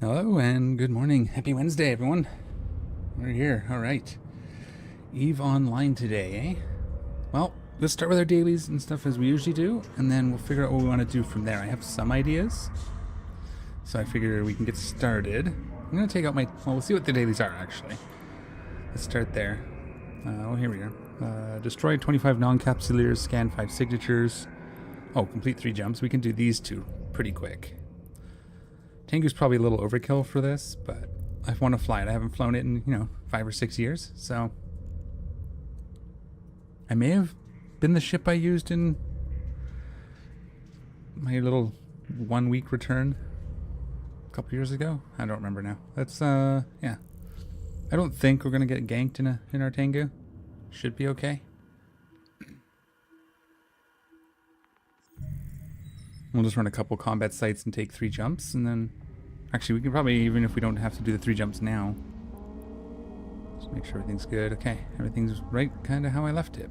Hello and good morning. Happy Wednesday, everyone. We're here. All right. Eve online today, eh? Well, let's start with our dailies and stuff as we usually do, and then we'll figure out what we want to do from there. I have some ideas, so I figure we can get started. I'm going to take out my... Well, we'll see what the dailies are, actually. Let's start there. Here we are. Destroy 25 non-capsuleers, scan 5 signatures. Oh, complete 3 jumps. We can do these 2 pretty quick. Tengu's probably a little overkill for this, but I want to fly it. I haven't flown it in, 5 or 6 years, so... I may have been the ship I used in my little 1-week return a couple years ago. I don't remember now. That's, yeah. I don't think we're going to get ganked in our Tengu. Should be okay. We'll just run a couple combat sites and take 3 jumps, and then... Actually, we can probably, even if we don't have to do the 3 jumps now. Just make sure everything's good. Okay, everything's right, kind of how I left it.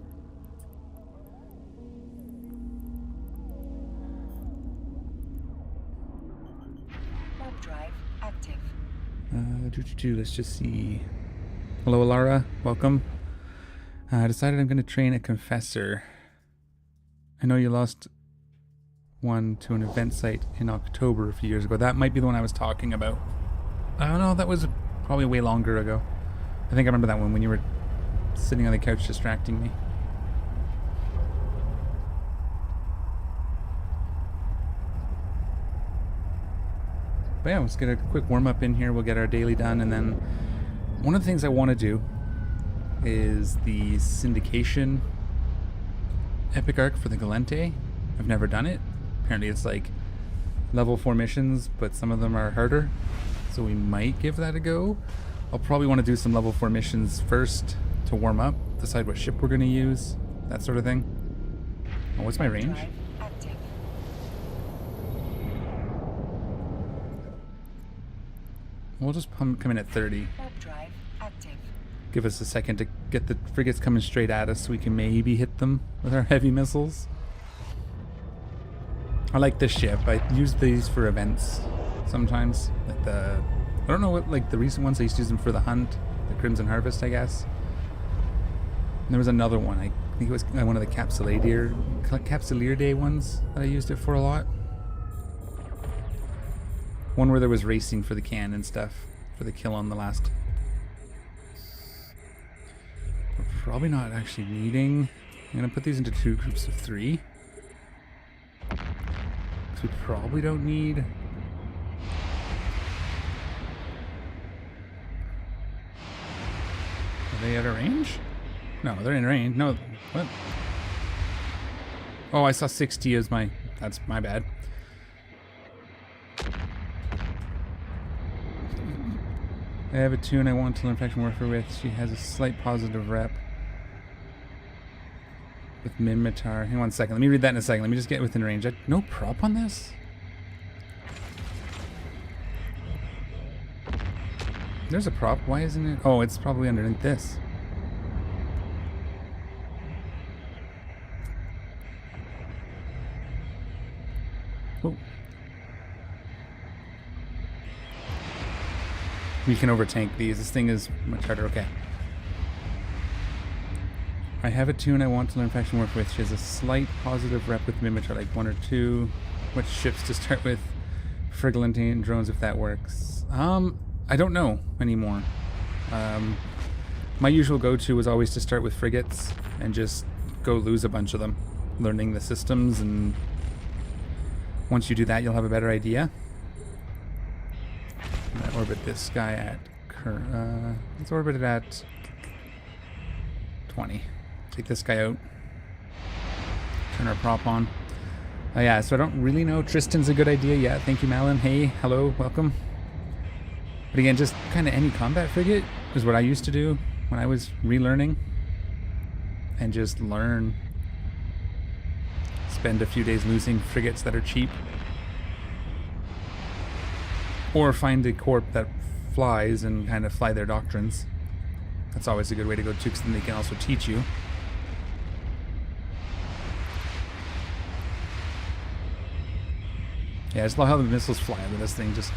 Warp drive active. Let's just see. Hello, Alara. Welcome. I decided I'm going to train a confessor. I know you lost one to an event site in October a few years ago. That might be the one I was talking about. I don't know, that was probably way longer ago. I think I remember that one when you were sitting on the couch distracting me. But yeah, let's get a quick warm-up in here. We'll get our daily done, and then one of the things I want to do is the syndication epic arc for the Galente. I've never done it. Apparently it's like level 4 missions, but some of them are harder, so we might give that a go. I'll probably want to do some level 4 missions first to warm up, decide what ship we're going to use, that sort of thing. Oh, what's my range? We'll just come in at 30. Drive active. Give us a second to get the frigates coming straight at us so we can maybe hit them with our heavy missiles. I like this ship. I use these for events sometimes. Like I don't know what, like the recent ones I used to use them for the hunt, the Crimson Harvest, I guess. And there was another one. I think it was one of the Capsuleer Day ones that I used it for a lot. One where there was racing for the can and stuff, for the kill on the last. We're probably not actually needing. I'm gonna put these into 2 groups of 3. We probably don't need. Are they out of range? No, they're in range. No, what? Oh, I saw 60 as my. That's my bad. I have a tune I want to learn faction warfare with. She has a slight positive rep with Minmatar. Hang on 1 second. Let me read that in a second. Let me just get within range. No prop on this? There's a prop. Why isn't it? Oh, it's probably underneath this. Oh. We can overtank these. This thing is much harder. Okay. I have a tune I want to learn faction warfare with. She has a slight positive rep with Mimitar, like 1 or 2. What ships to start with? Frigalantine and drones, if that works. I don't know anymore. My usual go-to was always to start with frigates and just go lose a bunch of them, learning the systems, and once you do that, you'll have a better idea. I orbit this guy at let's orbit it at 20. Take this guy out. Turn our prop on. Yeah, so I don't really know. Tristan's a good idea. Yeah, thank you, Malin. Hey, hello, welcome. But again, just kind of any combat frigate is what I used to do when I was relearning. And just learn. Spend a few days losing frigates that are cheap. Or find a corp that flies and kind of fly their doctrines. That's always a good way to go too, because then they can also teach you. Yeah, I just love how the missiles fly with this thing. Just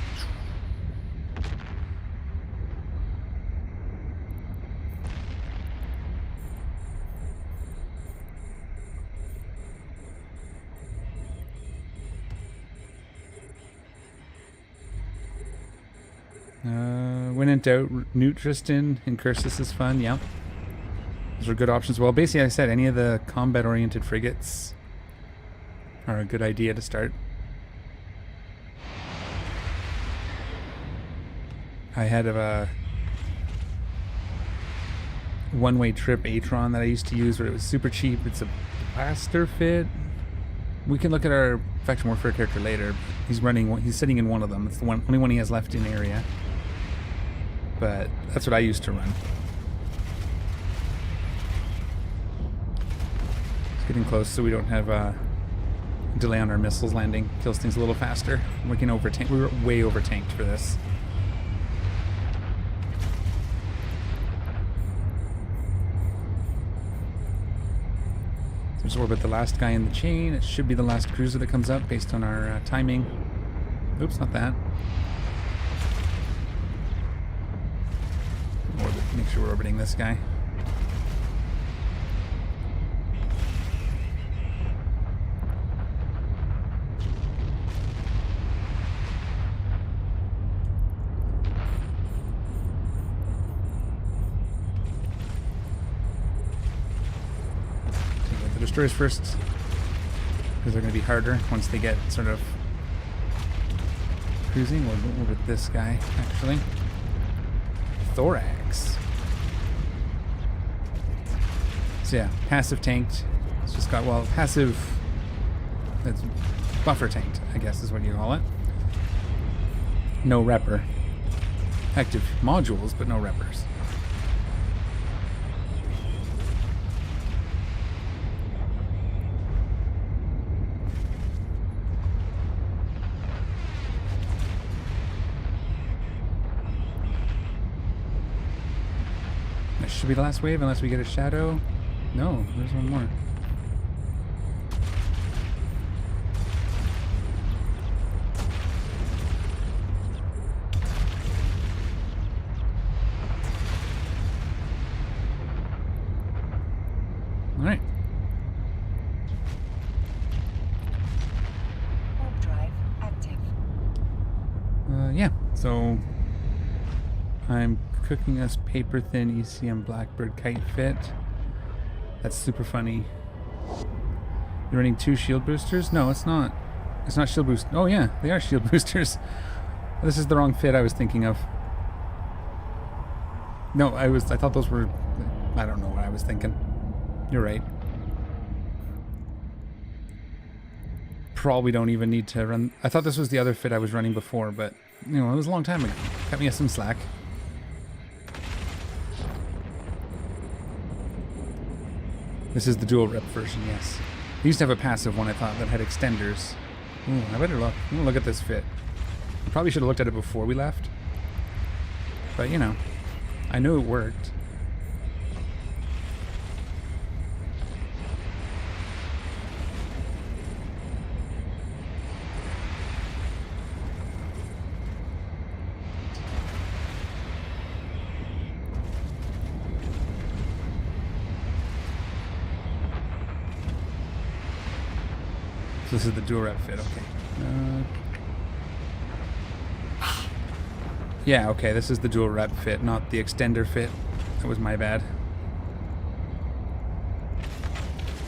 When in doubt, Newt Tristan and Cursus is fun. Yeah, those are good options. Well, basically, I said any of the combat-oriented frigates are a good idea to start. I had a one-way trip Atron that I used to use where it was super cheap. It's a blaster fit. We can look at our faction warfare character later. He's sitting in one of them. It's the only one he has left in area. But that's what I used to run. It's getting close so we don't have a delay on our missiles landing. Kills things a little faster. We can overtank. We were way over tanked for this. Just orbit the last guy in the chain. It should be the last cruiser that comes up based on our timing. Oops, not that. Make sure we're orbiting this guy. Take the destroyers first, because they're going to be harder once they get sort of cruising. We'll go orbit this guy, actually. Thorax. So yeah, passive tanked. It's just got, well, passive, that's buffer tanked, I guess is what you call it. No repper. Active modules, but no reppers. This should be the last wave unless we get a shadow. No, there's one more. All right. Warp drive active. Yeah, so I'm cooking us paper thin ECM Blackbird kite fit. That's super funny. You're running 2 shield boosters? No, it's not. It's not shield boost. Oh yeah, they are shield boosters. This is the wrong fit I was thinking of. No, I thought those were, I don't know what I was thinking. You're right. Probably don't even need to run. I thought this was the other fit I was running before, but you know, it was a long time ago. Cut me some slack. This is the dual rep version, yes. I used to have a passive one, I thought, that had extenders. Ooh, I better look. I'm gonna look at this fit. I probably should have looked at it before we left. But, you know, I knew it worked. So this is the dual rep fit, okay. Yeah, okay, this is the dual rep fit, not the extender fit. That was my bad.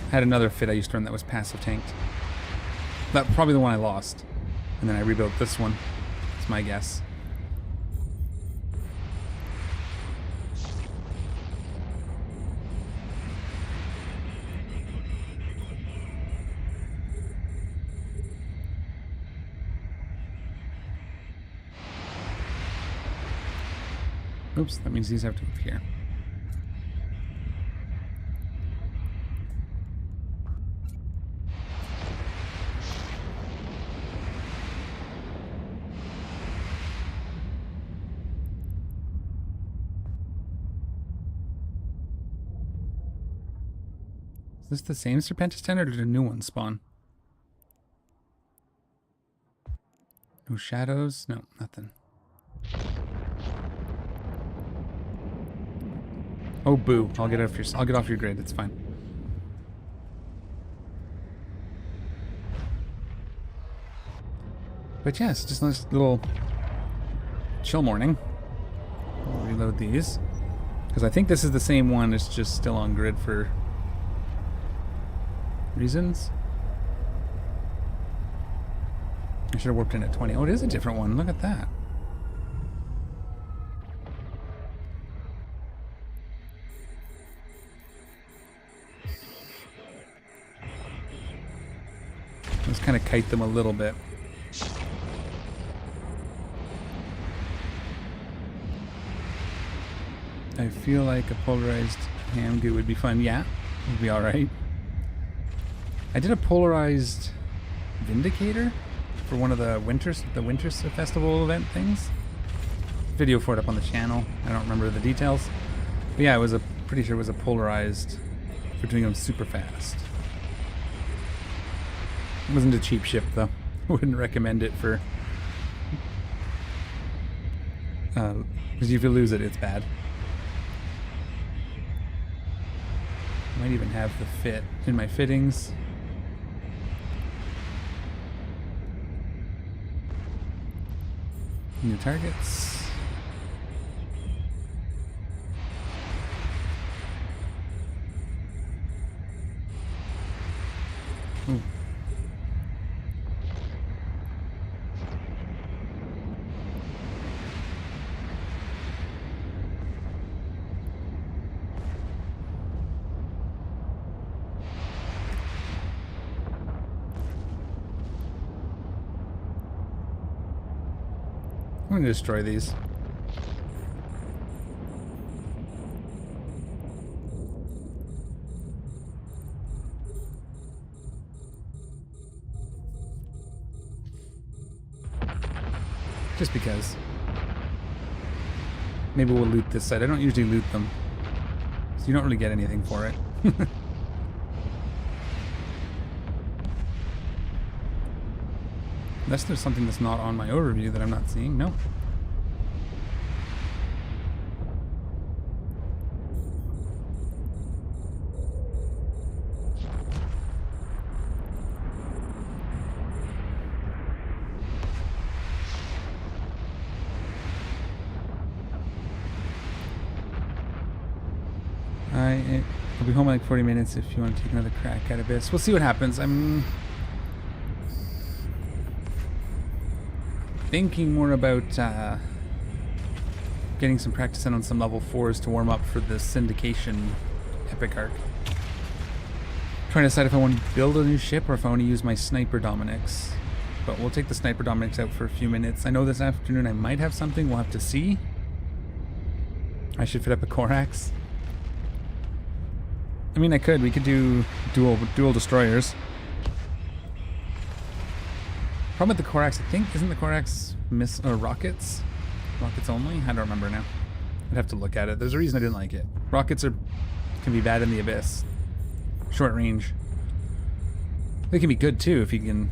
I had another fit I used to run that was passive tanked. That's probably the one I lost. And then I rebuilt this one. That's my guess. Oops, that means these have to appear. Is this the same Serpentis 10 or did a new one spawn? No shadows? No, nothing. Oh boo! I'll get off your grid. It's fine. But yes, just a nice little chill morning. We'll reload these. Because I think this is the same one, it's just still on grid for reasons. I should have warped in at 20. Oh, it is a different one. Look at that. Let's kind of kite them a little bit. I feel like a polarized ham goo would be fun. Yeah, it would be alright. I did a polarized Vindicator for one of the Winter Festival event things. Video for it up on the channel. I don't remember the details. But yeah, it was pretty sure it was a polarized for doing them super fast. It wasn't a cheap ship though. Wouldn't recommend it for because if you lose it, it's bad. Might even have the fit in my fittings. New targets. Ooh. I'm going to destroy these. Just because. Maybe we'll loot this side. I don't usually loot them, so you don't really get anything for it. Unless there's something that's not on my overview that I'm not seeing. No. I'll be home in like 40 minutes if you want to take another crack at Abyss. We'll see what happens. I'm thinking more about getting some practice in on some level 4s to warm up for the syndication epic arc. Trying to decide if I want to build a new ship or if I want to use my sniper Dominics. But we'll take the sniper Dominics out for a few minutes. I know this afternoon I might have something. We'll have to see. I should fit up a Corax. I mean, I could. We could do dual destroyers. Problem with the Corax, I think, isn't the Corax rockets? Rockets only? I don't remember now. I'd have to look at it. There's a reason I didn't like it. Rockets can be bad in the Abyss. Short range. They can be good too if you can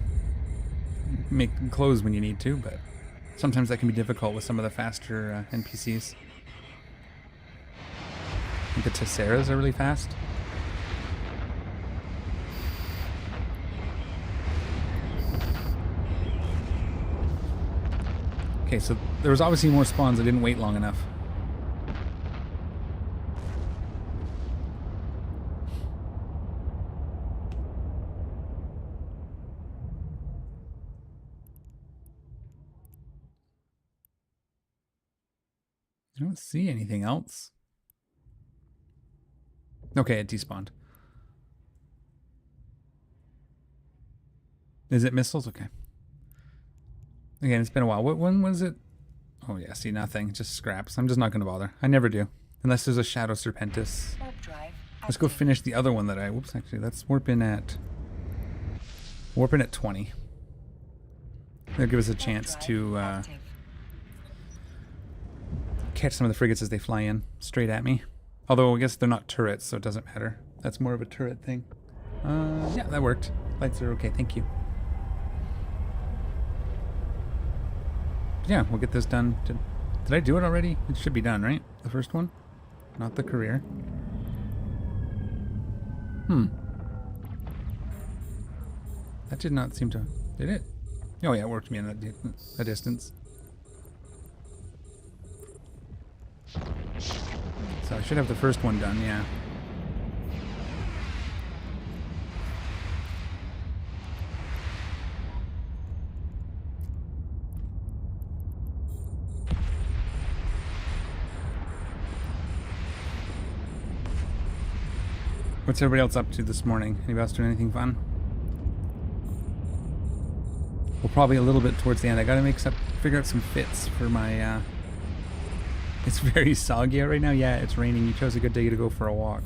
make them close when you need to, but sometimes that can be difficult with some of the faster NPCs. I think the Tesseras are really fast. Okay, so there was obviously more spawns. I didn't wait long enough. I don't see anything else. Okay, it despawned. Is it missiles? Okay. Again, it's been a while. What one was it? Oh yeah, see, nothing. Just scraps. I'm just not going to bother. I never do. Unless there's a Shadow Serpentis. Let's go finish the other one that I... Whoops, actually, let's warp in at 20. That'll give us a chance to catch some of the frigates as they fly in straight at me. Although, I guess they're not turrets, so it doesn't matter. That's more of a turret thing. Yeah, that worked. Lights are okay, thank you. Yeah, we'll get this done. Did I do it already? It should be done, right? The first one? Not the career. That did not seem to... Did it? Oh yeah, it worked me in a distance. So I should have the first one done, yeah. What's everybody else up to this morning? Anybody else doing anything fun? Well, probably a little bit towards the end. I gotta figure out some fits for my, It's very soggy out right now. Yeah, it's raining. You chose a good day to go for a walk.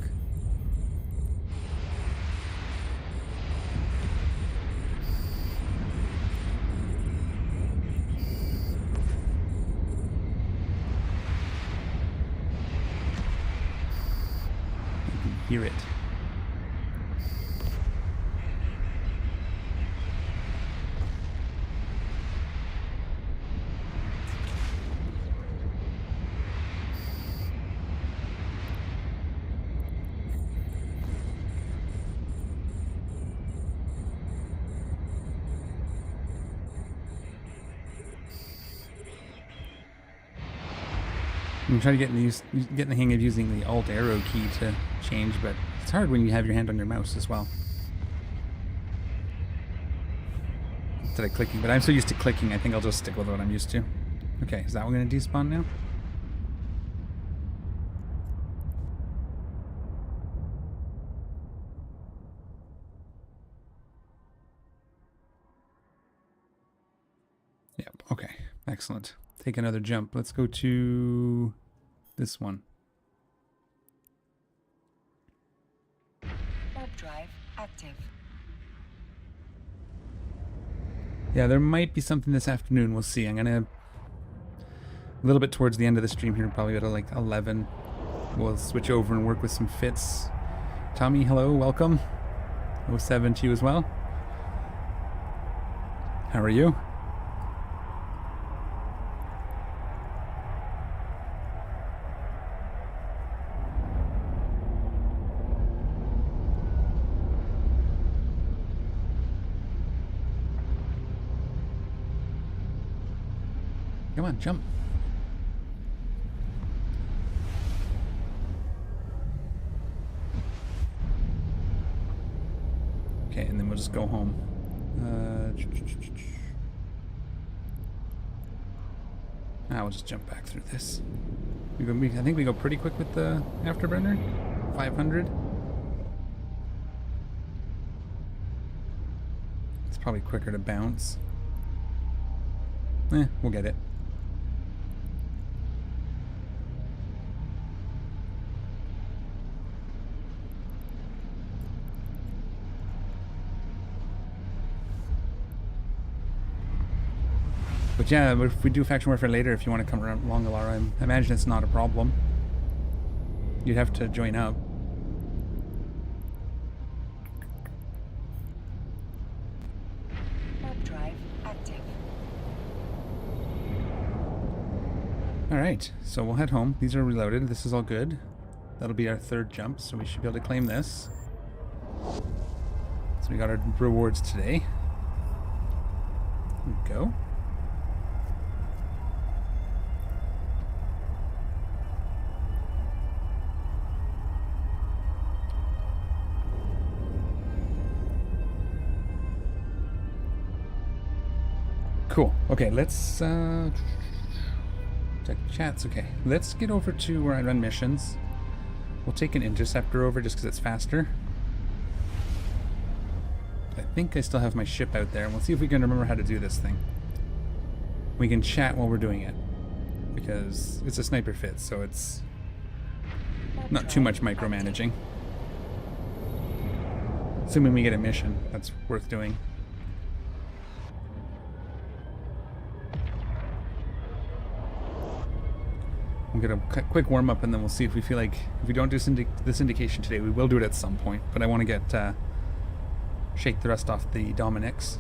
You can hear it. I'm trying to get in the hang of using the Alt arrow key to change, but it's hard when you have your hand on your mouse as well. Instead of clicking, but I'm so used to clicking, I think I'll just stick with what I'm used to. Okay, is that one going to despawn now? Yep, okay, excellent. Take another jump. Let's go to this one. Warp drive active. Yeah, there might be something this afternoon. We'll see. I'm gonna a little bit towards the end of the stream here, probably at like 11. We'll switch over and work with some fits. Tommy, hello, welcome. 07 to you as well. How are you? Come on, jump. Okay, and then we'll just go home. We'll just jump back through this. I think we go pretty quick with the afterburner. 500. It's probably quicker to bounce. We'll get it. But yeah, if we do faction warfare later, if you want to come around along, Alara, I imagine it's not a problem. You'd have to join up. Warp drive active. Alright, so we'll head home. These are reloaded. This is all good. That'll be our third jump, so we should be able to claim this. So we got our rewards today. Here we go. Cool. Okay, let's check chats. Okay, let's get over to where I run missions. We'll take an interceptor over just because it's faster. I think I still have my ship out there, and we'll see if we can remember how to do this thing. We can chat while we're doing it, because it's a sniper fit, so it's not too much micromanaging. Assuming we get a mission that's worth doing. We'll get a quick warm-up, and then we'll see if we feel like, if we don't do this indication today, we will do it at some point. But I want to get, shake the rust off the Dominics.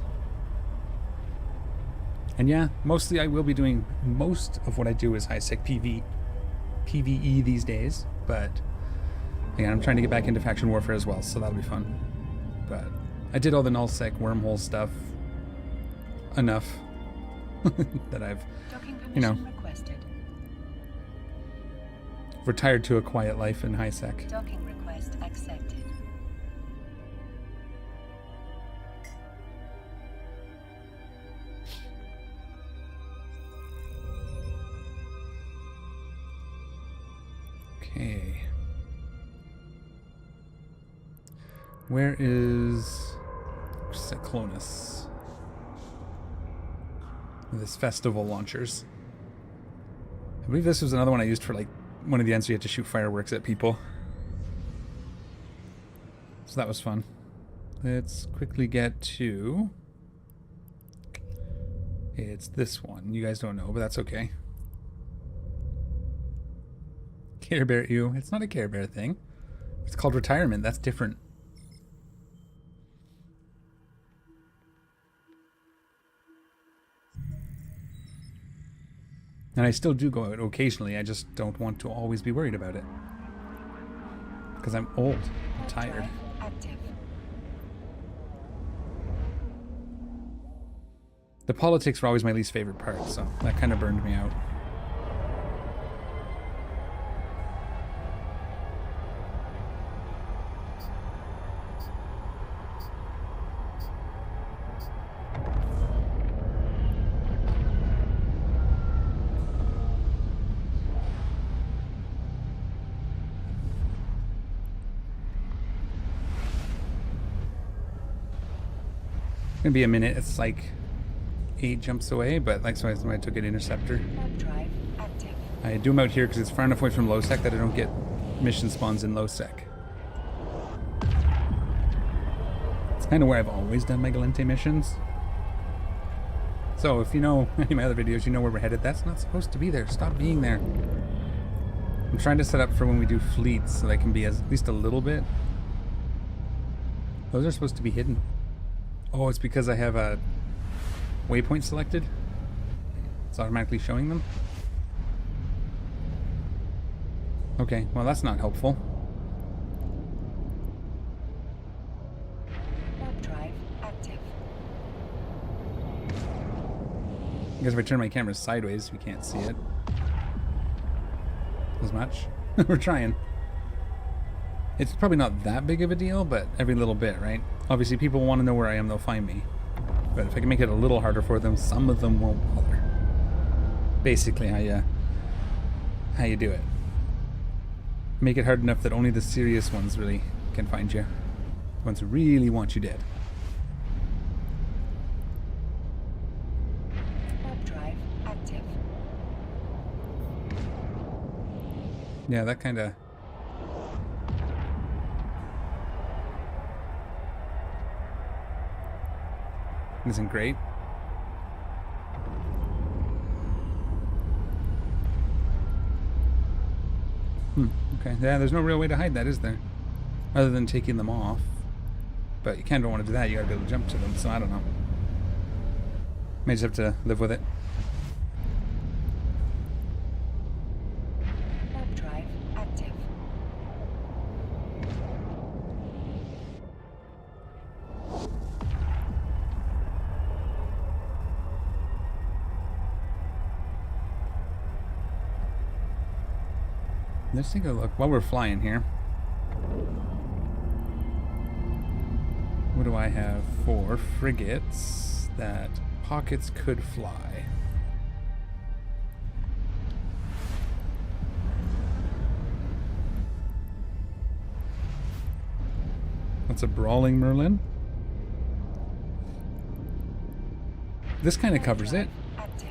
And yeah, mostly I will be doing, most of what I do is high-sec PvE these days. But, again, I'm trying to get back into faction warfare as well, so that'll be fun. But I did all the null-sec wormhole stuff enough that I've, Docking you know, permission requested. retired to a quiet life in high sec. Docking request accepted. Okay. Where is Cyclonus? This festival launchers. I believe this was another one I used for like one of the ends where you had to shoot fireworks at people. So that was fun. Let's quickly get to... It's this one. You guys don't know, but that's okay. Care Bear Ew. It's not a Care Bear thing. It's called retirement. That's different. And I still do go out occasionally. I just don't want to always be worried about it. Because I'm old. I'm tired. Active. The politics were always my least favorite part, so that kind of burned me out. Gonna be a minute. It's like 8 jumps away, but like so I took an interceptor. Warp drive active. I do them out here because it's far enough away from low sec that I don't get mission spawns in low sec. It's kind of where I've always done my Galente missions. So if you know any of my other videos, you know where we're headed. That's not supposed to be there. Stop being there. I'm trying to set up for when we do fleets so they can be at least a little bit. Those are supposed to be hidden. Oh, it's because I have a waypoint selected. It's automatically showing them. Okay, well that's not helpful. Warp drive active. I guess if I turn my camera sideways, we can't see it as much. We're trying. It's probably not that big of a deal, but every little bit, right? Obviously, people want to know where I am, they'll find me. But if I can make it a little harder for them, some of them won't bother. Basically, how you do it. Make it hard enough that only the serious ones really can find you. The ones who really want you dead. Warp drive active. Yeah, that kind of... isn't great. Okay. Yeah, there's no real way to hide that, is there? Other than taking them off. But you kind of don't want to do that. You gotta be able to jump to them, so I don't know. May just have to live with it. Warp drive active. Let's take a look while we're flying here. What do I have for frigates that pockets could fly? That's a brawling Merlin. This kind of covers it. Active.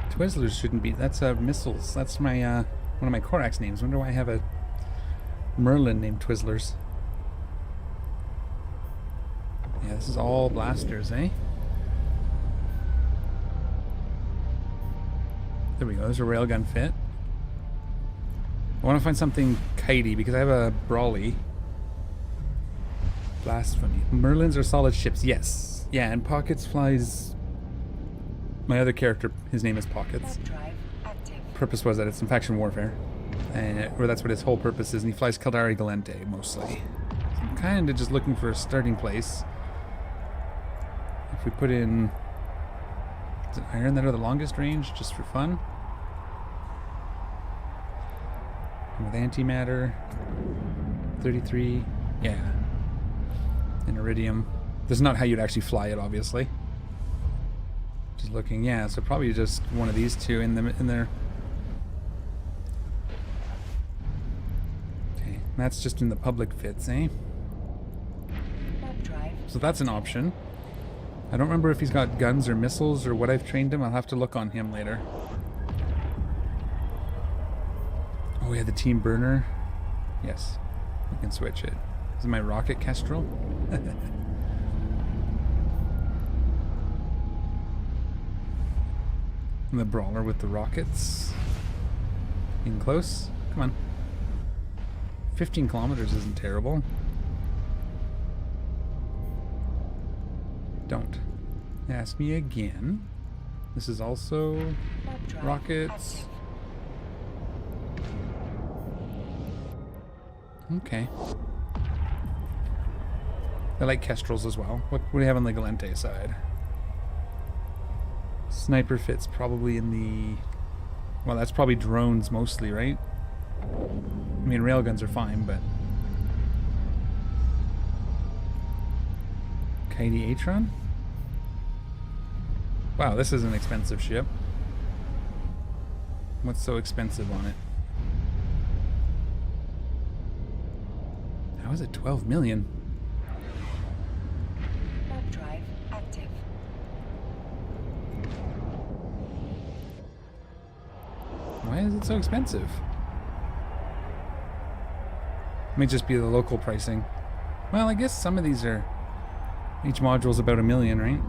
Twizzlers shouldn't be. That's missiles. That's my one of my Korax names. Wonder why I have a Merlin named Twizzlers. Yeah, this is all blasters, eh? There we go. There's a railgun fit. I want to find something kitey because I have a Brawly. Blasphemy. Merlins are solid ships. Yes. Yeah, and Pockets flies. My other character, his name is Pockets. Warp drive active. Purpose was that it's in faction warfare, and or that's what his whole purpose is. And he flies Caldari Galente mostly. So I'm kind of just looking for a starting place. If we put in Is it iron that are the longest range, just for fun? And with antimatter, 33, yeah. And iridium. This is not how you'd actually fly it, obviously. Just looking, yeah, so probably just one of these two in there. Okay, that's just in the public fits, eh? So that's an option. I don't remember if he's got guns or missiles or what I've trained him. I'll have to look on him later. Oh, yeah, the team burner. Yes, we can switch it. This is my rocket kestrel. And the brawler with the rockets. Getting close. Come on. 15 kilometers isn't terrible. Don't ask me again. This is also rockets. Okay. I like kestrels as well. What do we have on the Galente side? Sniper fits probably in the... Well, that's probably drones mostly, right? I mean, railguns are fine, but... Kaidi Atron? Wow, this is an expensive ship. What's so expensive on it? How is it 12 million? Warp drive active. Why is it so expensive? May just be the local pricing. Well, I guess some of these are... Each module's about $1 million, right?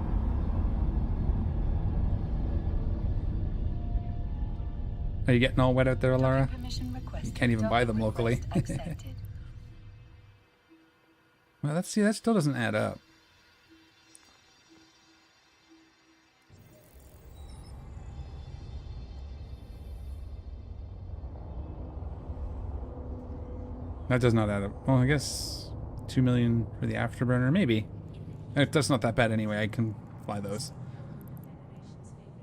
Are you getting all wet out there, Alara? You can't even buy them locally. Well, let's see, that still doesn't add up. That does not add up. Well, I guess 2 million for the afterburner, maybe. That's not that bad anyway, I can fly those.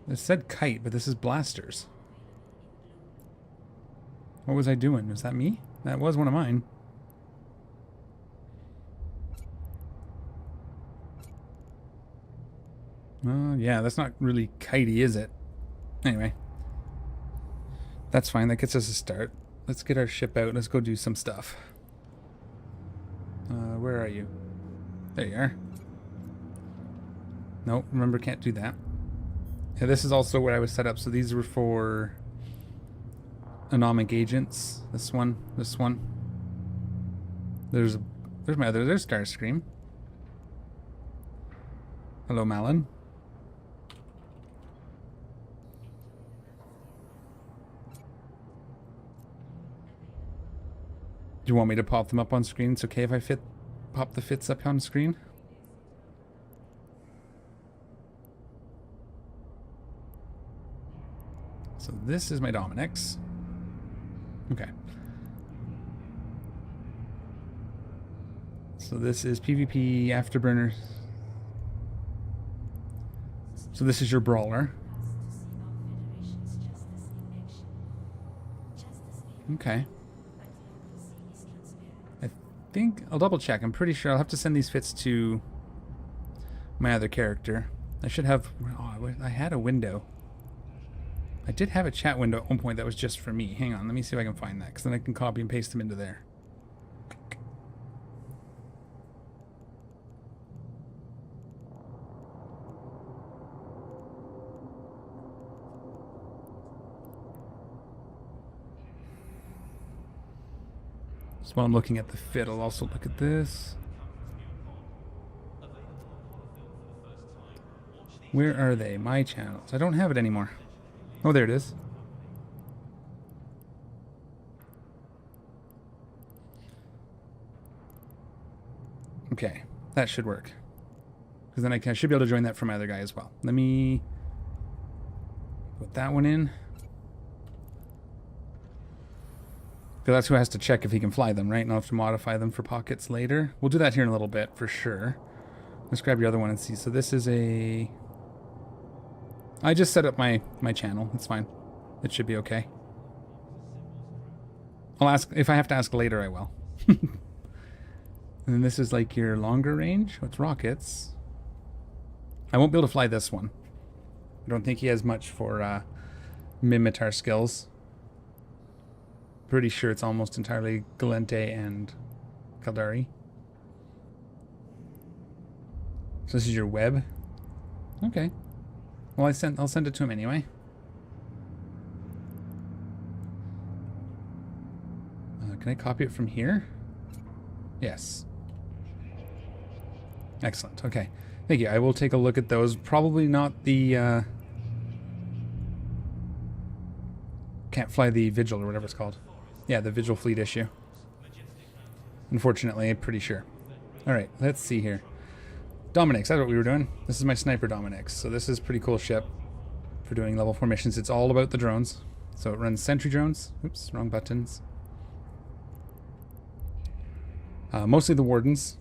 It said kite, but this is blasters. What was I doing? Was that me? That was one of mine. Yeah, that's not really kitey, is it? Anyway. That's fine, that gets us a start. Let's get our ship out, let's go do some stuff. Where are you? There you are. Nope, remember, can't do that. Yeah, this is also where I was set up, so these were for... anomic agents. This one. There's my other. There's Starscream. Hello, Malin. Do you want me to pop them up on screen? It's okay if I pop the fits up on screen? So this is my Dominix. Okay. So this is PvP Afterburner. So this is your brawler. Okay. I think I'll double check. I'm pretty sure I'll have to send these fits to my other character. I should have... Oh, I had a window. I did have a chat window at one point that was just for me. Hang on, let me see if I can find that, because then I can copy and paste them into there. So while I'm looking at the fit, I'll also look at this. Where are they? My channels. I don't have it anymore. Oh, there it is. Okay, that should work. Because then I should be able to join that from my other guy as well. Let me put that one in. Because that's who has to check if he can fly them, right? And I'll have to modify them for pockets later. We'll do that here in a little bit, for sure. Let's grab your other one and see. So this is a I just set up my channel. It's fine. It should be okay. I'll ask if I have to ask later. I will. And then this is like your longer range. What's rockets? I won't be able to fly this one. I don't think he has much for Mimitar skills. Pretty sure it's almost entirely Galente and Caldari. So this is your web. Okay. Well, I'll send it to him anyway. Can I copy it from here? Yes. Excellent. Okay. Thank you. I will take a look at those. Probably not the can't fly the Vigil or whatever it's called. Yeah, the Vigil fleet issue. Unfortunately, I'm pretty sure. Alright, let's see here. Dominix, that's what we were doing. This is my sniper Dominix. So this is a pretty cool ship for doing level 4 missions. It's all about the drones. So it runs sentry drones. Oops, wrong buttons. Mostly the wardens.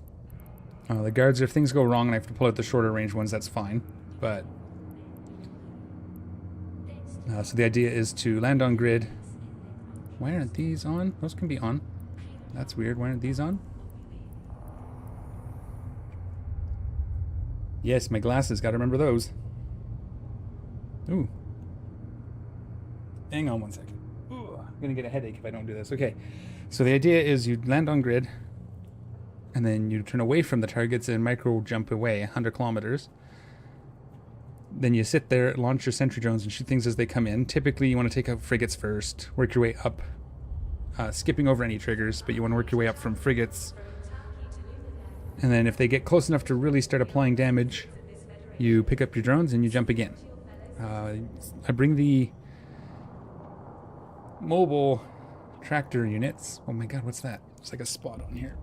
The guards, if things go wrong and I have to pull out the shorter range ones, that's fine. But so the idea is to land on grid. Why aren't these on? Those can be on. That's weird. Why aren't these on? Yes, my glasses. Got to remember those. Ooh. Hang on one second. Ooh, I'm going to get a headache if I don't do this. Okay. So the idea is you land on grid. And then you turn away from the targets and micro jump away 100 kilometers. Then you sit there, launch your sentry drones, and shoot things as they come in. Typically, you want to take out frigates first, work your way up, skipping over any triggers, but you want to work your way up from frigates. And then if they get close enough to really start applying damage, you pick up your drones and you jump again. I bring the mobile tractor units. Oh my god, what's that? It's like a spot on here.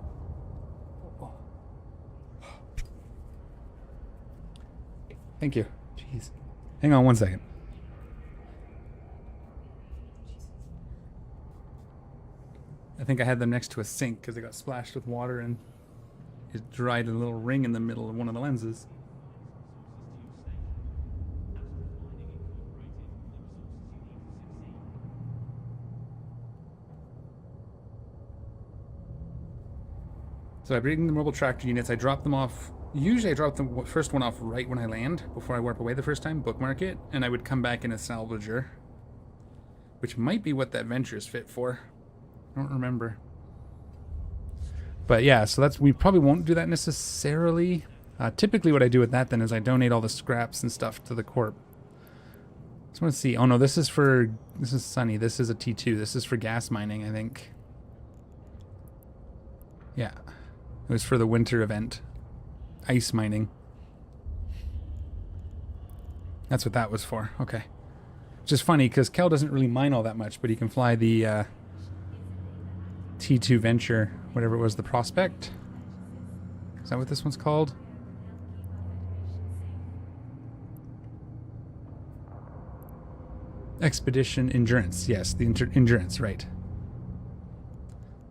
Thank you. Jeez. Hang on one second. I think I had them next to a sink because they got splashed with water and it dried a little ring in the middle of one of the lenses. So I bring the mobile tractor units, I drop them off. Usually I drop the first one off right when I land, before I warp away the first time, bookmark it, and I would come back in a salvager. Which might be what that venture is fit for. I don't remember. But yeah, so we probably won't do that necessarily. Typically what I do with that then is I donate all the scraps and stuff to the corp. Just want to see. Oh no, this is Sunny. This is a T2. This is for gas mining, I think. Yeah. It was for the winter event. Ice mining. That's what that was for. Okay. Which is funny because Kel doesn't really mine all that much, but he can fly the T2 Venture, whatever it was, the Prospect. Is that what this one's called? Expedition Endurance. Yes, the Endurance, right.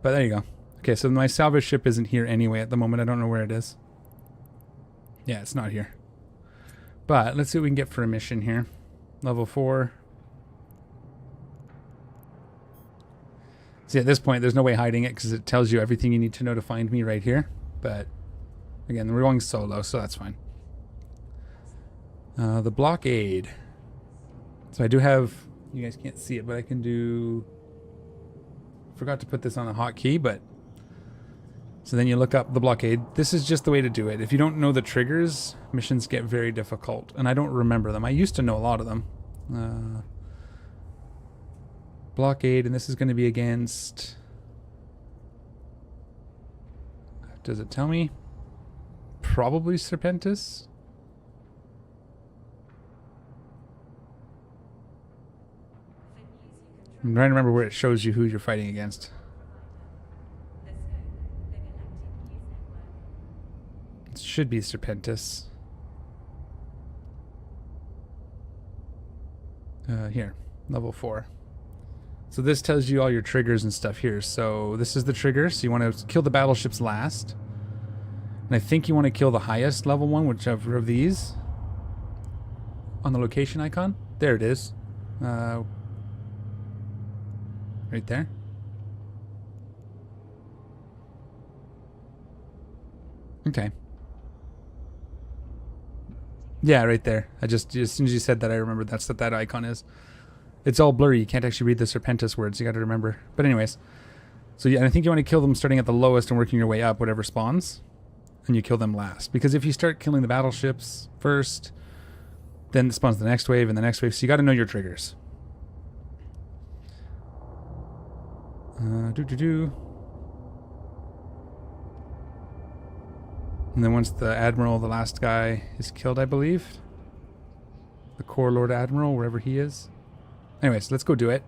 But there you go. Okay, so my salvage ship isn't here anyway at the moment. I don't know where it is. Yeah, it's not here. But let's see what we can get for a mission here. Level 4. See, at this point, there's no way hiding it because it tells you everything you need to know to find me right here. But again, we're going solo, so that's fine. The blockade. So I do have, you guys can't see it, but I can do, forgot to put this on a hotkey, but so then you look up the blockade. This is just the way to do it. If you don't know the triggers, missions get very difficult. And I don't remember them. I used to know a lot of them. Blockade, and this is going to be against... Does it tell me? Probably Serpentis. I'm trying to remember where it shows you who you're fighting against. It should be Serpentis. Here, level 4. So this tells you all your triggers and stuff here. So this is the trigger. So you want to kill the battleships last. And I think you want to kill the highest level one, whichever of these. on the location icon. There it is. Right there. Okay. Yeah, right there. As soon as you said that, I remembered that's what that icon is. It's all blurry. You can't actually read the Serpentis words. You got to remember. But anyways. So yeah, and I think you want to kill them starting at the lowest and working your way up, whatever spawns. And you kill them last. Because if you start killing the battleships first, then it spawns the next wave and the next wave. So you got to know your triggers. And then once the Admiral, the last guy, is killed, I believe. The Core Lord Admiral, wherever he is. Anyways, let's go do it.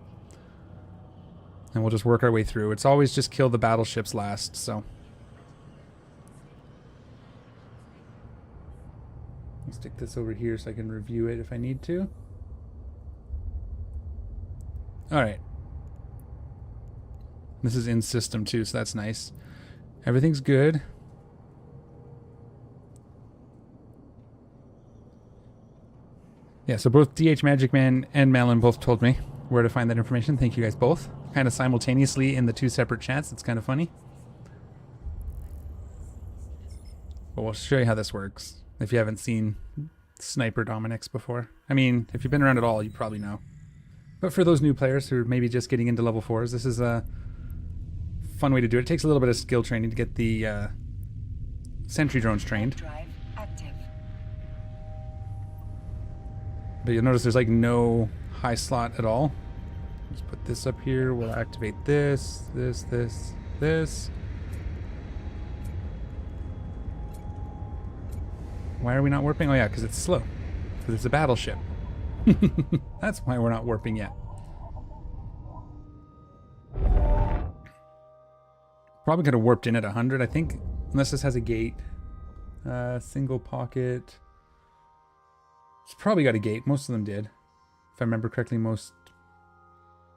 And we'll just work our way through. It's always just kill the battleships last, so. I'll stick this over here so I can review it if I need to. Alright. This is in system too, so that's nice. Everything's good. Yeah, so both DH Magic Man and Melon both told me where to find that information. Thank you guys both. Kind of simultaneously in the two separate chats. It's kind of funny. But we'll show you how this works if you haven't seen Sniper Dominix before. I mean, if you've been around at all, you probably know. But for those new players who are maybe just getting into level 4s, this is a fun way to do it. It takes a little bit of skill training to get the sentry drones trained. Drive active. But you'll notice there's like no high slot at all. Just put this up here. We'll activate this, this. Why are we not warping? Oh yeah, because it's slow. Because it's a battleship. That's why we're not warping yet. Probably could have warped in at 100, I think. Unless this has a gate. Single pocket. It's probably got a gate. Most of them did. If I remember correctly, most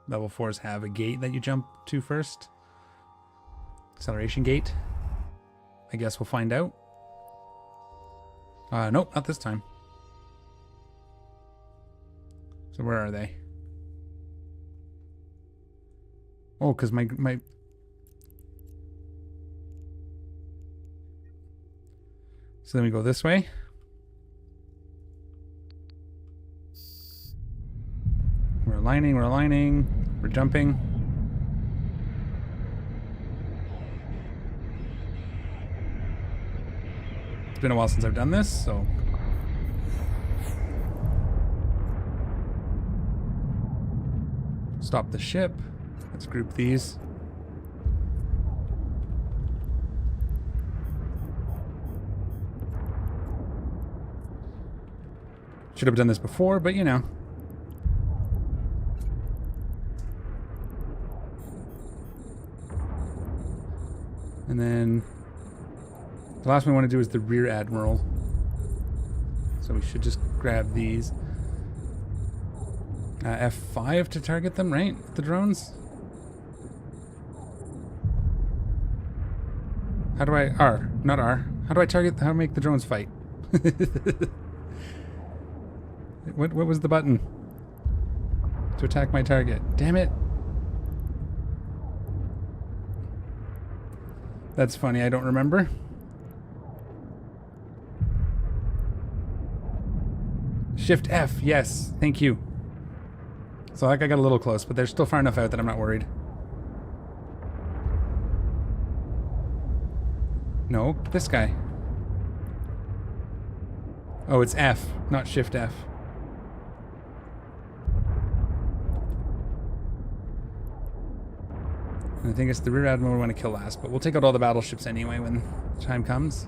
level 4s have a gate that you jump to first. Acceleration gate. I guess we'll find out. Nope, not this time. So where are they? Oh, because my... So then we go this way. We're aligning, we're jumping. It's been a while since I've done this, so... Stop the ship. Let's group these. Should have done this before, but you know. And then the last one we want to do is the rear admiral. So we should just grab these. F5 to target them, right? The drones? How do I... R, not R. How do I target... How do I make the drones fight? What was the button? To attack my target. Damn it. That's funny, I don't remember. Shift F, yes, thank you. So like I got a little close, but they're still far enough out that I'm not worried. No, this guy. Oh, it's F, not Shift F. And I think it's the rear admiral we want to kill last, but we'll take out all the battleships anyway when the time comes.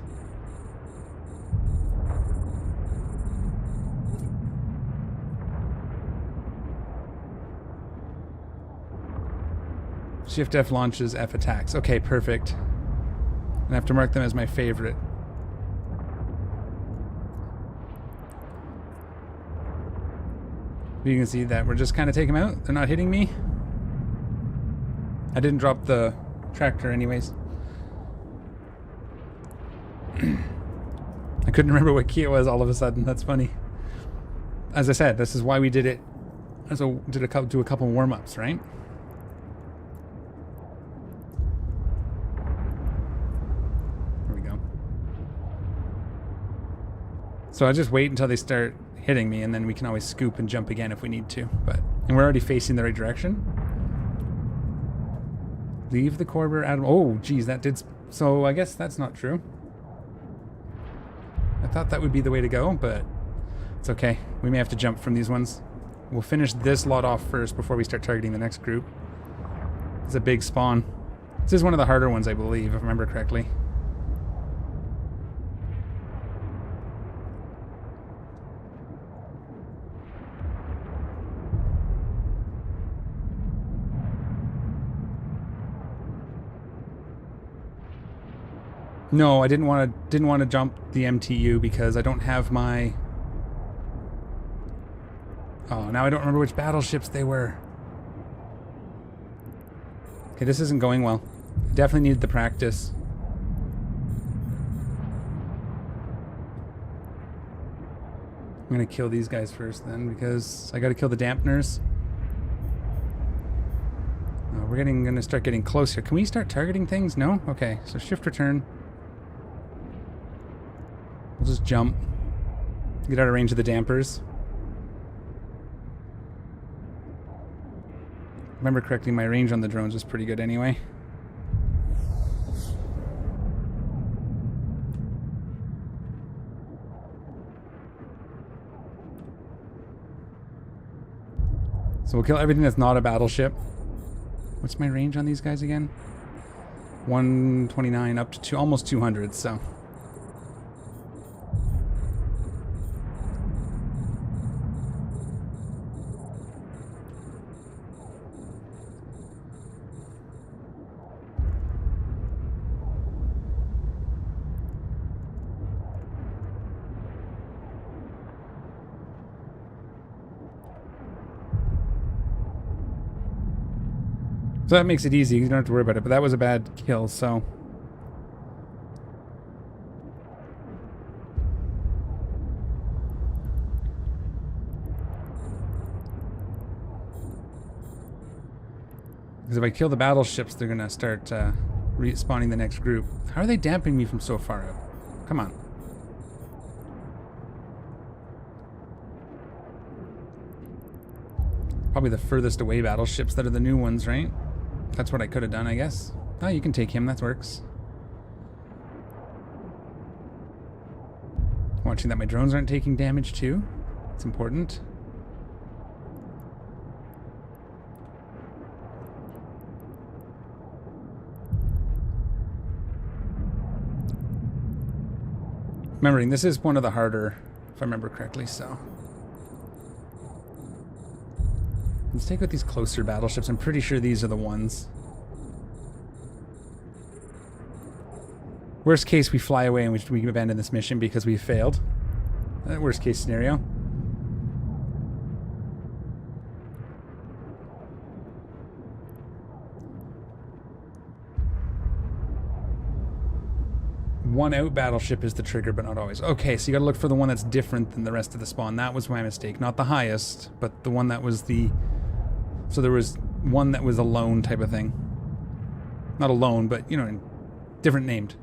Shift F launches, F attacks. Okay, perfect. And I have to mark them as my favorite. You can see that we're just kind of taking them out. They're not hitting me. I didn't drop the tractor anyways. I couldn't remember what key it was all of a sudden. That's funny. as I said, this is why we did it. Do a couple warm-ups, right? There we go. So I'll just wait until they start hitting me, and then we can always scoop and jump again if we need to. And we're already facing the right direction. Leave the Corber out of... Oh, geez, that did... So I guess that's not true. I thought that would be the way to go, but it's okay. We may have to jump from these ones. We'll finish this lot off first before we start targeting the next group. It's a big spawn. This is one of the harder ones, I believe, if I remember correctly. No, I didn't want to jump the MTU because I don't have my... Oh, now I don't remember which battleships they were. Okay, this isn't going well. Definitely needed the practice. I'm gonna kill these guys first then, because I gotta kill the dampeners. Oh, we're gonna start getting close here. Can we start targeting things? No? Okay, so shift return. We'll just jump. Get out of range of the dampers. Remember correctly, my range on the drones was pretty good anyway. So we'll kill everything that's not a battleship. What's my range on these guys again? 129 up to almost 200, so... So that makes it easy. You don't have to worry about it. But that was a bad kill, so... Because if I kill the battleships, they're going to start respawning the next group. How are they damping me from so far out? Come on. Probably the furthest away battleships that are the new ones, right? That's what I could have done, I guess. Oh, you can take him. That works. Watching that my drones aren't taking damage too. It's important. Remembering, this is one of the harder, if I remember correctly, so... Let's take out these closer battleships. I'm pretty sure these are the ones. Worst case, we fly away and we abandon this mission because we failed. Worst case scenario. One out battleship is the trigger, but not always. Okay, so you gotta look for the one that's different than the rest of the spawn. That was my mistake. Not the highest, but the one that was the... So there was one that was a lone type of thing. Not alone, but, you know, different named.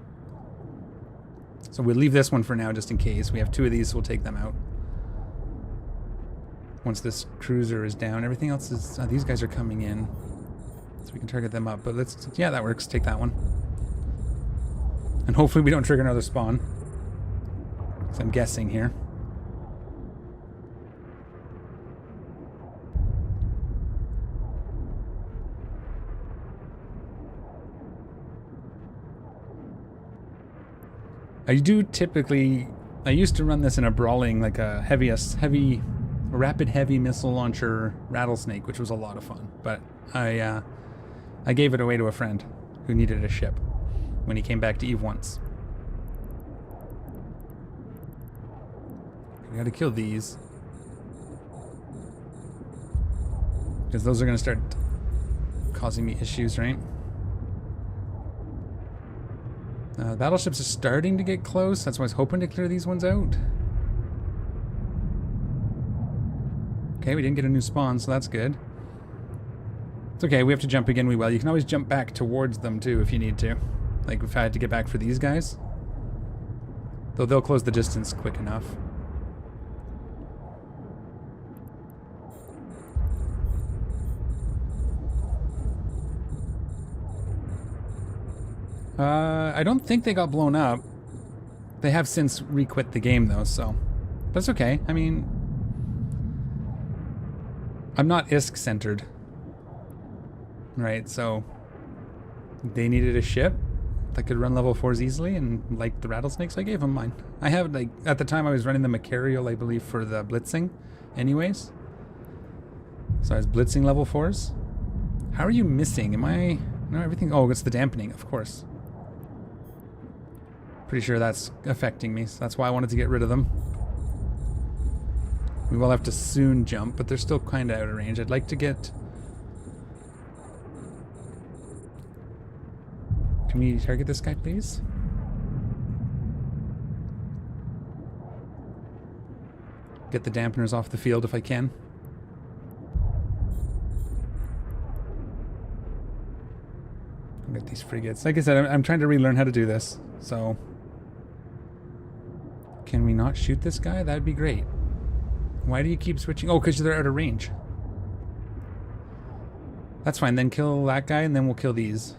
So we'll leave this one for now just in case. We have two of these, so we'll take them out. Once this cruiser is down, everything else is... these guys are coming in. So we can target them up, but let's... Yeah, that works. Take that one. And hopefully we don't trigger another spawn. So I'm guessing here. I used to run this in a brawling, like a rapid heavy missile launcher rattlesnake, which was a lot of fun. But I gave it away to a friend who needed a ship when he came back to Eve once. We gotta kill these. Because those are gonna start causing me issues, right? Battleships are starting to get close. That's why I was hoping to clear these ones out. Okay, we didn't get a new spawn, so that's good. It's okay, we have to jump again, we will. You can always jump back towards them too if you need to. Like if I had to get back for these guys. Though they'll close the distance quick enough. I don't think they got blown up. They have since re-quit the game though, so that's okay. I mean, I'm not ISK centered, right? So they needed a ship that could run level 4s easily, and like the rattlesnakes, I gave them mine. I have, like, at the time I was running the Macarial, I believe, for the blitzing anyways. So I was blitzing level 4s. How are you missing? Am I... No, everything... Oh, it's the dampening, of course. Pretty sure that's affecting me, so that's why I wanted to get rid of them. We will have to soon jump, but they're still kind of out of range. I'd like to get... Can we target this guy, please? Get the dampeners off the field if I can. Get these frigates. Like I said, I'm trying to relearn how to do this, so... Can we not shoot this guy? That'd be great. Why do you keep switching? Oh, because they're out of range. That's fine, then kill that guy and then we'll kill these.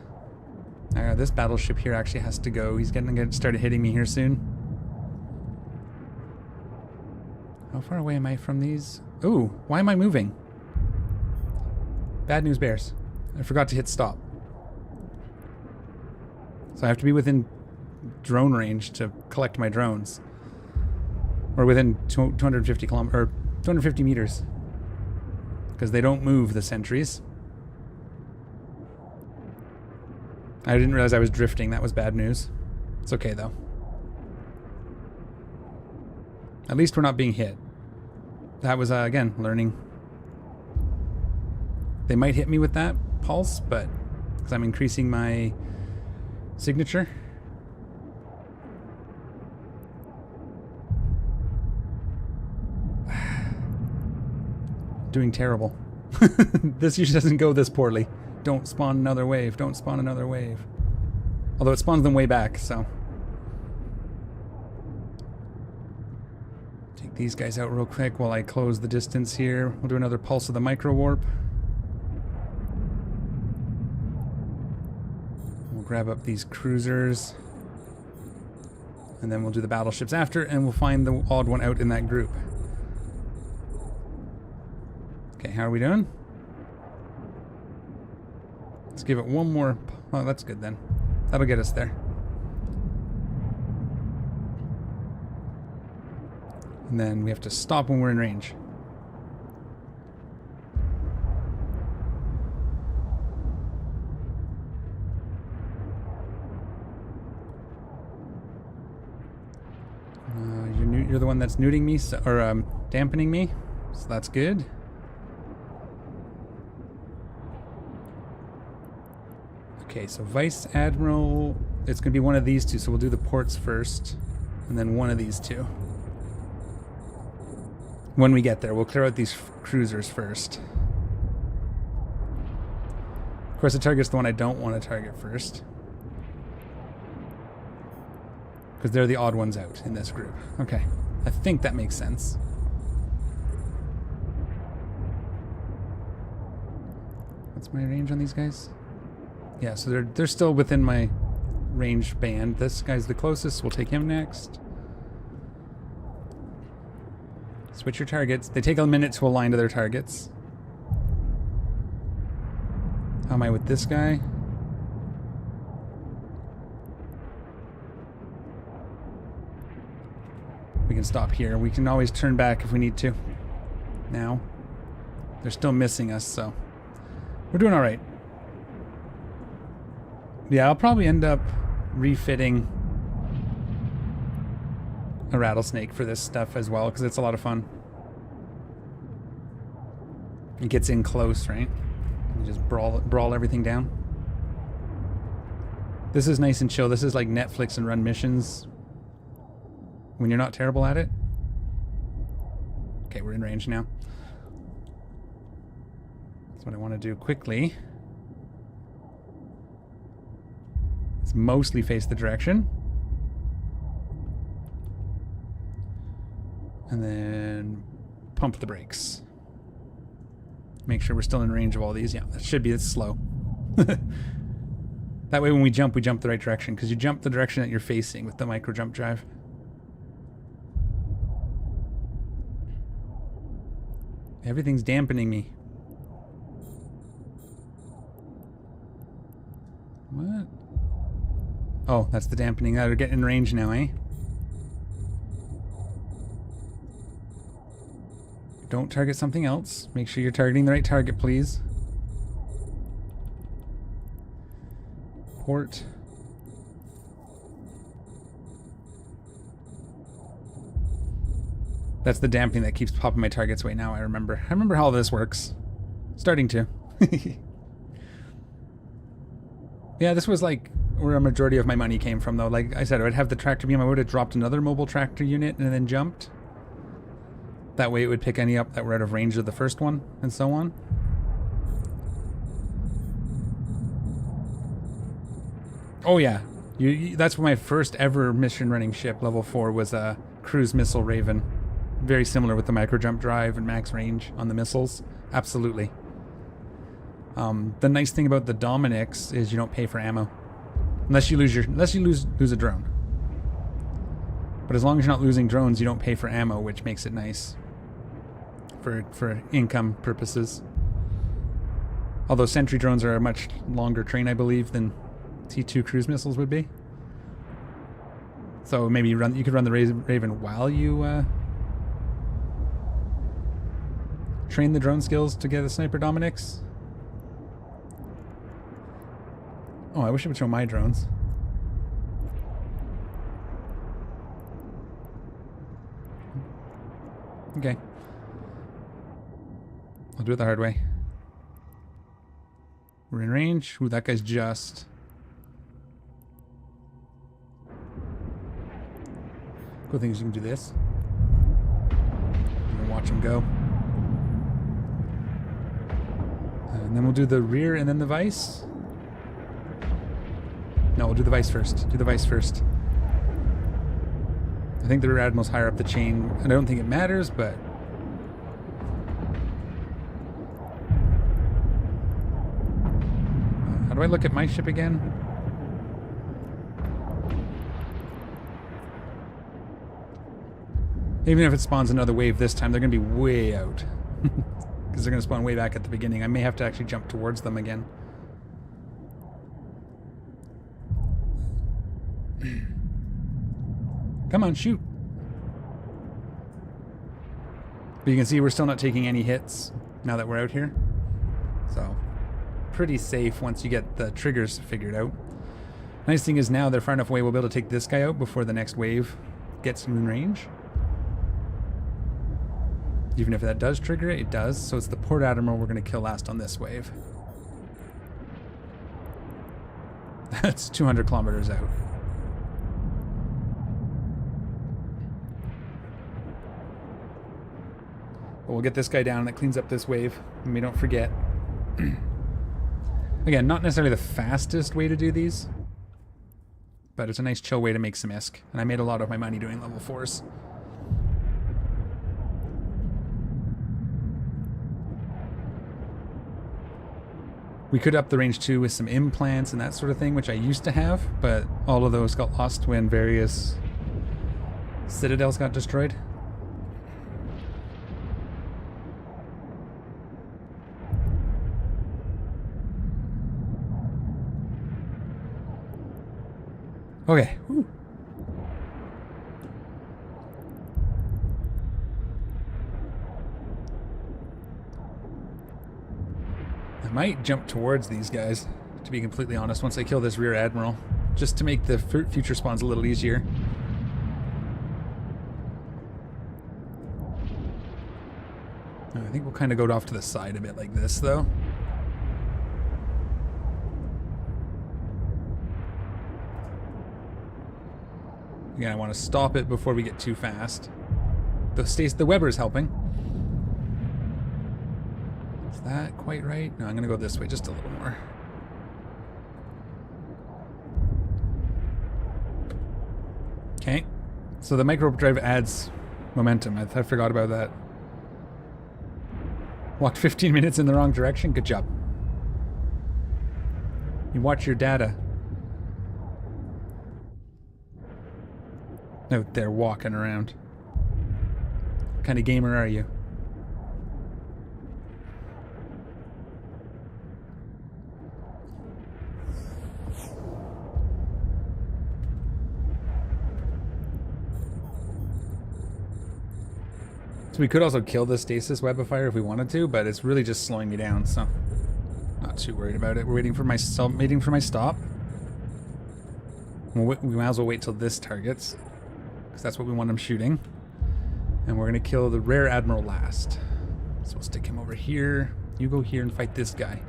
This battleship here actually has to go. He's gonna get started hitting me here soon. How far away am I from these? Ooh, why am I moving? Bad news bears. I forgot to hit stop. So I have to be within drone range to collect my drones. Or within 250 meters. Because they don't move, the sentries. I didn't realize I was drifting. That was bad news. It's okay, though. At least we're not being hit. That was, again, learning. They might hit me with that pulse, but... Because I'm increasing my signature. Doing terrible. This usually doesn't go this poorly. Don't spawn another wave. Don't spawn another wave. Although it spawns them way back, so. Take these guys out real quick while I close the distance here. We'll do another pulse of the micro warp. We'll grab up these cruisers. And then we'll do the battleships after, and we'll find the odd one out in that group. Okay, how are we doing? Let's give it one more... Oh, that's good then. That'll get us there. And then we have to stop when we're in range. You're the one that's nuding me, so, or dampening me, so that's good. Okay, so Vice Admiral, it's going to be one of these two, so we'll do the ports first, and then one of these two. When we get there, we'll clear out these cruisers first. Of course, the target's the one I don't want to target first. Because they're the odd ones out in this group. Okay, I think that makes sense. What's my range on these guys? Yeah, so they're still within my range band. This guy's the closest. We'll take him next. Switch your targets. They take a minute to align to their targets. How am I with this guy? We can stop here. We can always turn back if we need to. Now. They're still missing us, so... We're doing alright. Yeah, I'll probably end up refitting a rattlesnake for this stuff as well, because it's a lot of fun. It gets in close, right? You just brawl everything down. This is nice and chill. This is like Netflix and run missions when you're not terrible at it. Okay, we're in range now. what I want to do quickly is mostly face the direction. And then pump the brakes. Make sure we're still in range of all these. Yeah, that should be. It's slow. That way when we jump the right direction, because you jump the direction that you're facing with the micro jump drive. Everything's dampening me. What? Oh, that's the dampening. We're getting in range now, eh? Don't target something else. Make sure you're targeting the right target, please. Port. That's the dampening that keeps popping my targets away now, I remember. I remember how this works. Starting to. Yeah, this was like where a majority of my money came from, though. Like I said, I'd have the tractor beam. I would have dropped another mobile tractor unit and then jumped. That way it would pick any up that were out of range of the first one, and so on. Oh yeah, that's my first ever mission running ship, level 4, was a cruise missile Raven. Very similar with the micro jump drive and max range on the missiles. Absolutely. The nice thing about the Dominics is you don't pay for ammo. Unless you lose a drone. But as long as you're not losing drones, you don't pay for ammo, which makes it nice. For income purposes. Although sentry drones are a much longer train, I believe, than T2 cruise missiles would be. So maybe you could run the Raven while you train the drone skills to get the sniper Dominics. Oh, I wish it would show my drones. Okay. I'll do it the hard way. We're in range. Ooh, that guy's just... Cool thing is you can do this. You can watch him go. And then we'll do the rear and then the vice. No, we'll do the vice first. Do the vice first. I think the rear admiral's higher up the chain. I don't think it matters, but... How do I look at my ship again? Even if it spawns another wave this time, they're going to be way out. Because they're going to spawn way back at the beginning. I may have to actually jump towards them again. Come on, shoot. But you can see we're still not taking any hits now that we're out here. So, pretty safe once you get the triggers figured out. Nice thing is now they're far enough away we'll be able to take this guy out before the next wave gets in range. Even if that does trigger it, it does. So it's the port admiral we're going to kill last on this wave. That's 200 kilometers out. But we'll get this guy down. That cleans up this wave. And we don't forget. Again, not necessarily the fastest way to do these. But it's a nice chill way to make some ISK. And I made a lot of my money doing level 4s. We could up the range too with some implants and that sort of thing, which I used to have, but all of those got lost when various citadels got destroyed. Okay. Whew. I might jump towards these guys, to be completely honest, once I kill this rear admiral, just to make the future spawns a little easier. I think we'll kind of go off to the side a bit like this, though. Again, I want to stop it before we get too fast. The Weber's helping. So that quite right? No, I'm gonna go this way just a little more. Okay. So the micro drive adds momentum. I forgot about that. Walked 15 minutes in the wrong direction. Good job. You watch your data. Out there walking around. What kind of gamer are you? So we could also kill the stasis web of fire if we wanted to, but it's really just slowing me down, so not too worried about it. We're waiting for my stop. We might as well wait till this targets, because that's what we want him shooting. And we're gonna kill the rare admiral last. So we'll stick him over here. You go here and fight this guy.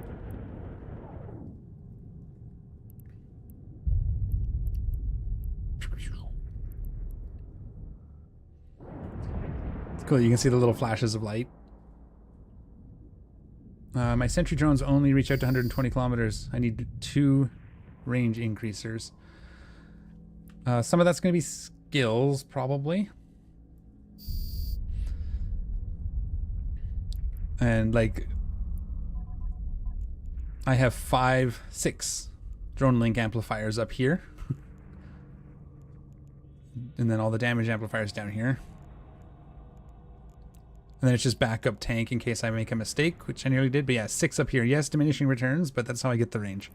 Cool, you can see the little flashes of light. My sentry drones only reach out to 120 kilometers. I need 2 range increasers. Some of that's going to be skills, probably. And, like, I have 6 drone link amplifiers up here. And then all the damage amplifiers down here. And then it's just backup tank in case I make a mistake, which I nearly did. But yeah, 6 up here. Yes, diminishing returns, but that's how I get the range.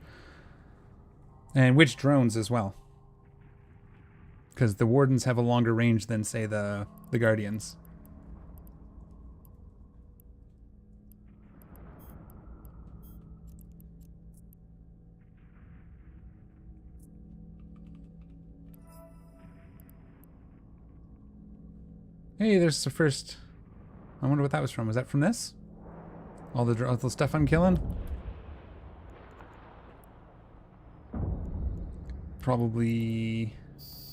And which drones as well. Because the Wardens have a longer range than, say, the Guardians. Hey, there's the first... I wonder what that was from. Was that from this? All the stuff I'm killing? Probably...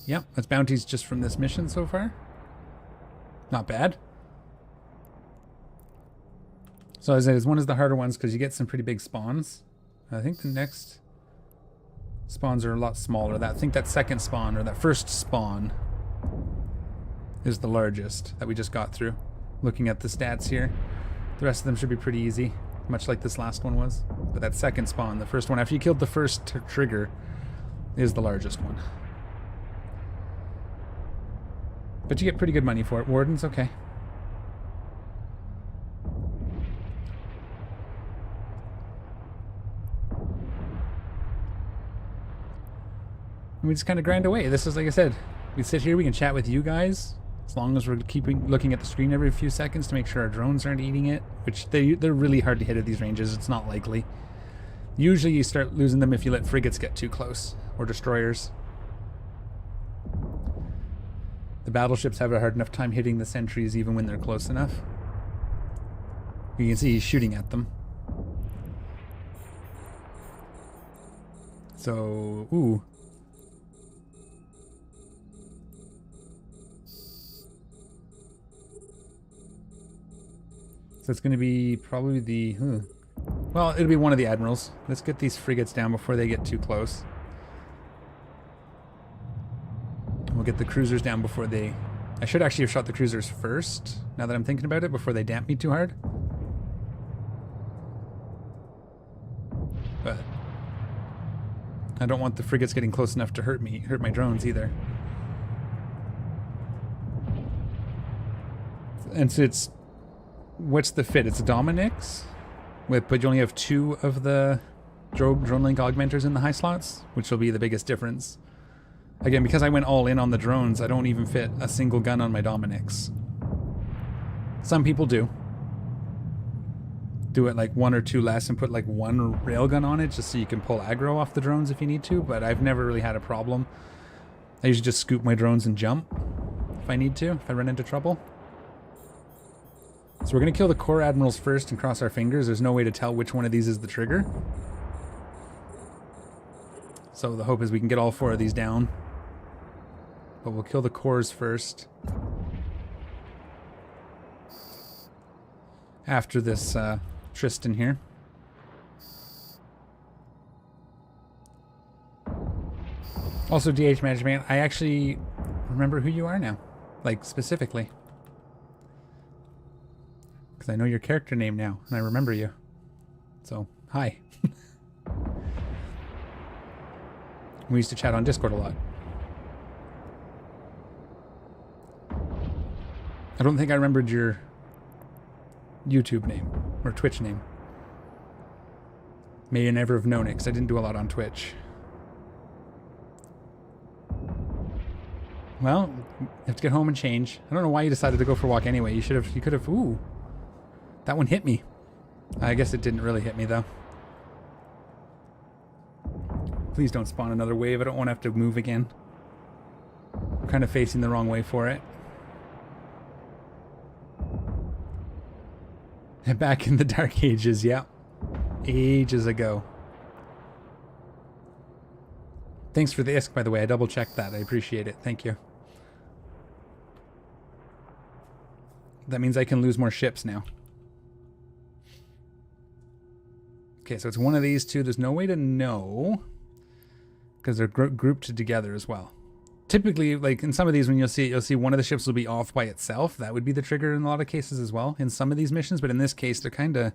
Yep, that's bounties just from this mission so far. Not bad. So as I said, one is the harder ones because you get some pretty big spawns. I think the next spawns are a lot smaller. I think that second spawn, or that first spawn, is the largest that we just got through. Looking at the stats here, the rest of them should be pretty easy, much like this last one was. But that second spawn, the first one, after you killed the first trigger, is the largest one. But you get pretty good money for it. Wardens, okay. And we just kind of grind away. This is, like I said, we sit here, we can chat with you guys. As long as we're looking at the screen every few seconds to make sure our drones aren't eating it, which they're really hard to hit at these ranges. It's not likely. Usually you start losing them if you let frigates get too close, or destroyers. The battleships have a hard enough time hitting the sentries even when they're close enough. You can see he's shooting at them. So, ooh. So it's going to be probably the... Well, it'll be one of the admirals. Let's get these frigates down before they get too close. We'll get the cruisers down before they... I should actually have shot the cruisers first, now that I'm thinking about it, before they damp me too hard. But I don't want the frigates getting close enough to hurt my drones either. And so it's... What's the fit? It's a Dominix, but you only have 2 of the drone link augmenters in the high slots, which will be the biggest difference. Again, because I went all in on the drones, I don't even fit a single gun on my Dominix. Some people do. Do it like 1 or 2 less and put like 1 railgun on it just so you can pull aggro off the drones if you need to, but I've never really had a problem. I usually just scoop my drones and jump if I need to, if I run into trouble. So we're going to kill the core admirals first and cross our fingers. There's no way to tell which one of these is the trigger. So the hope is we can get all 4 of these down. But we'll kill the cores first. After this Tristan here. Also, DH Management, I actually remember who you are now. Like, specifically. Because I know your character name now, and I remember you. So, hi. We used to chat on Discord a lot. I don't think I remembered your YouTube name or Twitch name. May I never have known it because I didn't do a lot on Twitch. Well, you have to get home and change. I don't know why you decided to go for a walk anyway. You could have, ooh. That one hit me. I guess it didn't really hit me though. Please don't spawn another wave. I don't want to have to move again. I'm kind of facing the wrong way for it. Back in the dark ages, yeah. Ages ago. Thanks for the ISK, by the way. I double checked that. I appreciate it. Thank you. That means I can lose more ships now. Okay, so it's one of these two. There's no way to know because they're grouped together as well. Typically, like in some of these, when you'll see one of the ships will be off by itself. That would be the trigger in a lot of cases as well in some of these missions. But in this case, they're kind of...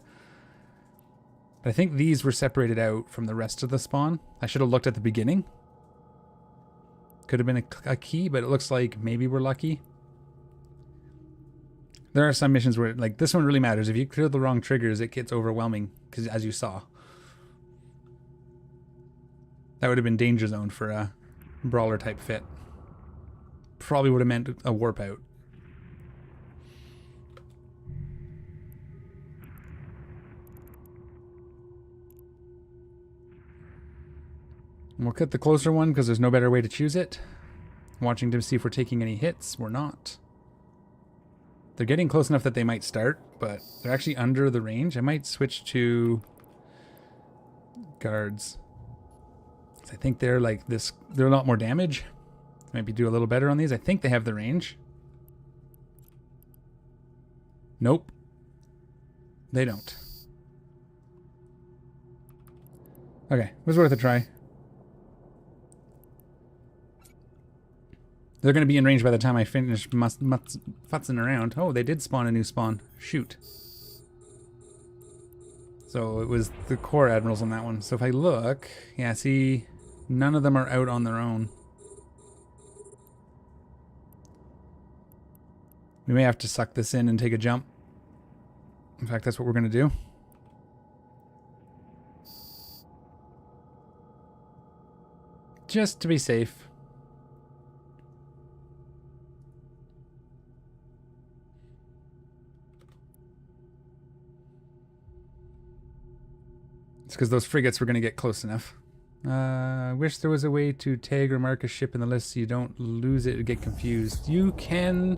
I think these were separated out from the rest of the spawn. I should have looked at the beginning. Could have been a key, but it looks like maybe we're lucky. There are some missions where, like, this one really matters. If you clear the wrong triggers, it gets overwhelming, because as you saw. That would have been danger zone for a brawler type fit. Probably would have meant a warp out. We'll cut the closer one because there's no better way to choose it. Watching to see if we're taking any hits. We're not. They're getting close enough that they might start, but they're actually under the range. I might switch to guards. I think they're like this. They're a lot more damage. Maybe do a little better on these. I think they have the range. Nope. They don't. Okay, it was worth a try. They're going to be in range by the time I finish futzing around. Oh, they did spawn a new spawn. Shoot. So it was the core admirals on that one. So if I look, yeah, see, none of them are out on their own. We may have to suck this in and take a jump. In fact, that's what we're going to do. Just to be safe. It's because those frigates were going to get close enough. Wish there was a way to tag or mark a ship in the list so you don't lose it or get confused. You can...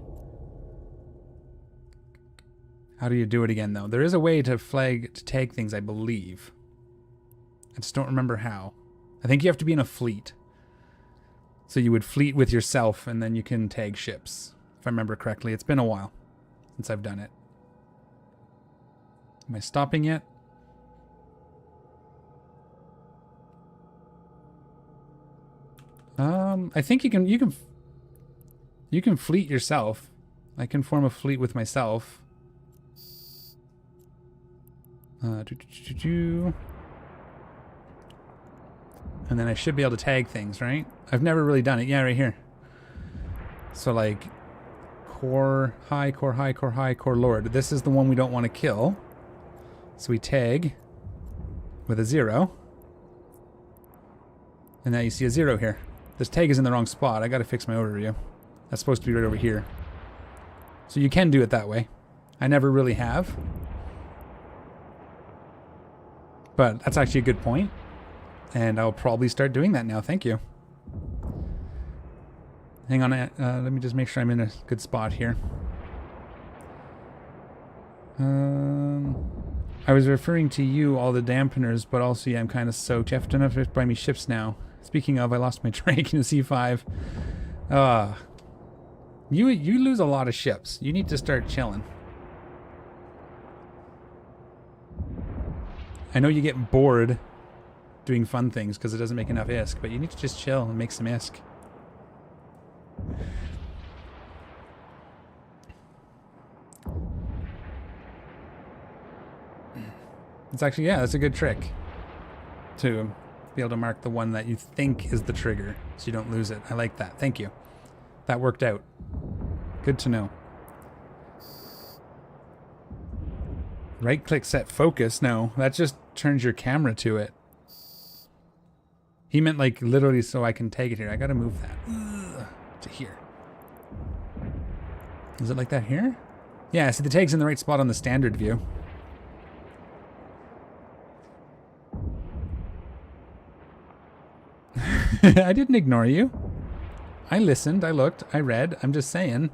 How do you do it again, though? There is a way to tag things, I believe. I just don't remember how. I think you have to be in a fleet. So you would fleet with yourself, and then you can tag ships. If I remember correctly. It's been a while since I've done it. Am I stopping yet? I think you can fleet yourself. I can form a fleet with myself. And then I should be able to tag things, right? I've never really done it. Yeah, right here. So like core high, core high, core high, core lord. This is the one we don't want to kill. So we tag with a 0. And now you see a 0 here. This tag is in the wrong spot. I got to fix my overview. That's supposed to be right over here. So you can do it that way. I never really have. But that's actually a good point. And I'll probably start doing that now. Thank you. Hang on. Let me just make sure I'm in a good spot here. I was referring to you, all the dampeners, but also, yeah, I'm kind of soaked. You have to enough to buy me ships now. Speaking of, I lost my Drake in a C5. You lose a lot of ships. You need to start chilling. I know you get bored doing fun things because it doesn't make enough ISK, but you need to just chill and make some ISK. It's actually, yeah, that's a good trick to be able to mark the one that you think is the trigger so you don't lose it. I like that. Thank you. That worked out. Good to know. Right click set focus. No, that just turns your camera to it. He meant like literally so I can take it here. I gotta move that to here. Is it like that here? Yeah, see the tag's in the right spot on the standard view. I didn't ignore you. I listened, I looked, I read. I'm just saying,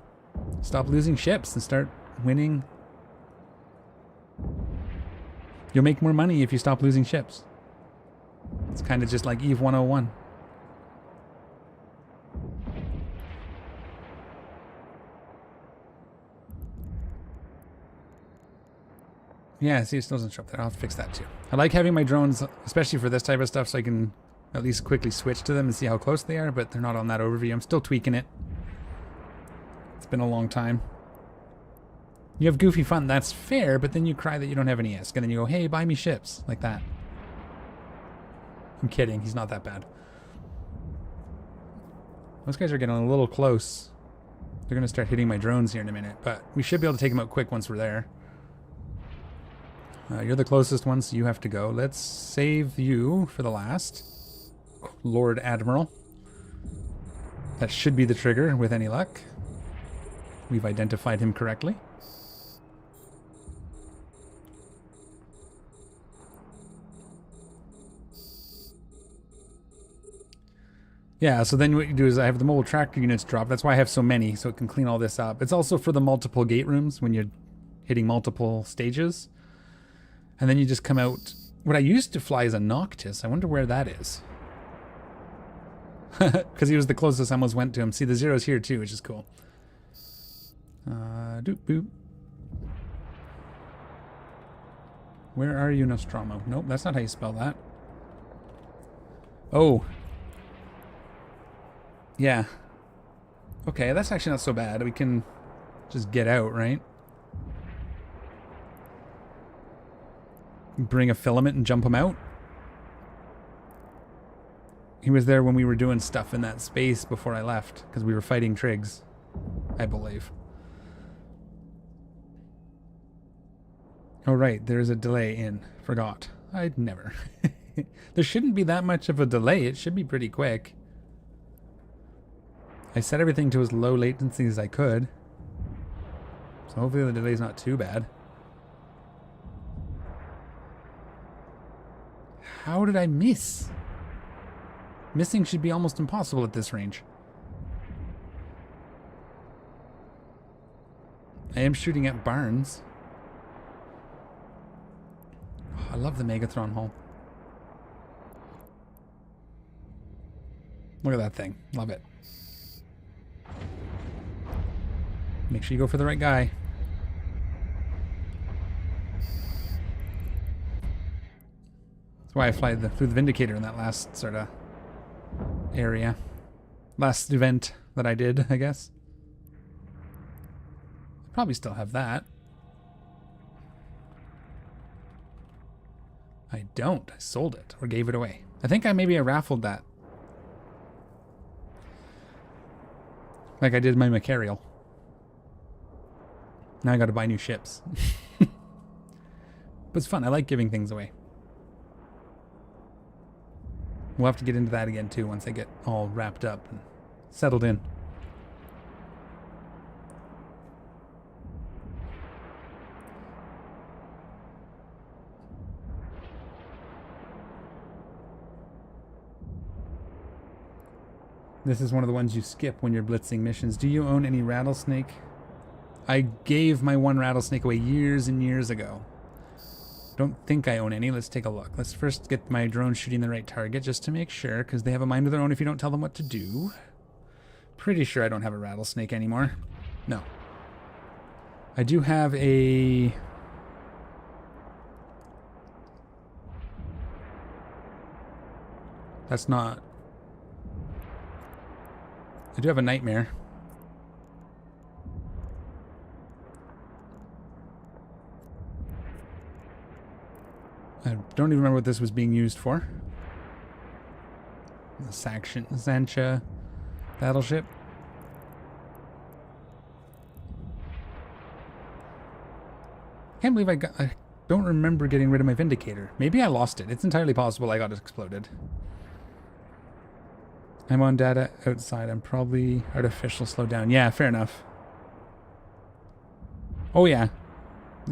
stop losing ships and start winning. You'll make more money if you stop losing ships. It's kind of just like EVE 101. Yeah, see, it still doesn't show up there. I'll have to fix that too. I like having my drones, especially for this type of stuff, so I can at least quickly switch to them and see how close they are, but they're not on that overview. I'm still tweaking it. It's been a long time. You have goofy fun, that's fair, but then you cry that you don't have any ISK, and then you go, hey, buy me ships, like that. I'm kidding, he's not that bad. Those guys are getting a little close. They're gonna start hitting my drones here in a minute, but we should be able to take them out quick once we're there. You're the closest one, so you have to go. Let's save you for the last. Lord Admiral. That should be the trigger with any luck. We've identified him correctly. Yeah, so then what you do is I have the mobile tractor units drop. That's why I have so many, so it can clean all this up. It's also for the multiple gate rooms when you're hitting multiple stages. And then you just come out. What I used to fly is a Noctis. I wonder where that is. Because he was the closest I almost went to him. See, the zero's here too, which is cool. Doop boop. Where are you, Nostromo? Nope, that's not how you spell that. Oh. Yeah. Okay, that's actually not so bad. We can just get out, right? Bring a filament and jump him out. He was there when we were doing stuff in that space before I left, because we were fighting Trigs, I believe. Oh right, there's a delay in. Forgot. I'd never. There shouldn't be that much of a delay. It should be pretty quick. I set everything to as low latency as I could. So hopefully the delay's not too bad. How did I miss? Missing should be almost impossible at this range. I am shooting at barns. Oh, I love the Megatron hull. Look at that thing. Love it. Make sure you go for the right guy. That's why I flew the Vindicator in that last sort of area. Last event that I did, I guess. Probably still have that. I don't. I sold it or gave it away. I think maybe I raffled that. Like I did my Macarial. Now I gotta buy new ships. But it's fun. I like giving things away. We'll have to get into that again too once they get all wrapped up and settled in. This is one of the ones you skip when you're blitzing missions. Do you own any rattlesnake? I gave my one rattlesnake away years and years ago. Don't think I own any. Let's take a look. Let's first get my drone shooting the right target just to make sure, because they have a mind of their own if you don't tell them what to do. Pretty sure I don't have a rattlesnake anymore. No. I do have a... That's not... I do have a nightmare. I don't even remember what this was being used for. The Sancha battleship. Can't believe I don't remember getting rid of my Vindicator. Maybe I lost it. It's entirely possible I got it exploded. I'm on data outside. I'm probably artificial slowdown. Yeah, fair enough. Oh yeah.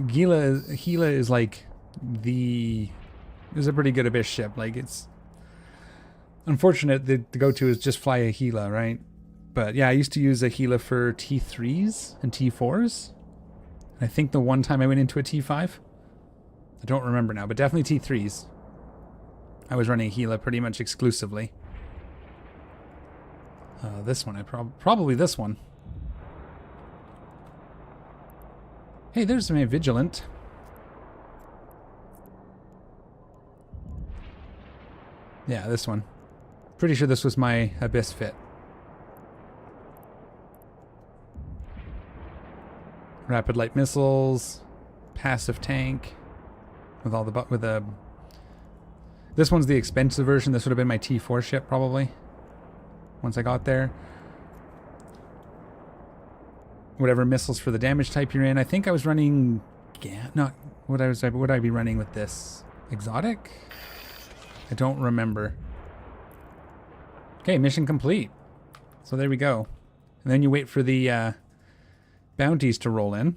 Gila is like is a pretty good Abyss ship. Like, it's unfortunate that the go-to is just fly a Gila, right? But yeah, I used to use a Gila for T3s and T4s. I think the one time I went into a T5, I don't remember now, but definitely T3s. I was running a Gila pretty much exclusively. This one, probably this one. Hey, there's my Vigilant. Yeah, this one. Pretty sure this was my Abyss fit. Rapid light missiles, passive tank, with all the this one's the expensive version. This would have been my T4 ship probably. Once I got there, whatever missiles for the damage type you're in. I think I was running, not what would I be running with this? Exotic? I don't remember. Okay, mission complete. So there we go. And then you wait for the bounties to roll in.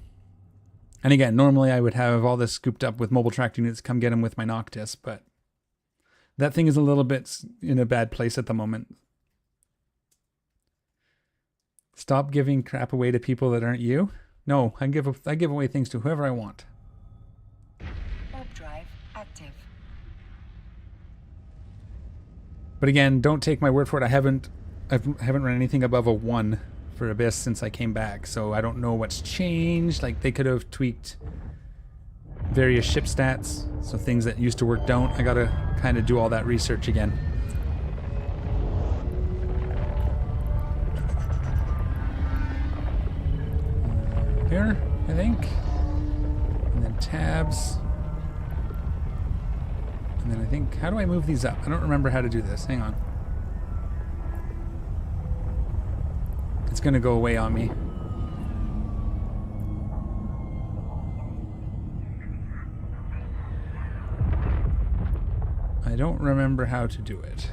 And again, normally I would have all this scooped up with mobile tracked units, come get them with my Noctis, but that thing is a little bit in a bad place at the moment. Stop giving crap away to people that aren't you. No, I give away things to whoever I want. Warp drive active. But again, don't take my word for it. I haven't run anything above a 1 for Abyss since I came back, so I don't know what's changed. Like, they could have tweaked various ship stats, so things that used to work don't. I gotta kind of do all that research again. Here, I think. And then tabs. And then I think, how do I move these up? I don't remember how to do this. Hang on. It's gonna go away on me. I don't remember how to do it.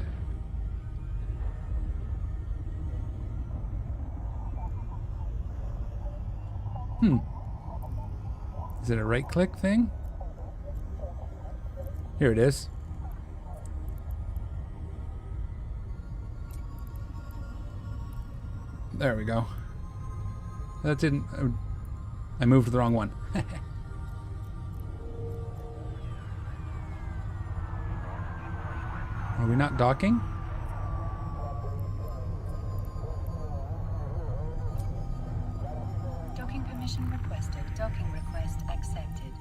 Is it a right-click thing? Here it is. There we go. That didn't... I moved the wrong one. Are we not docking? Docking permission requested. Docking request accepted.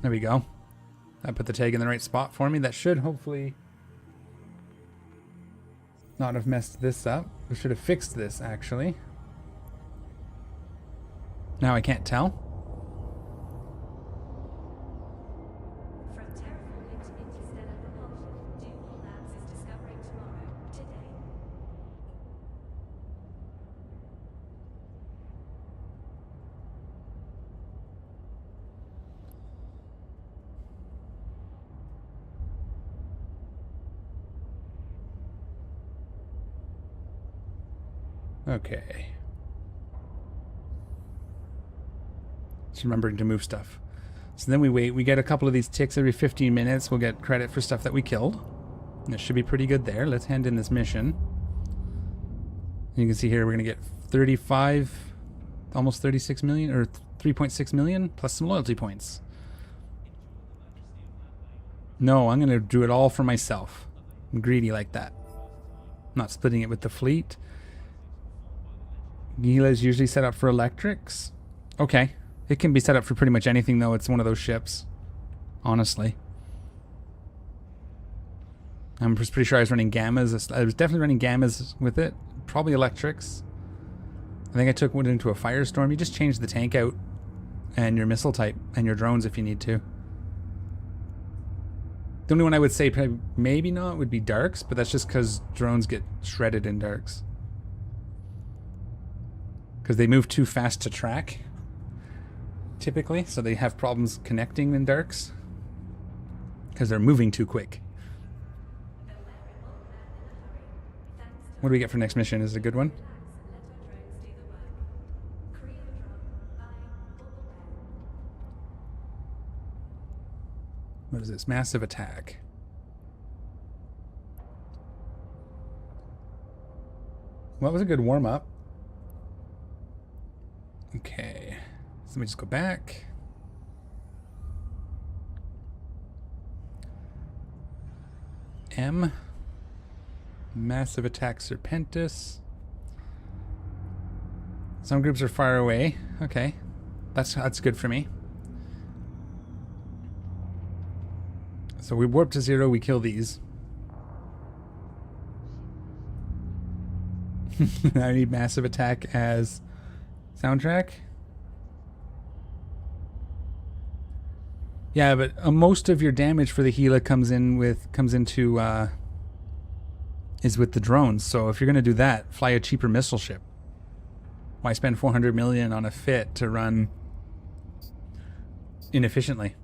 There we go. I put the tag in the right spot for me. That should hopefully not have messed this up. We should have fixed this, actually. Now I can't tell. From terraforming to interstellar propulsion, Duke Labs is discovering tomorrow, today. Okay. Just remembering to move stuff. So then we wait. We get a couple of these ticks every 15 minutes. We'll get credit for stuff that we killed. And it should be pretty good there. Let's hand in this mission. You can see here we're going to get 35, almost 36 million, or 3.6 million, plus some loyalty points. No, I'm going to do it all for myself. I'm greedy like that. I'm not splitting it with the fleet. Gila is usually set up for electrics. Okay. It can be set up for pretty much anything, though. It's one of those ships. Honestly. I'm pretty sure I was running gammas. I was definitely running gammas with it. Probably electrics. I think I took one into a firestorm. You just change the tank out and your missile type and your drones if you need to. The only one I would say probably, maybe not would be darks, but that's just because drones get shredded in darks. Because they move too fast to track, typically, so they have problems connecting in darks. Because they're moving too quick. What do we get for next mission? Is it a good one? What is this? Massive attack. Well, that was a good warm-up. Okay. So let me just go back. M. Massive attack Serpentis. Some groups are far away. Okay. That's good for me. So we warp to 0, we kill these. I need massive attack as soundtrack. Yeah, but most of your damage for the Gila is with the drones. So if you're gonna do that, fly a cheaper missile ship. Why spend 400 million on a fit to run inefficiently?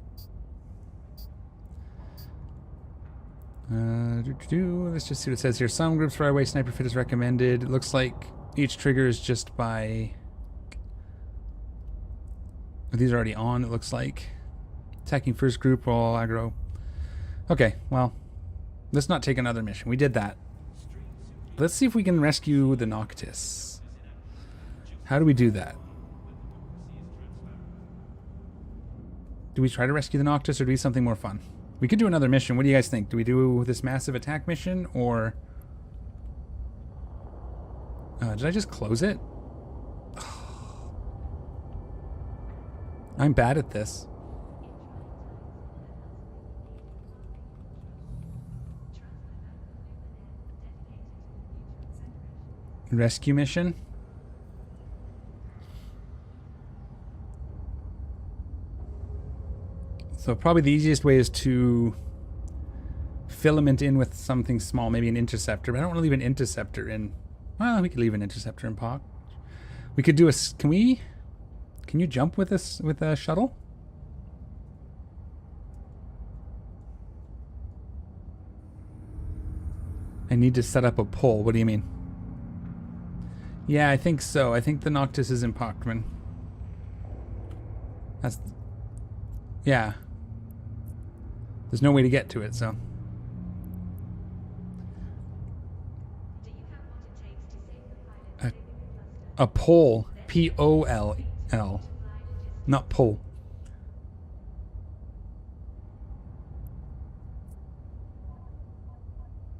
Let's just see what it says here. Some groups far away, sniper fit is recommended. It looks like each trigger is just by... These are already on, it looks like. Attacking first group while aggro. Okay, well, let's not take another mission. We did that. Let's see if we can rescue the Noctis. How do we do that? Do we try to rescue the Noctis or do we do something more fun? We could do another mission. What do you guys think? Do we do this massive attack mission or... did I just close it? I'm bad at this. Rescue mission? So probably the easiest way is to filament in with something small, maybe an interceptor. But I don't want to leave an interceptor in. Well, we could leave an interceptor in POC. We could do a... Can you jump with this with a shuttle? I need to set up a pole. What do you mean? Yeah, I think so. I think the Noctis is in Pockman. That's... Yeah. There's no way to get to it, so... A pole. P-O-L-L. Not pole.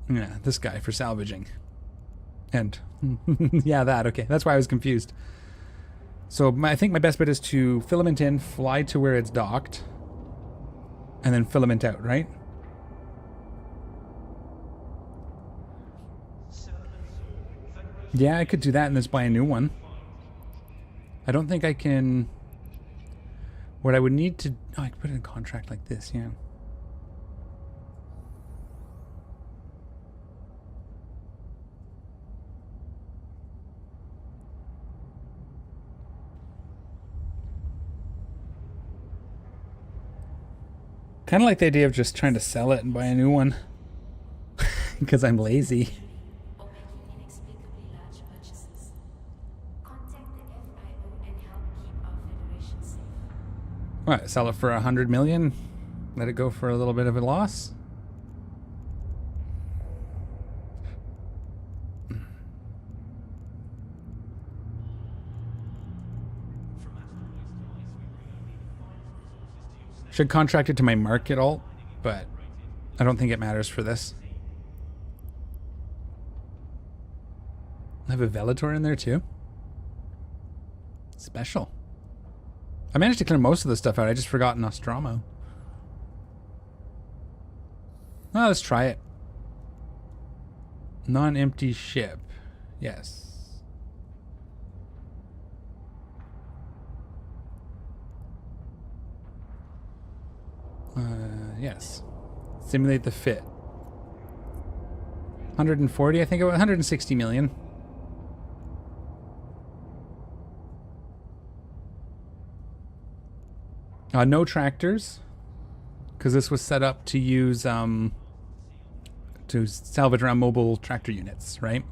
Yeah, this guy for salvaging. And... yeah, that. Okay, that's why I was confused. So I think my best bet is to filament in, fly to where it's docked, and then filament out, right? Yeah, I could do that and just buy a new one. I don't think I can... What I would need to... Oh, I could put it in a contract like this, yeah. Kind of like the idea of just trying to sell it and buy a new one. Because I'm lazy. Or making inexplicably large purchases. Contact the FIO and help keep our Federation safe. What, sell it for 100 million? Let it go for a little bit of a loss? Should contract it to my market alt, but I don't think it matters for this. I have a Vellator in there too. Special. I managed to clear most of the stuff out. I just forgot Nostromo. Well, let's try it. Non-empty ship. Yes. Yes. Simulate the fit. 140, I think it was 160 million. No tractors, because this was set up to use to salvage around mobile tractor units, right?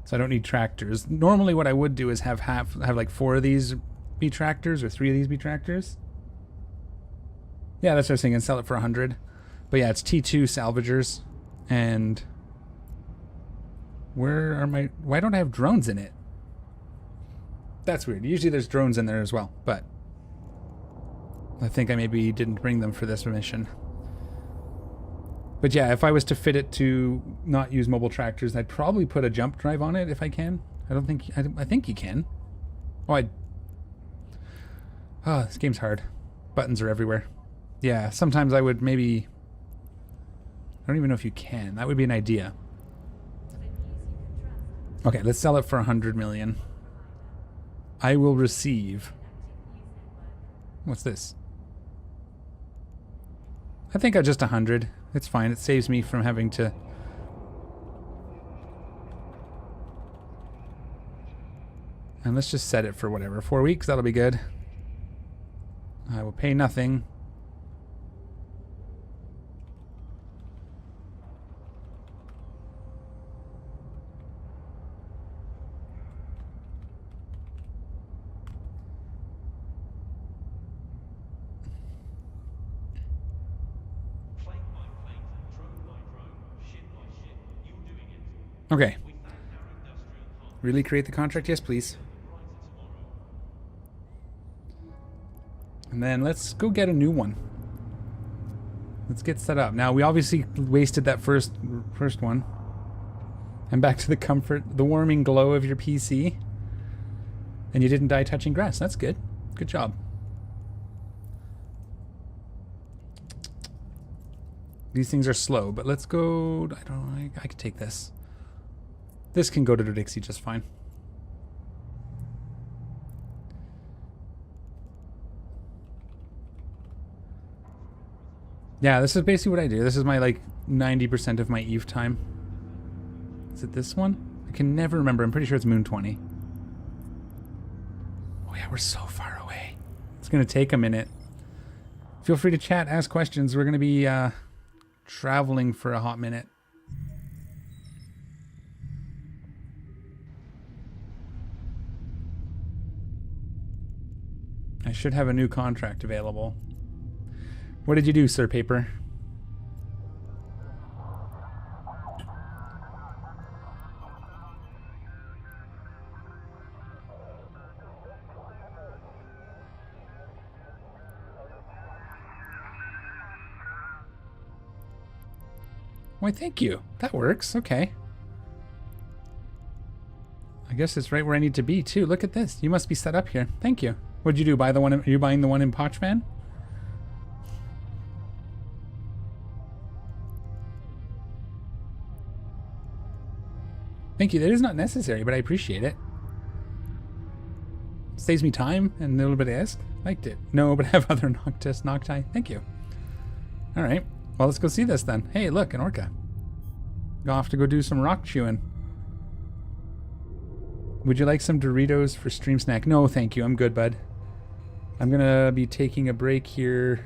So I don't need tractors. Normally, what I would do is have like 4 of these be tractors or 3 of these be tractors. Yeah, that's what I was thinking. Sell it for 100. But yeah, it's T2 salvagers. And where are my... Why don't I have drones in it? That's weird. Usually there's drones in there as well. But I think I maybe didn't bring them for this mission. But yeah, if I was to fit it to not use mobile tractors, I'd probably put a jump drive on it if I can. I think you can. Oh, this game's hard. Buttons are everywhere. Yeah, sometimes I would maybe... I don't even know if you can. That would be an idea. Okay, let's sell it for 100 million. I will receive... What's this? I think I just 100. It's fine. It saves me from having to... And let's just set it for whatever. 4 weeks, that'll be good. I will pay nothing. Okay. Really create the contract? Yes, please. And then let's go get a new one. Let's get set up. Now, we obviously wasted that first one. And back to the comfort, the warming glow of your PC. And you didn't die touching grass. That's good. Good job. These things are slow, but let's go... I don't know. I could take this. This can go to Dixie just fine. Yeah, this is basically what I do. This is my, like, 90% of my Eve time. Is it this one? I can never remember. I'm pretty sure it's Moon 20. Oh, yeah, we're so far away. It's going to take a minute. Feel free to chat, ask questions. We're going to be traveling for a hot minute. I should have a new contract available. What did you do, Sir Paper? Why, thank you. That works. Okay. I guess it's right where I need to be, too. Look at this. You must be set up here. Thank you. What'd you do? Buy the one? Are you buying the one in Pochman? Thank you. That is not necessary, but I appreciate it. Saves me time and a little bit of ask. Liked it. No, but I have other Nocti. Thank you. All right. Well, let's go see this then. Hey, look, an orca. Go off to go do some rock chewing. Would you like some Doritos for stream snack? No, thank you. I'm good, bud. I'm going to be taking a break here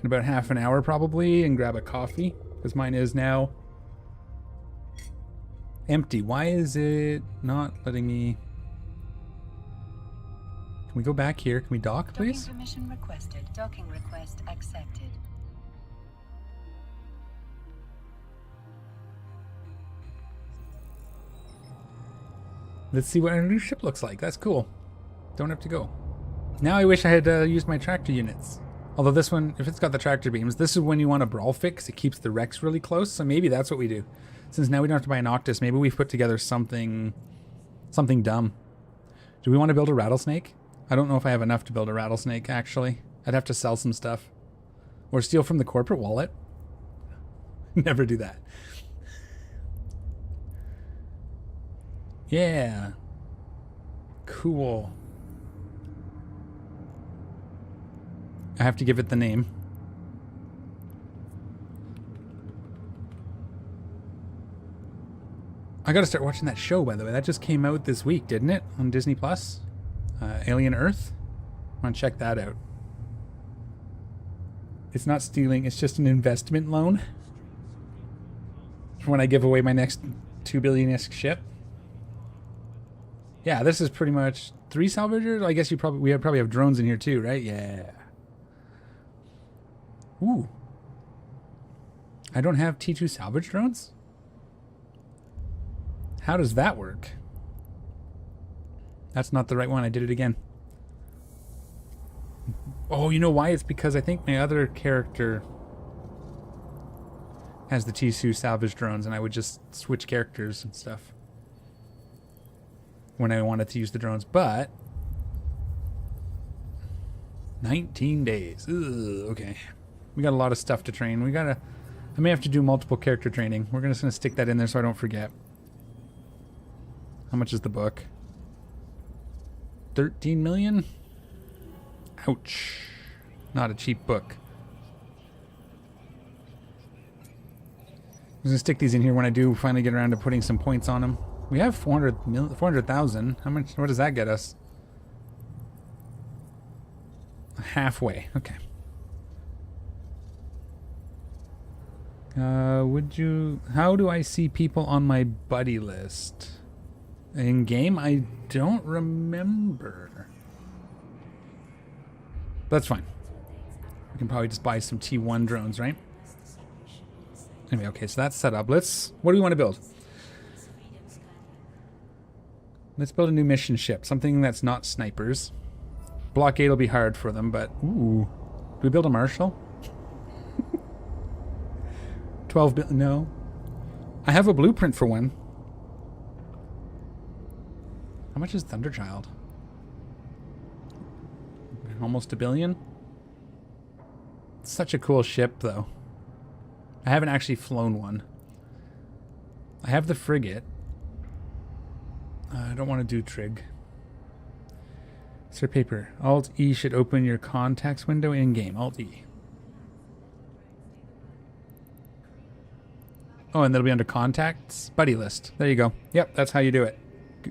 in about half an hour probably and grab a coffee because mine is now empty. Why is it not letting me... Can we go back here? Can we dock, please? Docking permission requested. Docking request accepted. Let's see what our new ship looks like. That's cool. Don't have to go. Now I wish I had used my tractor units. Although this one, if it's got the tractor beams, this is when you want a brawl fix. It keeps the wrecks really close, so maybe that's what we do. Since now we don't have to buy an Octus, maybe we've put together something dumb. Do we want to build a rattlesnake? I don't know if I have enough to build a rattlesnake, actually. I'd have to sell some stuff. Or steal from the corporate wallet. Never do that. Yeah. Cool. I have to give it the name. I gotta start watching that show, by the way. That just came out this week, didn't it? On Disney Plus? Alien Earth? I want to check that out. It's not stealing, it's just an investment loan. For when I give away my next 2 billion-esque ship. Yeah, this is pretty much 3 salvagers. I guess we probably have drones in here too, right? Yeah. Ooh. I don't have T2 salvage drones? How does that work? That's not the right one. I did it again. Oh, you know why? It's because I think my other character has the T2 salvage drones, and I would just switch characters and stuff when I wanted to use the drones. But 19 days. Ugh, okay. We got a lot of stuff to train. I may have to do multiple character training. We're just going to stick that in there so I don't forget. How much is the book? 13 million? Ouch. Not a cheap book. I'm going to stick these in here when I do finally get around to putting some points on them. We have 400,000. How much? What does that get us? Halfway. Okay. How do I see people on my buddy list? In game? I don't remember. That's fine. We can probably just buy some T1 drones, right? Anyway, okay, so that's set up. What do we want to build? Let's build a new mission ship. Something that's not snipers. Blockade will be hard for them, but... Ooh. Do we build a Marshal? 12 billion? No. I have a blueprint for one. How much is Thunderchild? Almost $1 billion? It's such a cool ship, though. I haven't actually flown one. I have the frigate. I don't want to do trig. Sir Paper. Alt-E should open your contacts window in-game. Alt-E. Oh, and that'll be under contacts? Buddy list. There you go. Yep, that's how you do it.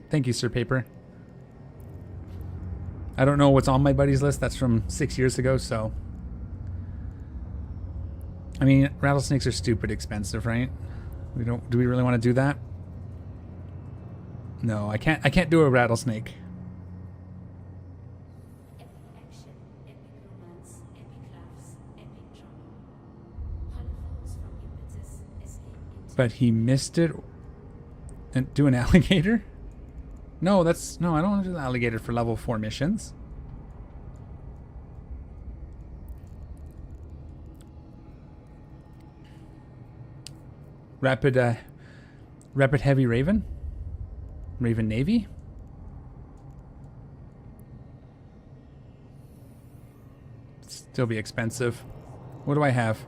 Thank you, Sir Paper. I don't know what's on my buddies list. That's from 6 years ago, so... I mean, rattlesnakes are stupid expensive, right? Do we really want to do that? No, I can't do a rattlesnake. Epic action, epic romance, epic laughs, epic drama. Hollow from impetus, escape into... But he missed it. And do an alligator? No, I don't want to do the alligator for level 4 missions. Rapid Heavy Raven? Raven Navy? Still be expensive. What do I have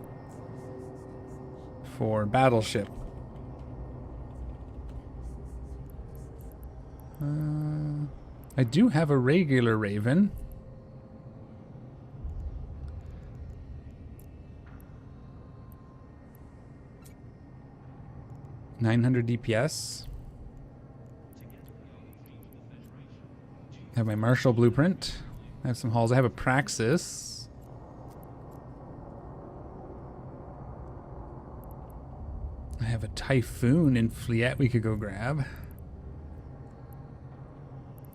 for battleship? I do have a regular Raven. $900 DPS. I have my Marshall blueprint. I have some hulls. I have a Praxis. I have a Typhoon in Fleet we could go grab.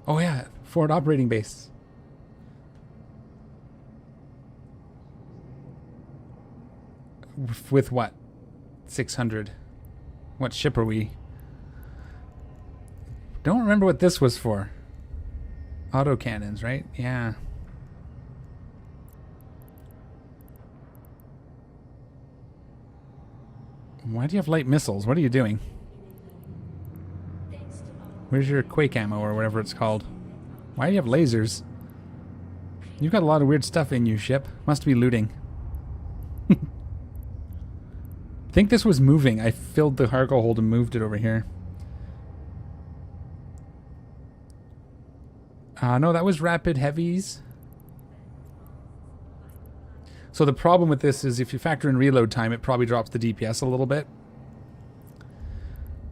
Oh yeah, forward operating base. With what? 600. What ship are we? Don't remember what this was for. Auto cannons, right? Yeah. Why do you have light missiles? What are you doing? Where's your quake ammo or whatever it's called? Why do you have lasers? You've got a lot of weird stuff in you, ship. Must be looting. I think this was moving. I filled the cargo hold and moved it over here. No, that was rapid heavies. So the problem with this is if you factor in reload time, it probably drops the DPS a little bit.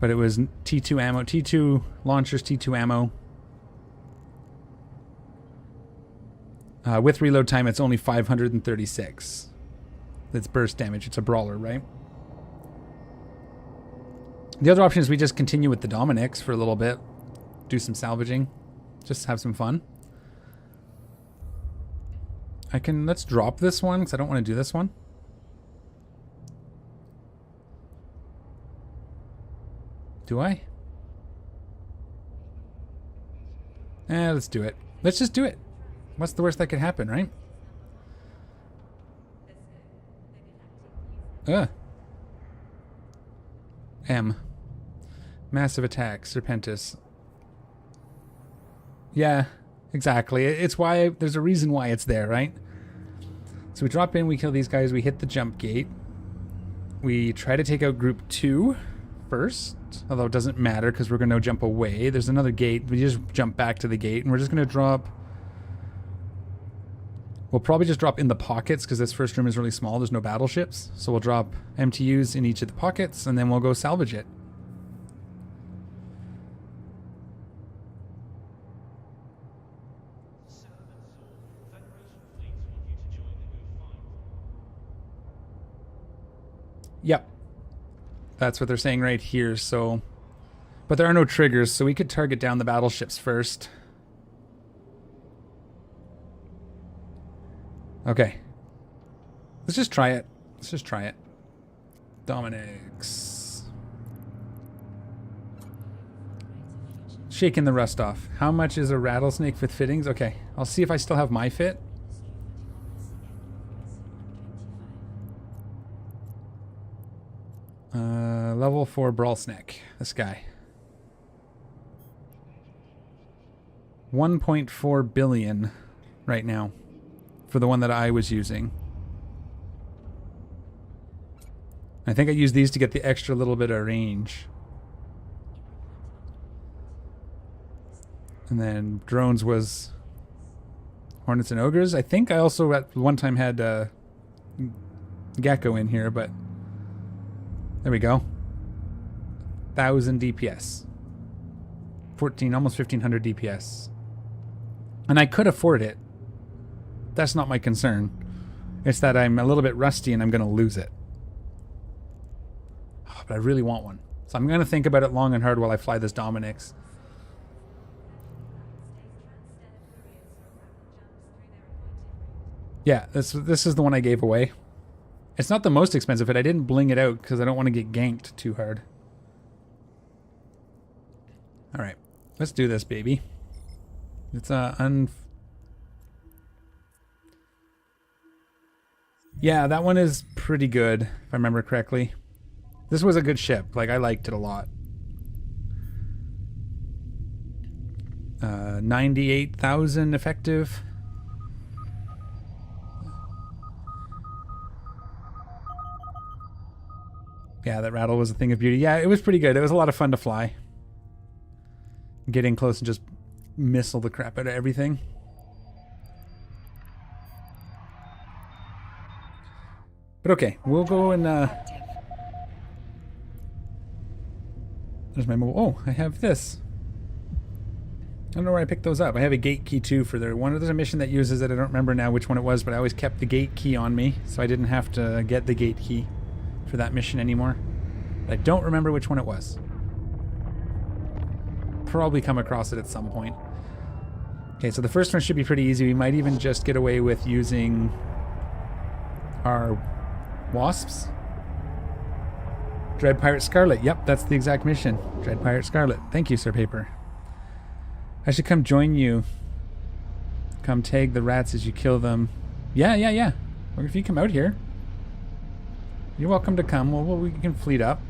But it was T2 ammo, T2 launchers, T2 ammo. With reload time, it's only 536. That's burst damage. It's a brawler, right? The other option is we just continue with the Dominics for a little bit. Do some salvaging. Just have some fun. Let's drop this one because I don't want to do this one. Do I? Let's do it. Let's just do it. What's the worst that could happen, right? M. Massive attack, Serpentis. Yeah, exactly. It's why, there's a reason why it's there, right? So we drop in, we kill these guys, we hit the jump gate. We try to take out group 2 first, although it doesn't matter because we're going to jump away. There's another gate. We just jump back to the gate, and we're just going to drop... We'll probably just drop in the pockets because this first room is really small. There's no battleships. So we'll drop MTUs in each of the pockets, and then we'll go salvage it. Yep. That's what they're saying right here, so... But there are no triggers, so we could target down the battleships first. Okay. Let's just try it. Let's just try it. Dominics. Shaking the rust off. How much is a rattlesnake with fittings? Okay. I'll see if I still have my fit. Level 4 brawl snake. This guy. 1.4 billion right now for the one that I was using. I think I used these to get the extra little bit of range. And then drones was Hornets and Ogres. I think I also at one time had Gecko in here, but there we go. 1,000 DPS. 14, almost 1,500 DPS. And I could afford it. That's not my concern. It's that I'm a little bit rusty and I'm going to lose it. Oh, but I really want one. So I'm going to think about it long and hard while I fly this Dominix. Yeah, this is the one I gave away. It's not the most expensive fit. I didn't bling it out because I don't want to get ganked too hard. Alright, let's do this, baby. It's yeah, that one is pretty good, if I remember correctly. This was a good ship. Like, I liked it a lot. 98,000 effective. Yeah, that rattle was a thing of beauty. Yeah, it was pretty good. It was a lot of fun to fly. Get in close and just missile the crap out of everything. But okay, we'll go and there's my mobile. Oh, I have this. I don't know where I picked those up. I have a gate key too for their one. There's a mission that uses it. I don't remember now which one it was, but I always kept the gate key on me, so I didn't have to get the gate key for that mission anymore. But I don't remember which one it was. Probably come across it at some point. Okay, so the first one should be pretty easy. We might even just get away with using our wasps. Dread Pirate Scarlet. Yep, that's the exact mission. Dread Pirate Scarlet. Thank you, Sir Paper. I should come join you. Come tag the rats as you kill them. Yeah. Or if you come out here, you're welcome to come. Well, we can fleet up.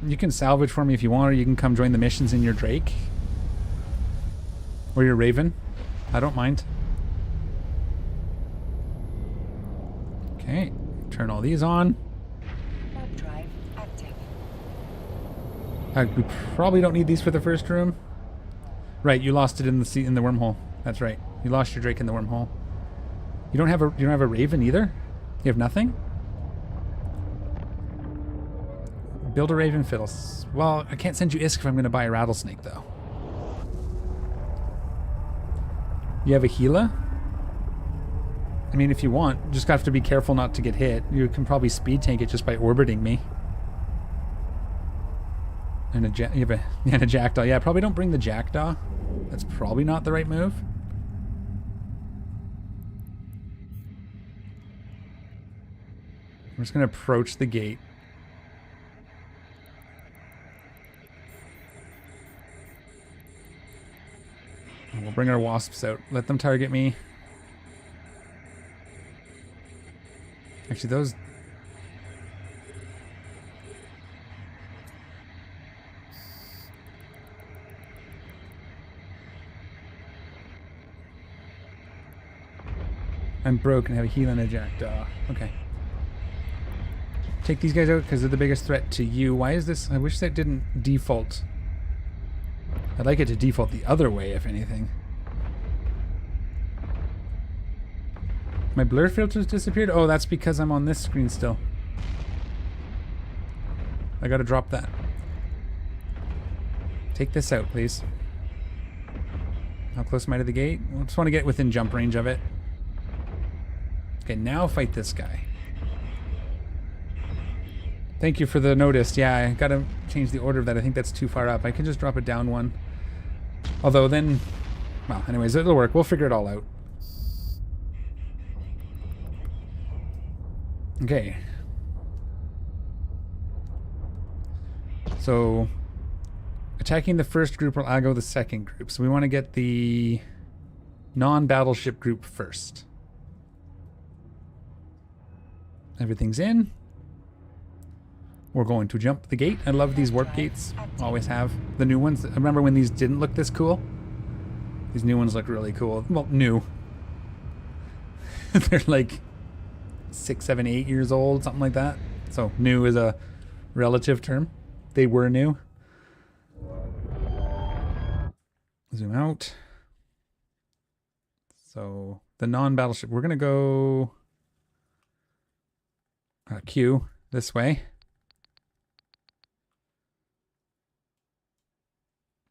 You can salvage for me if you want, or you can come join the missions in your Drake. Or your Raven. I don't mind. Okay. Turn all these on. Warp drive active. We probably don't need these for the first room. Right, you lost it in the in the wormhole. That's right. You lost your Drake in the wormhole. You don't have a Raven either? You have nothing? Build a Raven Fiddles. Well, I can't send you Isk if I'm going to buy a Rattlesnake, though. You have a Gila? I mean, if you want, just have to be careful not to get hit. You can probably speed tank it just by orbiting me. And you have a Jackdaw. Yeah, probably don't bring the Jackdaw. That's probably not the right move. I'm just going to approach the gate. And we'll bring our Wasps out. Let them target me. Actually, those... I'm broke and have a heal and a Jackdaw. Okay. Take these guys out because they're the biggest threat to you. Why is this? I wish that didn't default. I'd like it to default the other way, if anything. My blur filters disappeared? Oh, that's because I'm on this screen still. I gotta drop that. Take this out, please. How close am I to the gate? I just want to get within jump range of it. Okay, now fight this guy. Thank you for the notice. Yeah, I gotta change the order of that. I think that's too far up. I can just drop it down one. Although then... Well, anyways, it'll work. We'll figure it all out. Okay. So... Attacking the first group will aggro the second group. So we want to get the non-battleship group first. Everything's in. We're going to jump the gate. I love these warp gates. Always have. The new ones. I remember when these didn't look this cool. These new ones look really cool. Well, new. They're like 6, 7, 8 years old, something like that. So new is a relative term. They were new. Zoom out. So the non-battleship. We're going to go Q this way.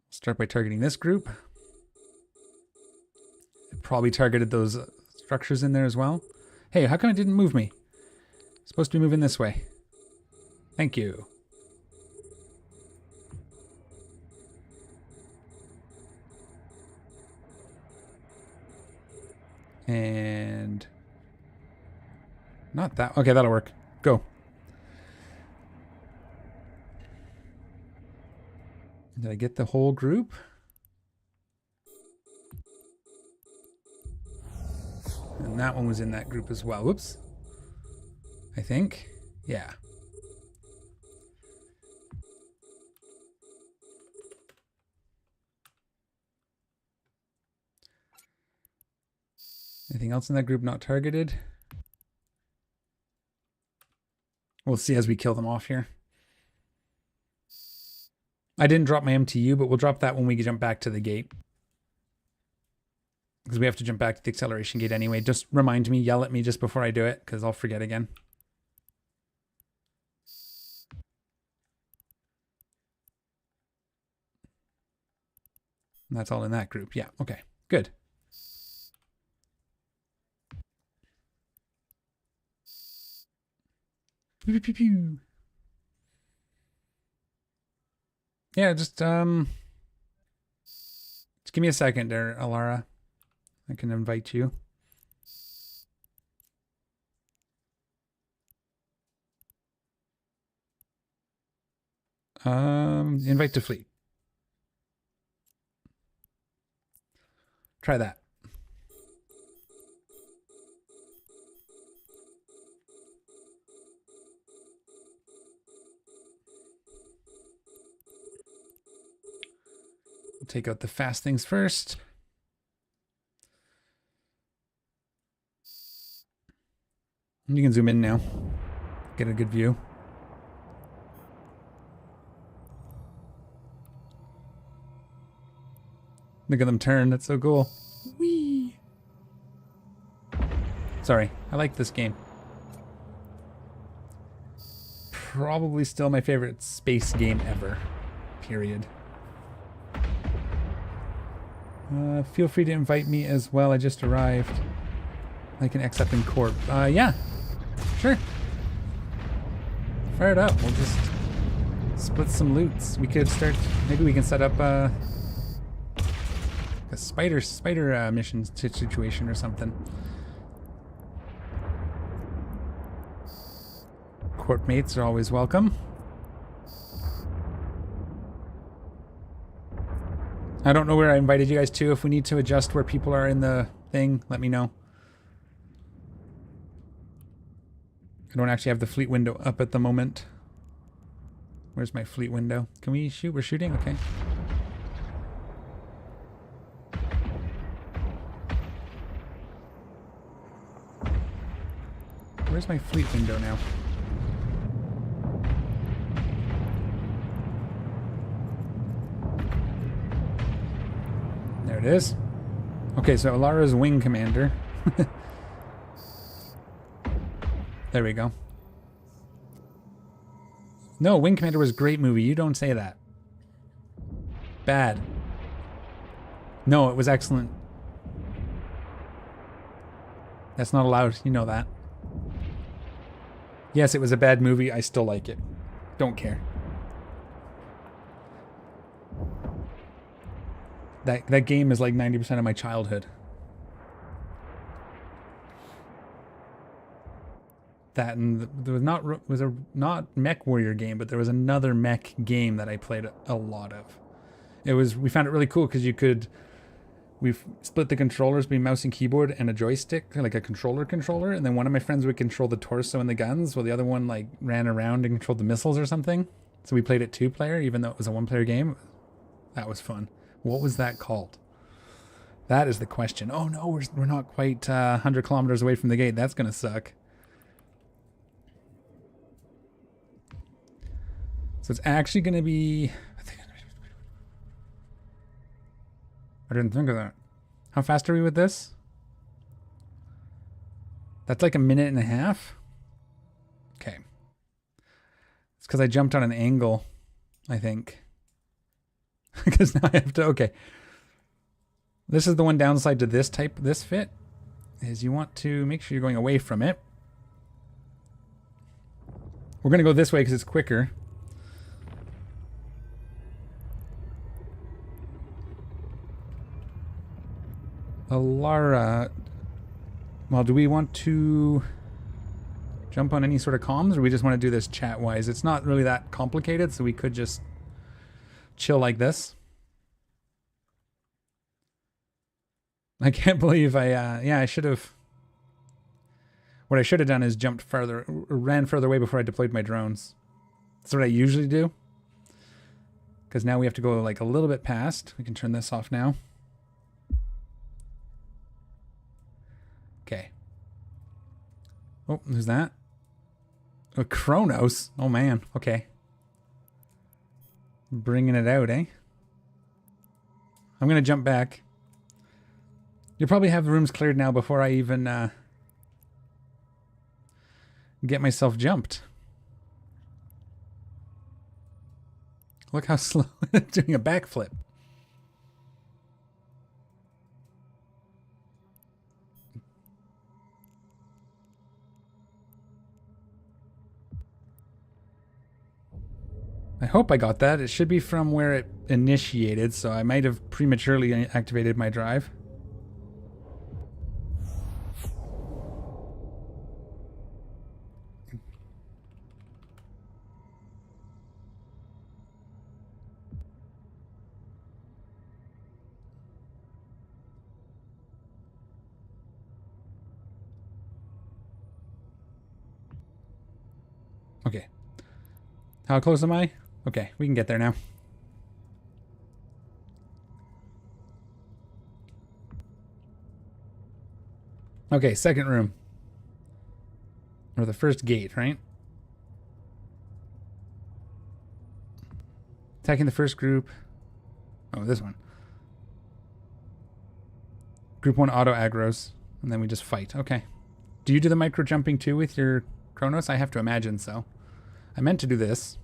Start by targeting this group. It probably targeted those structures in there as well. Hey, how come it didn't move me? It's supposed to be moving this way. Thank you. And... Not that. Okay, that'll work. Go. Did I get the whole group? And that one was in that group as well. Whoops. I think. Yeah. Anything else in that group not targeted? We'll see as we kill them off here. I didn't drop my MTU, but we'll drop that when we jump back to the gate. Because we have to jump back to the acceleration gate anyway. Just remind me, yell at me just before I do it, because I'll forget again. And that's all in that group. Yeah, okay, good. Pew, pew, pew. Yeah, just give me a second there, Alara. I can invite you. Invite to fleet. Try that. We'll take out the fast things first. You can zoom in now. Get a good view. Look at them turn. That's so cool. Whee! Sorry, I like this game. Probably still my favorite space game ever. Period. Feel free to invite me as well. I just arrived. I can accept in corp. Yeah. Sure. Fire it up. We'll just split some loots. We could start... Maybe we can set up a spider mission situation or something. Corp mates are always welcome. I don't know where I invited you guys to. If we need to adjust where people are in the thing, let me know. I don't actually have the fleet window up at the moment. Where's my fleet window? Can we shoot? We're shooting? Okay. Where's my fleet window now? There it is. Okay, so Alara's wing commander. There we go. No, Wing Commander was a great movie. You don't say that. Bad. No, it was excellent. That's not allowed. You know that. Yes, it was a bad movie. I still like it. Don't care. That game is like 90% of my childhood. That and there was not Mech Warrior game, but there was another mech game that I played a lot of. We found it really cool because we've split the controllers between mouse and keyboard and a joystick, like a controller, and then one of my friends would control the torso and the guns, while the other one like ran around and controlled the missiles or something. So we played it 2-player, even though it was a 1-player game. That was fun. What was that called? That is the question. Oh no, we're not quite 100 kilometers away from the gate. That's gonna suck. So it's actually going to be... I didn't think of that. How fast are we with this? That's like 1.5 minutes. Okay. It's because I jumped on an angle, I think. Because now I have to... Okay. This is the one downside to this fit, is you want to make sure you're going away from it. We're going to go this way because it's quicker. Alara, well, do we want to jump on any sort of comms, or we just want to do this chat-wise? It's not really that complicated, so we could just chill like this. I can't believe I should have... What I should have done is jumped farther, ran further away before I deployed my drones. That's what I usually do. Because now we have to go like a little bit past. We can turn this off now. Okay. Oh, who's that? Oh, Kronos. Oh, man. Okay. Bringing it out, eh? I'm going to jump back. You'll probably have the rooms cleared now before I even get myself jumped. Look how slow. Doing a backflip. I hope I got that. It should be from where it initiated, so I might have prematurely activated my drive. Okay. How close am I? Okay, we can get there now. Okay, second room. Or the first gate, right? Attacking the first group. Oh, this one. Group 1 auto aggros, and then we just fight. Okay. Do you do the micro jumping too with your Chronos? I have to imagine so. I meant to do this.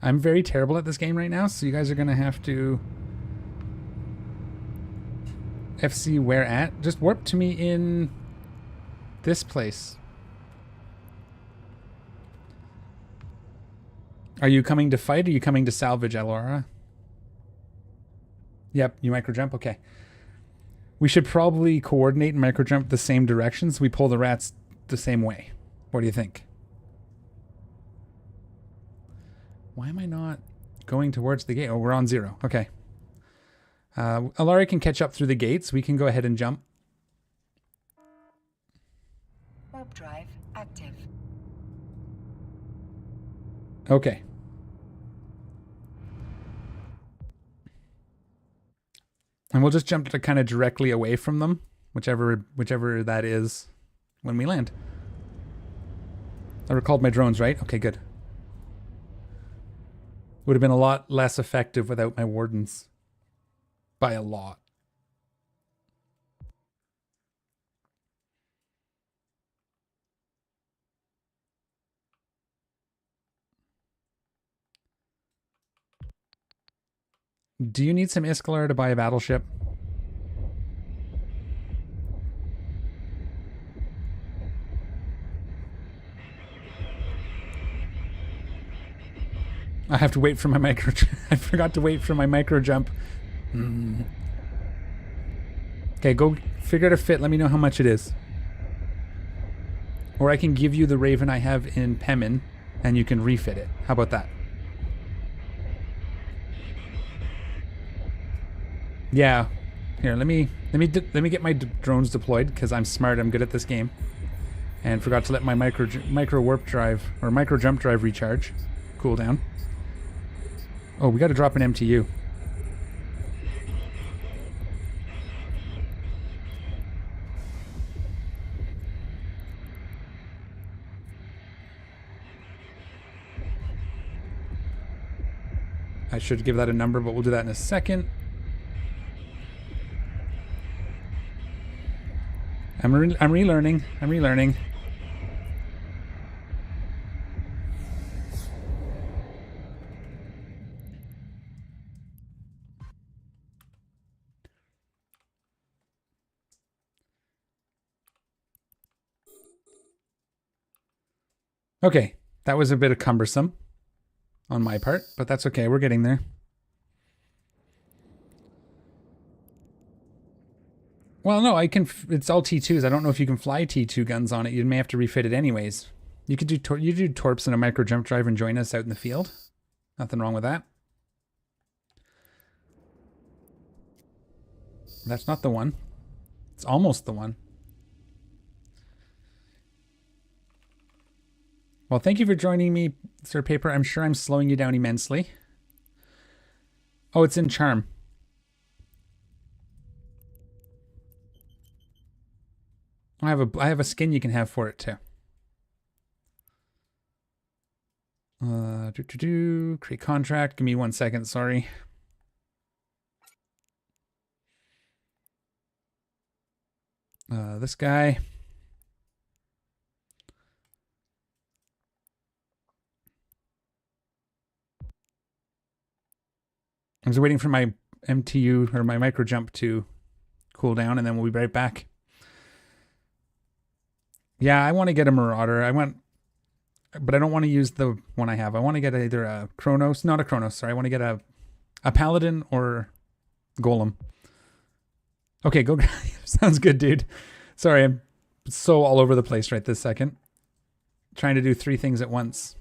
I'm very terrible at this game right now, so you guys are going to have to FC where at. Just warp to me in this place. Are you coming to fight, or are you coming to salvage, Elora? Yep, you micro jump? Okay. We should probably coordinate and micro jump the same direction so we pull the rats the same way. What do you think? Why am I not going towards the gate? Oh, we're on 0. Okay. Alari can catch up through the gates. We can go ahead and jump. Warp drive active. Okay. And we'll just jump to kind of directly away from them, whichever that is when we land. I recalled my drones, right? Okay, good. Would have been a lot less effective without my wardens. By a lot. Do you need some Iskalar to buy a battleship? I have to wait for my micro. I forgot to wait for my micro jump. Okay, go figure out a fit. Let me know how much it is. Or I can give you the Raven I have in Pemin, and you can refit it. How about that? Yeah. Here, let me get my drones deployed because I'm smart. I'm good at this game, and forgot to let my micro warp drive or micro jump drive recharge, cool down. Oh, we got to drop an MTU. I should give that a number, but we'll do that in a second. I'm relearning. I'm relearning. Okay, that was a bit of cumbersome on my part, but that's okay. We're getting there. Well, no, I can. It's all T2s. I don't know if you can fly T2 guns on it. You may have to refit it anyways. You could do torps and a micro jump drive and join us out in the field. Nothing wrong with that. That's not the one. It's almost the one. Well, thank you for joining me, Sir Paper. I'm sure I'm slowing you down immensely. Oh, it's in Charm. I have a skin you can have for it too. Create contract. Give me 1 second. Sorry. This guy. I was waiting for my MTU or my micro jump to cool down, and then we'll be right back. Yeah, I want to get a Marauder. But I don't want to use the one I have. I want to get either a Chronos, not a Chronos, sorry. I want to get a Paladin or Golem. Okay, go. Sounds good, dude. Sorry, I'm so all over the place right this second. Trying to do 3 things at once.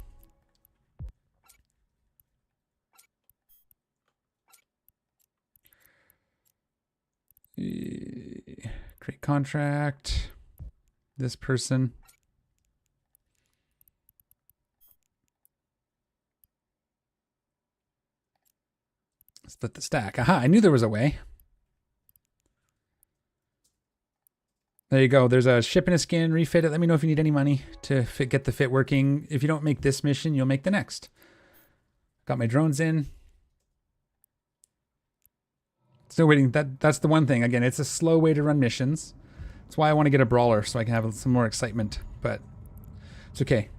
Create contract. This person. Split the stack. Aha, I knew there was a way. There you go. There's a ship and a skin. Refit it. Let me know if you need any money to get the fit working. If you don't make this mission, you'll make the next. Got my drones in. Still waiting. That's the one thing. Again, it's a slow way to run missions. That's why I want to get a brawler so I can have some more excitement. But it's okay.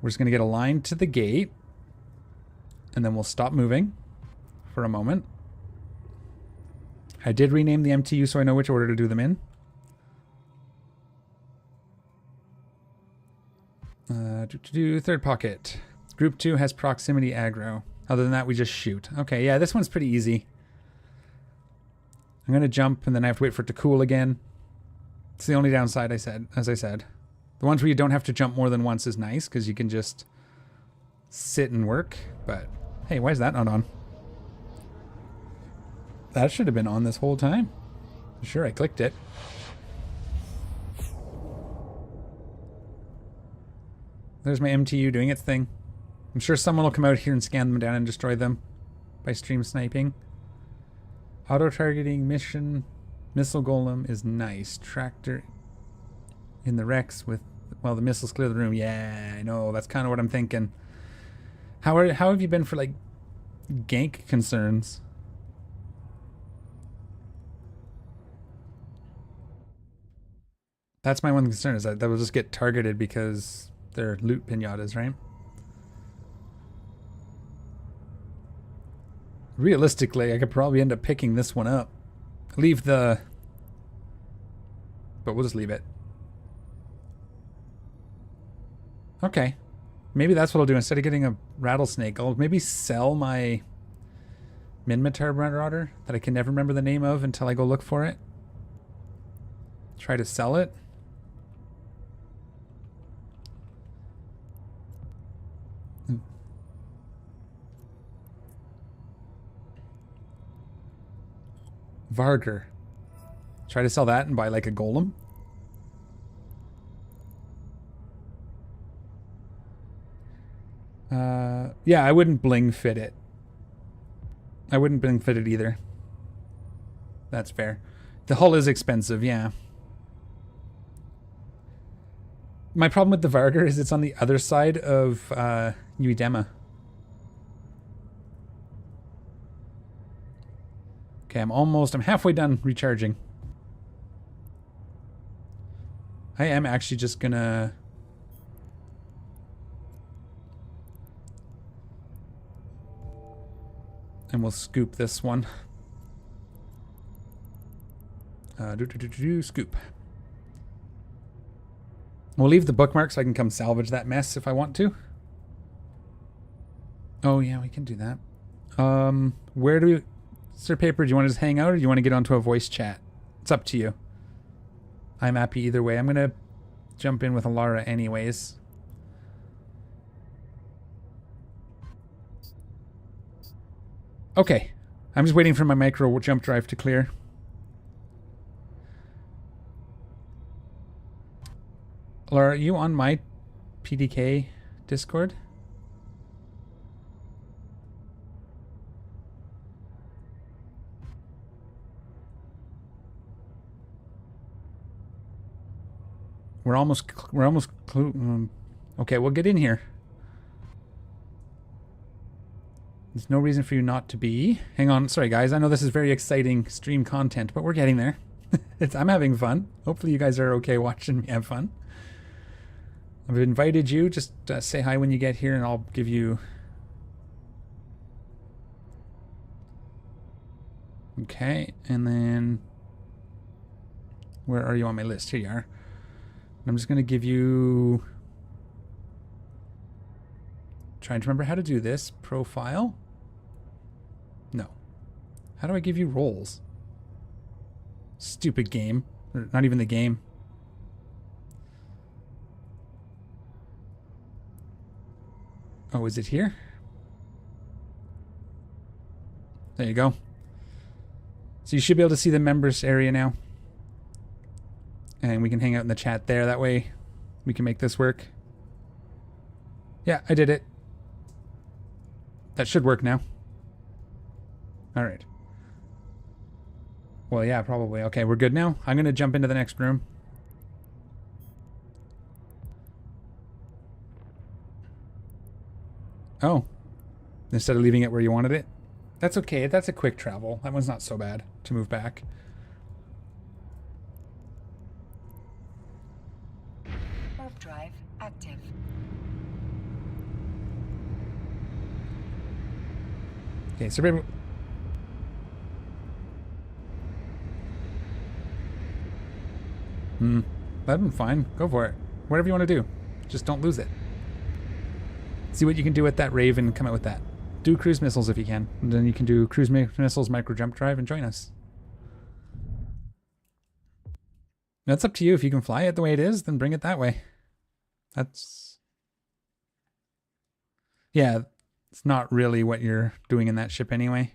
We're just going to get aligned to the gate. And then we'll stop moving for a moment. I did rename the MTU so I know which order to do them in. Third pocket. Group 2 has proximity aggro. Other than that, we just shoot. Okay, yeah, this one's pretty easy. I'm going to jump, and then I have to wait for it to cool again. It's the only downside, as I said. The ones where you don't have to jump more than once is nice, because you can just sit and work. But, hey, why is that not on? That should have been on this whole time. Sure, I clicked it. There's my MTU doing its thing. I'm sure someone will come out here and scan them down and destroy them by stream sniping. Auto-targeting mission. Missile golem is nice. Tractor in the Rex with... Well, the missiles clear the room. Yeah, I know. That's kind of what I'm thinking. How have you been for, like, gank concerns? That's my one concern, is that will just get targeted because they're loot pinatas, right? Realistically, I could probably end up picking this one up. Leave the... But we'll just leave it. Okay. Maybe that's what I'll do. Instead of getting a rattlesnake, I'll maybe sell my Minmatar Marauder that I can never remember the name of until I go look for it. Try to sell it. Varger. Try to sell that and buy like a golem. Yeah, I wouldn't bling fit it. I wouldn't bling fit it either. That's fair. The hull is expensive, yeah. My problem with the Varger is it's on the other side of Uedema. Okay, I'm halfway done recharging. I am actually just gonna... And we'll scoop this one. Scoop. We'll leave the bookmark so I can come salvage that mess if I want to. Oh yeah, we can do that. Where do we... Sir Paper, do you want to just hang out or do you want to get onto a voice chat? It's up to you. I'm happy either way. I'm going to jump in with Alara anyways. Okay. I'm just waiting for my micro jump drive to clear. Alara, are you on my PDK Discord? We're almost okay, we'll get in here. There's no reason for you not to be. Hang on, sorry guys, I know this is very exciting stream content, but we're getting there. I'm having fun. Hopefully you guys are okay watching me have fun. I've invited you, just say hi when you get here and I'll give you... Okay, and then... Where are you on my list? Here you are. I'm just going to give you... Trying to remember how to do this. Profile? No. How do I give you roles? Stupid game. Or not even the game. Oh, is it here? There you go. So you should be able to see the members area now. And we can hang out in the chat there. That way we can make this work. Yeah, I did it. That should work now. All right. Well, yeah, probably. Okay, we're good now. I'm going to jump into the next room. Oh. Instead of leaving it where you wanted it. That's okay. That's a quick travel. That one's not so bad to move back. Warp drive active. Okay, so maybe... I'm fine. Go for it. Whatever you want to do. Just don't lose it. See what you can do with that Raven and come out with that. Do cruise missiles if you can. And then you can do cruise missiles, micro jump drive, and join us. That's up to you. If you can fly it the way it is, then bring it that way. That's... Yeah, it's not really what you're doing in that ship anyway.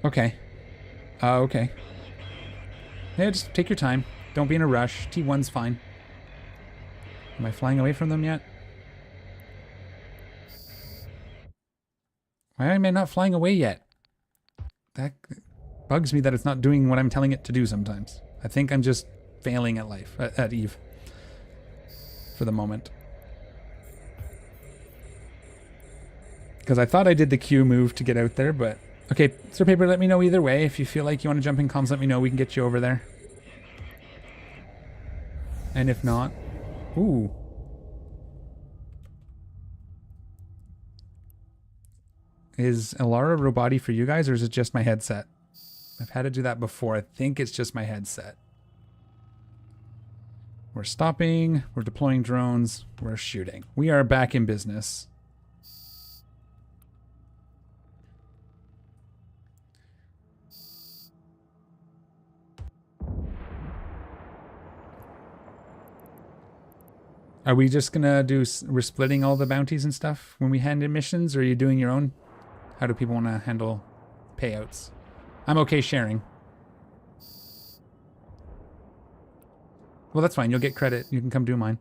Okay. Okay. Yeah, just take your time. Don't be in a rush. T1's fine. Am I flying away from them yet? Why am I not flying away yet? That bugs me that it's not doing what I'm telling it to do sometimes. I think I'm just failing at life, at Eve. For the moment. Because I thought I did the Q move to get out there, but... Okay, Sir Paper, let me know either way. If you feel like you want to jump in comms, let me know. We can get you over there. And if not... Ooh. Is Alara Roboti for you guys, or is it just my headset? I've had to do that before. I think it's just my headset. We're stopping. We're deploying drones. We're shooting. We are back in business. Are we just gonna do... We're splitting all the bounties and stuff when we hand in missions, or are you doing your own? How do people want to handle payouts? I'm okay sharing. Well, that's fine. You'll get credit. You can come do mine.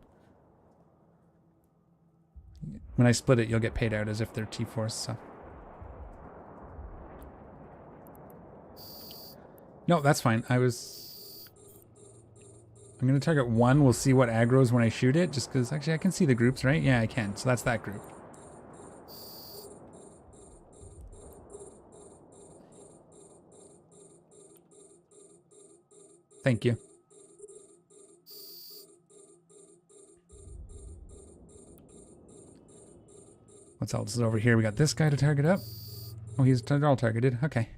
When I split it, you'll get paid out as if they're T4s, so... No, that's fine. I'm going to target one. We'll see what aggroes when I shoot it, just because actually I can see the groups, right? Yeah, I can. So that's that group. Thank you. What's else is over here? We got this guy to target up. Oh, they're all targeted. Okay.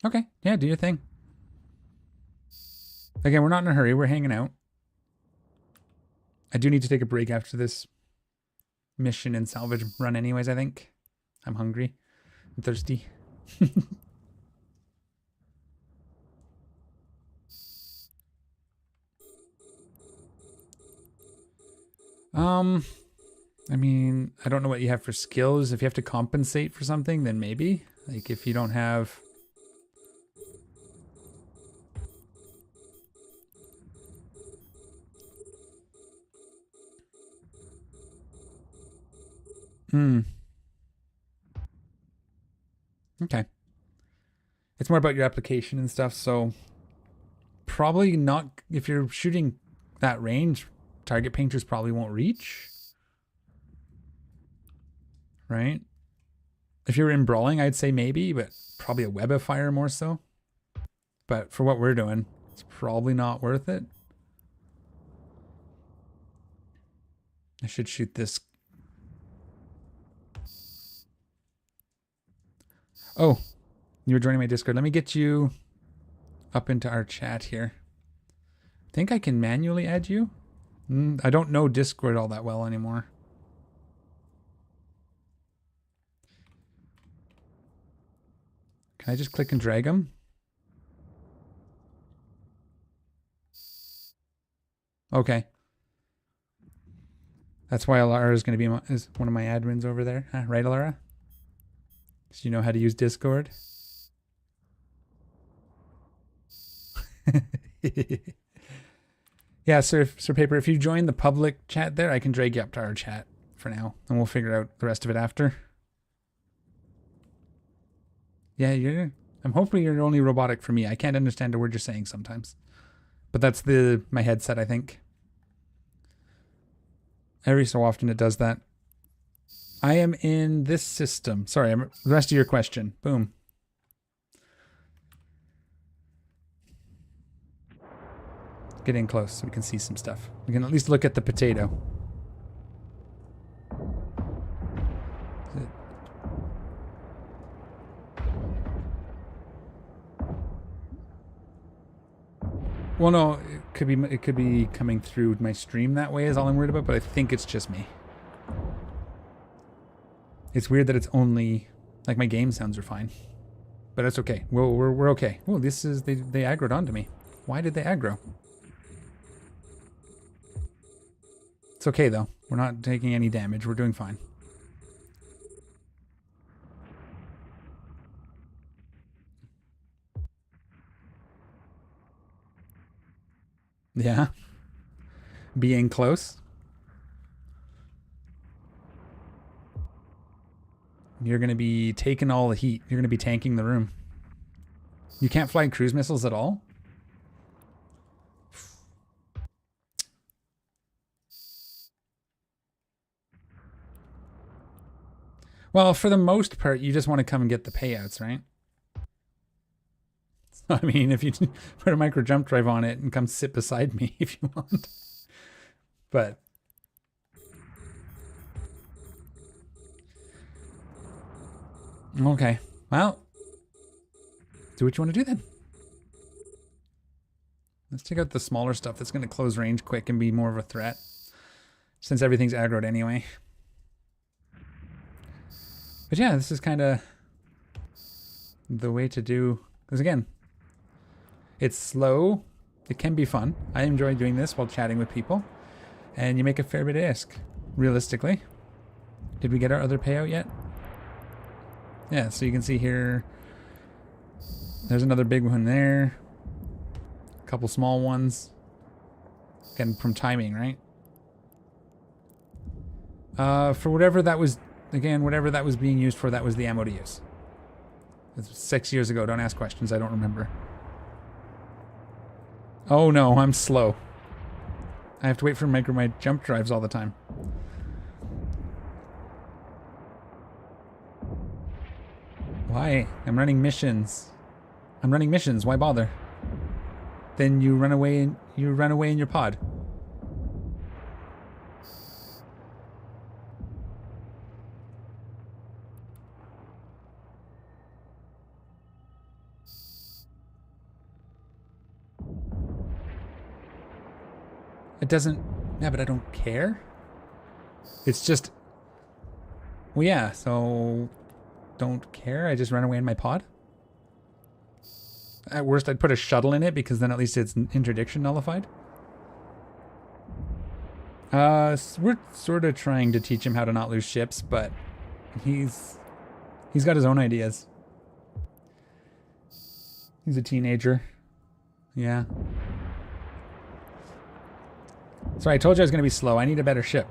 Okay, yeah, do your thing. Again, we're not in a hurry. We're hanging out. I do need to take a break after this mission and salvage run anyways, I think. I'm hungry. I'm thirsty. I mean, I don't know what you have for skills. If you have to compensate for something, then maybe. Like if you don't have... Okay. It's more about your application and stuff, so probably not... If you're shooting that range, target painters probably won't reach. Right? If you're in brawling, I'd say maybe, but probably a web of fire more so. But for what we're doing, it's probably not worth it. I should shoot this. Oh, you were joining my Discord. Let me get you up into our chat here. I think I can manually add you. I don't know Discord all that well anymore. Can I just click and drag them? Okay. That's why Alara is going to be is one of my admins over there. Huh? Right, Alara? So you know how to use Discord? Yeah, Sir Paper, if you join the public chat there, I can drag you up to our chat for now, and we'll figure out the rest of it after. Yeah, I'm hoping you're only robotic for me. I can't understand a word you're saying sometimes. But that's my headset, I think. Every so often it does that. I am in this system. Sorry, the rest of your question. Boom. Get in close so we can see some stuff. We can at least look at the potato. Well, no, it could be coming through my stream that way is all I'm worried about, but I think it's just me. It's weird that it's only like my game sounds are fine, but that's okay. We're okay. Oh, this is they aggroed onto me. Why did they aggro? It's okay though. We're not taking any damage. We're doing fine. Yeah. Being close. You're going to be taking all the heat. You're going to be tanking the room. You can't fly cruise missiles at all? Well, for the most part, you just want to come and get the payouts, right? I mean, if you put a micro jump drive on it and come sit beside me if you want. But okay. Well, do what you want to do then. Let's take out the smaller stuff that's going to close range quick and be more of a threat. Since everything's aggroed anyway. But yeah, this is kind of the way to do... Because again, it's slow. It can be fun. I enjoy doing this while chatting with people. And you make a fair bit of ISK, realistically. Did we get our other payout yet? Yeah, so you can see here, there's another big one there. A couple small ones. Again, from timing, right? For whatever that was, again, whatever that was being used for, that was the ammo to use. It's 6 years ago. Don't ask questions. I don't remember. Oh no, I'm slow. I have to wait for my jump drives all the time. Why? I'm running missions. I'm running missions. Why bother? Then you run away in your pod. It doesn't... Yeah, but I don't care. It's just... Well, yeah, so... Don't care. I just run away in my pod. At worst, I'd put a shuttle in it because then at least it's interdiction nullified. We're sort of trying to teach him how to not lose ships, but he's got his own ideas. He's a teenager. Yeah. Sorry, I told you I was going to be slow. I need a better ship.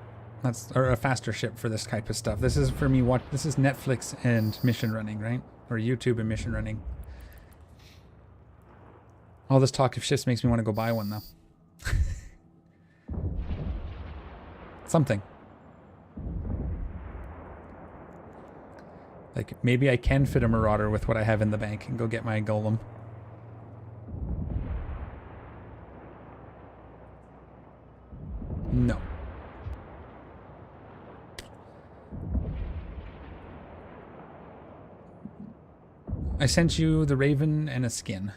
Or a faster ship for this type of stuff. This is for me. This is Netflix and mission running, right? Or YouTube and mission running. All this talk of ships makes me want to go buy one, though. Something. Like, maybe I can fit a Marauder with what I have in the bank and go get my Golem. No. I sent you the Raven and a skin.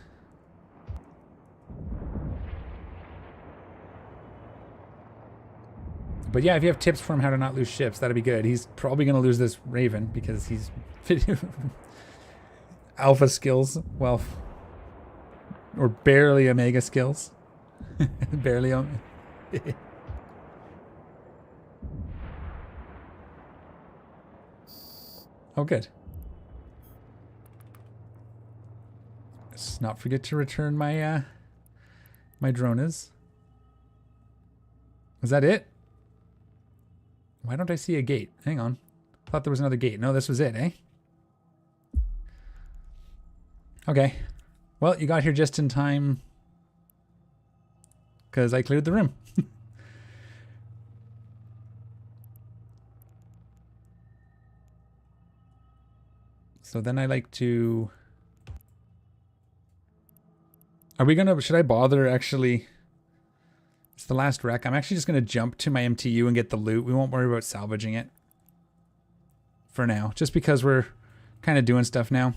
But yeah, if you have tips for him how to not lose ships, that'd be good. He's probably going to lose this Raven because he's alpha skills, well, or barely omega skills. Barely omega. Oh, good. Let's not forget to return my my drones. Is that it? Why don't I see a gate? Hang on. I thought there was another gate. No, this was it, eh? Okay. Well, you got here just in time because I cleared the room. So then I like to... Are we gonna... Should I bother actually... It's the last wreck. I'm actually just gonna jump to my MTU and get the loot. We won't worry about salvaging it. For now. Just because we're kind of doing stuff now.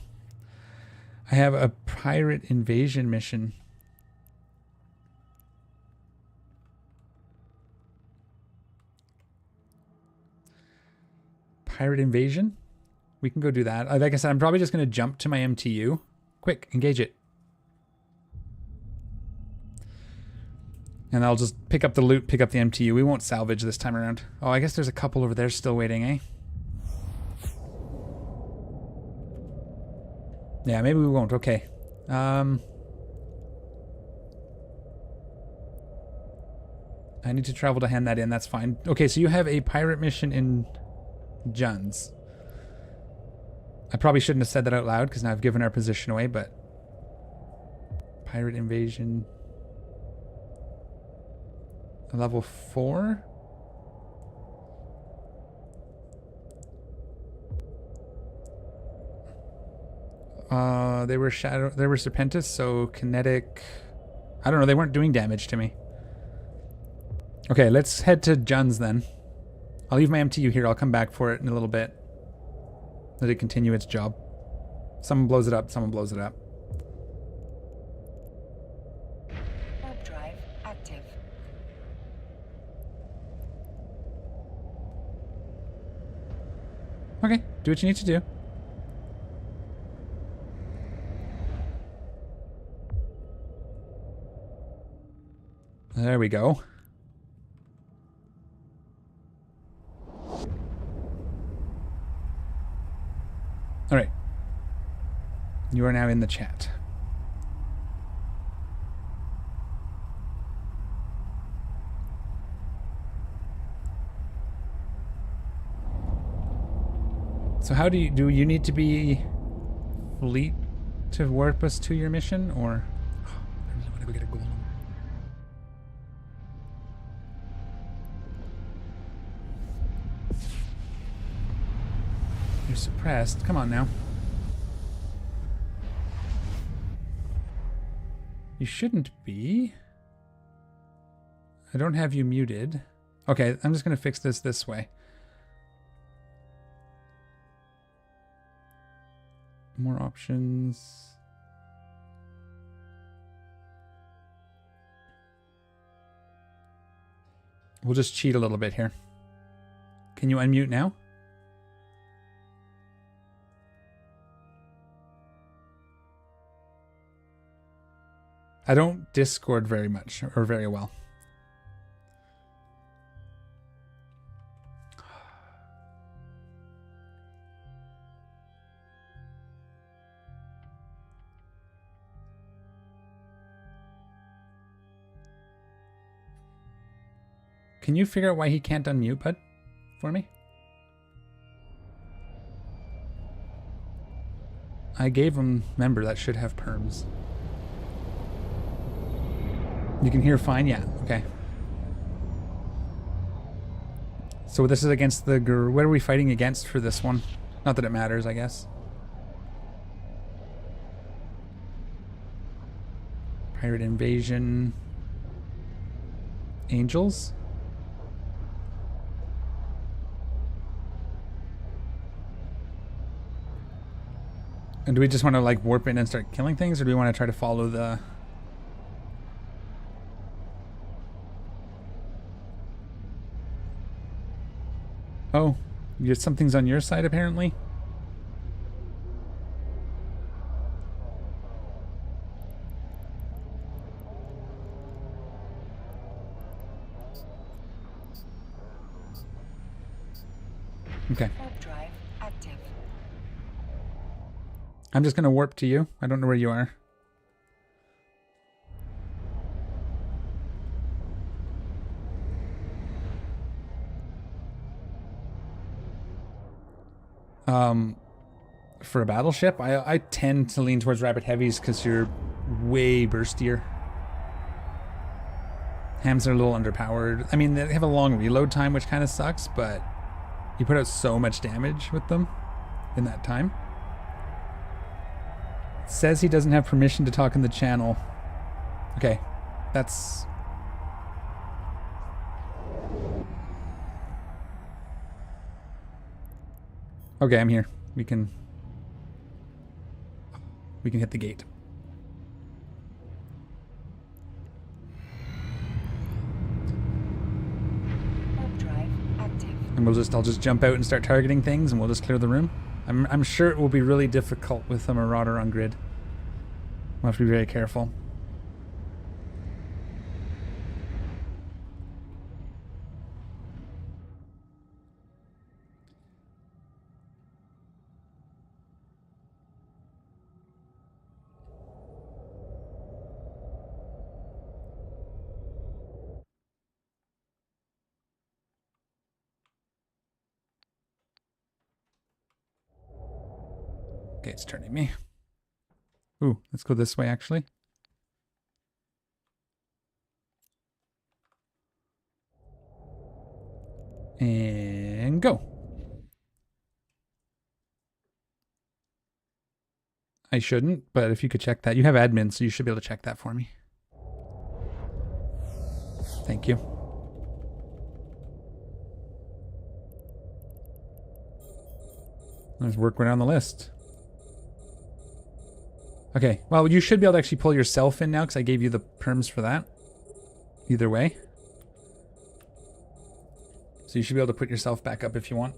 I have a pirate invasion mission. Pirate invasion? We can go do that. Like I said, I'm probably just going to jump to my MTU. Quick, engage it. And I'll just pick up the loot, pick up the MTU. We won't salvage this time around. Oh, I guess there's a couple over there still waiting, eh? Yeah, maybe we won't. Okay. I need to travel to hand that in. That's fine. Okay, so you have a pirate mission in Juns. I probably shouldn't have said that out loud because now I've given our position away, but... Pirate invasion... Level 4? They were Serpentis, so kinetic... I don't know, they weren't doing damage to me. Okay, let's head to Juns then. I'll leave my MTU here, I'll come back for it in a little bit. Let it continue its job. Someone blows it up, someone blows it up. Warp drive active. Okay, do what you need to do. There we go. All right. You are now in the chat. So how do you need to be fleet to warp us to your mission, or... Oh, I really want to go get a golem. You're suppressed. Come on now. You shouldn't be. I don't have you muted. Okay, I'm just going to fix this way. More options. We'll just cheat a little bit here. Can you unmute now? I don't Discord very much, or very well. Can you figure out why he can't unmute, bud, for me? I gave him, remember, that should have perms. You can hear fine? Yeah, okay. So this is against the... What are we fighting against for this one? Not that it matters, I guess. Pirate invasion. Angels? And do we just want to like warp in and start killing things, or do we want to try to follow the... Oh, something's on your side apparently? Okay. Warp drive active. I'm just gonna warp to you. I don't know where you are. For a battleship, I tend to lean towards rapid heavies because you're way burstier. Hams are a little underpowered. I mean, they have a long reload time, which kind of sucks, but you put out so much damage with them in that time. It says he doesn't have permission to talk in the channel. Okay, that's... Okay, I'm here. We can hit the gate. Warp drive active. And I'll just jump out and start targeting things, and we'll just clear the room. I'm sure it will be really difficult with a Marauder on grid. We'll have to be very careful. Okay, it's turning me. Ooh, let's go this way, actually. And go. I shouldn't, but if you could check that. You have admin, so you should be able to check that for me. Thank you. Let's work right on the list. Okay, well, you should be able to actually pull yourself in now because I gave you the perms for that. Either way. So you should be able to put yourself back up if you want.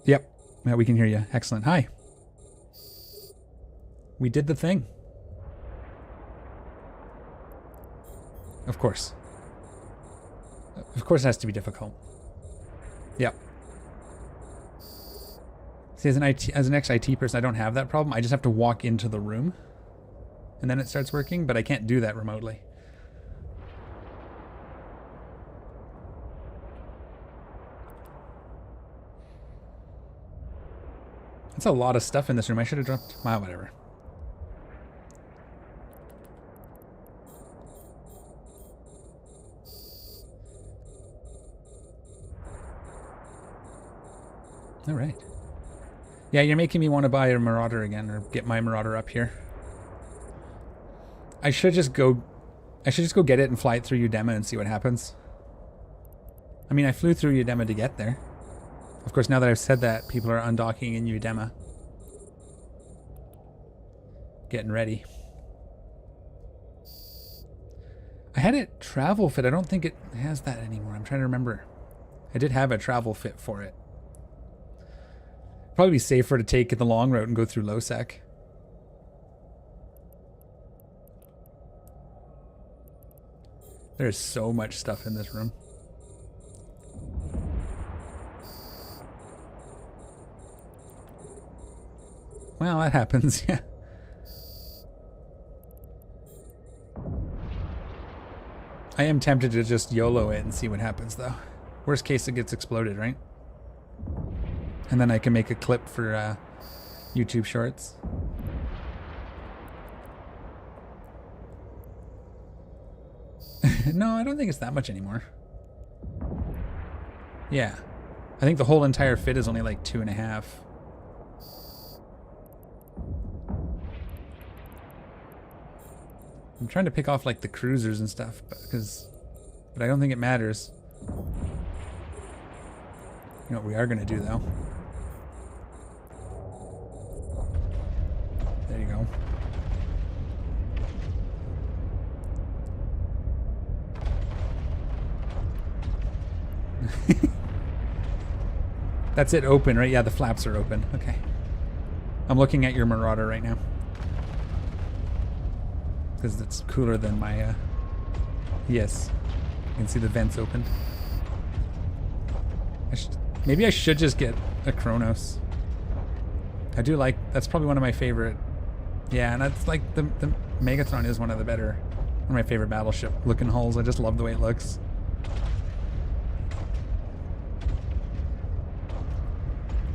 Yep, yeah, we can hear you. Excellent. Hi. We did the thing. Of course. Of course it has to be difficult. Yep. See, as an ex-IT person, I don't have that problem. I just have to walk into the room, and then it starts working, but I can't do that remotely. That's a lot of stuff in this room. I should have dropped... Well, whatever. All right. Yeah, you're making me want to buy a Marauder again, or get my Marauder up here. I should just go get it and fly it through Udema and see what happens. I mean, I flew through Udema to get there. Of course, now that I've said that, people are undocking in Udema. Getting ready. I had it travel fit. I don't think it has that anymore. I'm trying to remember. I did have a travel fit for it. Probably be safer to take the long route and go through Losec. There's so much stuff in this room. Well, that happens, yeah. I am tempted to just YOLO it and see what happens, though. Worst case, it gets exploded, right? And then I can make a clip for YouTube Shorts. No, I don't think it's that much anymore. Yeah. I think the whole entire fit is only like 2.5. I'm trying to pick off like the cruisers and stuff, but I don't think it matters. You know what we are gonna do though? There you go. That's it, open, right? Yeah, the flaps are open. Okay. I'm looking at your Marauder right now. Because it's cooler than my, yes. You can see the vents open. Maybe I should just get a Kronos. I do like, that's probably one of my favorite. Yeah, and that's like, the Megatron is one of the better, one of my favorite battleship looking hulls. I just love the way it looks.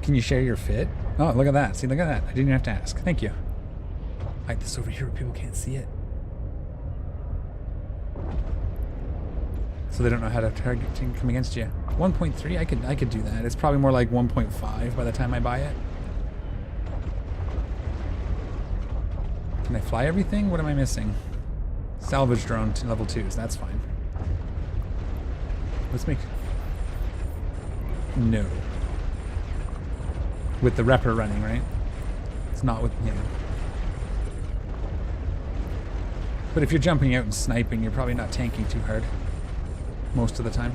Can you share your fit? Oh, look at that. See, look at that. I didn't even have to ask. Thank you. Hide this over here where people can't see it. So they don't know how to target come against you. 1.3, I could do that. It's probably more like 1.5 by the time I buy it. Can I fly everything? What am I missing? Salvage drone to level 2s. That's fine. Let's make... No. With the repper running, right? It's not with... Yeah. But if you're jumping out and sniping, you're probably not tanking too hard. Most of the time.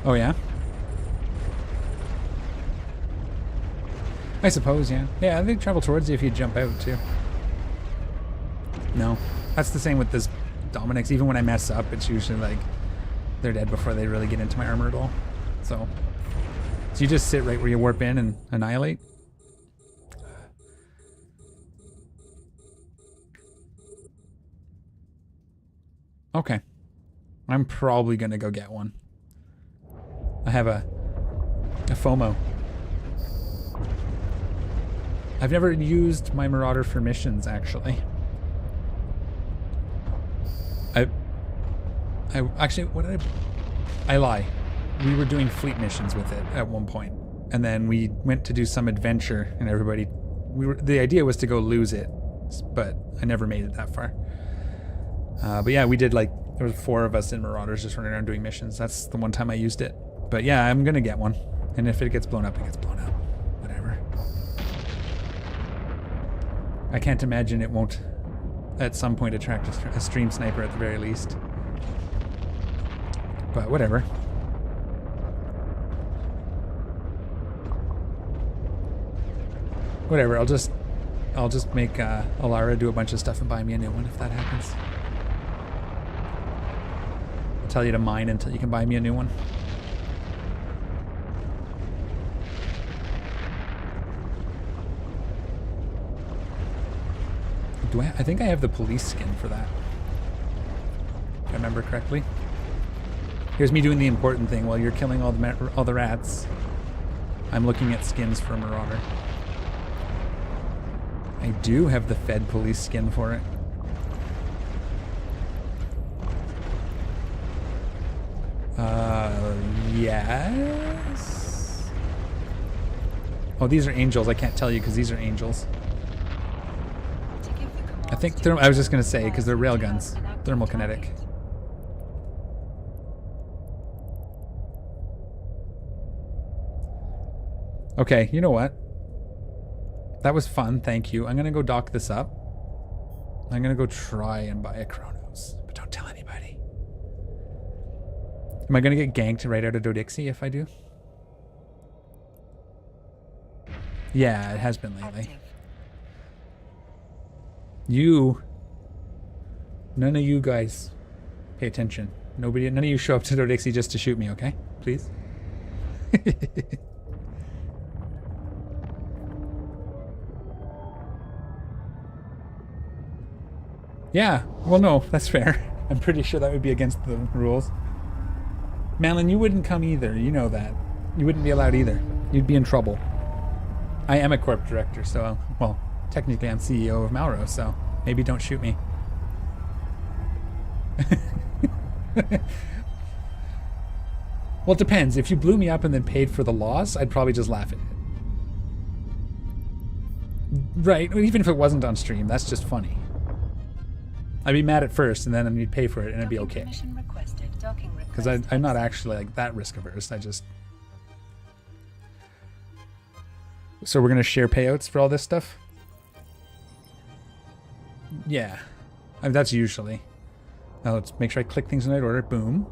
Oh, yeah? I suppose, yeah. Yeah, they travel towards you if you jump out, too. No. That's the same with this Dominic's. Even when I mess up, it's usually like they're dead before they really get into my armor at all. So you just sit right where you warp in and annihilate? Okay. I'm probably going to go get one. I have a FOMO. I've never used my Marauder for missions, actually. I actually, what did I lie. We were doing fleet missions with it at one point, and then we went to do some adventure, and everybody, the idea was to go lose it, but I never made it that far. But yeah, we did like, there was 4 of us in Marauders just running around doing missions. That's the one time I used it. But yeah, I'm gonna get one, and if it gets blown up, it gets blown up. Whatever. I can't imagine it won't at some point attract a stream sniper at the very least. But whatever. Whatever, I'll just make Alara do a bunch of stuff and buy me a new one if that happens. I'll tell you to mine until you can buy me a new one. I think I have the police skin for that. If I remember correctly. Here's me doing the important thing while you're killing all the rats. I'm looking at skins for Marauder. I do have the Fed police skin for it. Yes. Oh, these are angels. I can't tell you because these are angels. I think I was just gonna say because they're railguns, thermal kinetic. Okay, you know what? That was fun, thank you. I'm gonna go dock this up. I'm gonna go try and buy a Chronos, but don't tell anybody. Am I gonna get ganked right out of Dodixie if I do? Yeah, it has been lately. None of you guys pay attention. None of you show up to Dodixie just to shoot me, okay? Please? Yeah, well no, that's fair. I'm pretty sure that would be against the rules. Malin, you wouldn't come either, you know that. You wouldn't be allowed either. You'd be in trouble. I am a corp director, so, well, technically I'm CEO of Malro, so maybe don't shoot me. Well, it depends. If you blew me up and then paid for the loss, I'd probably just laugh at it. Right, even if it wasn't on stream, that's just funny. I'd be mad at first, and then you'd pay for it, and it'd be okay. Because I'm not actually like that risk averse. I just... So we're gonna share payouts for all this stuff? Yeah, I mean, that's usually. Now let's make sure I click things in the right order. Boom.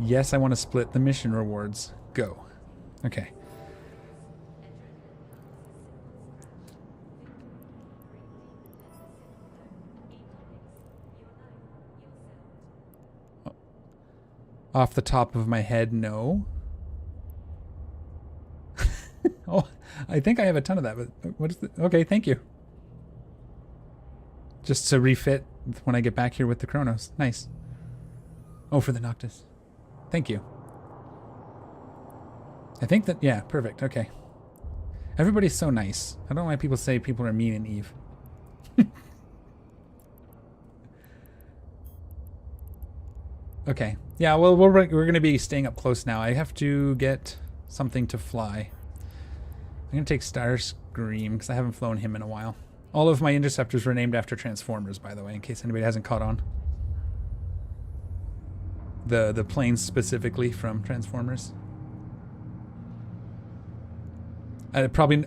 Yes, I want to split the mission rewards. Go. Okay. Off the top of my head, no. Oh, I think I have a ton of that, but what is the... Okay, thank you. Just to refit when I get back here with the Chronos. Nice. Oh, for the Noctis. Thank you. I think that, yeah, perfect. Okay. Everybody's so nice. I don't know why people say people are mean in Eve. Okay. Yeah, well, we're going to be staying up close now. I have to get something to fly. I'm going to take Starscream because I haven't flown him in a while. All of my interceptors were named after Transformers, by the way, in case anybody hasn't caught on. The planes specifically from Transformers.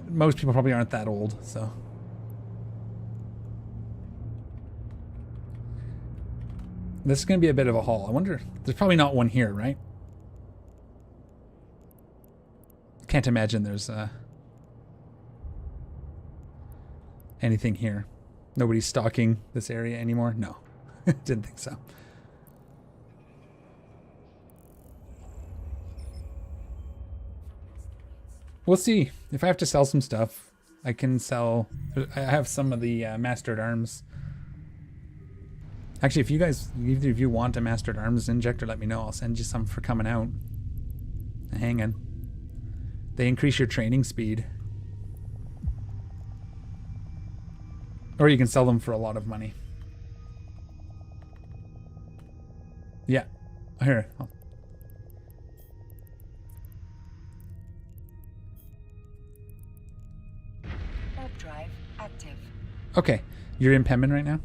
Most people probably aren't that old, so. This is going to be a bit of a haul. I wonder, there's probably not one here, right? Can't imagine there's anything here. Nobody's stalking this area anymore? No, didn't think so. We'll see. If I have to sell some stuff, I can sell. I have some of the Mastered Arms. Actually, if you guys, either of you want a Mastered Arms injector, let me know. I'll send you some for coming out. Hang on. They increase your training speed. Or you can sell them for a lot of money. Yeah. Here. Warp drive active. Okay. You're in Pemmin right now?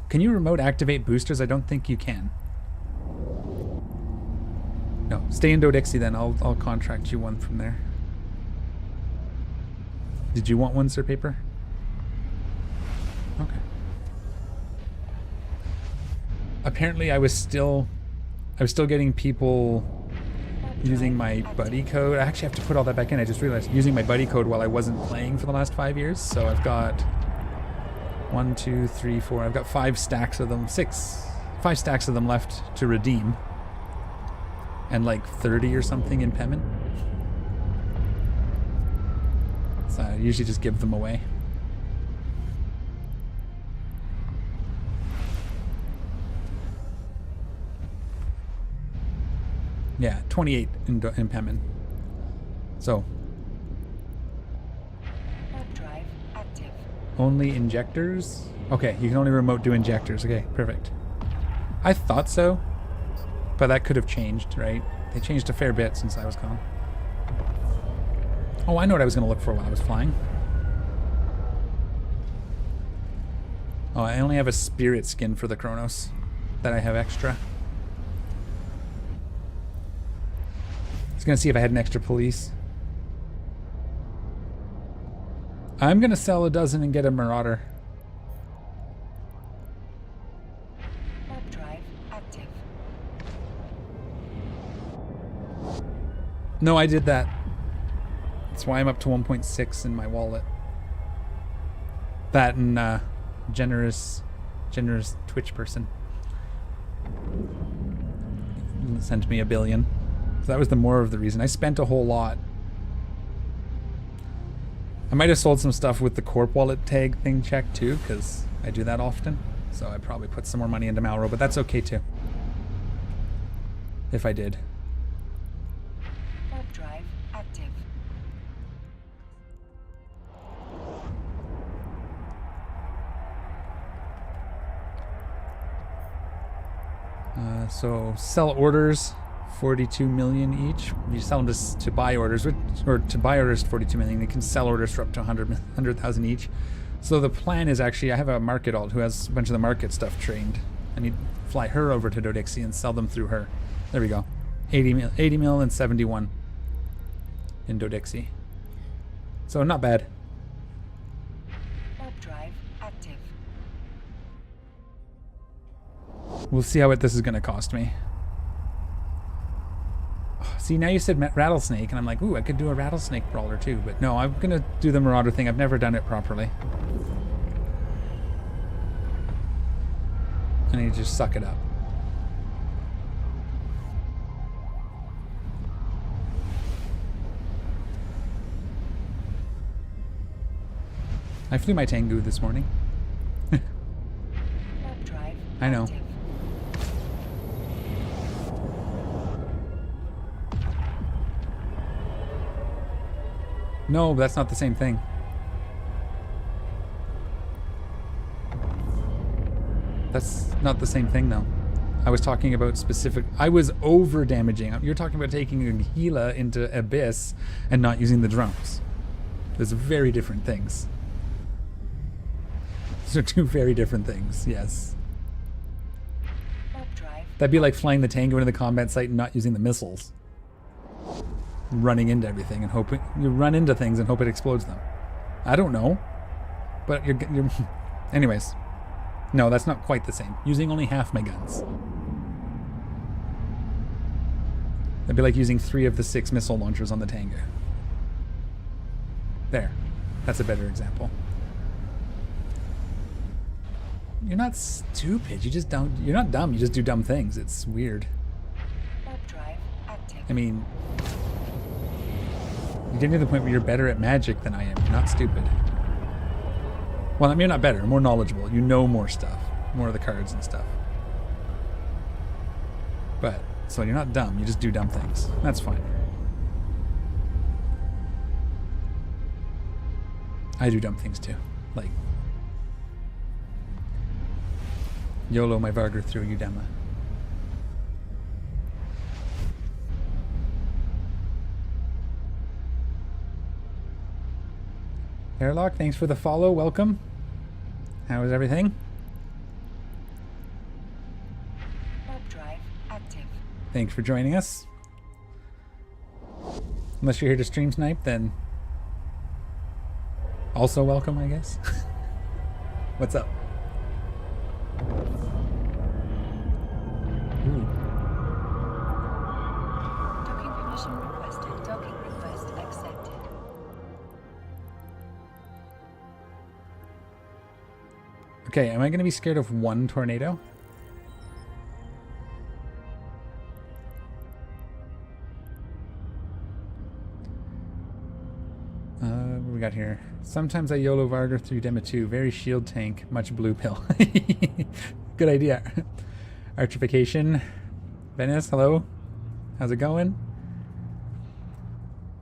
Can you remote activate boosters? I don't think you can. No, stay in Dodexy then. I'll contract you one from there. Did you want one, Sir Paper? Okay. Apparently I was still getting people using my buddy code. I actually have to put all that back in. I just realized using my buddy code while I wasn't playing for the last 5 years. So I've got 1, 2, 3, 4. I've got 5 stacks of them. 5 stacks of them left to redeem. And like 30 or something in Pemmin. So I usually just give them away. Yeah, 28 in Pemmin. So. Warp drive active. Only injectors? Okay, you can only remote do injectors. Okay, perfect. I thought so, but that could have changed, right? They changed a fair bit since I was gone. Oh, I know what I was going to look for while I was flying. Oh, I only have a spirit skin for the Kronos that I have extra. I was going to see if I had an extra police. I'm going to sell a dozen and get a Marauder. Warp drive active. No, I did that. That's why I'm up to 1.6 in my wallet. That and generous Twitch person sent me $1 billion. So that was the more of the reason. I spent a whole lot. I might have sold some stuff with the Corp wallet tag thing checked too, because I do that often. So I probably put some more money into Malro, but that's okay too. If I did. Warp drive active. So sell orders, 42 million each. You sell them to buy orders, or to buy orders 42 million. You can sell orders for up to 100,000 each. So the plan is actually, I have a market alt who has a bunch of the market stuff trained. I need to fly her over to Dodexy and sell them through her. There we go. 80 mil and 71 in Dodexy. So not bad. Warp drive active. We'll see how this is going to cost me. See, now you said rattlesnake, and I'm like, ooh, I could do a rattlesnake brawler too. But no, I'm going to do the Marauder thing. I've never done it properly. I need to just suck it up. I flew my Tengu this morning. Warp drive I know. active. No, that's not the same thing. That's not the same thing, though. I was talking about specific... I was over-damaging. You're talking about taking a Gila into Abyss and not using the drones. There's very different things. Those are two very different things, yes. That'd be like flying the Tango into the combat site and not using the missiles. Running into everything and hoping... You run into things and hope it explodes them. I don't know. But you're anyways. No, that's not quite the same. Using only half my guns. That'd be like using 3 of the 6 missile launchers on the Tango. There. That's a better example. You're not stupid. You just don't... You're not dumb. You just do dumb things. It's weird. Drive active. I mean... You're getting to the point where you're better at magic than I am. You're not stupid. Well, I mean, you're not better. More knowledgeable. You know more stuff. More of the cards and stuff. But, so you're not dumb. You just do dumb things. That's fine. I do dumb things too. Like... YOLO my Varger through Udema. Airlock, thanks for the follow. Welcome. How is everything? Drive active. Thanks for joining us. Unless you're here to stream snipe, then also welcome, I guess. What's up? Ooh. Docking permission requested. Docking request accepted. Okay, am I going to be scared of one tornado? What do we got here? Sometimes I YOLO Varger through Dema 2. Very shield tank, much blue pill. Good idea. Archification. Venice, hello. How's it going?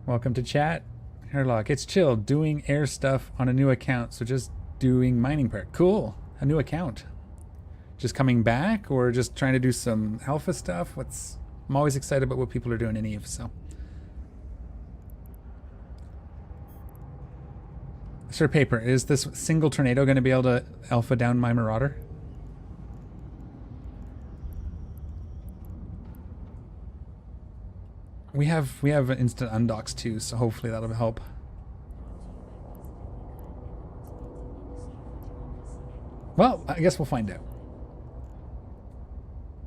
Welcome to chat. Hairlock, it's chill. Doing air stuff on a new account, so just doing mining part. Cool. A new account. Just coming back or just trying to do some alpha stuff? I'm always excited about what people are doing in Eve, so. Sir Paper, is this single tornado going to be able to alpha down my Marauder? We have instant undocks too, so hopefully that'll help. Well, I guess we'll find out.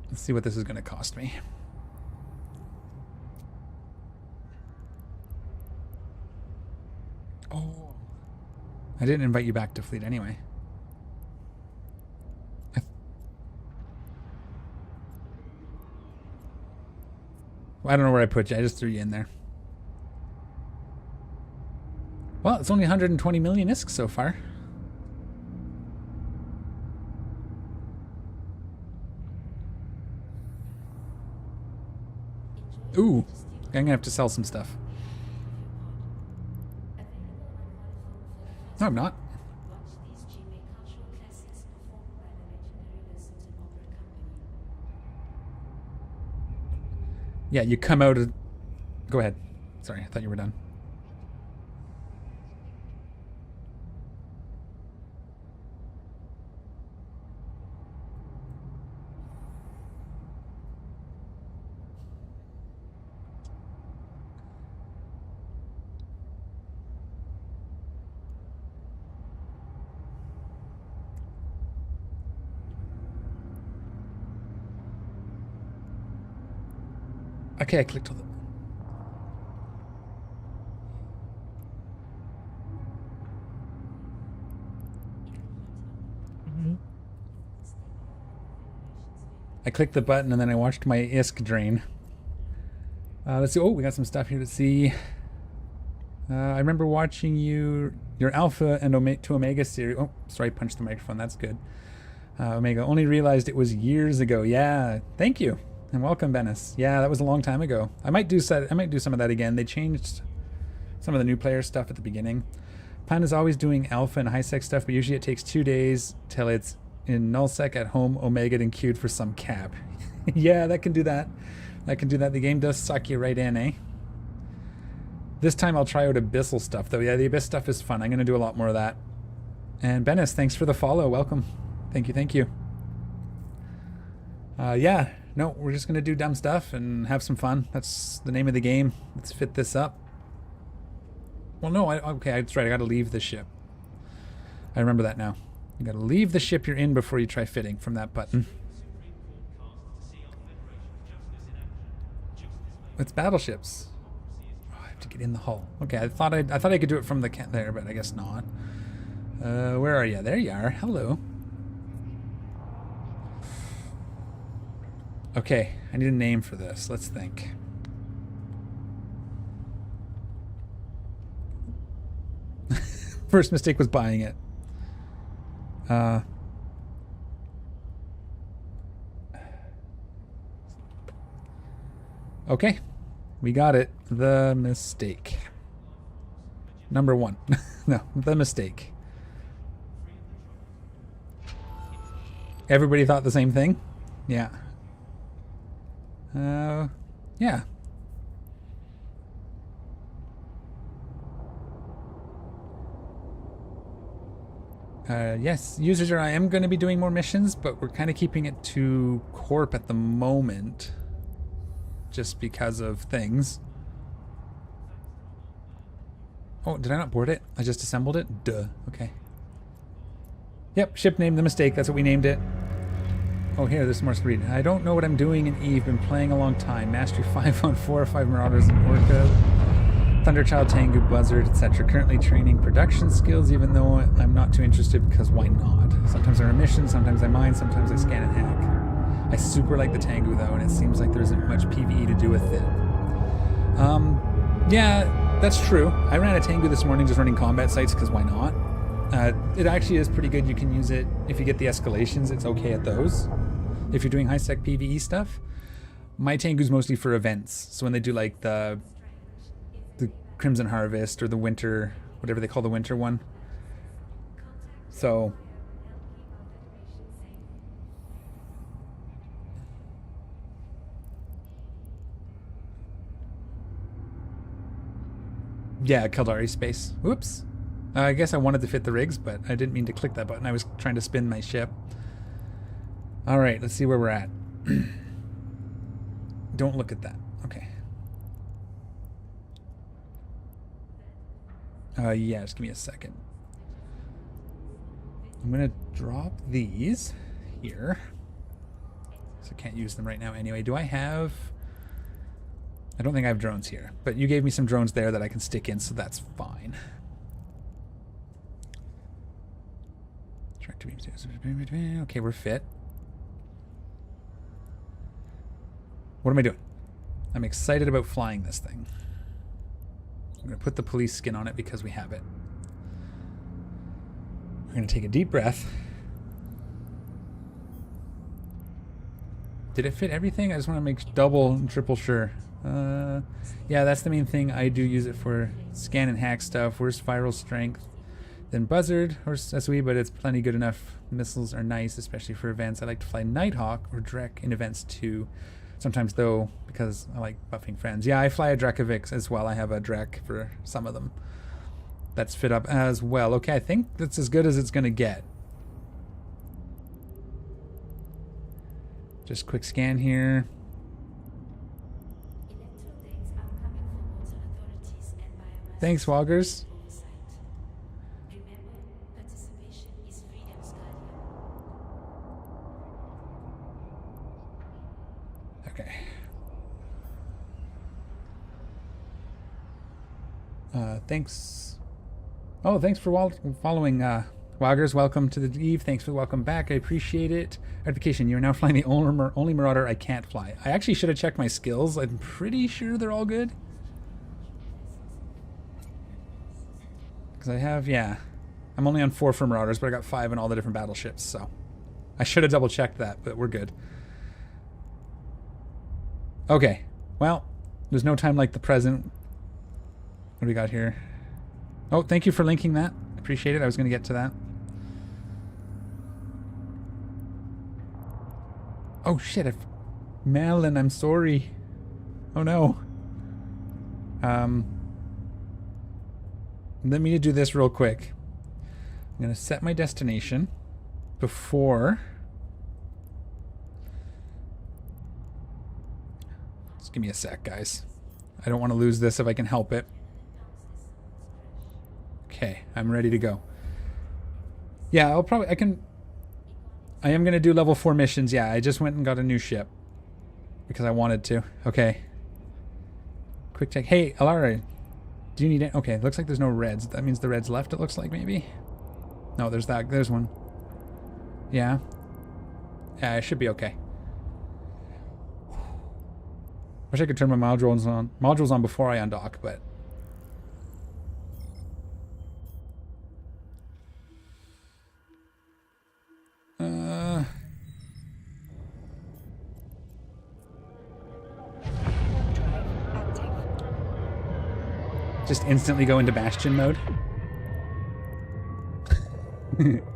Let's see what this is going to cost me. Oh. I didn't invite you back to fleet anyway. I don't know where I put you. I just threw you in there. Well, it's only 120 million ISK so far. Ooh, I'm gonna have to sell some stuff. No, I'm not. Yeah, you come out of... Go ahead. Sorry, I thought you were done. Okay, I clicked on them. I clicked the button and then I watched my ISK drain. Let's see. Oh, we got some stuff here to see. I remember watching your Alpha and to Omega series. Oh, sorry, I punched the microphone. That's good. Omega. Only realized it was years ago. Yeah, thank you. And welcome, Venice. Yeah, that was a long time ago. I might do some of that again. They changed some of the new player stuff at the beginning. Plan is always doing alpha and high sec stuff, but usually it takes 2 days till it's in nullsec at home, omega and queued for some cap. Yeah, that can do that. That can do that. The game does suck you right in, eh? This time I'll try out Abyssal stuff, though. Yeah, the Abyss stuff is fun. I'm going to do a lot more of that. And Bennis, thanks for the follow. Welcome. Thank you, thank you. Yeah, no, we're just going to do dumb stuff and have some fun. That's the name of the game. Let's fit this up. Well, no, okay, that's right. I got to leave the ship. I remember that now. You got to leave the ship you're in before you try fitting from that button. It's battleships. Oh, I have to get in the hull. Okay, I thought I could do it from the there, but I guess not. Where are you? There you are. Hello. Okay, I need a name for this. Let's think. First mistake was buying it. Okay, we got it. The mistake. Number 1. No, the mistake. Everybody thought the same thing? Yeah. Yeah. Yes, users I am going to be doing more missions, but we're kind of keeping it to corp at the moment. Just because of things. Oh, did I not board it? I just assembled it? Duh. Okay. Yep, ship name, the mistake. That's what we named it. Oh, here, there's more to read. I don't know what I'm doing in Eve. Been playing a long time. Mastery 5 on 4 or 5 Marauders and Orca. Thunderchild, Tengu, Buzzard, etc. Currently training production skills, even though I'm not too interested because why not? Sometimes I run missions, sometimes I mine, sometimes I scan and hack. I super like the Tengu though, and it seems like there isn't much PvE to do with it. Yeah, that's true. I ran a Tengu this morning just running combat sites because why not? It actually is pretty good. You can use it if you get the escalations. It's okay at those. If you're doing high sec PvE stuff, my Tengu's mostly for events. So when they do like the Crimson Harvest or the winter, whatever they call the winter one. So yeah, Kaldari space. Oops. I guess I wanted to fit the rigs, but I didn't mean to click that button. I was trying to spin my ship. All right, let's see where we're at. Don't look at that. Okay. Yeah, just give me a second. I'm gonna drop these here. So I can't use them right now anyway. Do I have... I don't think I have drones here, but you gave me some drones there that I can stick in, so that's fine. Okay, we're fit. What am I doing? I'm excited about flying this thing. I'm going to put the police skin on it because we have it. We're going to take a deep breath. Did it fit everything? I just want to make double and triple sure. Yeah, that's the main thing. I do use it for scan and hack stuff. Where's viral strength? Then Buzzard or SOE, but it's plenty good enough. Missiles are nice, especially for events. I like to fly Nighthawk or Drek in events too. Sometimes though, because I like buffing friends. Yeah, I fly a Drekavix as well. I have a Drek for some of them. That's fit up as well. Okay, I think that's as good as it's going to get. Just quick scan here. Thanks, Woggers. Okay. Thanks. Oh, thanks for following, Woggers. Welcome to the Eve. Thanks for the welcome back. I appreciate it. Notification, you are now flying the only Marauder I can't fly. I actually should have checked my skills. I'm pretty sure they're all good. Because I have, yeah. I'm only on 4 for Marauders, but I got 5 in all the different battleships, so. I should have double checked that, but we're good. Okay. Well, there's no time like the present. What do we got here? Oh, thank you for linking that. Appreciate it. I was going to get to that. Oh shit, Malin, I'm sorry. Oh no. Let me do this real quick. I'm going to set my destination before... Just give me a sec, guys. I don't want to lose this if I can help it. Okay, I'm ready to go. Yeah, I am going to do level 4 missions. Yeah, I just went and got a new ship. Because I wanted to. Okay. Quick check. Hey, Alara. Do you need it? Okay, looks like there's no reds. That means the reds left, it looks like, maybe? No, there's that. There's one. Yeah. Yeah, it should be okay. Wish I could turn my modules on before I undock, but... Just instantly go into Bastion mode.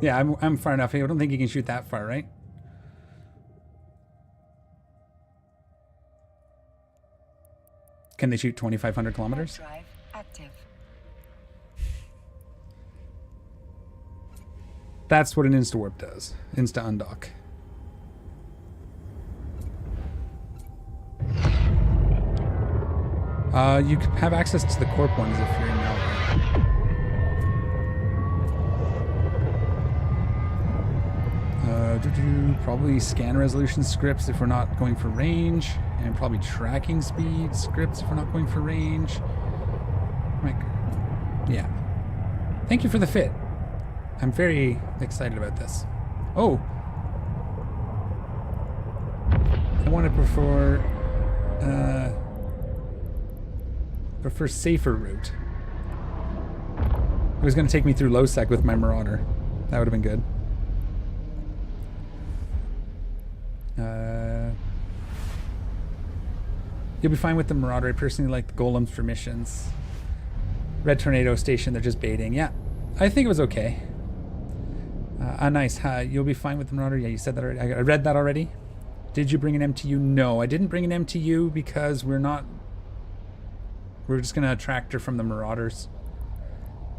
Yeah, I'm far enough. I don't think you can shoot that far, right? Can they shoot 2,500 kilometers? Drive active. That's what an insta-warp does. Insta-undock. You have access to the corp ones if you're in Malware. Probably scan resolution scripts if we're not going for range, and probably tracking speed scripts if we're not going for range. Yeah. Thank you for the fit. I'm very excited about this. Oh! I want to prefer safer route. It was going to take me through low sec with my Marauder. That would have been good. You'll be fine with the Marauder. I personally like the Golems for missions. Red Tornado Station, they're just baiting. Yeah, I think it was okay. Nice. You'll be fine with the Marauder. Yeah, you said that already. I read that already. Did you bring an MTU? No, I didn't bring an MTU because we're just going to tractor from the Marauders.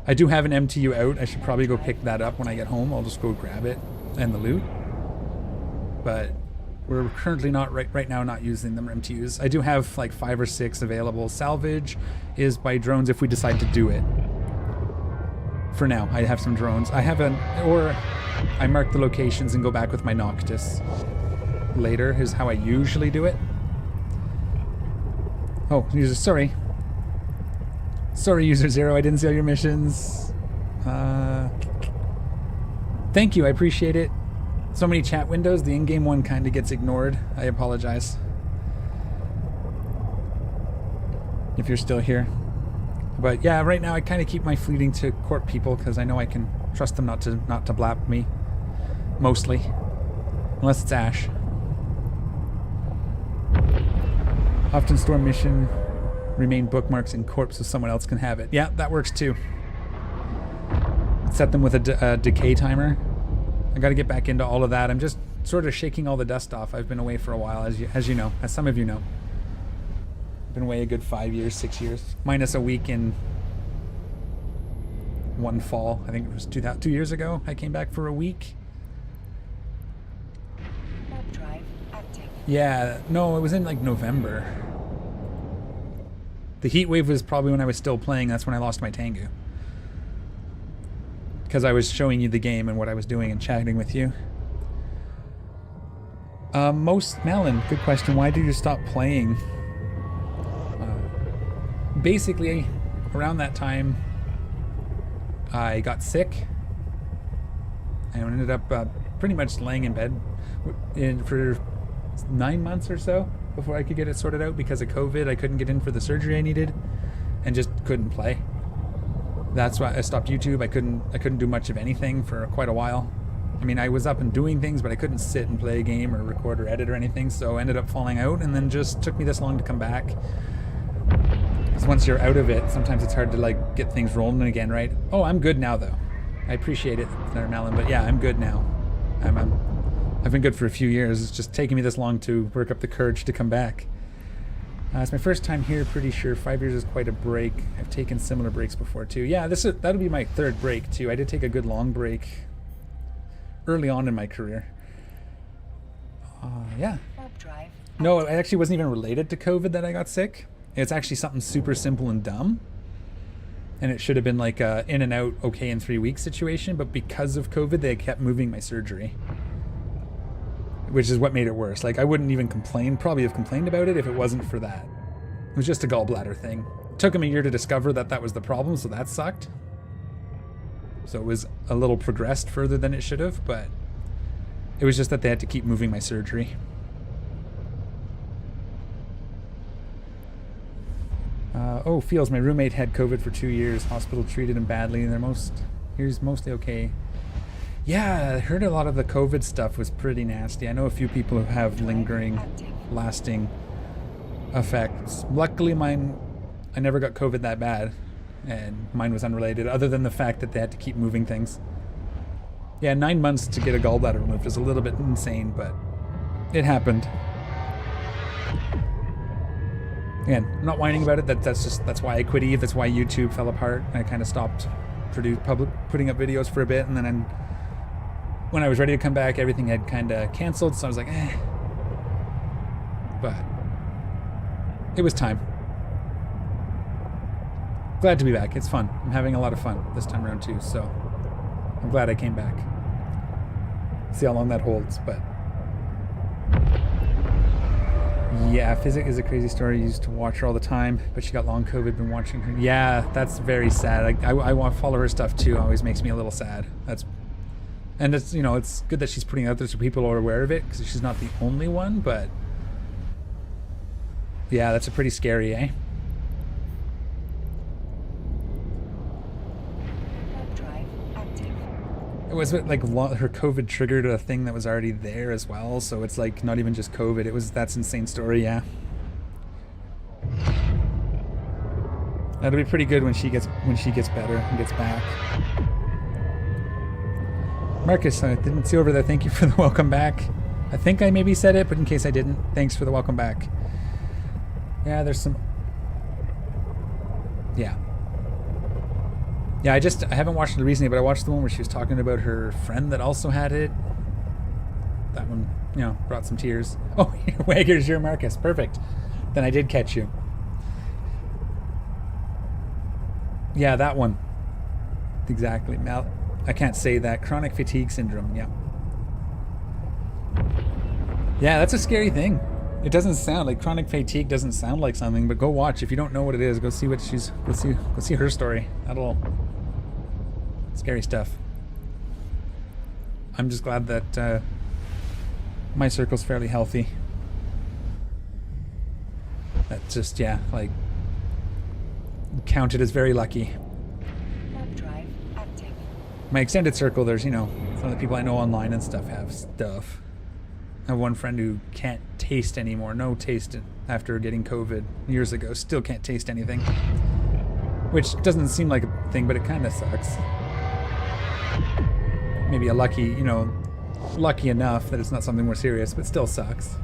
I do have an MTU out. I should probably go pick that up when I get home. I'll just go grab it and the loot. But we're currently right now not using them MTUs. I do have like 5 or 6 available. Salvage is by drones if we decide to do it. For now, I have some drones. Or I mark the locations and go back with my Noctis. Later is how I usually do it. Oh, user, sorry. Sorry, user 0, I didn't see all your missions. Thank you, I appreciate it. So many chat windows, the in-game one kind of gets ignored. I apologize. If you're still here. But yeah, right now I kind of keep my fleeting to corp people because I know I can trust them not to blap me. Mostly. Unless it's Ash. Often store mission remain bookmarks in corp so someone else can have it. Yeah, that works too. Set them with a decay timer. I got to get back into all of that. I'm just sort of shaking all the dust off. I've been away for a while, as you know, as some of you know. I've been away a good 5 years, 6 years, minus a week in one fall. I think it was 2 years ago. I came back for a week. Warp drive active. Yeah, no, it was in like November. The heat wave was probably when I was still playing. That's when I lost my Tengu. Because I was showing you the game and what I was doing and chatting with you. Malin, good question. Why did you stop playing? Basically, around that time, I got sick. I ended up pretty much laying in bed for 9 months or so before I could get it sorted out because of COVID. I couldn't get in for the surgery I needed and just couldn't play. That's why I stopped YouTube. I couldn't do much of anything for quite a while. I mean, I was up and doing things, but I couldn't sit and play a game or record or edit or anything, so I ended up falling out, and then just took me this long to come back. Because once you're out of it, sometimes it's hard to like get things rolling again, right? Oh, I'm good now though. I appreciate it, Senator Mallon, but yeah, I'm good now. I've been good for a few years. It's just taking me this long to work up the courage to come back. It's my first time here, pretty sure. 5 years is quite a break. I've taken similar breaks before too. Yeah, that'll be my third break too. I did take a good long break early on in my career. Yeah. Warp drive. No, it actually wasn't even related to COVID that I got sick. It's actually something super simple and dumb. And it should have been like a in and out, okay in 3 weeks situation. But because of COVID, they kept moving my surgery. Which is what made it worse. Like, I wouldn't even probably have complained about it if it wasn't for that. It was just a gallbladder thing. It took them a year to discover that was the problem, so that sucked. So it was a little progressed further than it should have, but it was just that they had to keep moving my surgery. Feels my roommate had COVID for 2 years. Hospital treated him badly, and he's mostly okay. Yeah, I heard a lot of the COVID stuff was pretty nasty. I know a few people who have lingering, lasting effects. Luckily I never got COVID that bad, and mine was unrelated, other than the fact that they had to keep moving things. Yeah, 9 months to get a gallbladder removed is a little bit insane, but it happened. Again, I'm not whining about it. That's why I quit Eve. That's why YouTube fell apart. I kind of stopped putting up videos for a bit, and then when I was ready to come back, everything had kind of canceled, so I was like, eh. But it was time. Glad to be back. It's fun. I'm having a lot of fun this time around too, so I'm glad I came back. See how long that holds, but yeah, Physic is a crazy story. I used to watch her all the time, but she got long COVID, been watching her. Yeah, that's very sad. I want to follow her stuff too. It always makes me a little sad. And it's, it's good that she's putting it out there so people are aware of it, because she's not the only one, but yeah, that's a pretty scary, eh? Drive active. It was like her COVID triggered a thing that was already there as well, so it's like not even just COVID. That's an insane story, yeah. That'll be pretty good when she gets better and gets back. Marcus, I didn't see over there. Thank you for the welcome back. I think I maybe said it, but in case I didn't, thanks for the welcome back. Yeah, there's some... Yeah. Yeah, I haven't watched it recently, but I watched the one where she was talking about her friend that also had it. That one, brought some tears. Oh, Waggers, you're Marcus. Perfect. Then I did catch you. Yeah, that one. Exactly. I can't say that. Chronic fatigue syndrome, yeah. Yeah, that's a scary thing. It doesn't sound like chronic fatigue doesn't sound like something, but go watch. If you don't know what it is, go see go see her story. Scary stuff. I'm just glad that my circle's fairly healthy. That's just, yeah, like, counted as very lucky. Drive active. My extended circle, there's, some of the people I know online and stuff have stuff. I have one friend who can't taste anymore. No taste after getting COVID years ago. Still can't taste anything. Which doesn't seem like a thing, but it kind of sucks. Maybe a lucky enough that it's not something more serious, but still sucks.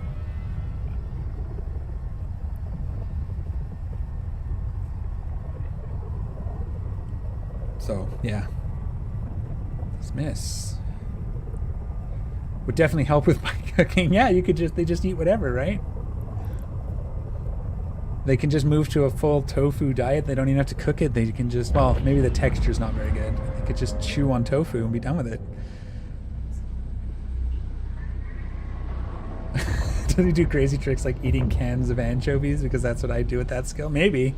So, yeah. Dismiss. Would definitely help with my cooking. Yeah, they just eat whatever, right? They can just move to a full tofu diet. They don't even have to cook it. They can just, well, maybe the texture's not very good. They could just chew on tofu and be done with it. Do they do crazy tricks like eating cans of anchovies? Because that's what I do with that skill. Maybe.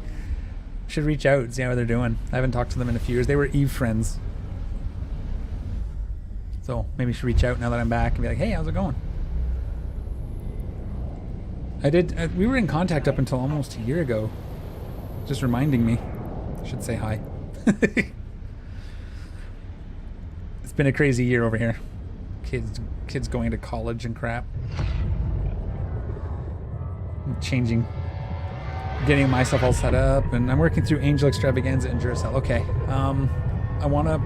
Should reach out and see how they're doing. I haven't talked to them in a few years. They were Eve friends. So maybe I should reach out now that I'm back and be like, hey, how's it going? I did. We were in contact up until almost a year ago. Just reminding me. I should say hi. It's been a crazy year over here. Kids going to college and crap. Changing getting myself all set up, and I'm working through Angel Extravaganza and Duracell. Okay. I want to...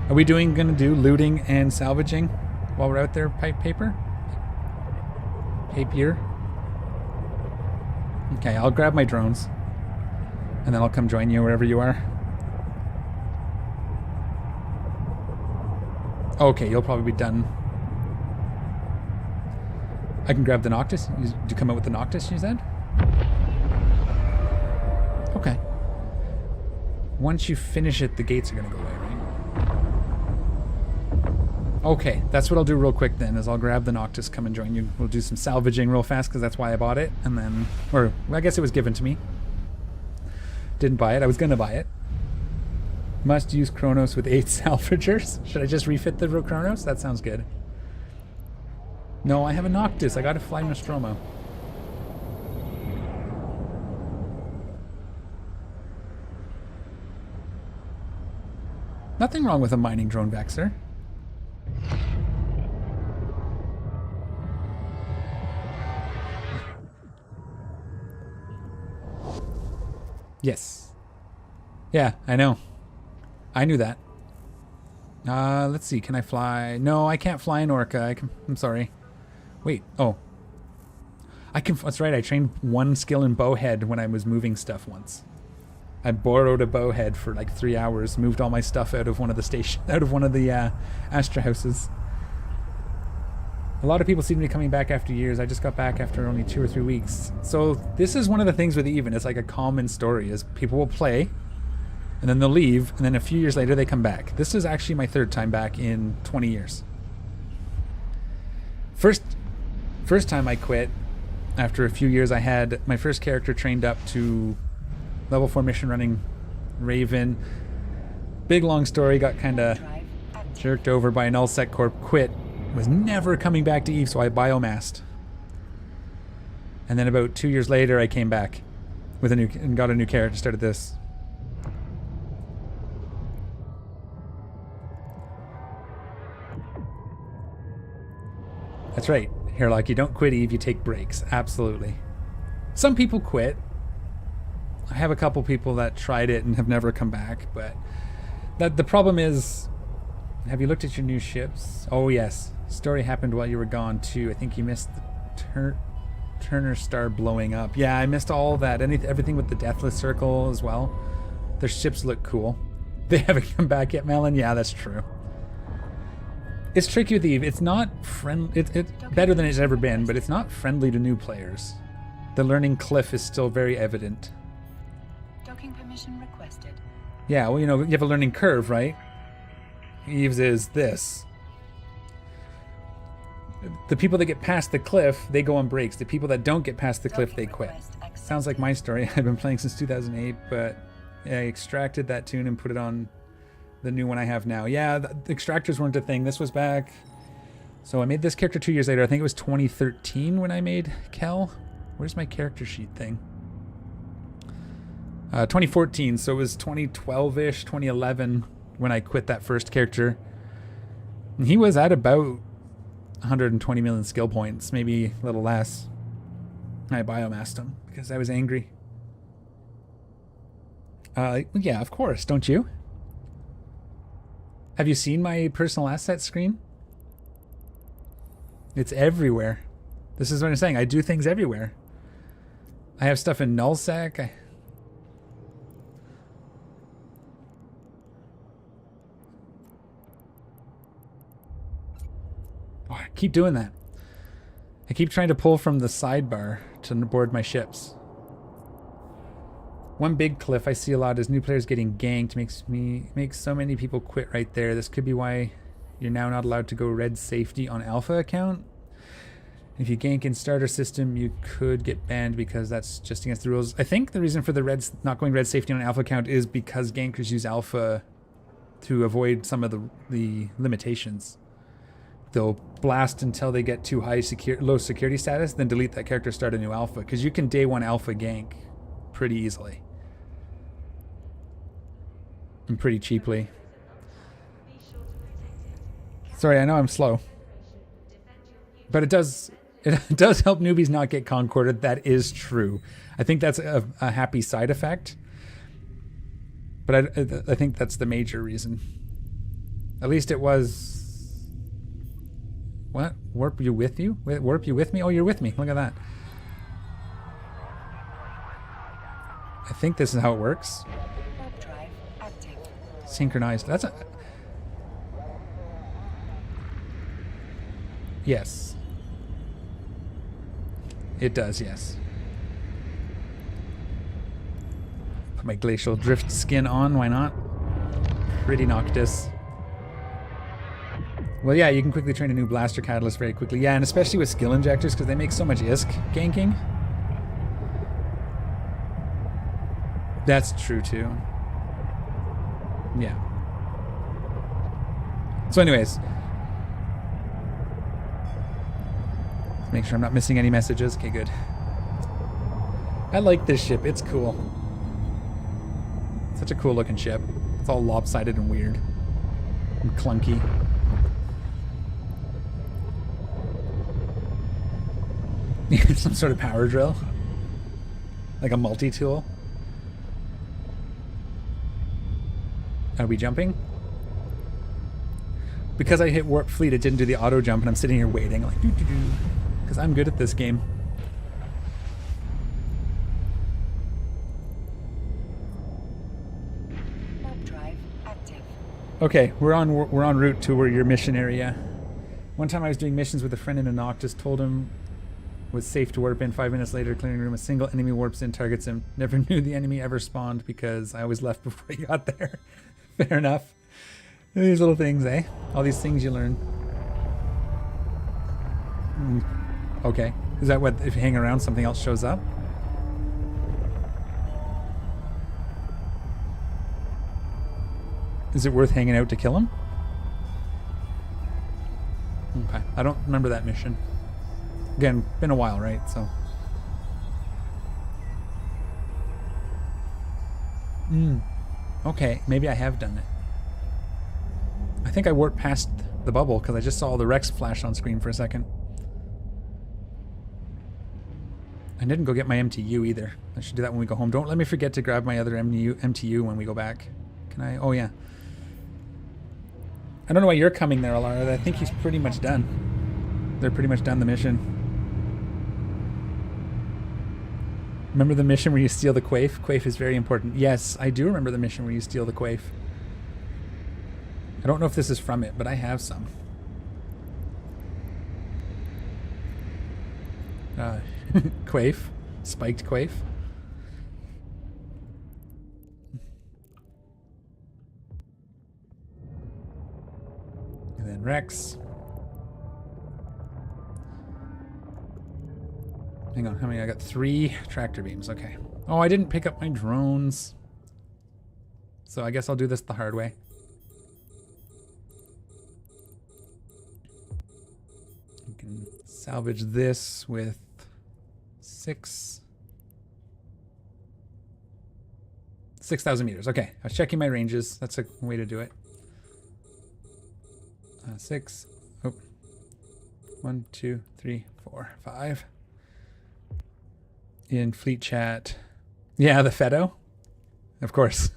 Are we going to do looting and salvaging while we're out there, paper? Papier? Okay, I'll grab my drones. And then I'll come join you wherever you are. Okay, you'll probably be done. I can grab the Noctis. You come out with the Noctis, you said? Okay. Once you finish it, the gates are going to go away, right? Okay, that's what I'll do real quick then, is I'll grab the Noctis, come and join you. We'll do some salvaging real fast, because that's why I bought it. And then... Or, I guess it was given to me. Didn't buy it. I was going to buy it. Must use Chronos with 8 salvagers. Should I just refit the Chronos? That sounds good. No, I have a Noctis. I got to fly Nostromo. Nothing wrong with a mining drone, Vexer. Yes. Yeah, I know. I knew that. Let's see. Can I fly? No, I can't fly an Orca. I'm sorry. Wait. Oh. I can. That's right. I trained one skill in bowhead when I was moving stuff once. I borrowed a bowhead for like 3 hours. Moved all my stuff out of one of the Astra houses. A lot of people seem to be coming back after years. I just got back after only 2 or 3 weeks. So this is one of the things with Even. It's like a common story. Is people will play, and then they'll leave, and then a few years later they come back. This is actually my 3rd time back in 20 years. First time I quit, after a few years, I had my first character trained up to level 4 mission running Raven. Big long story, got kind of jerked over by a nullsec corp, quit, was never coming back to Eve, so I biomassed. And then about 2 years later, I came back with and got a new character, started this. That's right, Hairlock, you don't quit Eve, you take breaks. Absolutely. Some people quit. I have a couple people that tried it and have never come back, but the problem is, have you looked at your new ships? Oh yes, story happened while you were gone too. I think you missed the Turner Star blowing up. Yeah, I missed all that. Everything with the Deathless Circle as well. Their ships look cool. They haven't come back yet, Melon. Yeah, that's true. It's tricky with Eve. It's not it's better than it's ever been, but it's not friendly to new players. The learning cliff is still very evident. Docking permission requested. Yeah, well, you know, you have a learning curve, right? Eve's is this. The people that get past the cliff, they go on breaks. The people that don't get past the cliff, they quit. Sounds like my story. I've been playing since 2008, but I extracted that tune and put it on the new one I have now. Yeah, the extractors weren't a thing. This was back... So I made this character 2 years later. I think it was 2013 when I made Kel. Where's my character sheet thing? 2014, so it was 2012-ish, 2011 when I quit that first character. And he was at about 120 million skill points, maybe a little less. I biomassed him because I was angry. Yeah, of course, don't you? Have you seen my personal asset screen? It's everywhere. This is what I'm saying. I do things everywhere. I have stuff in nullsec. I keep doing that. I keep trying to pull from the sidebar to board my ships. One big cliff I see a lot is new players getting ganked. Makes so many people quit right there. This could be why you're now not allowed to go red safety on alpha account. If you gank in starter system, you could get banned because that's just against the rules. I think the reason for the reds not going red safety on alpha account is because gankers use alpha to avoid some of the limitations. They'll blast until they get too low security status, then delete that character, start a new alpha, because you can day one alpha gank pretty easily and pretty cheaply. Sorry, I know I'm slow, but it does It does help newbies not get concorded. That is true. I think that's a happy side effect. But I think that's the major reason. At least it was... What? Warp you with you? Warp you with me? Oh, you're with me. Look at that. I think this is how it works. Warp drive active. Synchronized. That's a... Yes. It does, yes. Put my glacial drift skin on, why not? Pretty Noctis. Well, yeah, you can quickly train a new blaster catalyst very quickly. Yeah, and especially with skill injectors, because they make so much ISK ganking. That's true, too. Yeah. So anyways. Let's make sure I'm not missing any messages. Okay, good. I like this ship. It's cool. Such a cool looking ship. It's all lopsided and weird. And clunky. Some sort of power drill. Like a multi-tool. Are we jumping? Because I hit Warp Fleet, it didn't do the auto jump, and I'm sitting here waiting, like doo-doo-doo. Because I'm good at this game. Warp drive active. Okay, we're en route to where your mission area. One time I was doing missions with a friend in a Noctis, told him it was safe to warp in. 5 minutes later, clearing room, a single enemy warps in, targets him. Never knew the enemy ever spawned because I always left before he got there. Fair enough. These little things, eh? All these things you learn. Okay. Is that what, if you hang around, something else shows up? Is it worth hanging out to kill him? Okay. I don't remember that mission. Again, been a while, right? So. Okay, maybe I have done it. I think I warped past the bubble because I just saw all the Rex flash on screen for a second. I didn't go get my MTU either. I should do that when we go home. Don't let me forget to grab my other MTU when we go back. Can I? Oh, yeah. I don't know why you're coming there, Alara. I think he's pretty much done. They're pretty much done the mission. Remember the mission where you steal the Quaif? Quaif is very important. Yes, I do remember the mission where you steal the Quaif. I don't know if this is from it, but I have some. Quaif. Spiked Quaif. And then Rex. Hang on, how many? I got 3 tractor beams. Okay. Oh, I didn't pick up my drones. So I guess I'll do this the hard way. You can salvage this with 6,000 meters. Okay, I was checking my ranges. That's a way to do it. 6. Oh. 1, 2, 3, 4, 5. In fleet chat. Yeah, the Fedo. Of course.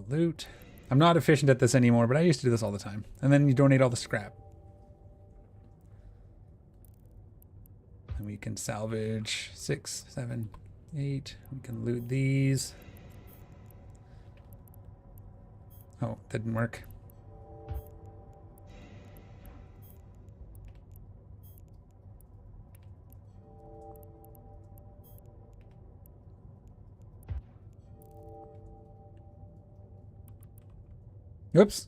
Loot. I'm not efficient at this anymore, but I used to do this all the time. And then you donate all the scrap. And we can salvage 6, 7, 8. We can loot these. Oh, didn't work. Oops.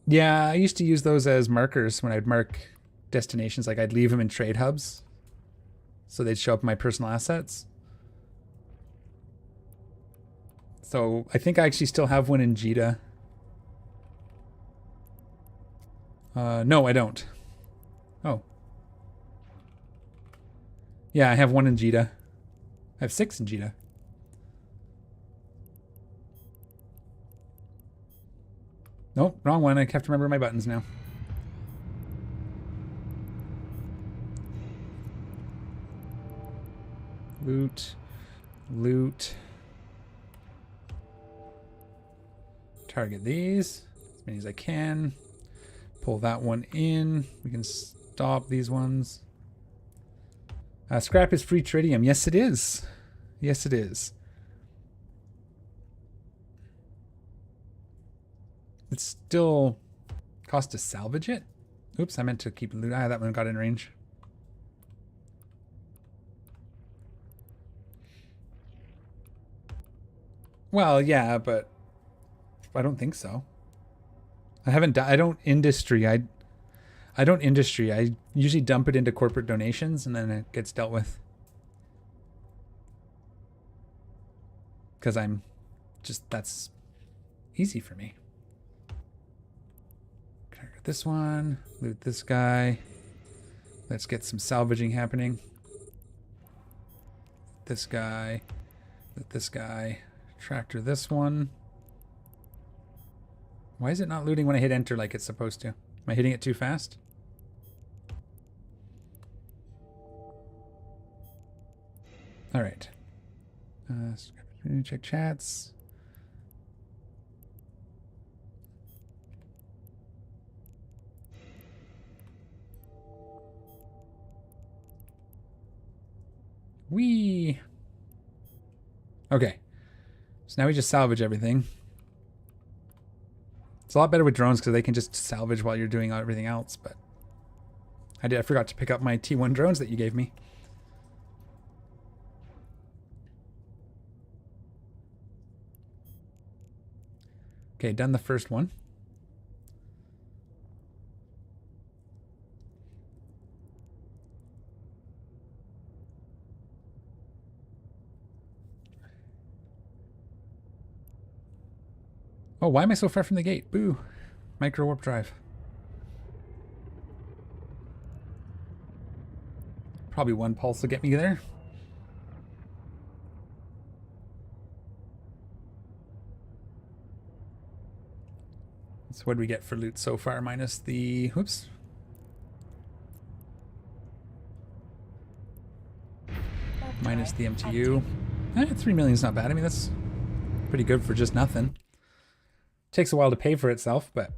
Yeah, I used to use those as markers when I'd mark destinations. Like I'd leave them in trade hubs, so they'd show up in my personal assets. So I think I actually still have one in Jita. No, I don't. Oh. Yeah, I have 1 in Jita. I have 6 in Jita. Nope, wrong one. I have to remember my buttons now. Loot. Loot. Target these as many as I can. Pull that one in. We can stop these ones. Scrap is free tritium. Yes, it is. Yes, it is. It's still cost to salvage it. Oops, I meant to keep loot. Ah, that one got in range. Well, yeah, but I don't think so. I haven't. I don't industry. I don't industry. I usually dump it into corporate donations and then it gets dealt with. Because I'm just, that's easy for me. Target this one. Loot this guy. Let's get some salvaging happening. This guy. Loot this guy. Tractor this one. Why is it not looting when I hit enter like it's supposed to? Am I hitting it too fast? All right. Check chats. Whee! Okay. So now we just salvage everything. It's a lot better with drones because they can just salvage while you're doing everything else, but I forgot to pick up my T1 drones that you gave me. Okay, done the first one. Oh, why am I so far from the gate? Boo. Micro warp drive. Probably 1 pulse will get me there. So what do we get for loot so far? Minus the... Whoops. Minus the MTU. 3 million is not bad. I mean, that's pretty good for just nothing. Takes a while to pay for itself, but...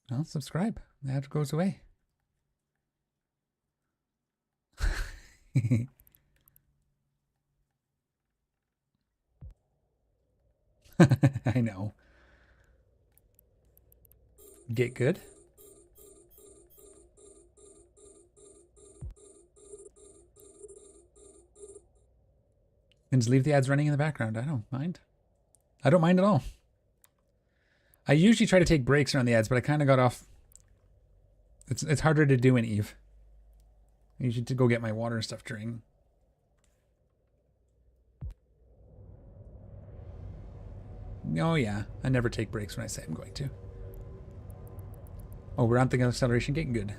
Well, subscribe. That goes away. I know. Get good. And just leave the ads running in the background. I don't mind. I don't mind at all. I usually try to take breaks around the ads, but I kind of got off. It's harder to do in Eve. I usually to go get my water and stuff during. Oh yeah, I never take breaks when I say I'm going to. Oh, we're on the acceleration gate. Good.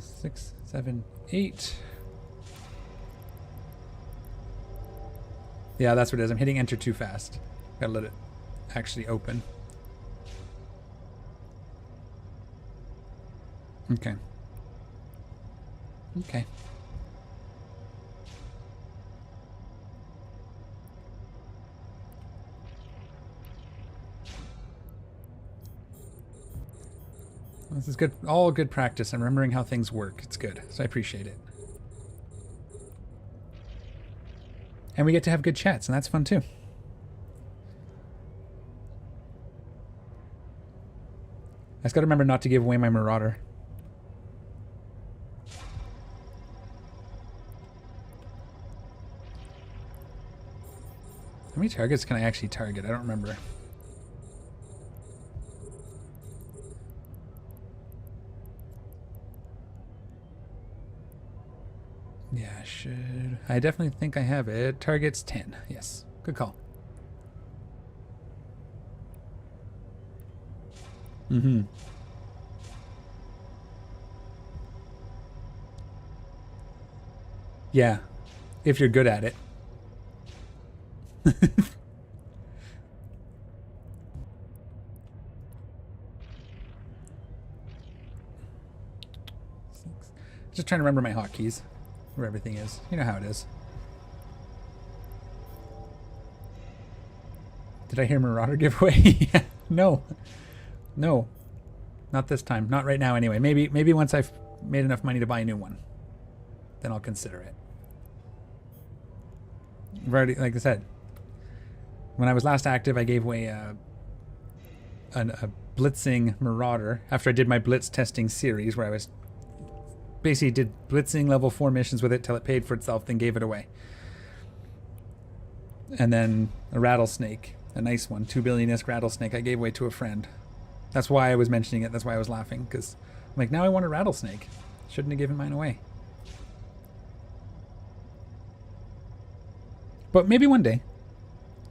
6, 7, 8. Yeah, that's what it is. I'm hitting enter too fast. Gotta let it actually open. Okay. Okay. This is good. All good practice. I'm remembering how things work. It's good. So I appreciate it. And we get to have good chats, and that's fun too. I just gotta remember not to give away my Marauder. How many targets can I actually target? I don't remember. Yeah, should. I definitely think I have it. Target's 10. Yes. Good call. Mm-hmm. Yeah. If you're good at it. Just trying to remember my hotkeys. Where everything is. You know how it is. Did I hear Marauder giveaway? No. No. Not this time. Not right now anyway. Maybe once I've made enough money to buy a new one. Then I'll consider it. I've already, like I said, when I was last active, I gave away a blitzing Marauder after I did my blitz testing series where I was basically did blitzing level 4 missions with it till it paid for itself, then gave it away. And then a rattlesnake, a nice one, 2 billion-isk rattlesnake I gave away to a friend. That's why I was mentioning it. That's why I was laughing, because I'm like, now I want a rattlesnake. Shouldn't have given mine away. But maybe one day.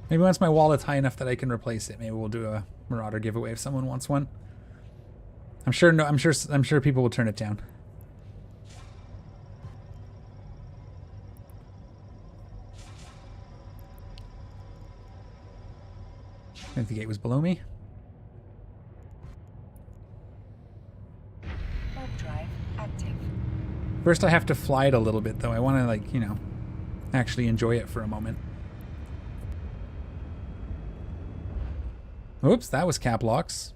Maybe once my wallet's high enough that I can replace it, maybe we'll do a Marauder giveaway if someone wants one. I'm sure people will turn it down. I think the gate was below me. Warp drive active. First I have to fly it a little bit though. I want to, like, you know, actually enjoy it for a moment. Oops, that was cap locks.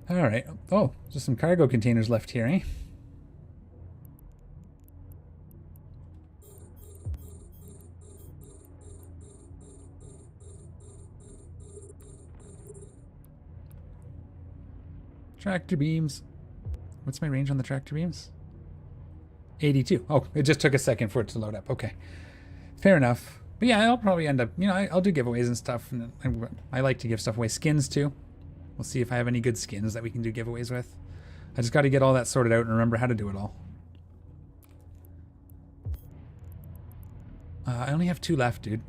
All right. Oh, just some cargo containers left here, eh? Tractor beams. What's my range on the tractor beams? 82. Oh, it just took a second for it to load up. Okay. Fair enough. But yeah, I'll probably end up, you know, I'll do giveaways and stuff. And I like to give stuff away. Skins too. We'll see if I have any good skins that we can do giveaways with. I just got to get all that sorted out and remember how to do it all. I only have 2 left, dude.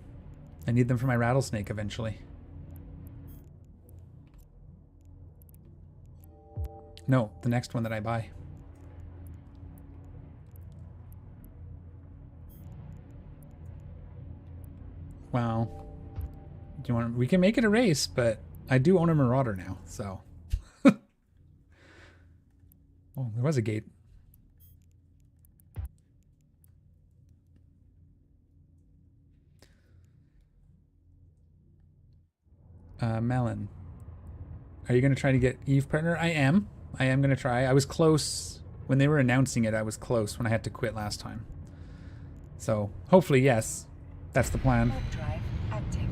I need them for my rattlesnake eventually. No, the next one that I buy. Well, do you want? We can make it a race, but I do own a Marauder now, so. Oh, there was a gate. Melon. Are you going to try to get Eve partner? I am. I am going to try. I was close. When they were announcing it, I was close when I had to quit last time. So, hopefully, yes. That's the plan. Warp drive active.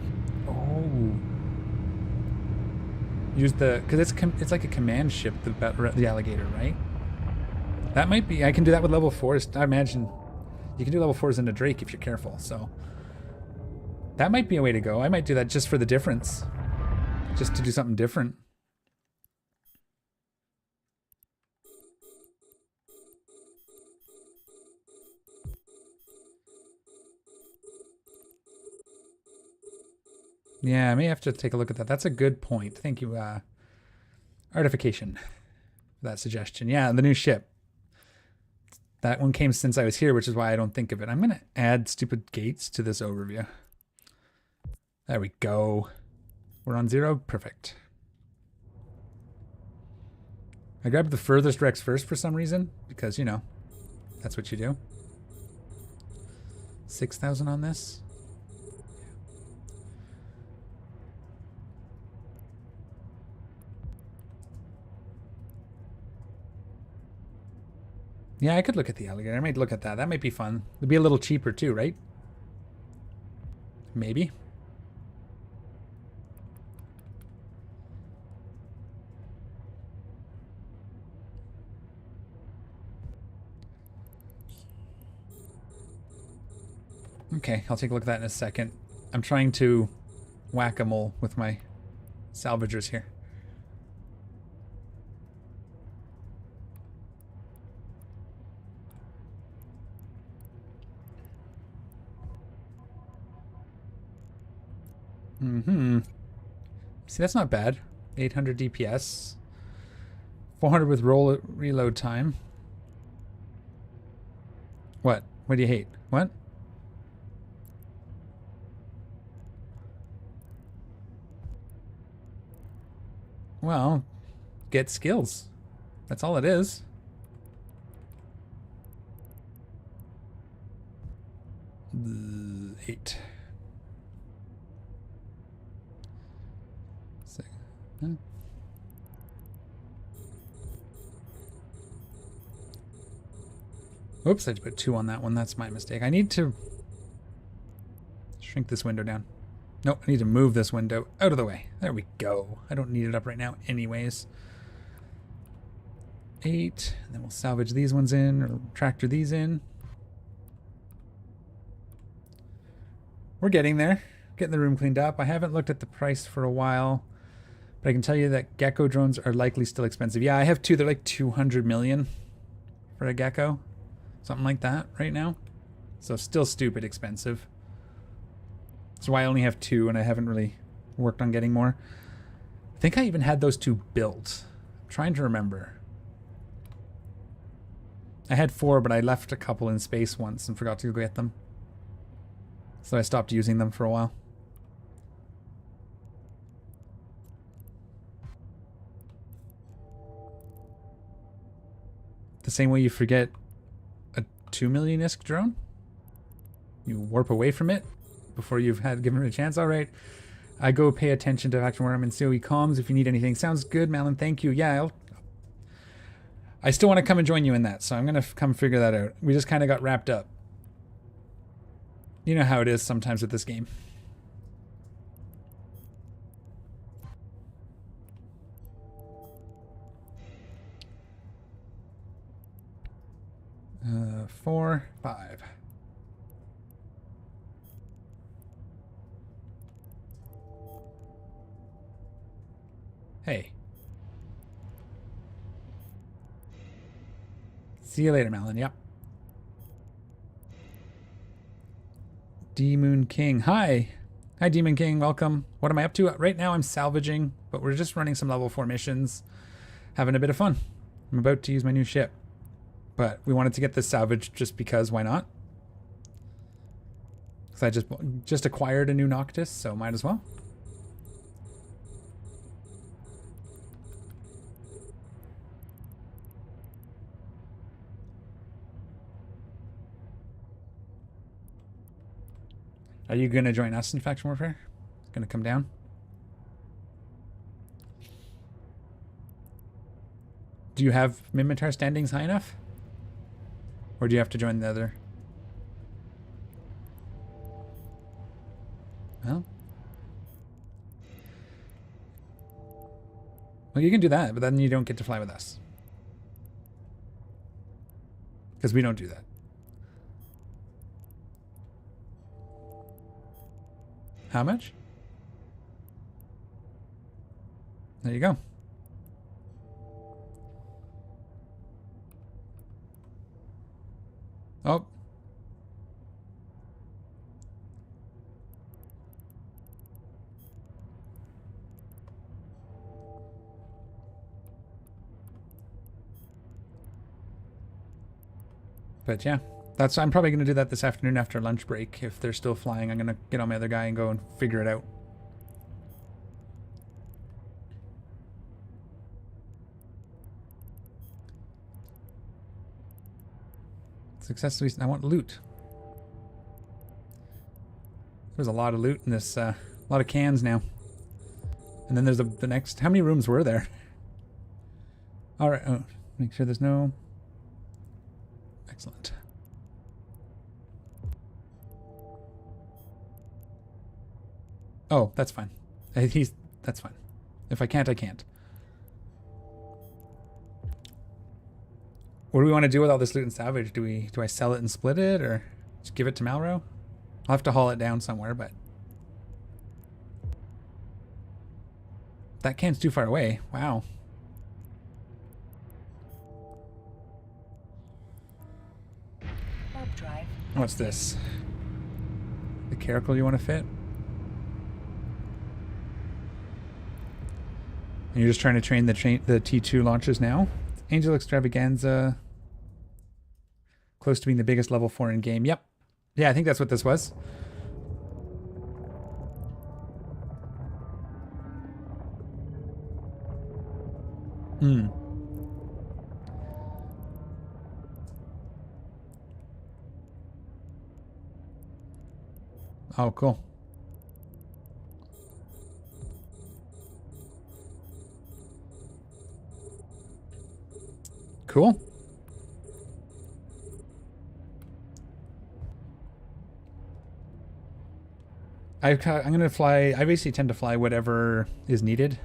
Oh. Use the... Because it's like a command ship, the alligator, right? That might be... I can do that with level 4s. I imagine you can do level 4s in a Drake if you're careful, so... That might be a way to go. I might do that just for the difference. Just to do something different. Yeah, I may have to take a look at that. That's a good point. Thank you, Artification, for that suggestion. Yeah, the new ship. That one came since I was here, which is why I don't think of it. I'm going to add stupid gates to this overview. There we go. We're on 0. Perfect. I grabbed the furthest Rex first for some reason, because, you know, that's what you do. 6,000 on this. Yeah, I could look at the alligator. I might look at that. That might be fun. It'd be a little cheaper too, right? Maybe. Okay, I'll take a look at that in a second. I'm trying to whack-a-mole with my salvagers here. See, that's not bad. 800 DPS. 400 with reload time. What? What do you hate? What? Well, get skills. That's all it is. Eight. Six. Huh? Oops, I just put 2 on that one. That's my mistake. I need to shrink this window down. Nope, I need to move this window out of the way. There we go. I don't need it up right now anyways. 8. And then we'll salvage these ones in, or tractor these in. We're getting there. Getting the room cleaned up. I haven't looked at the price for a while, but I can tell you that gecko drones are likely still expensive. Yeah, I have 2. They're like 200 million for a gecko. Something like that right now. So still stupid expensive. That's why I only have 2 and I haven't really worked on getting more. I think I even had those 2 built. I'm trying to remember. I had 4, but I left a couple in space once and forgot to go get them. So I stopped using them for a while. The same way you forget a 2 million ISK drone? You warp away from it before you've given it a chance. All right. I go pay attention to Action Worm and COE comms if you need anything. Sounds good, Malin. Thank you. Yeah, I still want to come and join you in that, so I'm going to come figure that out. We just kind of got wrapped up. You know how it is sometimes with this game. Uh, 4, 5. Hey. See you later, Malin. Yep. Demon King. Hi. Hi, Demon King. Welcome. What am I up to? Right now I'm salvaging, but we're just running some level 4 missions. Having a bit of fun. I'm about to use my new ship. But we wanted to get this salvaged just because, why not? Because I just acquired a new Noctis, so might as well. Are you going to join us in Faction Warfare? Going to come down? Do you have Minmatar standings high enough? Or do you have to join the other? Well, you can do that, but then you don't get to fly with us. Because we don't do that. How much? There you go. Oh. But yeah. I'm probably going to do that this afternoon after lunch break. If they're still flying, I'm going to get on my other guy and go and figure it out. Successfully, I want loot. There's a lot of loot in this, a lot of cans now. And then there's the next, how many rooms were there? All right, oh, make sure there's no, excellent. Oh, that's fine. That's fine. If I can't, I can't. What do we want to do with all this loot and salvage? Do I sell it and split it, or just give it to Malro? I'll have to haul it down somewhere, but that can's too far away. Wow. Warp drive. What's this? The caracal you want to fit? And you're just trying to train the T2 launches now? Angel Extravaganza. Close to being the biggest level 4 in game. Yep. Yeah, I think that's what this was. Hmm. Oh, cool. Cool. I'm going to fly, I basically tend to fly whatever is needed.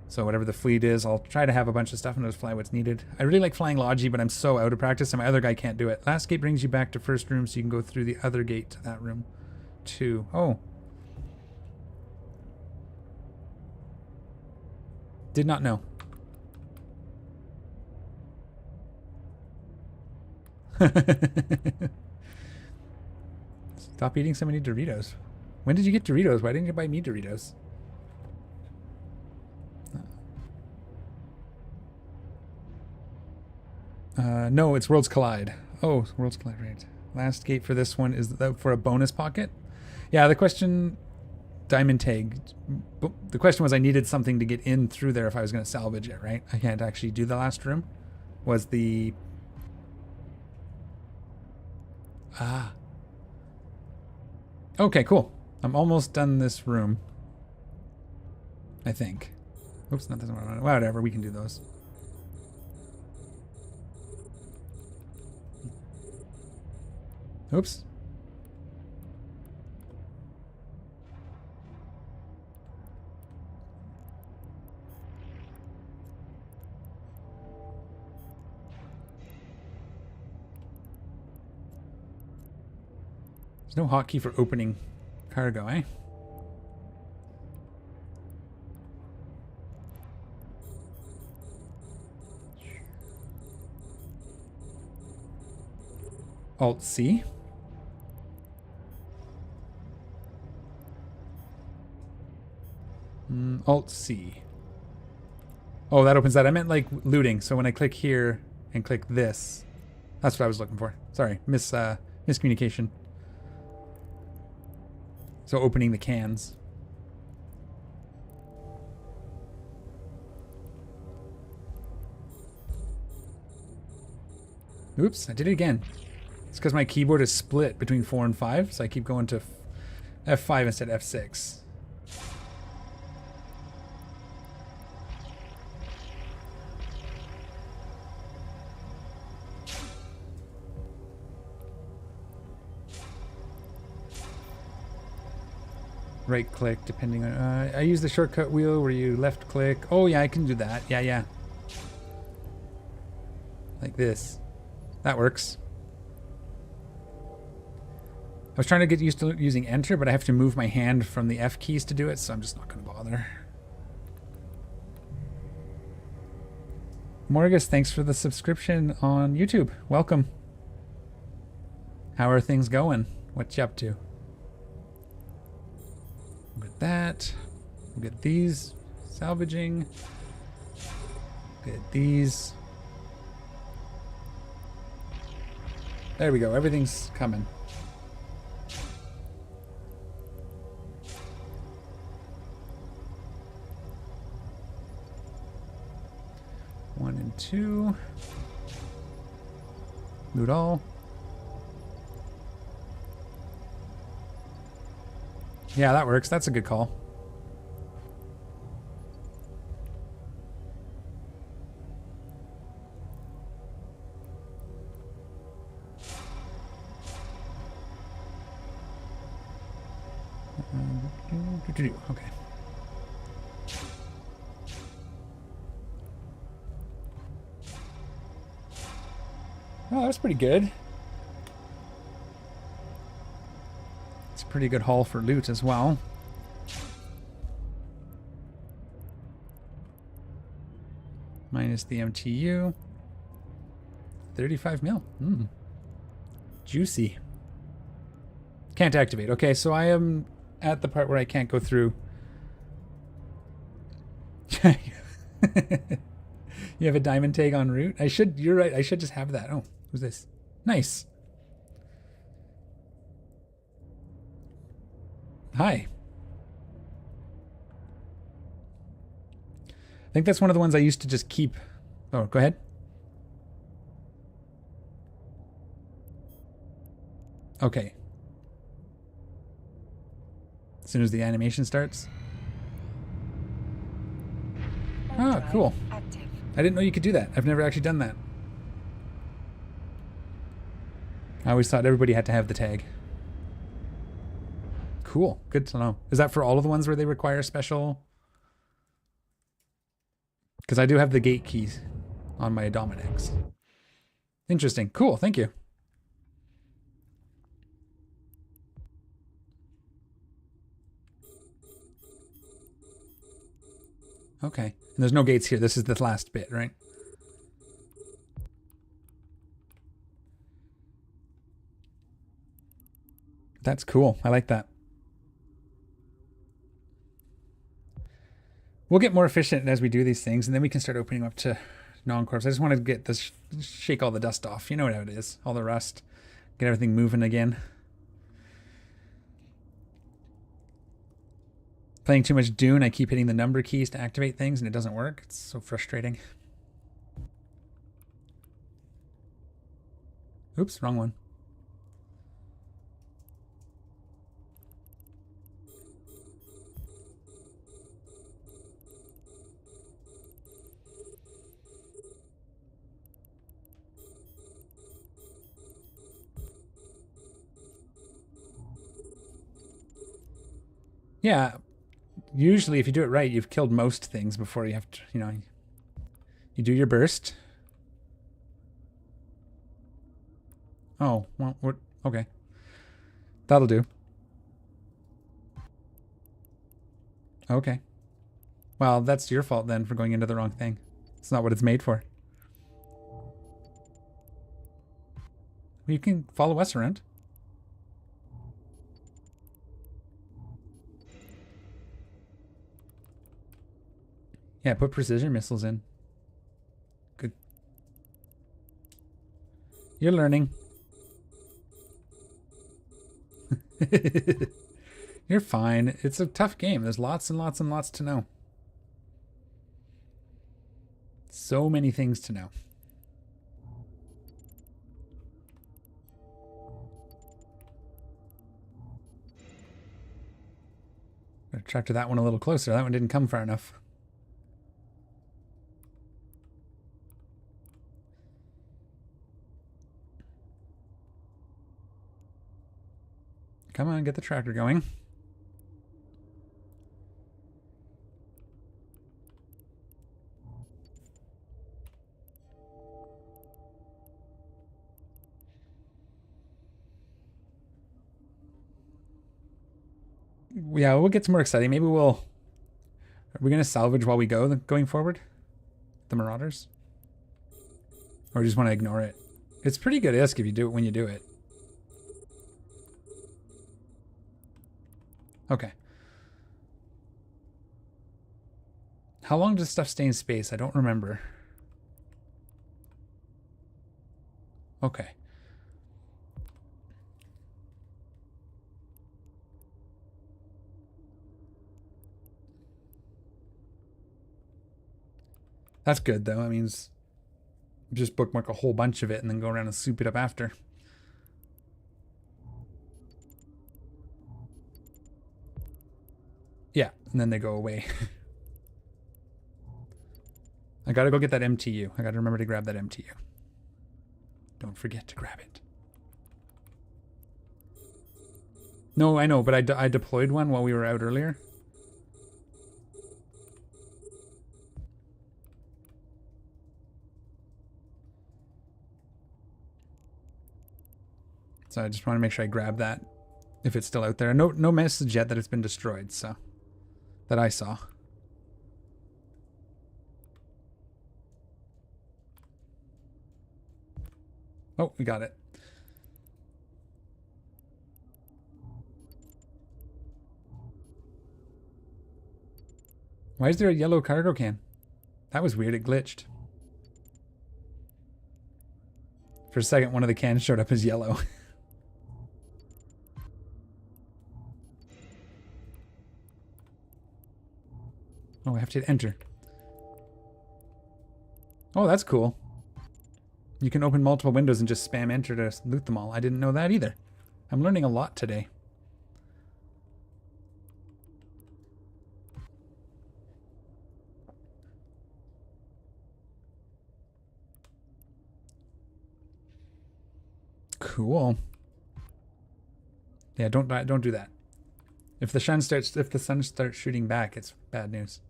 So whatever the fleet is, I'll try to have a bunch of stuff and just fly what's needed. I really like flying Logi, but I'm so out of practice and my other guy can't do it. Last gate brings you back to first room so you can go through the other gate to that room. 2. Oh. Did not know. Stop eating so many Doritos. When did you get Doritos? Why didn't you buy me Doritos? No, it's Worlds Collide. Oh, Worlds Collide, right. Last gate for this one is for a bonus pocket. Yeah, the question, Diamond Tag. The question was I needed something to get in through there if I was going to salvage it, right? I can't actually do the last room. Was the... Ah. Okay, cool. I'm almost done this room. I think. Oops, not this one. Whatever, we can do those. Oops. There's no hotkey for opening cargo, eh? Alt-C. Alt-C. Oh, that opens that. I meant like looting. So when I click here and click this, that's what I was looking for. Sorry, miscommunication. So opening the cans. Oops, I did it again. It's because my keyboard is split between 4 and 5, so I keep going to F5 instead of F6. Right click, depending on... I use the shortcut wheel where you left click. Oh yeah, I can do that. Yeah. Like this. That works. I was trying to get used to using enter, but I have to move my hand from the F keys to do it, so I'm just not going to bother. Morgus, thanks for the subscription on YouTube. Welcome. How are things going? What you up to? We'll get that. We'll get these. Salvaging. Get these. There we go. Everything's coming. One and 2. Loot all. Yeah, that works. That's a good call. Okay. Oh, that's pretty good. pretty good haul for loot as well. Minus the MTU. 35 mil. Juicy. Can't activate. Okay, so I am at the part where I can't go through. You have a diamond tag en route? You're right, I should just have that. Oh, who's this? Nice. Hi. I think that's one of the ones I used to just keep. Oh, go ahead. Okay. As soon as the animation starts. Oh, cool. Active. I didn't know you could do that. I've never actually done that. I always thought everybody had to have the tag. Cool. Good to know. Is that for all of the ones where they require special? Because I do have the gate keys on my Dominex. Interesting. Cool. Thank you. Okay. And there's no gates here. This is the last bit, right? That's cool. I like that. We'll get more efficient as we do these things, and then we can start opening up to non-corps. I just want to get this, shake all the dust off. You know how it is. All the rust. Get everything moving again. Playing too much Dune, I keep hitting the number keys to activate things, and it doesn't work. It's so frustrating. Oops, wrong one. Yeah, usually if you do it right, you've killed most things before you have to, you do your burst. Oh, well, what? Okay. That'll do. Okay. Well, that's your fault then for going into the wrong thing. It's not what it's made for. You can follow us around. Yeah, put precision missiles in. Good. You're learning. You're fine. It's a tough game. There's lots and lots and lots to know. So many things to know. Better track to that one a little closer. That one didn't come far enough. Come on, get the tractor going. Yeah, we'll get some more exciting. Maybe we'll... Are we going to salvage while we go going forward? The Marauders? Or just want to ignore it? It's pretty good ISK if you do it when you do it. Okay. How long does stuff stay in space? I don't remember. Okay. That's good, though. That means just bookmark a whole bunch of it and then go around and soup it up after. Yeah, and then they go away. I gotta go get that MTU. I gotta remember to grab that MTU. Don't forget to grab it. No, I know, but I deployed one while we were out earlier. So I just want to make sure I grab that if it's still out there. No message yet that it's been destroyed, so that I saw. Oh, we got it. Why is there a yellow cargo can? That was weird, it glitched. For a second, one of the cans showed up as yellow. Oh, I have to hit enter. Oh, that's cool. You can open multiple windows and just spam enter to loot them all. I didn't know that either. I'm learning a lot today. Cool. Yeah, don't do that. If the sun starts shooting back, it's bad news.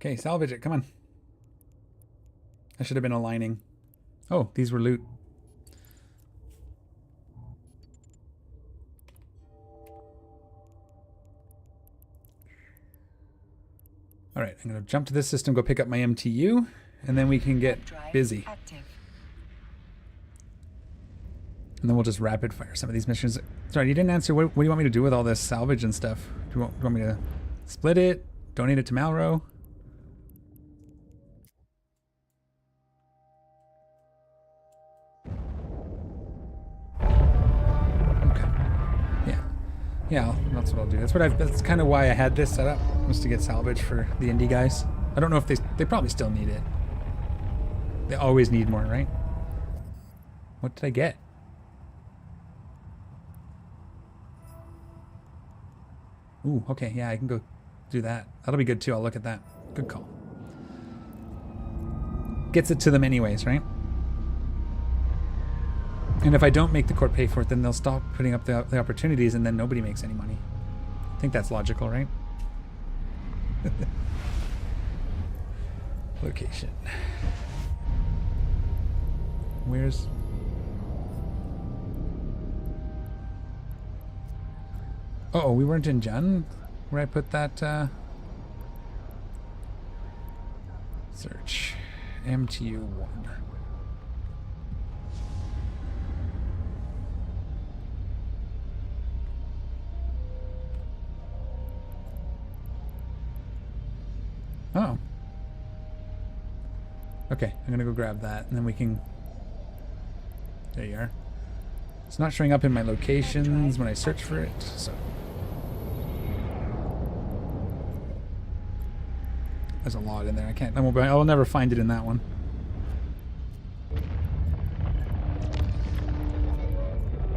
Okay, salvage it. Come on. I should have been aligning. Oh, these were loot. All right, I'm going to jump to this system, go pick up my MTU, and then we can get busy. Active. And then we'll just rapid fire some of these missions. Sorry, you didn't answer. What do you want me to do with all this salvage and stuff? Do you want me to split it? Donate it to Malro? Yeah, that's what I'll do. That's kind of why I had this set up, was to get salvage for the indie guys. I don't know if they probably still need it. They always need more, right? What did I get? Ooh, okay, yeah, I can go do that. That'll be good too. I'll look at that. Good call. Gets it to them anyways, right? And if I don't make the court pay for it, then they'll stop putting up the opportunities, and then nobody makes any money. I think that's logical, right? Location. Where's... Uh-oh, we weren't in Jun, where I put that, search. MTU1. Oh. Okay, I'm gonna go grab that, and then we can... There you are. It's not showing up in my locations when I search for it, so... There's a lot in there. I will never find it in that one.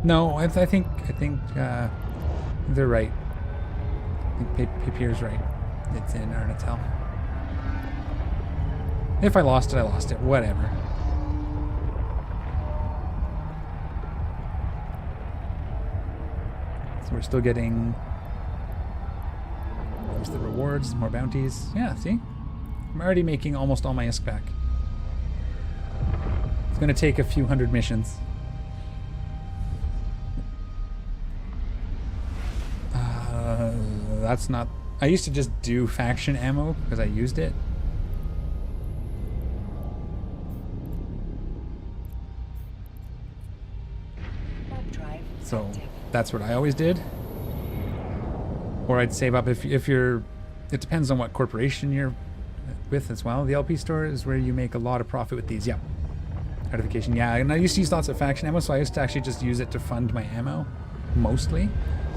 No, I think they're right. I think Papier's right. It's in Arnatel. If I lost it, I lost it. Whatever. So we're still getting... There's the rewards, more bounties. Yeah, see? I'm already making almost all my ISK back. It's going to take a few hundred missions. That's not... I used to just do faction ammo because I used it. So that's what I always did. Or I'd save up if you're... It depends on what corporation you're with as well. The LP store is where you make a lot of profit with these. Yep. Certification, yeah. And I used to use lots of faction ammo, so I used to actually just use it to fund my ammo, mostly.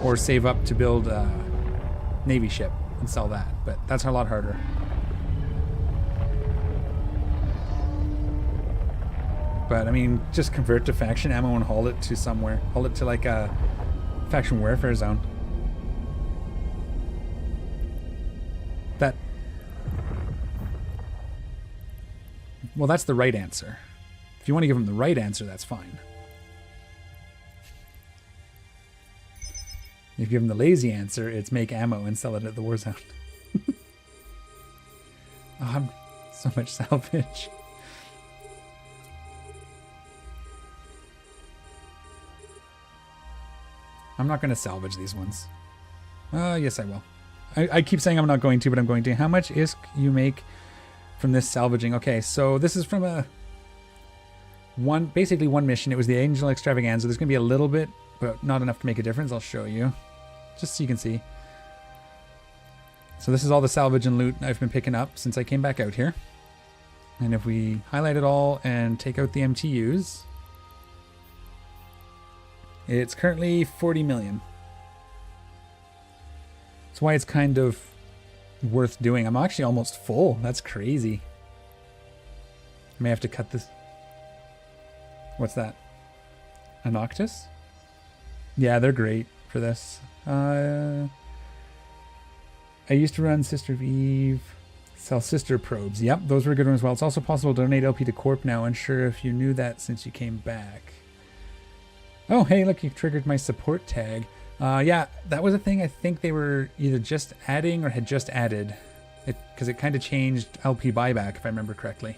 Or save up to build a Navy ship and sell that. But that's a lot harder. But I mean, just convert to faction ammo and haul it to somewhere. Haul it to like a faction warfare zone. That... Well, that's the right answer. If you want to give them the right answer, that's fine. If you give them the lazy answer, it's make ammo and sell it at the war zone. Oh, so much salvage. I'm not going to salvage these ones. Yes, I will. I keep saying I'm not going to, but I'm going to. How much ISK you make from this salvaging? Okay, so this is from basically one mission. It was the Angel Extravaganza. There's going to be a little bit, but not enough to make a difference. I'll show you, just so you can see. So this is all the salvage and loot I've been picking up since I came back out here. And if we highlight it all and take out the MTUs, it's currently 40 million. That's why it's kind of worth doing. I'm actually almost full. That's crazy. I may have to cut this. What's that? A Noctis? Yeah, they're great for this. I used to run Sister of Eve, sell Sister Probes. Yep, those were a good ones as well. It's also possible to donate LP to Corp now. Unsure if you knew that since you came back. Oh, hey, look, you've triggered my support tag. Yeah, that was a thing I think they were either just adding or had just added. Because it kind of changed LP buyback, if I remember correctly,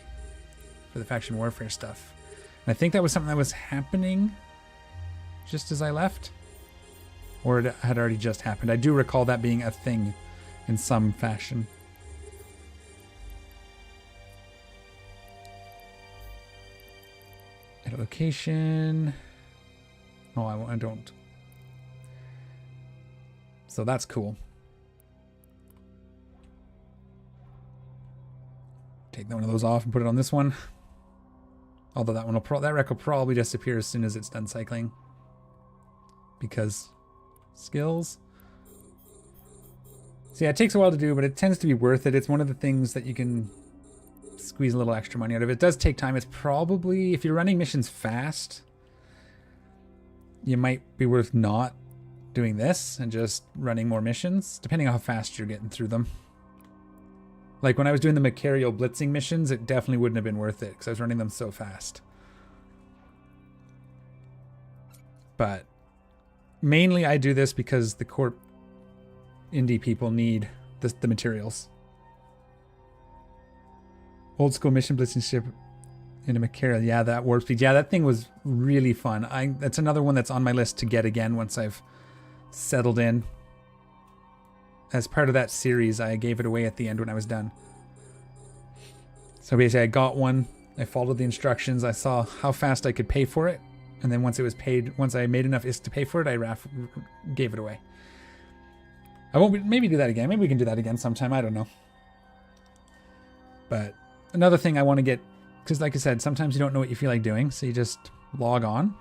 for the faction warfare stuff. And I think that was something that was happening just as I left. Or it had already just happened. I do recall that being a thing in some fashion. Edit location. Oh, I don't. So that's cool. Take one of those off and put it on this one. Although that one that wreck will probably disappear as soon as it's done cycling. Because skills. So yeah, it takes a while to do, but it tends to be worth it. It's one of the things that you can squeeze a little extra money out of. It does take time. It's probably, if you're running missions fast, you might be worth not doing this and just running more missions, depending on how fast you're getting through them. Like when I was doing the Macario blitzing missions, it definitely wouldn't have been worth it because I was running them so fast. But mainly I do this because the Corp indie people need the materials. Old school mission blitzing ship in a Macario. Yeah, that warp speed. Yeah, that thing was really fun. That's another one that's on my list to get again once I've settled in. As part of that series, I gave it away at the end when I was done. So basically I got one, I followed the instructions, I saw how fast I could pay for it, and then once it was paid, once I made enough ISK to pay for it, I gave it away. I won't maybe do that again. Maybe we can do that again sometime. I don't know. But another thing I want to get, because like I said, sometimes you don't know what you feel like doing, so you just log on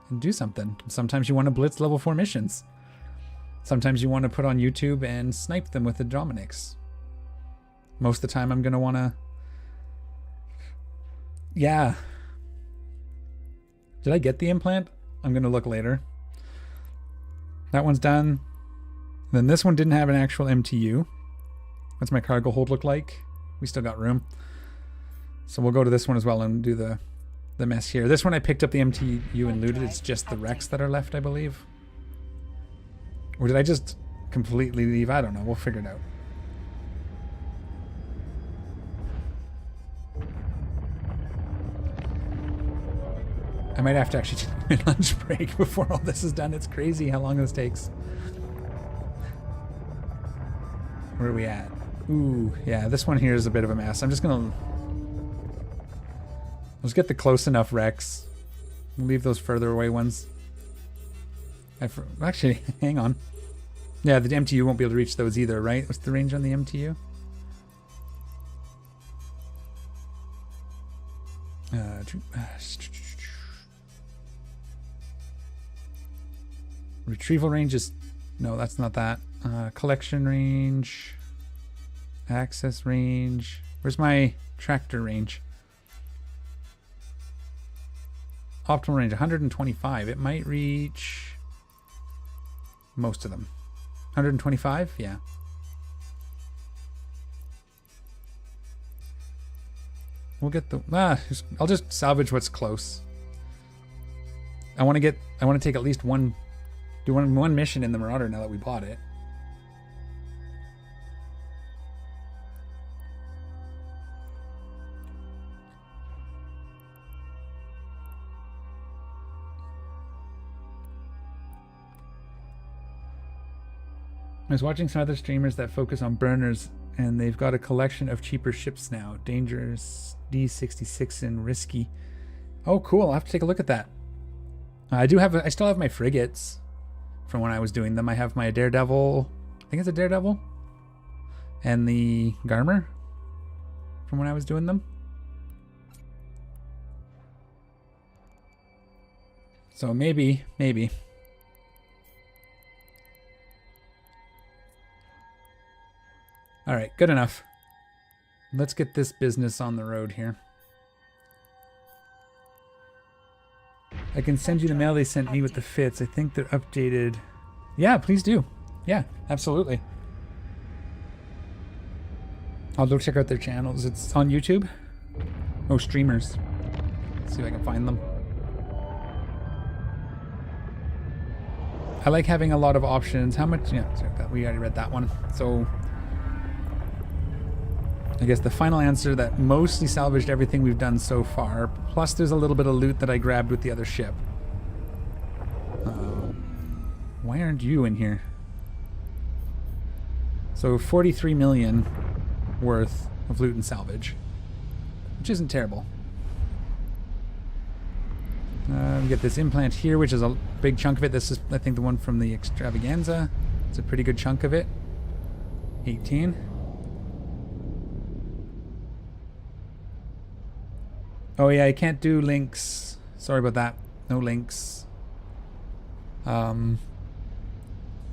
and do something. Sometimes you want to blitz level 4 missions. Sometimes you want to put on YouTube and snipe them with the Dominics. Most of the time I'm going to want to... Yeah. Did I get the implant? I'm going to look later. That one's done. Then this one didn't have an actual MTU. What's my cargo hold look like? We still got room. So we'll go to this one as well and do the mess here. This one I picked up the MTU and looted. It's just the wrecks that are left, I believe. Or did I just completely leave? I don't know. We'll figure it out. I might have to actually take my lunch break before all this is done. It's crazy how long this takes. Where are we at? Ooh, yeah, this one here is a bit of a mess. I'm just gonna... Let's get the close enough wrecks. We'll leave those further away ones. Actually, hang on. Yeah, the MTU won't be able to reach those either, right? What's the range on the MTU? Retrieval range is... No, that's not that. Collection range. Access range. Where's my tractor range? Optimal range, 125. It might reach most of them. 125? Yeah. We'll get the... I'll just salvage what's close. I want to take at least one Do one mission in the Marauder now that we bought it. I was watching some other streamers that focus on burners, and they've got a collection of cheaper ships now. Dangerous, D66, and Risky. Oh, cool. I'll have to take a look at that. I still have my frigates from when I was doing them. I have my Daredevil, I think it's a Daredevil, and the Garmer from when I was doing them. So maybe. All right, good enough. Let's get this business on the road here. I can send you the mail they sent me with the fits. I think they're updated. Yeah, please do. Yeah, absolutely. I'll go check out their channels. It's on YouTube. Oh, streamers. Let's see if I can find them. I like having a lot of options. How much? Yeah, sorry, we already read that one. So I guess the final answer that mostly salvaged everything we've done so far. Plus there's a little bit of loot that I grabbed with the other ship. Why aren't you in here? So 43 million worth of loot and salvage, which isn't terrible. We get this implant here, which is a big chunk of it. This is, I think, the one from the extravaganza. It's a pretty good chunk of it. 18. Oh yeah, I can't do links. Sorry about that. No links. You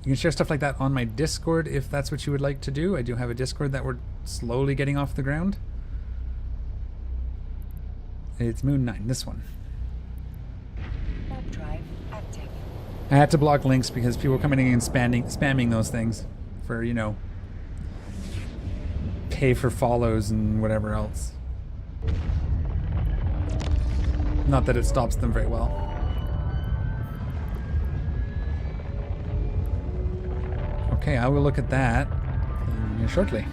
can share stuff like that on my Discord if that's what you would like to do. I do have a Discord that we're slowly getting off the ground. It's Moon 9, this one. Warp drive active. I had to block links because people were coming in and spamming those things for, you know, pay for follows and whatever else. Not that it stops them very well. Okay, I will look at that shortly.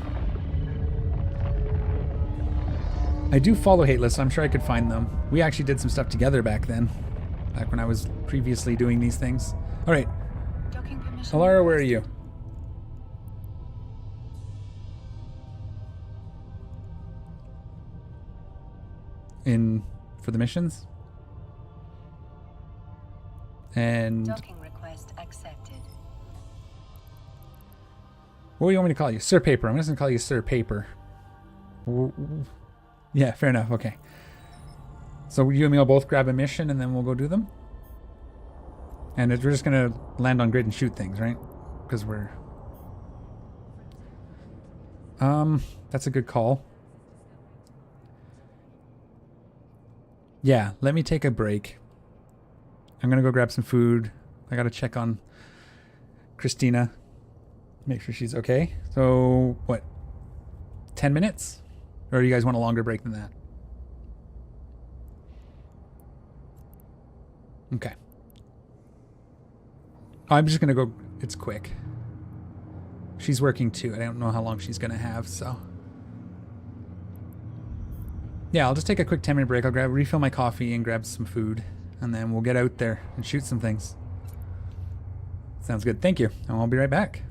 I do follow hate lists. I'm sure I could find them. We actually did some stuff together back then. Back when I was previously doing these things. Alright. Docking permission. Alara, where are you? In for the missions? And Docking request accepted. what do you want me to call you? Sir Paper. I'm just gonna call you Sir Paper. Yeah, fair enough. Okay. So you and me will both grab a mission and then we'll go do them? And we're just gonna land on grid and shoot things, right? Because we're... that's a good call. Yeah, let me take a break. I'm gonna go grab some food. I gotta check on Christina. Make sure she's okay. So, what? 10 minutes? Or do you guys want a longer break than that? Okay. I'm just gonna go. It's quick. She's working too. I don't know how long she's gonna have, so. Yeah, I'll just take a quick 10-minute break. I'll refill my coffee and grab some food. And then we'll get out there and shoot some things. Sounds good. Thank you. And I'll be right back.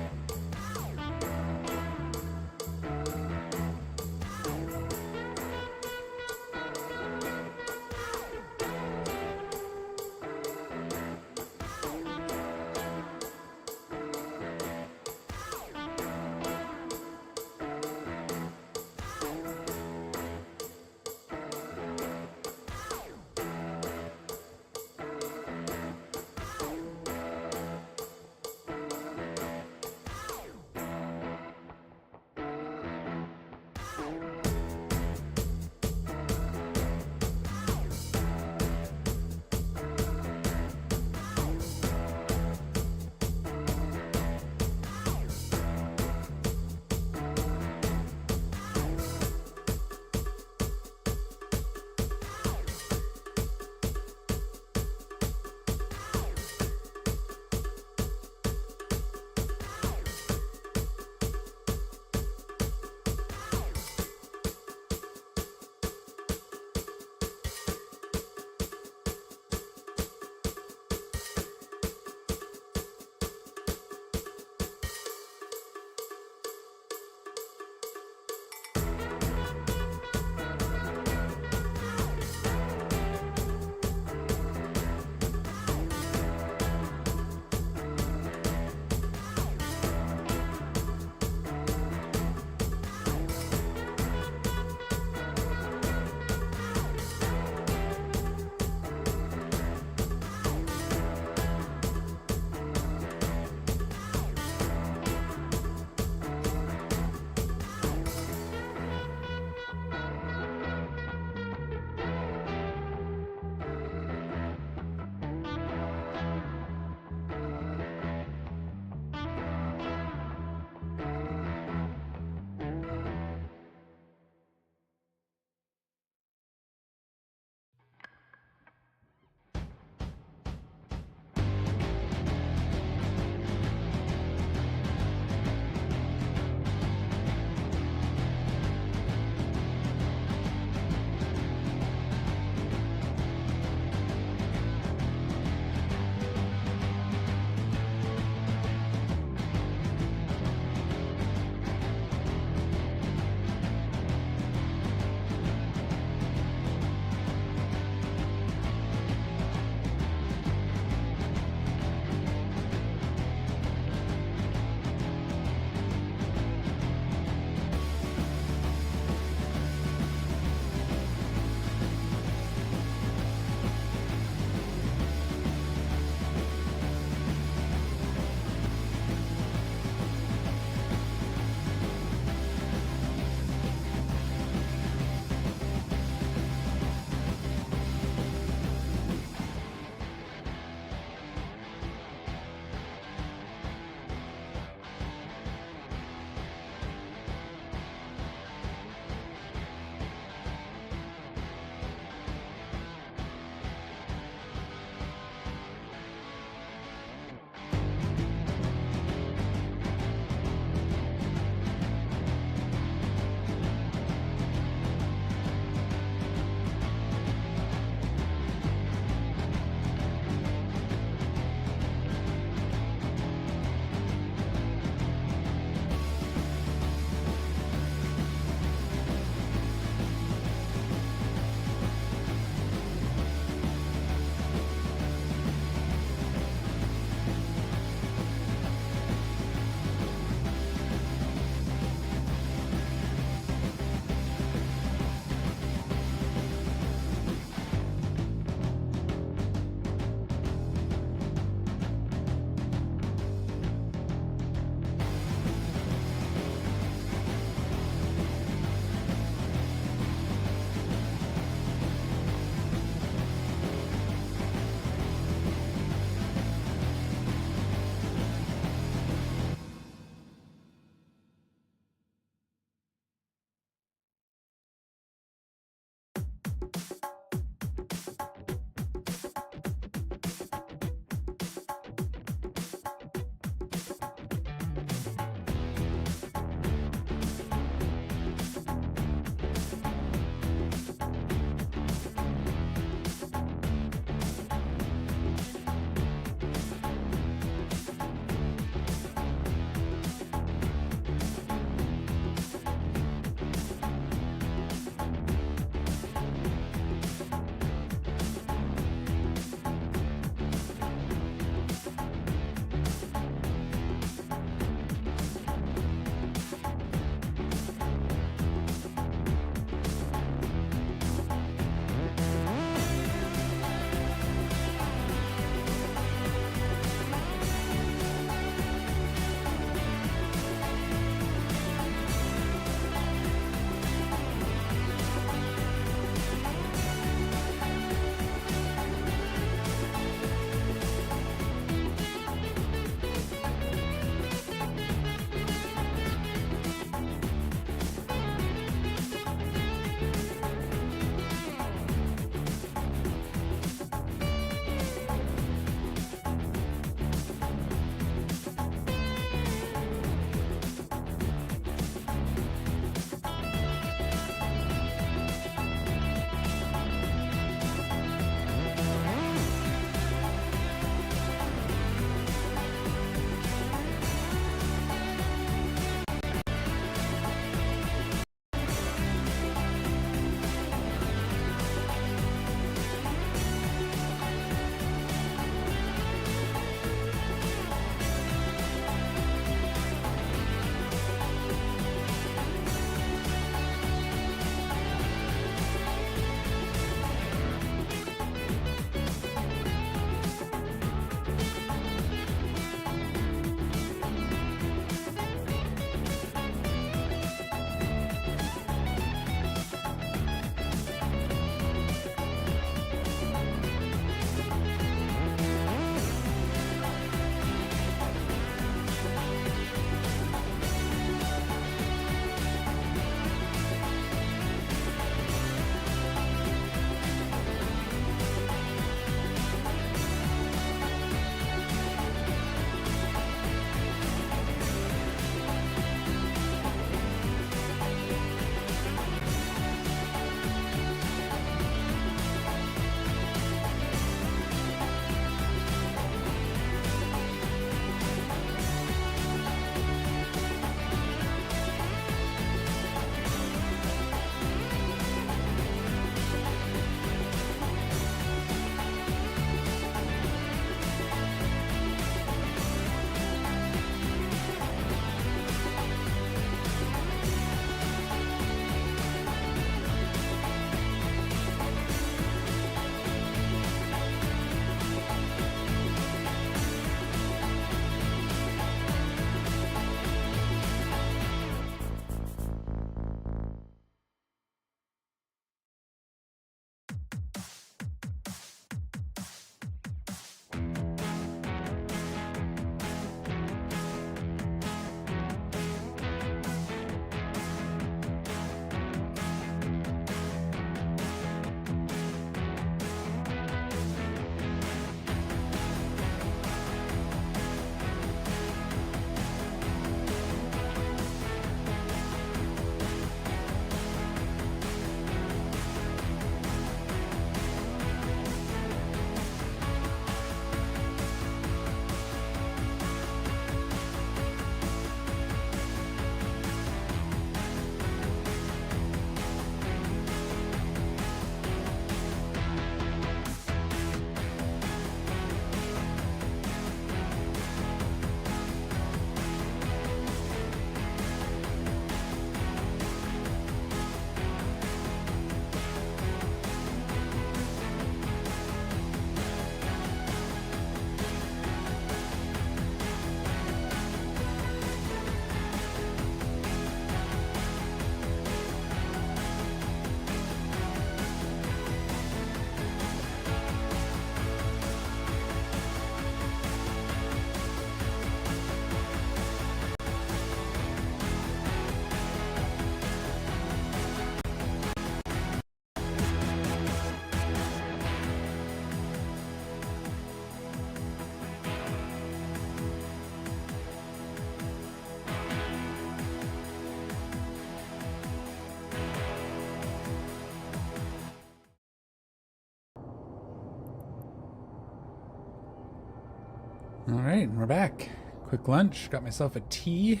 All right, we're back. Quick lunch. Got myself a tea.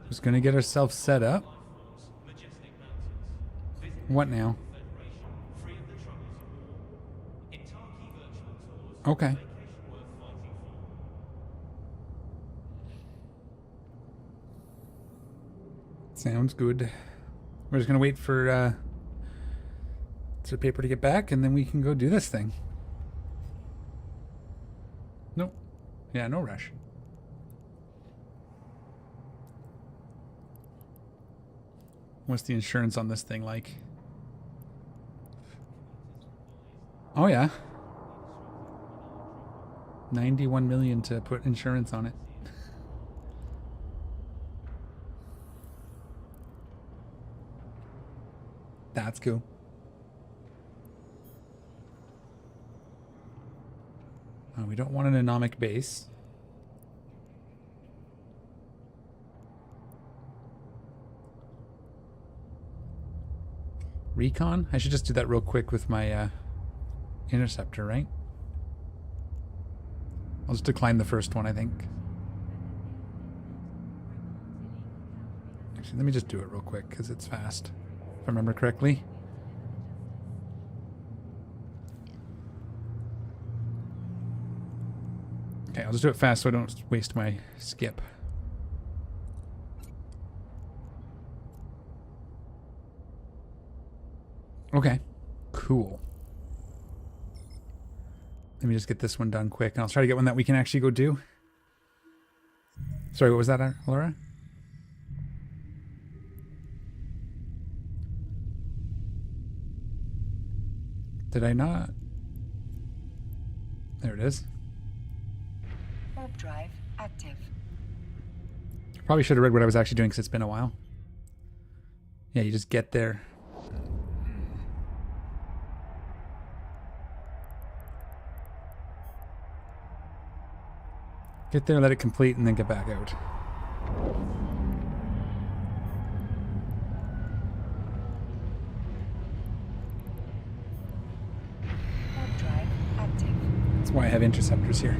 Just gonna get ourselves set up. What now? Okay. Sounds good. We're just gonna wait for the paper to get back, and then we can go do this thing. Nope. Yeah, no rush. What's the insurance on this thing like? Oh yeah. 91 million to put insurance on it. That's cool. We don't want an anomic base. Recon? I should just do that real quick with my interceptor, right? I'll just decline the first one, I think. Actually, let me just do it real quick because it's fast, if I remember correctly. Okay, I'll just do it fast so I don't waste my skip. Okay, cool. Let me just get this one done quick, and I'll try to get one that we can actually go do. Sorry, what was that, Laura? Did I not? There it is. Warp drive active. Probably should have read what I was actually doing because it's been a while. Yeah, you just get there. Get there, let it complete, and then get back out. Warp drive active. That's why I have interceptors here.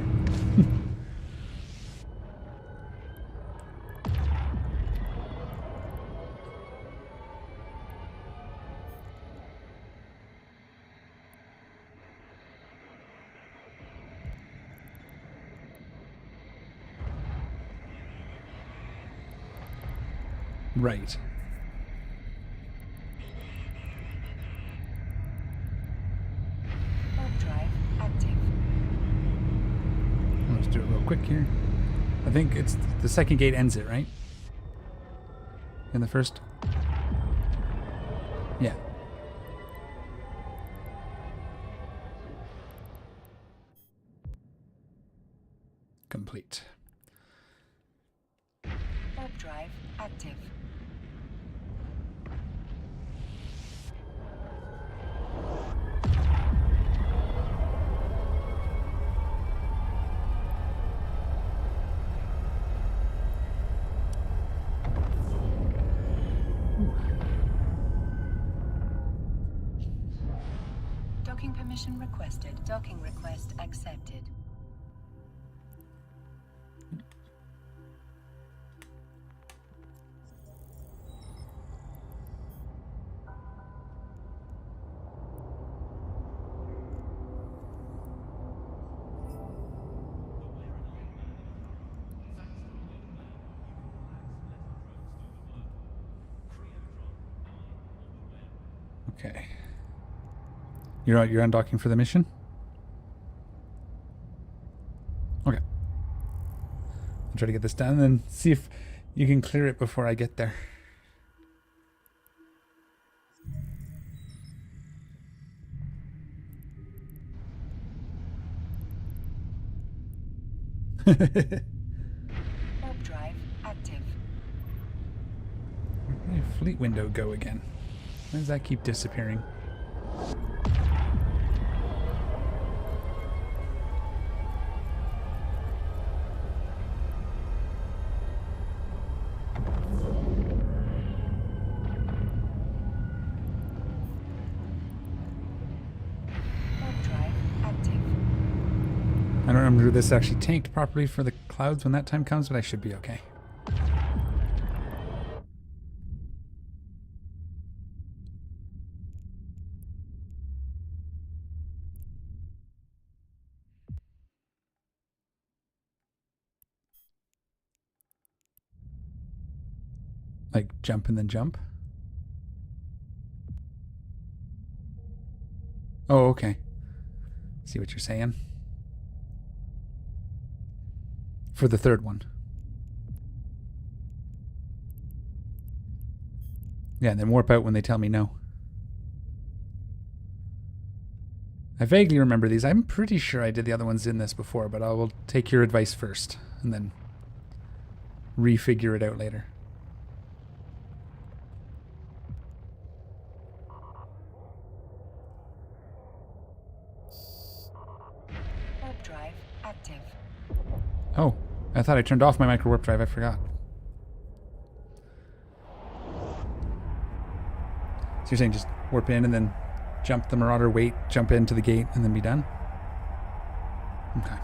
Right. Warp drive active. Let's do it real quick here. I think it's the second gate ends it, right? And the first? Yeah. Complete. Warp drive active. Docking permission requested. Docking request accepted. Okay. You're undocking for the mission? Okay. I'll try to get this done and then see if you can clear it before I get there. Warp drive active. Where did my fleet window go again? Why does that keep disappearing? remember this actually tanked properly for the clouds when that time comes, but I should be okay. Like jump and then jump? Oh, okay. See what you're saying? For the third one. Yeah, and then warp out when they tell me no. I vaguely remember these. I'm pretty sure I did the other ones in this before, but I will take your advice first and then refigure it out later. Warp drive active. Oh, I thought I turned off my micro warp drive. I forgot. So you're saying just warp in and then jump the Marauder, wait, jump into the gate, and then be done? Okay.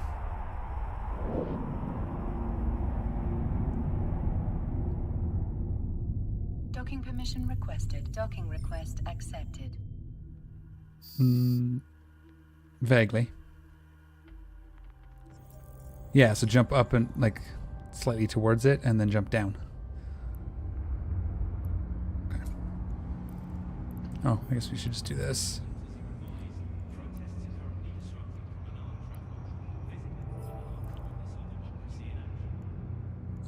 Docking permission requested. Docking request accepted. Vaguely. Yeah, so jump up and like slightly towards it and then jump down. Okay. Oh, I guess we should just do this.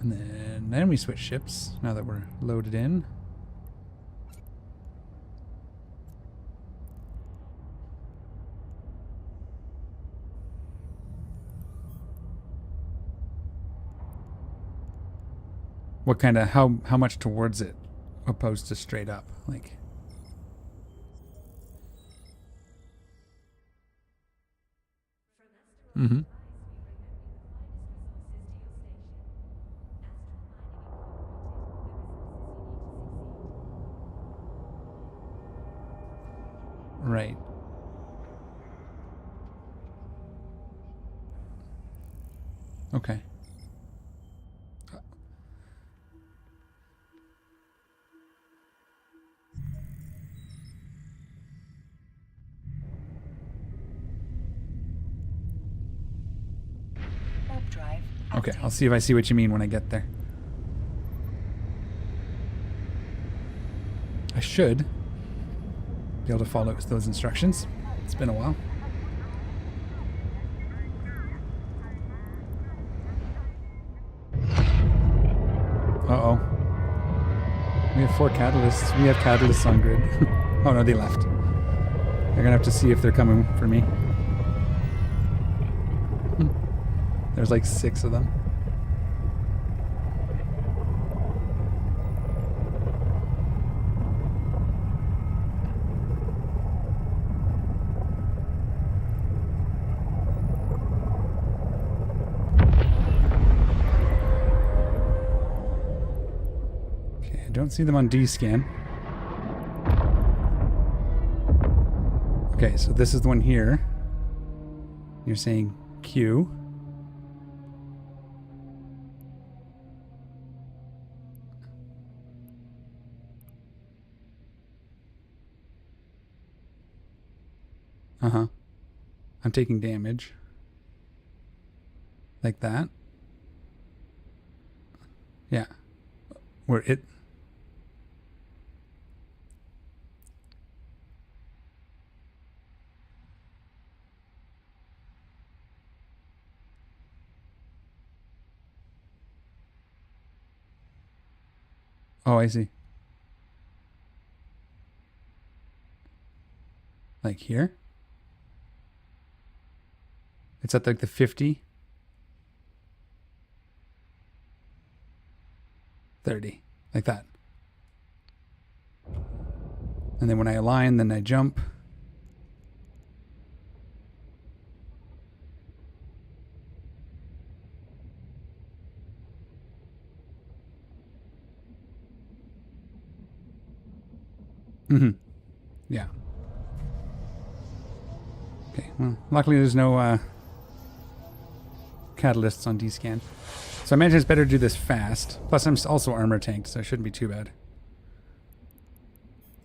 And then we switch ships now that we're loaded in. What kind of, how much towards it opposed to straight up? Like, mm-hmm. Right. Okay. Warp drive Okay, active. I'll see if I see what you mean when I get there. I should be able to follow those instructions. It's been a while. Uh-oh. We have 4 catalysts. We have catalysts on grid. Oh no, they left. They're gonna have to see if they're coming for me. There's like 6 of them. Okay, I don't see them on D-scan. Okay, so this is the one here. You're saying Q. Uh-huh. I'm taking damage. Like that. Yeah. Where it... Oh, I see. Like here? It's at like the 50. 30. Like that. And then when I align, then I jump. Mm-hmm. Yeah. Okay, well, luckily there's no catalysts on D-scan. So I imagine it's better to do this fast. Plus I'm also armor tanked, so it shouldn't be too bad.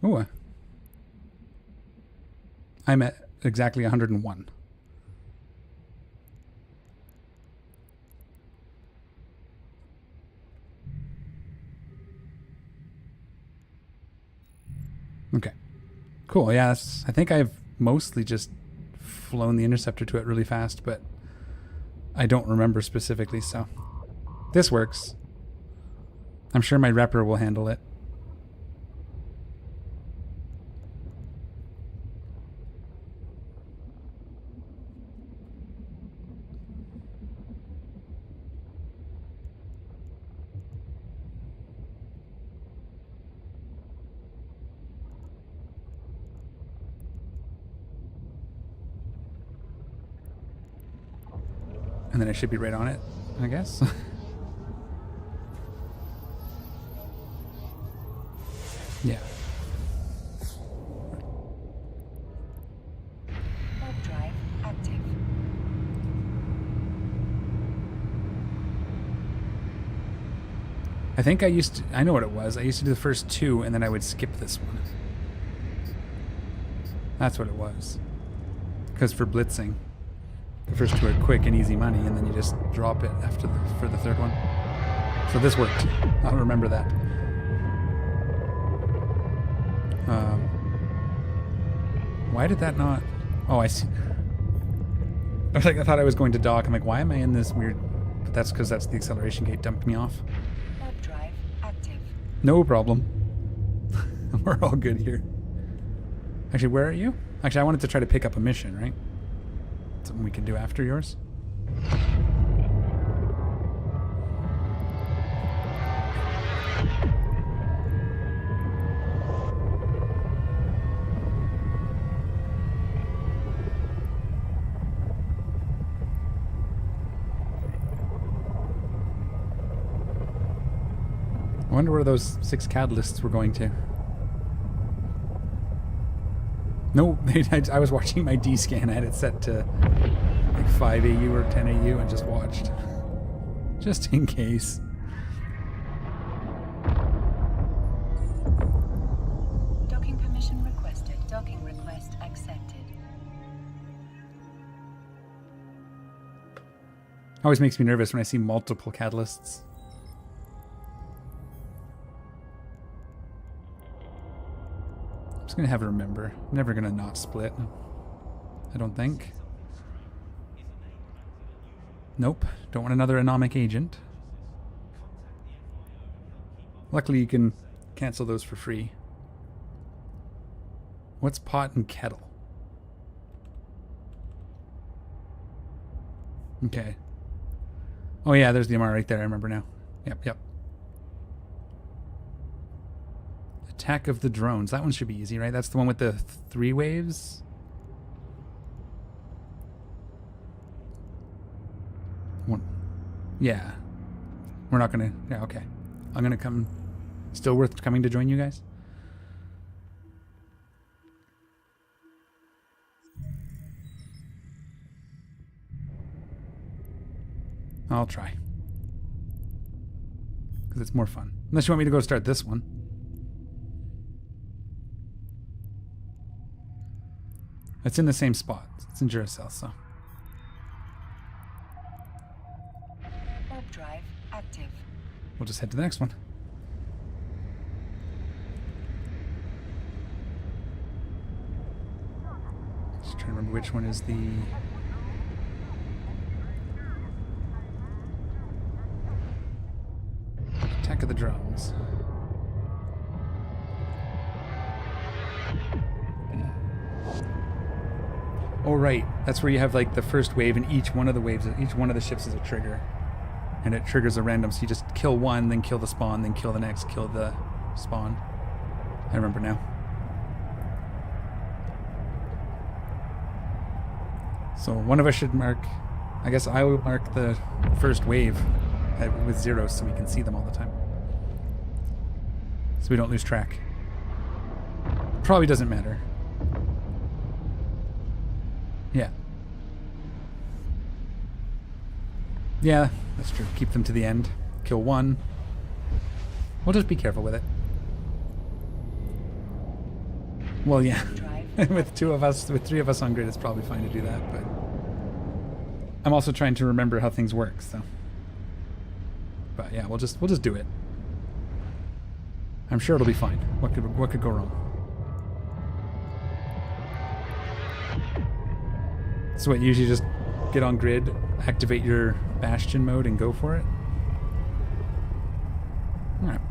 Ooh. I'm at exactly 101. Okay. Cool. Yeah, I think I've mostly just flown the interceptor to it really fast, but I don't remember specifically, so this works. I'm sure my repper will handle it. And then I should be right on it, I guess. Yeah. Warp drive active. I think I know what it was. I used to do the first two and then I would skip this one. That's what it was. Because for blitzing, the first two are quick and easy money, and then you just drop it after for the third one. So this worked. I'll remember that. Why did that not? Oh, I see. I thought I was going to dock. I'm like, why am I in this weird? But that's because that's the acceleration gate dumped me off. Warp drive active. No problem. We're all good here. Actually, where are you? Actually, I wanted to try to pick up a mission, right? Something we can do after yours. I wonder where those 6 catalysts were going to. No, I was watching my D-scan. I had it set to like 5 AU or 10 AU and just watched. Just in case. Docking permission requested. Docking request accepted. Always makes me nervous when I see multiple catalysts. I'm just going to have it remember. I'm never going to not split. I don't think. Nope. Don't want another anomic agent. Luckily you can cancel those for free. What's pot and kettle? Okay. Oh yeah, there's the MR right there. I remember now. Yep. Attack of the drones. That one should be easy, right? That's the one with the 3 waves. One. Yeah. We're not gonna... Yeah, okay. I'm gonna come... Still worth coming to join you guys? I'll try. Because it's more fun. Unless you want me to go start this one. It's in the same spot. It's in Duracell, so. Warp drive active. We'll just head to the next one. Just trying to remember which one is the... Attack of the drones. Oh right, that's where you have like the first wave, and each one of the waves, each one of the ships is a trigger, and it triggers a random. So you just kill one, then kill the spawn, then kill the next, kill the spawn. I remember now. So one of us should mark. I guess I will mark the first wave with 0, so we can see them all the time, so we don't lose track. Probably doesn't matter. Yeah. Yeah, that's true. Keep them to the end. Kill one. We'll just be careful with it. Well, yeah. With three of us on grid, it's probably fine to do that, but I'm also trying to remember how things work, so. But yeah, we'll just do it. I'm sure it'll be fine. What could go wrong? So what, you usually just get on grid, activate your Bastion mode, and go for it? Alright.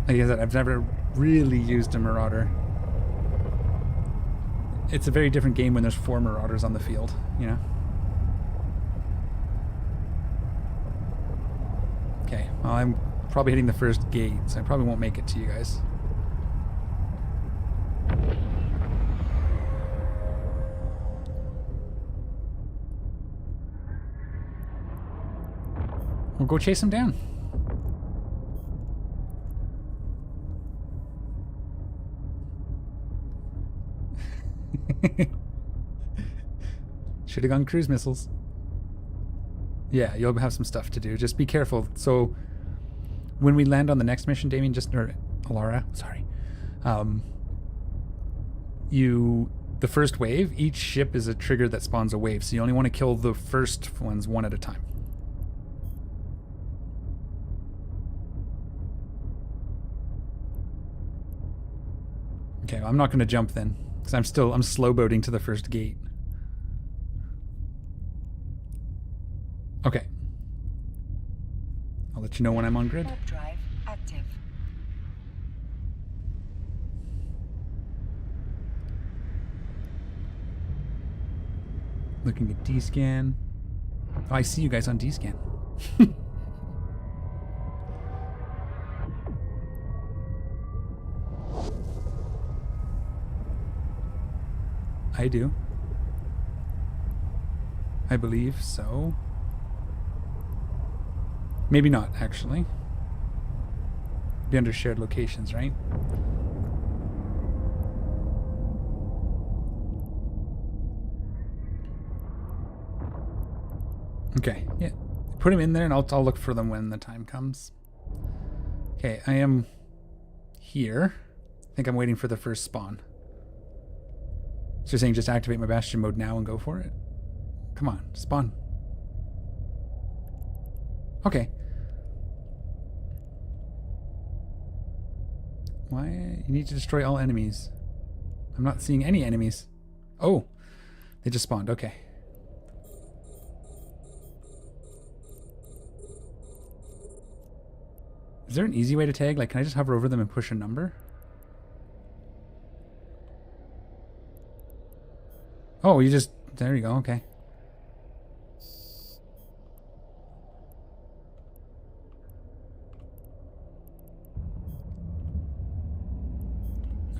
Like I said, I've never really used a Marauder. It's a very different game when there's 4 Marauders on the field, you know? Okay, well, I'm probably hitting the first gate, so I probably won't make it to you guys. We'll go chase him down. Should have gone cruise missiles. Yeah, you'll have some stuff to do. Just be careful. So when we land on the next mission, Damien, or Alara, sorry. The first wave, each ship is a trigger that spawns a wave, so you only want to kill the first ones one at a time. Okay, well, I'm not going to jump then, because I'm slow boating to the first gate. Okay. I'll let you know when I'm on grid. Warp drive active. Looking at D-scan. Oh, I see you guys on D-scan. I do. I believe so. Maybe not, actually. Be under shared locations, right? Okay, yeah. Put them in there and I'll look for them when the time comes. Okay, I am here. I think I'm waiting for the first spawn. So you're saying just activate my Bastion mode now and go for it? Come on, spawn. Okay. Why? You need to destroy all enemies. I'm not seeing any enemies. Oh, they just spawned. Okay. Is there an easy way to tag? Like, can I just hover over them and push a number? Oh, you just... There you go. Okay.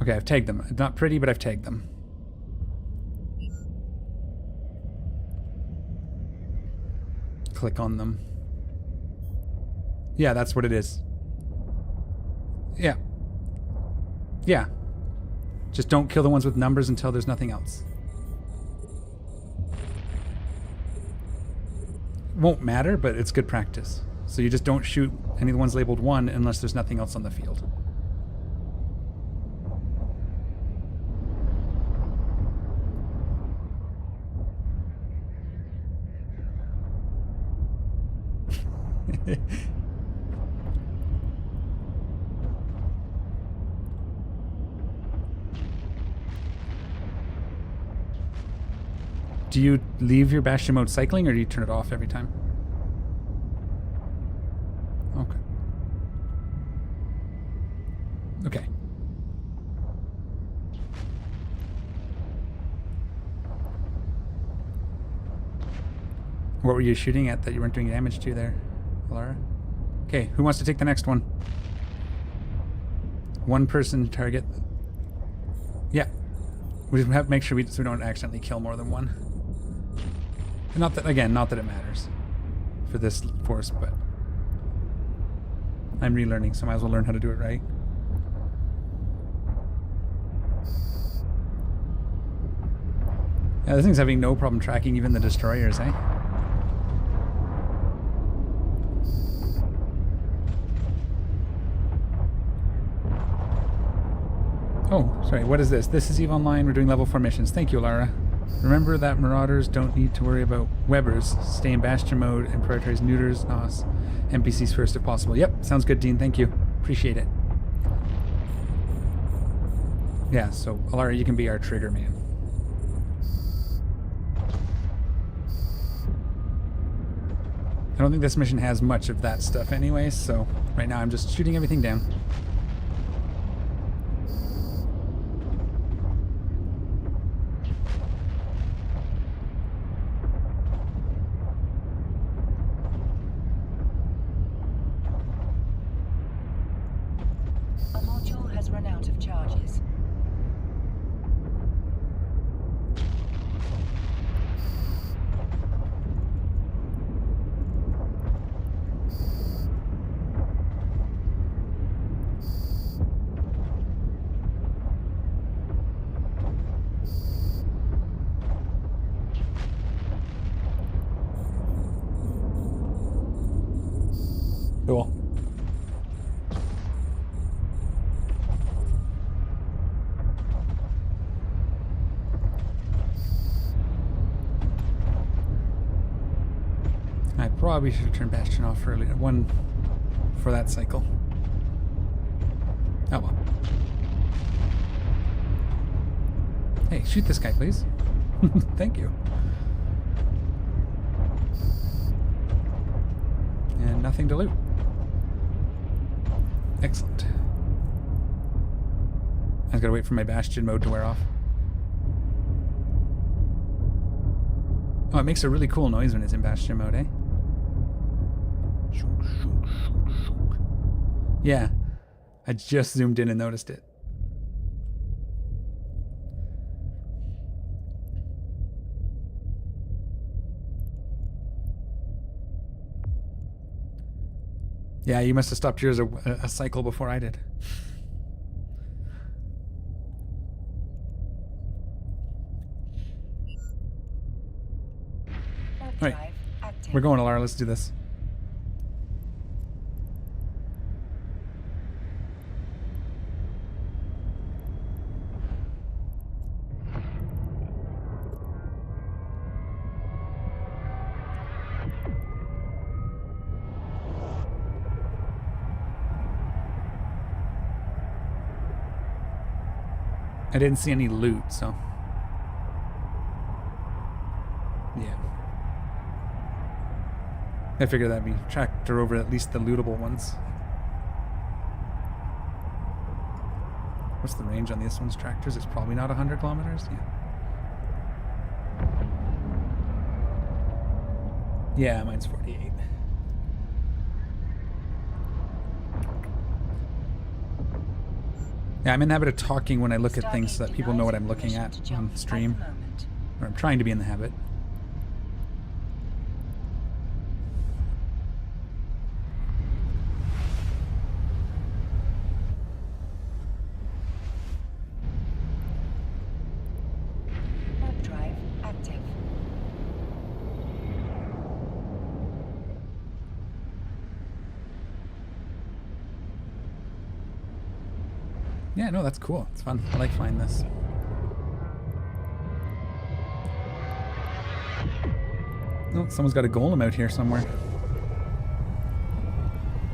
Okay, I've tagged them. It's not pretty, but I've tagged them. Click on them. Yeah, that's what it is. Yeah. Yeah. Just don't kill the ones with numbers until there's nothing else. Won't matter, but it's good practice. So you just don't shoot any of the ones labeled 1 unless there's nothing else on the field. Do you leave your Bastion mode cycling or do you turn it off every time? Okay. Okay. What were you shooting at that you weren't doing damage to there, Laura? Okay, who wants to take the next one? One person target. Yeah. We just have to make sure so we don't accidentally kill more than one. Not that, again, not that it matters for this force, but I'm relearning, so I might as well learn how to do it right. Yeah, this thing's having no problem tracking even the destroyers, eh? Oh, sorry, what is this? This is EVE Online. We're doing level 4 missions. Thank you, Lara. Remember that Marauders don't need to worry about Webbers. Stay in Bastion mode and prioritize neuters, NOS, NPCs first if possible. Yep, sounds good, Dean. Thank you. Appreciate it. Yeah, so, Lara, you can be our trigger man. I don't think this mission has much of that stuff anyway, so right now I'm just shooting everything down. A module has run out of charges. Cool. I probably should have turned Bastion off earlier. One for that cycle. Oh well. Hey, shoot this guy, please. Thank you. And nothing to loot. Excellent. I just gotta wait for my Bastion mode to wear off. Oh, it makes a really cool noise when it's in Bastion mode, eh? Yeah, I just zoomed in and noticed it. Yeah, you must have stopped yours a cycle before I did. Alright, we're going, Alara. Let's do this. I didn't see any loot, so... yeah. I figured that'd be tractor over at least the lootable ones. What's the range on this one's tractors? It's probably not 100 kilometers? Yeah. Yeah, mine's 48. Yeah, I'm in the habit of talking when I look at things so that people know what I'm looking at on stream. Or I'm trying to be in the habit. Warp drive active. Yeah, no, that's cool. It's fun. I like flying this. Oh, someone's got a golem out here somewhere.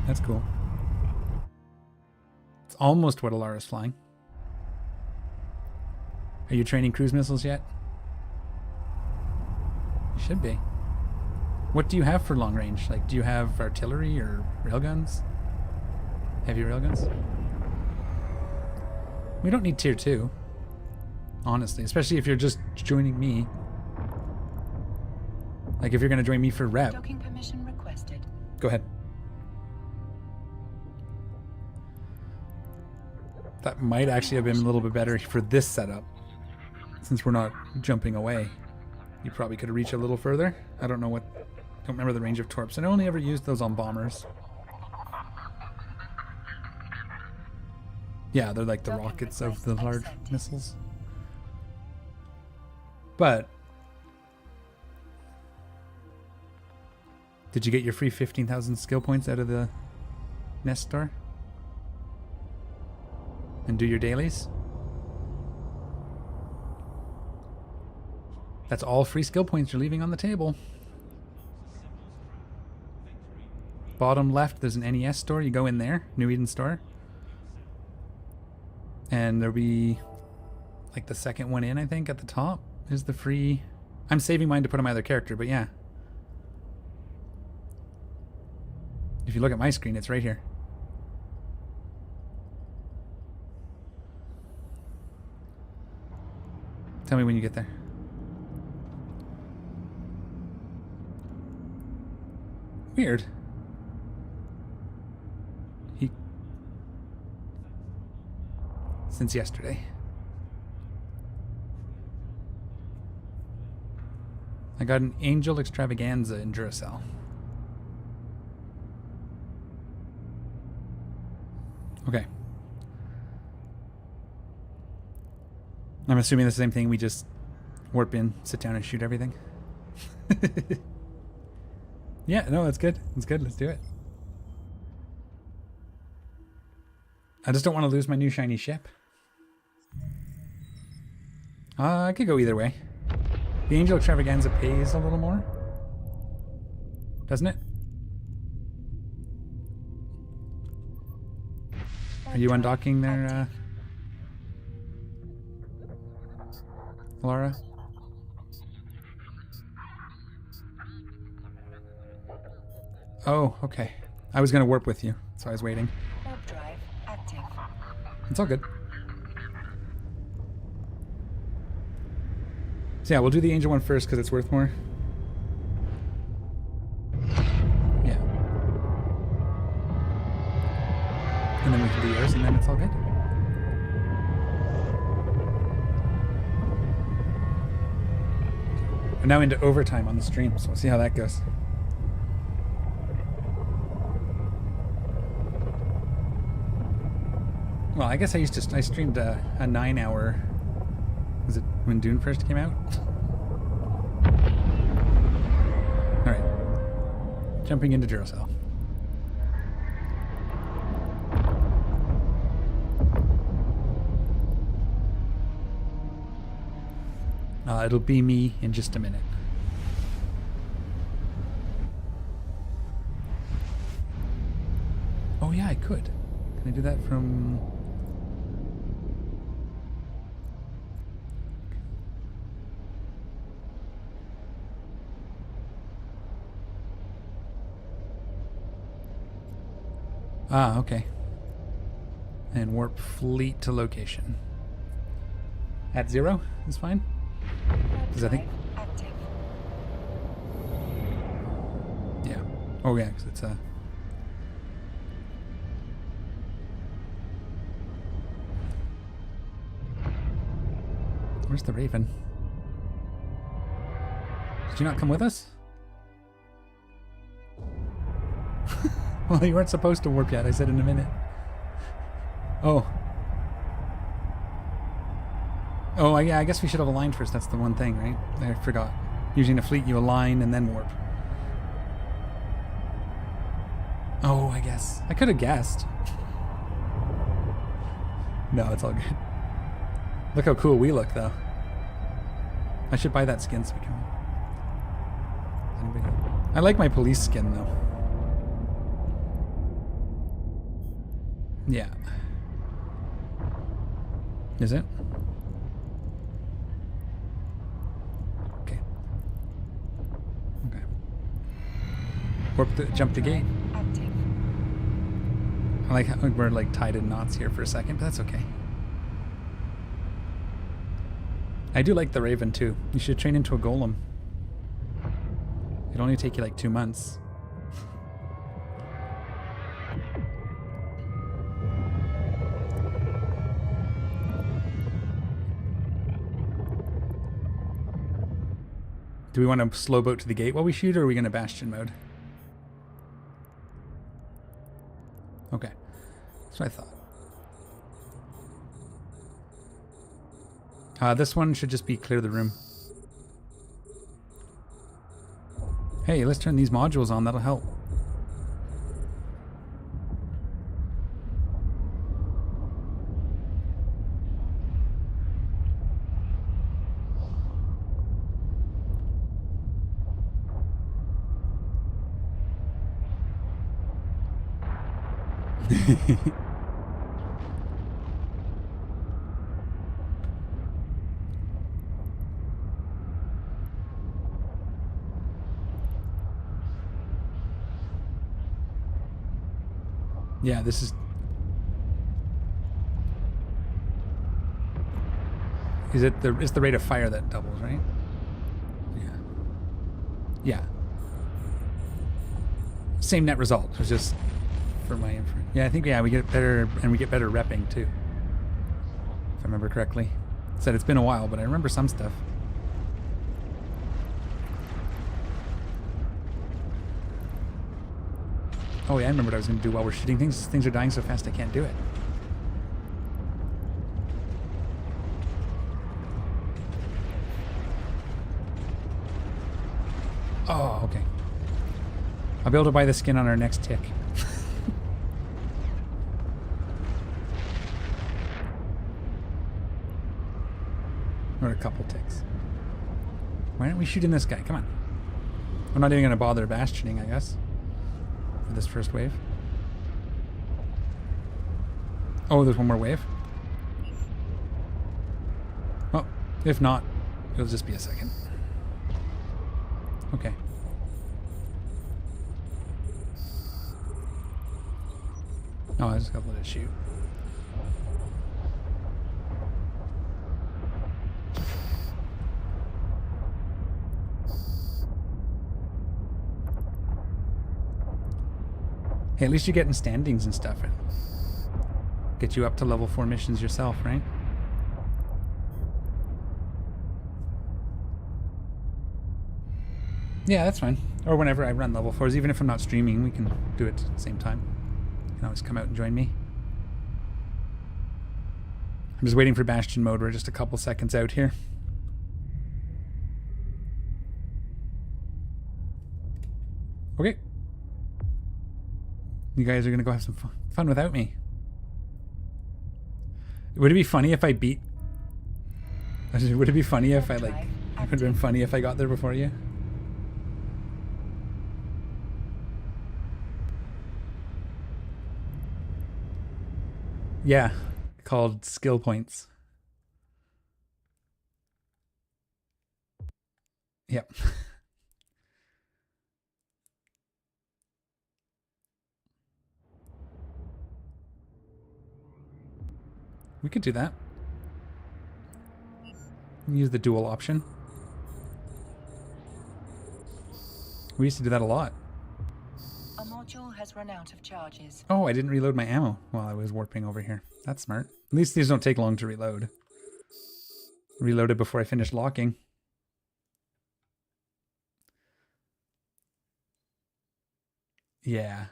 That's cool. It's almost what Alara's flying. Are you training cruise missiles yet? You should be. What do you have for long range? Like, do you have artillery or railguns? Heavy railguns? We don't need tier 2. Honestly, especially if you're just joining me. Like if you're gonna join me for rep. Docking permission requested. Go ahead. That might actually have been a little bit better for this setup. Since we're not jumping away. You probably could have reached a little further. I don't know what... don't remember the range of torps. And I only ever used those on bombers. Yeah, they're like the rockets of the large missiles. But... did you get your free 15,000 skill points out of the Nest store? And do your dailies? That's all free skill points you're leaving on the table. Bottom left, there's an NES store. You go in there, New Eden store. And there'll be like the second one in, I think, at the top is the free. I'm saving mine to put on my other character, but yeah. If you look at my screen, it's right here. Tell me when you get there. Weird. Since yesterday. I got an Angel Extravaganza in Duracell. Okay. I'm assuming the same thing. We just warp in, sit down, and shoot everything. Yeah, no, that's good. That's good. Let's do it. I just don't want to lose my new shiny ship. I could go either way. The Angel Extravaganza pays a little more. Doesn't it? Are you undocking there, Laura? Oh, okay. I was going to warp with you, so I was waiting. Warp drive active. It's all good. So yeah, we'll do the Angel one first because it's worth more. Yeah. And then we can do yours and then it's all good. We're now into overtime on the stream, so we'll see how that goes. Well, I guess I streamed a 9-hour. Was it when Dune first came out? All right, jumping into Duracell. It'll be me in just a minute. Oh yeah, I could. Can I do that from? Ah, okay. And warp fleet to location. At 0 is fine. Does I think? Active. Yeah. Oh yeah, because it's Where's the Raven? Did you not come with us? Well, you weren't supposed to warp yet. I said in a minute. Oh. Oh, yeah, I guess we should have aligned first. That's the one thing, right? I forgot. Usually in a fleet, you align and then warp. Oh, I guess. I could have guessed. No, it's all good. Look how cool we look, though. I should buy that skin so we can... Anybody? I like my police skin, though. Yeah. Is it? Okay. Okay. Warp the, jump the gate. Active. I like how we're like tied in knots here for a second, but that's okay. I do like the Raven too. You should train into a golem. It'll only take you like 2 months. Do we want to slow boat to the gate while we shoot, or are we going to Bastion mode? Okay. That's what I thought. This one should just be clear the room. Hey, let's turn these modules on. That'll help. Yeah, this is... It's the rate of fire that doubles, right? Yeah. Yeah. Same net result. It was just for my inference. Yeah, I think, yeah, we get better, and we get better repping too. If I remember correctly. Said it's been a while, but I remember some stuff. Oh yeah, I remember what I was going to do while we're shooting things. Things are dying so fast I can't do it. Oh, okay. I'll be able to buy the skin on our next tick. Or a couple ticks. Why aren't we shooting this guy? Come on. I'm not even going to bother bastioning, I guess. For this first wave. Oh, there's one more wave? Well, if not, it'll just be a second. Okay. Oh, I just gotta let it shoot. Hey, at least you're getting standings and stuff. Get you up to level 4 missions yourself, right? Yeah, that's fine. Or whenever I run level 4s, even if I'm not streaming, we can do it at the same time. You can always come out and join me. I'm just waiting for Bastion mode. We're just a couple seconds out here. Okay. You guys are going to go have some fun without me. Would it be funny if I beat... Would it be funny if I, like... It would have been funny if I got there before you? Yeah. Called skill points. Yep. We could do that. Use the dual option. We used to do that a lot. A module has run out of charges. Oh, I didn't reload my ammo while I was warping over here. That's smart. At least these don't take long to reload. Reloaded before I finished locking. Yeah.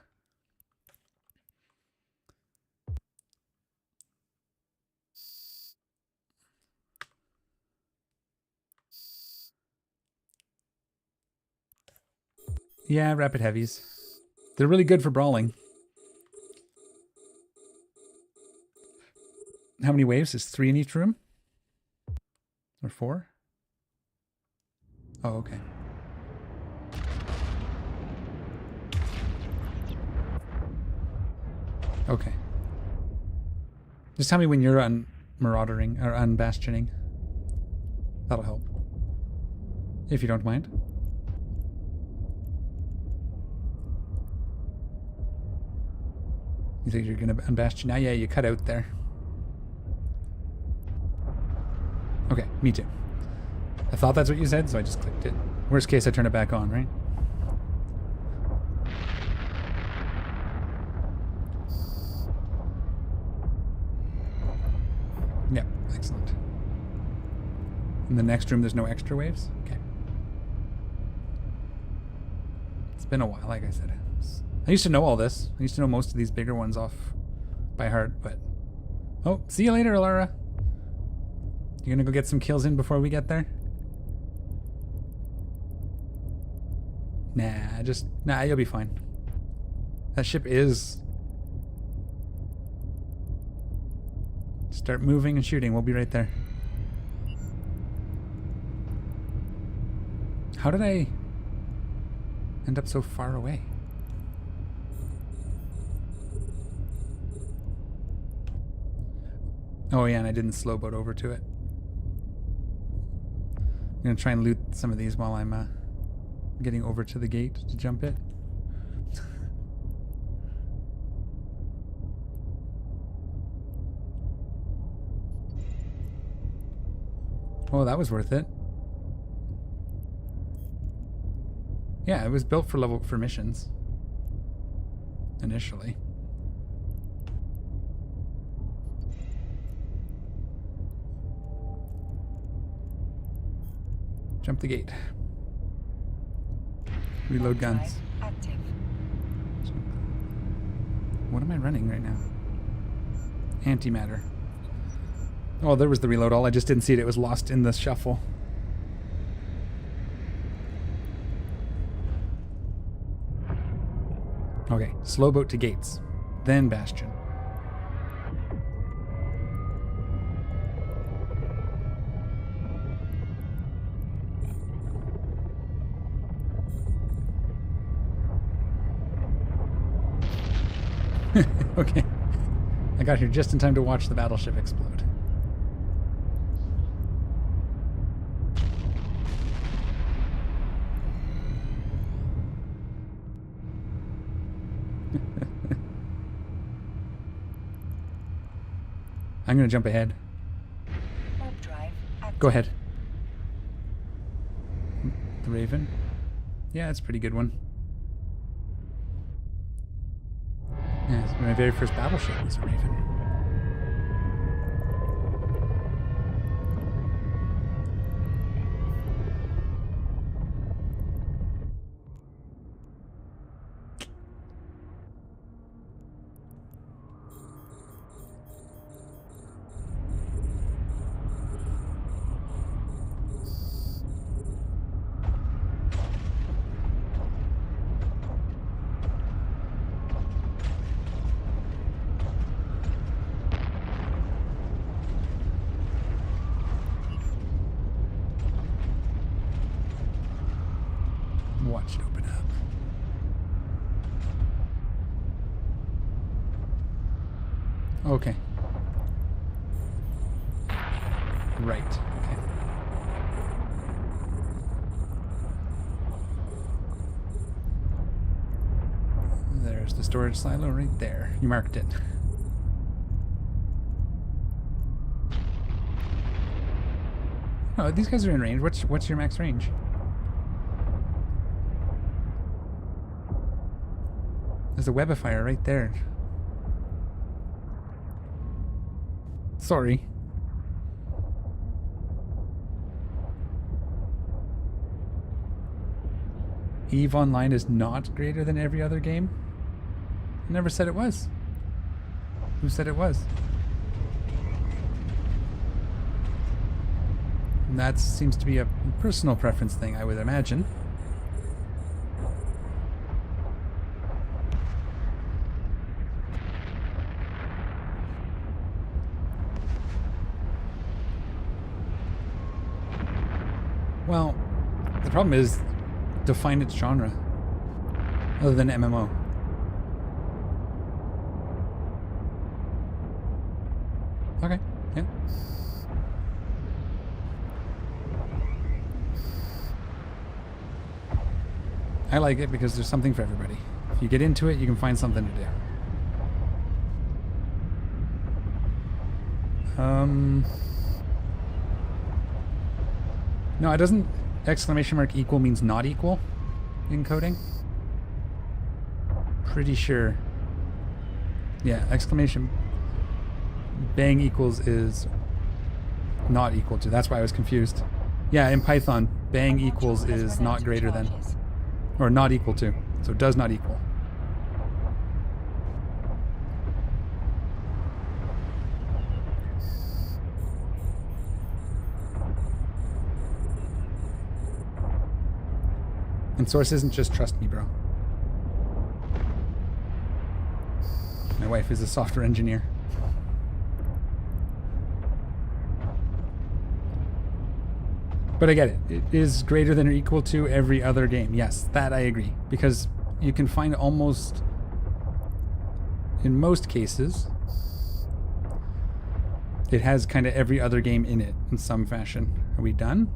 Yeah, rapid heavies. They're really good for brawling. How many waves? Is 3 in each room? Or 4? Oh, okay. Okay. Just tell me when you're maraudering or unbastioning. That'll help. If you don't mind. You think you're gonna unbastion now? Yeah, you cut out there. Okay, me too. I thought that's what you said, so I just clicked it. Worst case, I turn it back on, right? Yeah, excellent. In the next room, there's no extra waves? Okay. It's been a while, like I said. I used to know all this. I used to know most of these bigger ones off by heart, but... Oh, see you later, Alara. You gonna go get some kills in before we get there? Nah, you'll be fine. That ship is... Start moving and shooting. We'll be right there. How did I end up so far away? Oh yeah, and I didn't slow boat over to it. I'm gonna try and loot some of these while I'm getting over to the gate to jump it. Oh, that was worth it. Yeah, it was built for missions. Initially. Jump the gate. Reload guns. Active. What am I running right now? Antimatter. Oh, there was the reload all. I just didn't see it. It was lost in the shuffle. Okay, slow boat to gates. Then Bastion. Okay. I got here just in time to watch the battleship explode. I'm going to jump ahead. Warp drive. Active. Go ahead. The Raven? Yeah, it's a pretty good one. Yeah, it's my very first battleship was a Raven. Watch it open up. Okay. Right. Okay. There's the storage silo right there. You marked it. Oh, these guys are in range. What's your max range? There's a web of fire right there. Sorry. EVE Online is not greater than every other game? I never said it was. Who said it was? And that seems to be a personal preference thing, I would imagine. Well, the problem is, define its genre, other than MMO. Okay, yeah. I like it because there's something for everybody. If you get into it, you can find something to do. No, it doesn't. Exclamation mark equal means not equal in coding. Pretty sure. Yeah, exclamation bang equals is not equal to. That's why I was confused. Yeah, in Python, bang equals is not greater than. Or not equal to. So it does not equal. And source isn't just trust me, bro. My wife is a software engineer. But I get it. It is greater than or equal to every other game. Yes, that I agree. Because you can find almost, in most cases, It has kind of every other game in it in some fashion. Are we done?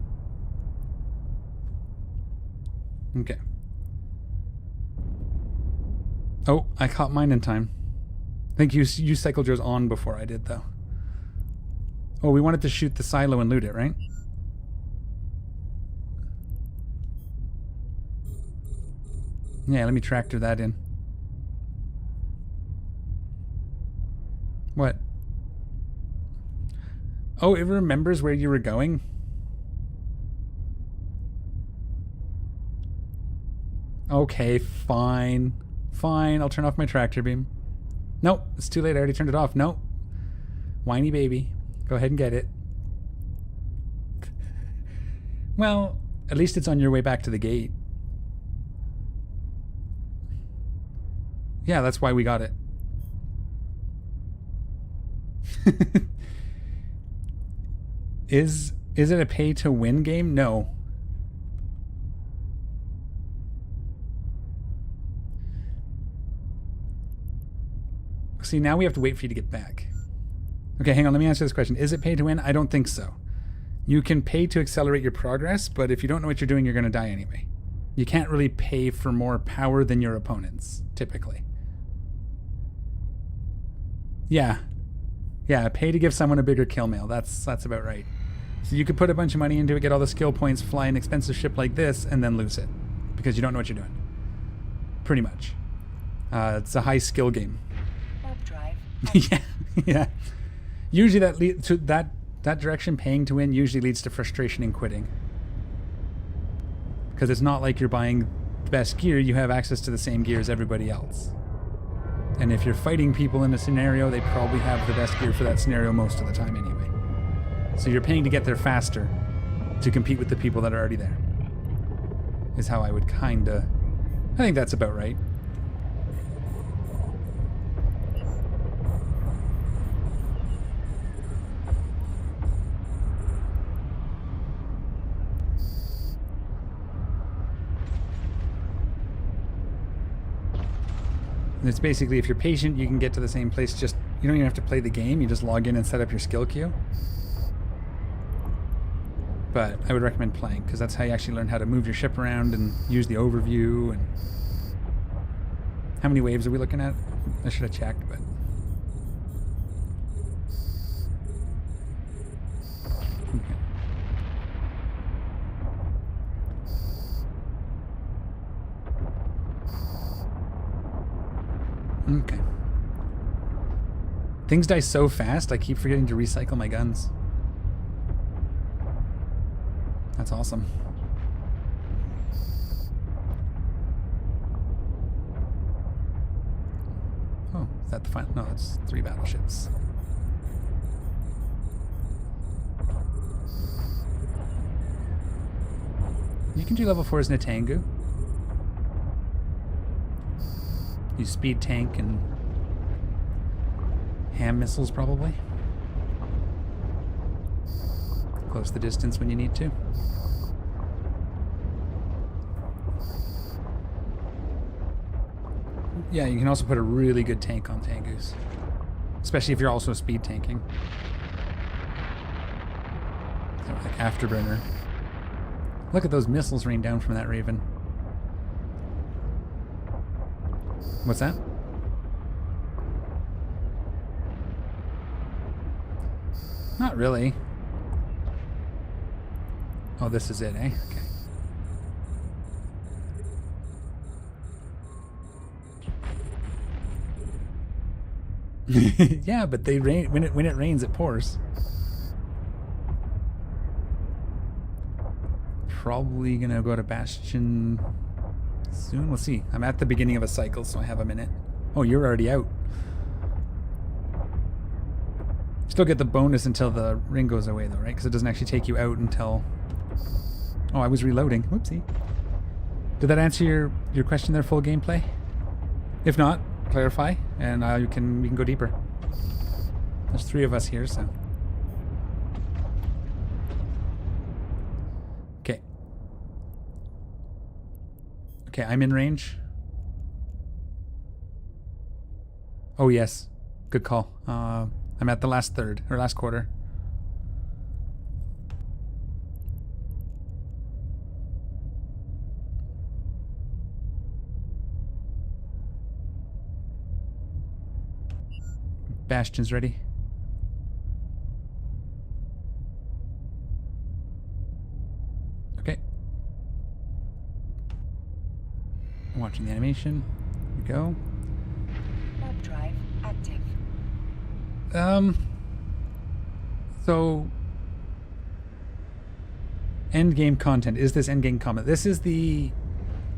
Okay. Oh, I caught mine in time. I think you cycled yours on before I did, though. Oh, we wanted to shoot the silo and loot it, right? Yeah, let me tractor that in. What? Oh, it remembers where you were going? Okay, fine. Fine, I'll turn off my tractor beam. Nope, it's too late. I already turned it off. Nope. Whiny baby. Go ahead and get it. Well, at least it's on your way back to the gate. Yeah, that's why we got it. Is it a pay-to-win game? No. See, now we have to wait for you to get back. Okay, hang on, let me answer this question. Is it pay-to-win? I don't think so. You can pay to accelerate your progress, but if you don't know what you're doing, you're going to die anyway. You can't really pay for more power than your opponents, typically. Yeah. Yeah, pay to give someone a bigger kill mail. That's about right. So you could put a bunch of money into it, get all the skill points, fly an expensive ship like this, and then lose it. Because you don't know what you're doing. Pretty much. It's a high skill game. Warp drive. Yeah, yeah. Usually that direction, paying to win, usually leads to frustration and quitting. Because it's not like you're buying the best gear, you have access to the same gear as everybody else. And if you're fighting people in a scenario, they probably have the best gear for that scenario most of the time anyway. So you're paying to get there faster to compete with the people that are already there. Is how I would kinda... I think that's about right. And it's basically, if you're patient, you can get to the same place. Just, you don't even have to play the game. You just log in and set up your skill queue. But I would recommend playing, because that's how you actually learn how to move your ship around and use the overview. And how many waves are we looking at? I should have checked, but... Okay. Things die so fast, I keep forgetting to recycle my guns. That's awesome. Oh, is that the final? No, that's 3 battleships. You can do level 4 as Natangu. Use speed tank and ham missiles probably. Close the distance when you need to. Yeah, you can also put a really good tank on Tangus. Especially if you're also speed tanking. So like Afterburner. Look at those missiles rain down from that Raven. What's that? Not really. Oh, this is it, eh? Okay. Yeah, but they rain when it rains, it pours. Probably gonna go to Bastion soon. We'll see. I'm at the beginning of a cycle, so I have a minute. Oh, you're already out. Still get the bonus until the ring goes away, though, right? Because it doesn't actually take you out until... Oh, I was reloading. Whoopsie. Did that answer your question there, full gameplay? If not, clarify, and we can go deeper. There's 3 of us here, so... Okay. Okay, I'm in range. Oh, yes. Good call. I I'm at the last third, or last quarter. Bastion's ready. Okay. I'm watching the animation. Here we go. Warp drive active. So end game content. Is this end game content? This is the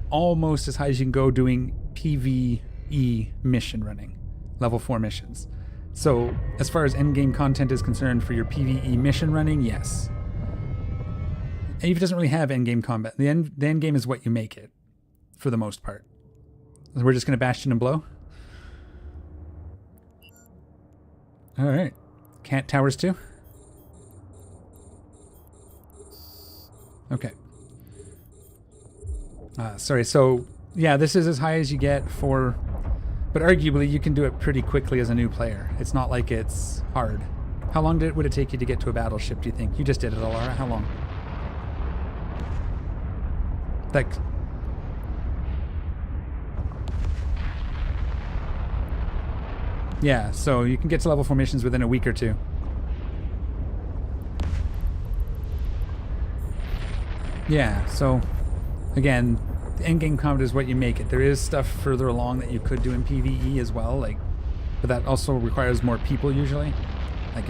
almost as high as you can go doing PvE mission running. Level 4 missions. So as far as end game content is concerned for your PvE mission running, yes. Eve doesn't really have end game combat. The end game is what you make it, for the most part. We're just going to Bastion and blow. All right. Cat towers too? Okay. Sorry, so yeah, this is as high as you get for... But arguably, you can do it pretty quickly as a new player. It's not like it's hard. How long would it take you to get to a battleship, do you think? You just did it, Alara. How long? Like... Yeah, so you can get to level 4 missions within a week or two. Yeah, so again, the endgame combat is what you make it. There is stuff further along that you could do in PvE as well, like, but that also requires more people usually, like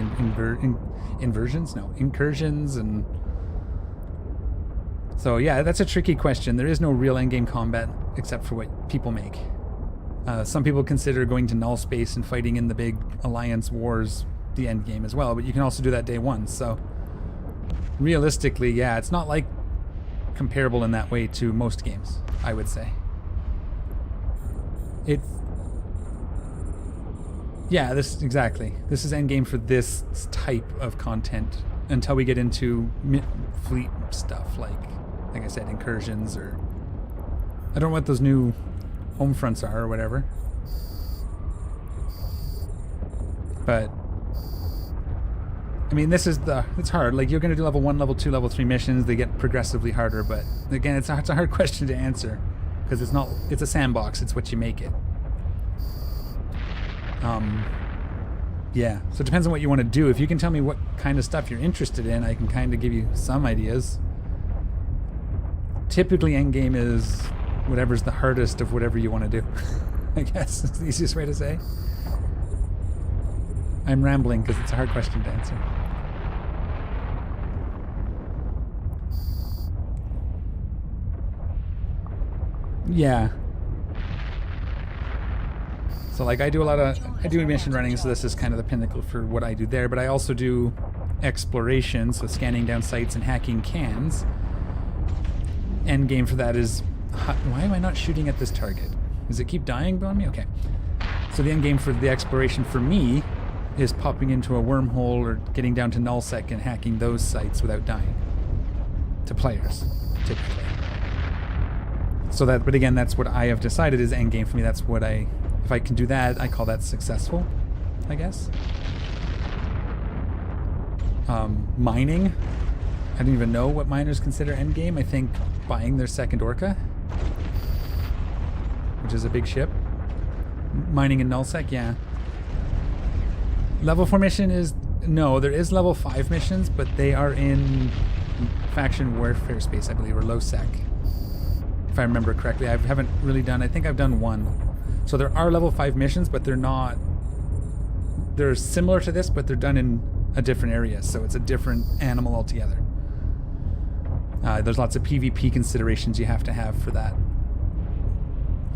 incursions, and so yeah, that's a tricky question. There is no real endgame combat except for what people make. Some people consider going to null space and fighting in the big alliance wars the end game as well, but you can also do that day one. So realistically, yeah, it's not like comparable in that way to most games, I would say. It's... Yeah, this exactly. This is endgame for this type of content until we get into fleet stuff, like I said, incursions, or... I don't know what those new home fronts are or whatever. But... I mean, this is it's hard. Like, you're going to do level 1, level 2, level 3 missions. They get progressively harder, but again, it's a hard question to answer because it's a sandbox. It's what you make it. Yeah, so it depends on what you want to do. If you can tell me what kind of stuff you're interested in, I can kind of give you some ideas. Typically, endgame is whatever's the hardest of whatever you want to do. I guess is the easiest way to say. I'm rambling because it's a hard question to answer. Yeah. So like I do mission running, so this is kind of the pinnacle for what I do there, but I also do exploration, so scanning down sites and hacking cans. End game for that is... Why am I not shooting at this target? Does it keep dying on me? Okay. So the end game for the exploration for me is popping into a wormhole or getting down to nullsec and hacking those sites without dying. To players, typically. So that, but again, that's what I have decided is endgame for me. That's what if I can do that, I call that successful, I guess. Mining. I don't even know what miners consider endgame. I think buying their second Orca, which is a big ship. Mining in nullsec, yeah. Level 4 mission is... No, there is level 5 missions, but they are in faction warfare space, I believe, or low sec. If I remember correctly. I haven't really done... I think I've done one. So there are level 5 missions, but they're not... They're similar to this, but they're done in a different area, so it's a different animal altogether. There's lots of PvP considerations you have to have for that.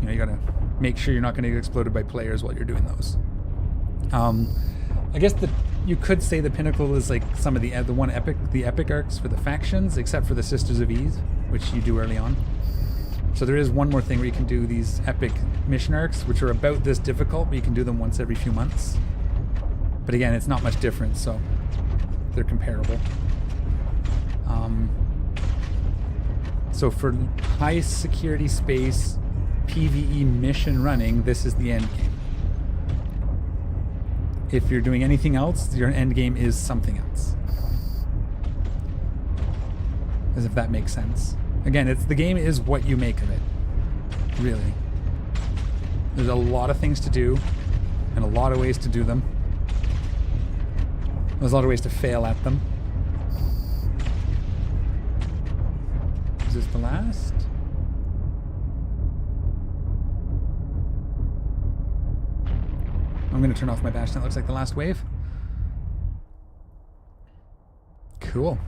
You know, you gotta make sure you're not gonna get exploded by players while you're doing those. I guess you could say the pinnacle is like some of the epic arcs for the factions, except for the Sisters of Eve, which you do early on. So there is one more thing where you can do these epic mission arcs, which are about this difficult, but you can do them once every few months. But again, it's not much different, so they're comparable. So for high security space PvE mission running, this is the end game. if you're doing anything else, your end game is something else. As if that makes sense. Again, the game is what you make of it. Really. There's a lot of things to do, and a lot of ways to do them. There's a lot of ways to fail at them. Is this the last? I'm going to turn off my bash. That looks like the last wave. Cool.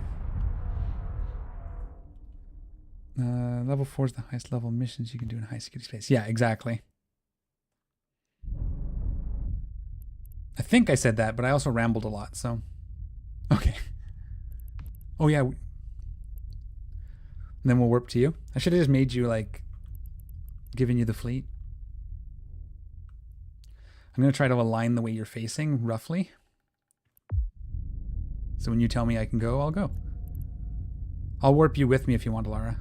Level 4 is the highest level missions you can do in high security space. Yeah, exactly. I think I said that, but I also rambled a lot, so... Okay. Oh, yeah. And then we'll warp to you. I should have just made you, like, giving you the fleet. I'm going to try to align the way you're facing, roughly. So when you tell me I can go, I'll go. I'll warp you with me if you want, Lara.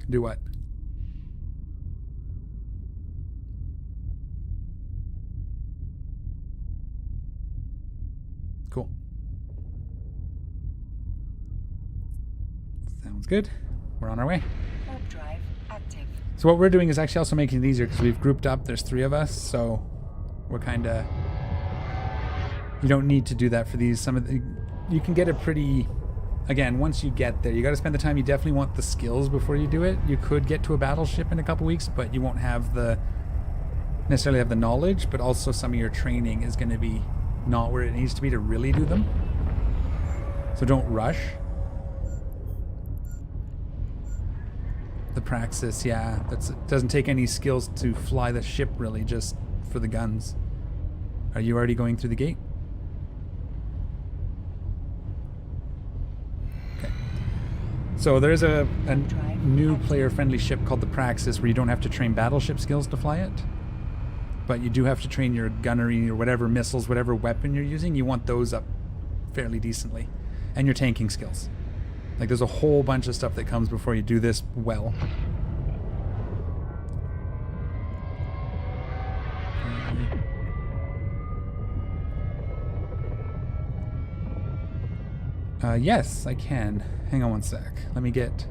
Do what? Cool. Sounds good. We're on our way. Warp drive active. So what we're doing is actually also making it easier because we've grouped up. There's 3 of us, so we're kind of... You don't need to do that for these. Some of the... You can get a pretty... Again, once you get there, you got to spend the time. You definitely want the skills before you do it. You could get to a battleship in a couple weeks, but you won't have necessarily have the knowledge, but also some of your training is going to be not where it needs to be to really do them. So don't rush. The praxis, yeah, it doesn't take any skills to fly the ship, really, just for the guns. Are you already going through the gate? Okay. So there's a new player-friendly ship called the Praxis where you don't have to train battleship skills to fly it. But you do have to train your gunnery or whatever missiles, whatever weapon you're using. You want those up fairly decently. And your tanking skills. Like, there's a whole bunch of stuff that comes before you do this well. Yes, I can. Hang on one sec. Let me get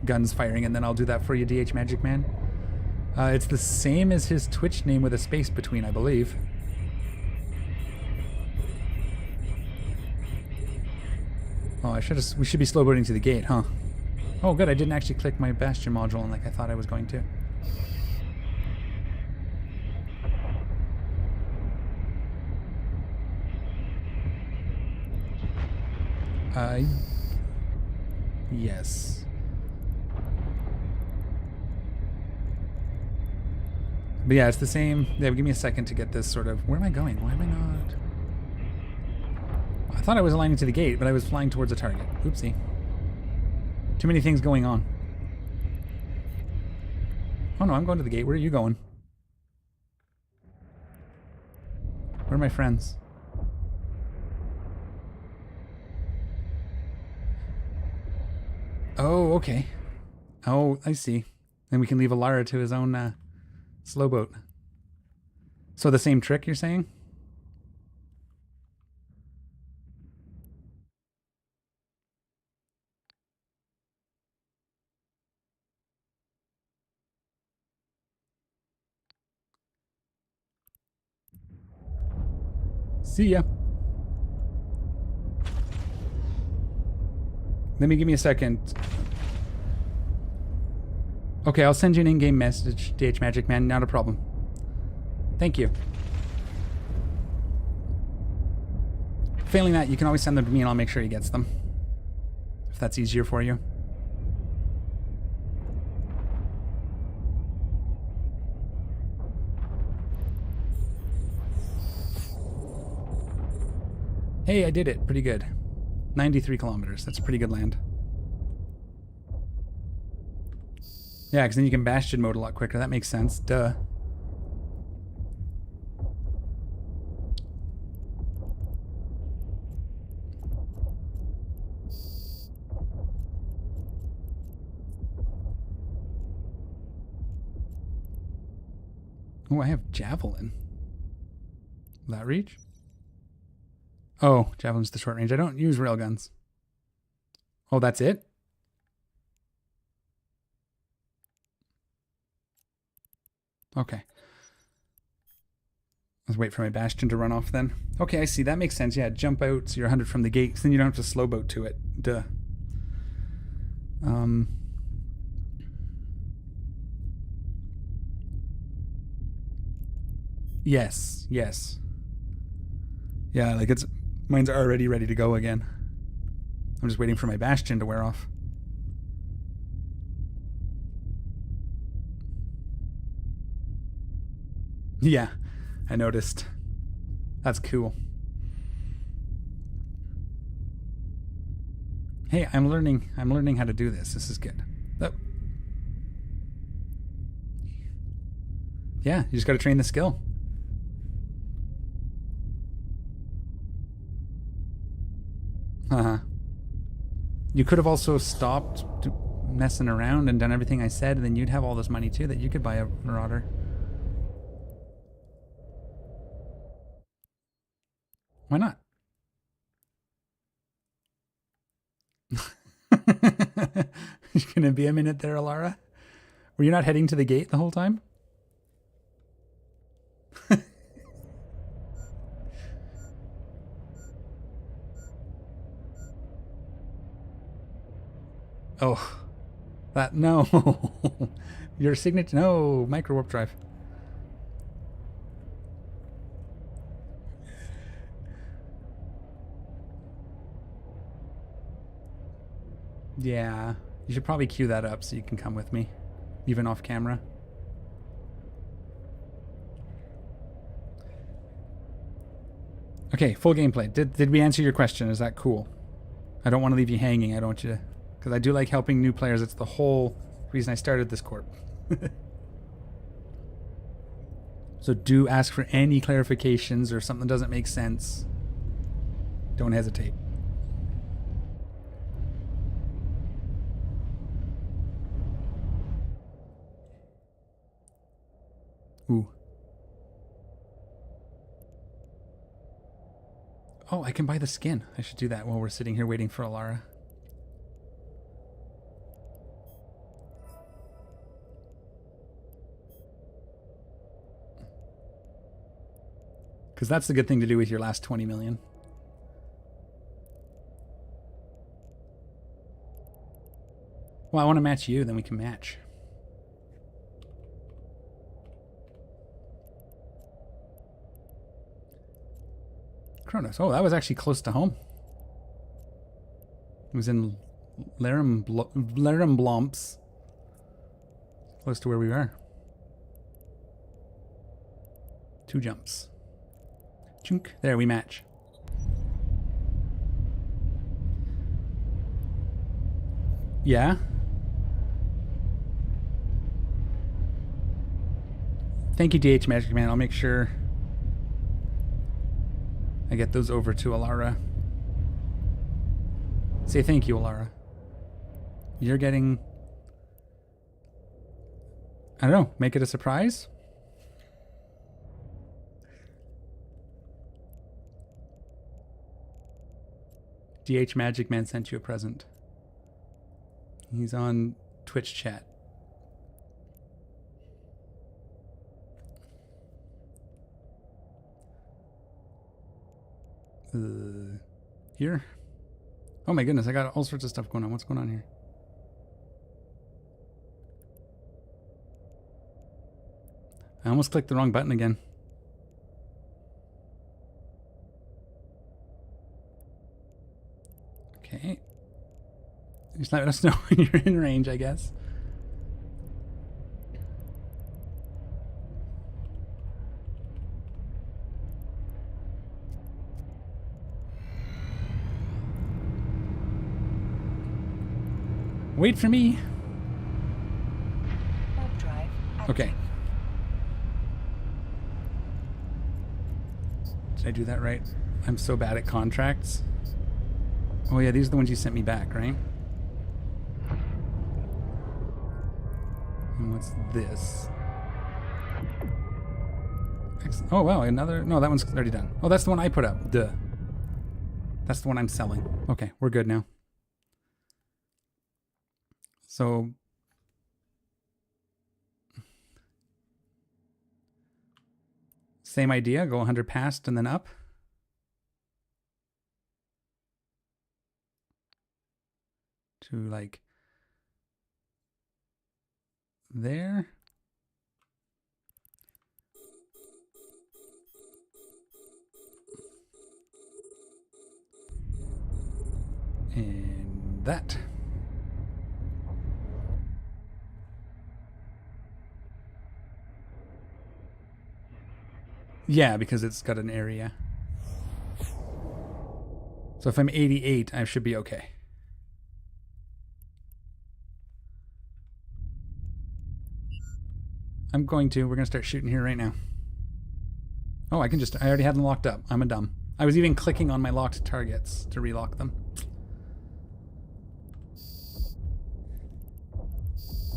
guns firing, and then I'll do that for you, DH Magic Man. It's the same as his Twitch name with a space between, I believe. Oh, we should be slow boating to the gate, huh? Oh, good. I didn't actually click my Bastion module on like I thought I was going to. Yes. But yeah, it's the same. Yeah, give me a second to get this sort of... Where am I going? Why am I not... I thought I was aligning to the gate, but I was flying towards a target. Oopsie. Too many things going on. Oh no, I'm going to the gate. Where are you going? Where are my friends? Oh, okay. Oh, I see. Then we can leave Alara to his own slow boat. So the same trick, you're saying? See ya. Let me give me a second. Okay, I'll send you an in-game message, DH Magic Man. Not a problem. Thank you. Failing that, you can always send them to me and I'll make sure he gets them. If that's easier for you. Hey, I did it. Pretty good. 93 kilometers. That's a pretty good land. Yeah, because then you can Bastion mode a lot quicker. That makes sense. Duh. Oh, I have javelin. Will that reach? Oh, javelin's the short range. I don't use railguns. Oh, that's it? Okay. Let's wait for my bastion to run off then. Okay, I see. That makes sense. Yeah, jump out so you're 100 from the gate, so then you don't have to slow boat to it. Duh. Yes, yes. Yeah, like mine's already ready to go again. I'm just waiting for my bastion to wear off. Yeah, I noticed. That's cool. Hey, I'm learning how to do this. This is good. Oh. Yeah, you just got to train the skill. Uh-huh. You could have also stopped messing around and done everything I said, and then you'd have all this money too that you could buy a marauder. Why not? You're gonna be a minute there, Alara? Were you not heading to the gate the whole time? Oh, that no. Your signature, no, micro warp drive. Yeah, you should probably queue that up so you can come with me, even off camera. Okay, full gameplay. Did we answer your question? Is that cool? I don't want to leave you hanging. I don't want you to, because I do like helping new players. It's the whole reason I started this corp. So do ask for any clarifications, or if something doesn't make sense, don't hesitate. Ooh. Oh, I can buy the skin. I should do that while we're sitting here waiting for Alara. Because that's the good thing to do with your last 20 million. Well, I want to match you, then we can match. Kronos. Oh, that was actually close to home. It was in Lerumblomps. Close to where we are. 2 jumps. Chunk. There, we match. Yeah? Thank you, DH Magic Man. I'll make sure I get those over to Alara. Say thank you, Alara. You're getting... I don't know. Make it a surprise? DH Magic Man sent you a present. He's on Twitch chat. Here? Oh my goodness, I got all sorts of stuff going on. What's going on here? I almost clicked the wrong button again. Okay. Just let us know when you're in range, I guess. Wait for me. Warp drive active. Okay. Did I do that right? I'm so bad at contracts. Oh yeah, these are the ones you sent me back, right? And what's this? Oh, wow, another... No, that one's already done. Oh, that's the one I put up. Duh. That's the one I'm selling. Okay, we're good now. So... Same idea, go 100 past and then up. To like... there. And that. Yeah, because it's got an area. So if I'm 88, I should be okay. We're going to start shooting here right now. Oh, I already had them locked up. I'm a dumb. I was even clicking on my locked targets to relock them.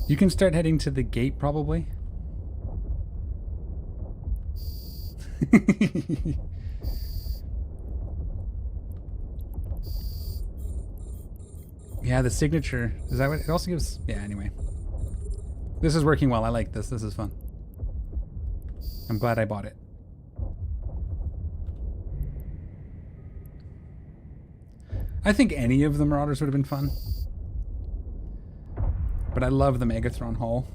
You can start heading to the gate, probably. Yeah, the signature. Is that what it also gives? Yeah, anyway. This is working well. I like this. This is fun. I'm glad I bought it. I think any of the Marauders would have been fun. But I love the Megathron Hull.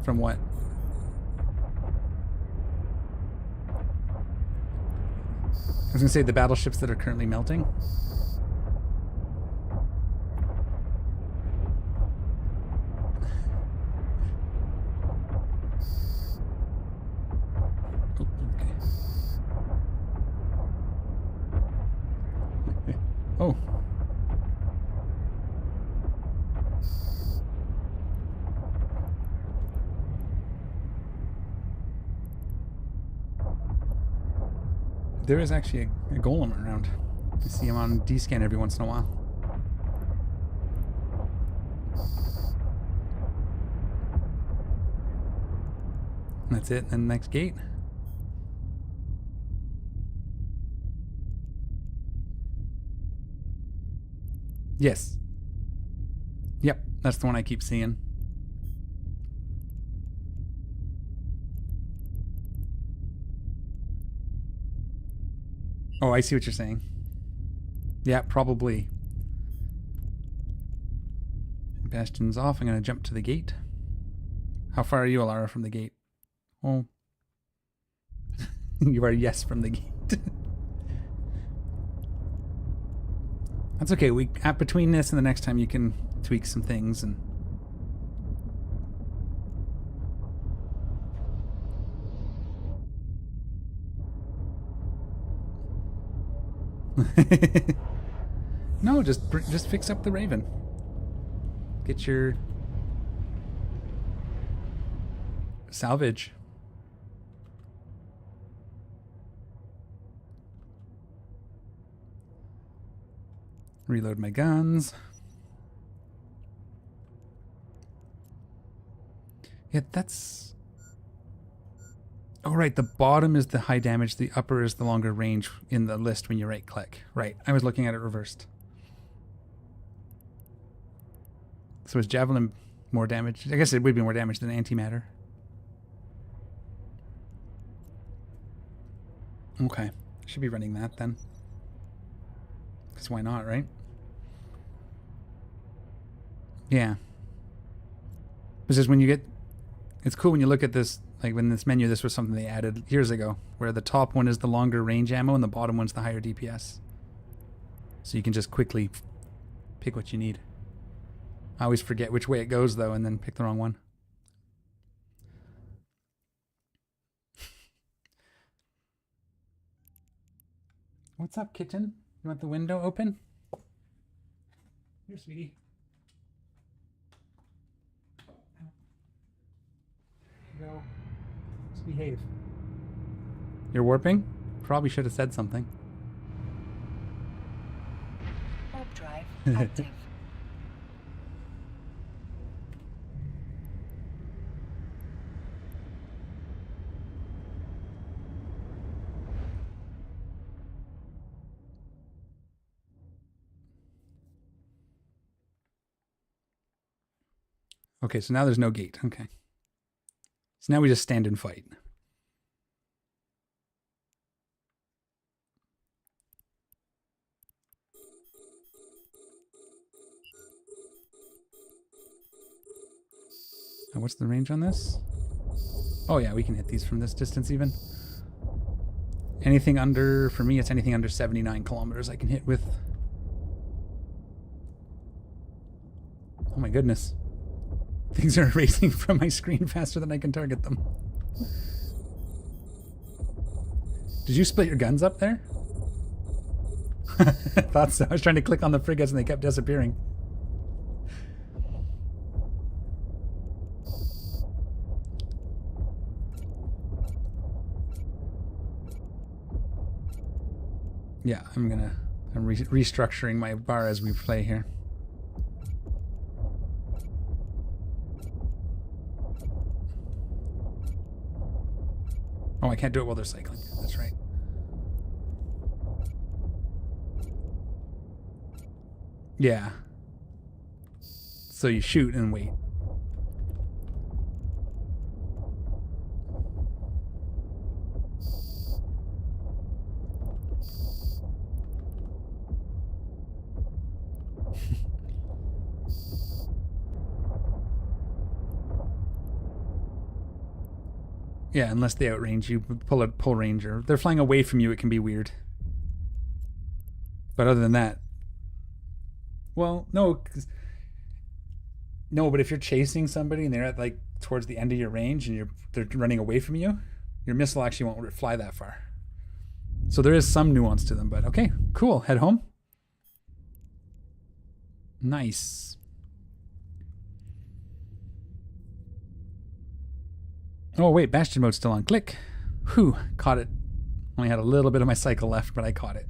From what? I was going to say the battleships that are currently melting. Oh. There is actually a golem around. I see him on D-scan every once in a while. And that's it. Then the next gate. Yes. Yep, that's the one I keep seeing. Oh, I see what you're saying. Yeah, probably. Bastion's off. I'm going to jump to the gate. How far are you, Alara, from the gate? Oh. You are yes from the gate. That's okay. Between this and the next time you can tweak some things and... No, just fix up the Raven. Get your salvage. Reload my guns. Yeah, that's... Oh, right, the bottom is the high damage, the upper is the longer range in the list when you right-click. Right, I was looking at it reversed. So is Javelin more damage? I guess it would be more damage than antimatter. Okay, should be running that then. Because why not, right? Yeah. This is when you get... It's cool when you look at this... Like when this menu, this was something they added years ago, where the top one is the longer range ammo and the bottom one's the higher DPS. So you can just quickly pick what you need. I always forget which way it goes though, and then pick the wrong one. What's up, kitten? You want the window open? Here, sweetie. Go. Behave. You're warping? Probably should have said something. Warp drive Active. Okay, so now there's no gate. Okay. So now we just stand and fight. And what's the range on this? Oh yeah, we can hit these from this distance even. Anything under, for me, it's anything under 79 kilometers I can hit with. Oh my goodness. Things are erasing from my screen faster than I can target them. Did you split your guns up there? I thought so. I was trying to click on the frigates and they kept disappearing. Yeah, I'm restructuring my bar as we play here. Oh, I can't do it while they're cycling. That's right. Yeah. So you shoot and wait. Yeah, unless they outrange you, pull ranger. They're flying away from you, it can be weird. But other than that, well, no, but if you're chasing somebody and they're at like towards the end of your range and they're running away from you, your missile actually won't fly that far. So there is some nuance to them, but okay, cool. Head home. Nice. Oh wait, Bastion mode's still on. Click. Whew, caught it. Only had a little bit of my cycle left, but I caught it.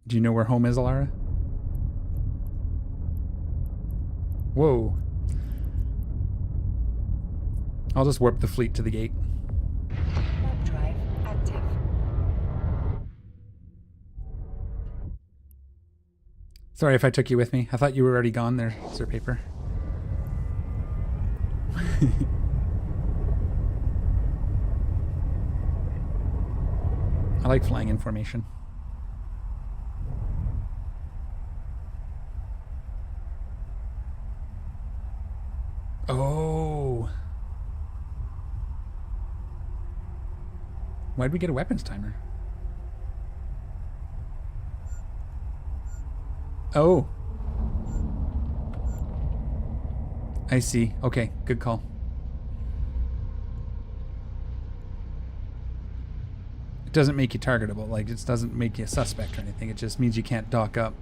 Do you know where home is, Alara? Whoa. I'll just warp the fleet to the gate. Warp drive active. Sorry if I took you with me. I thought you were already gone there, Sir Paper. I like flying in formation. Oh. Why'd we get a weapons timer? Oh. I see. Okay, good call. It doesn't make you targetable. Like, it doesn't make you a suspect or anything. It just means you can't dock up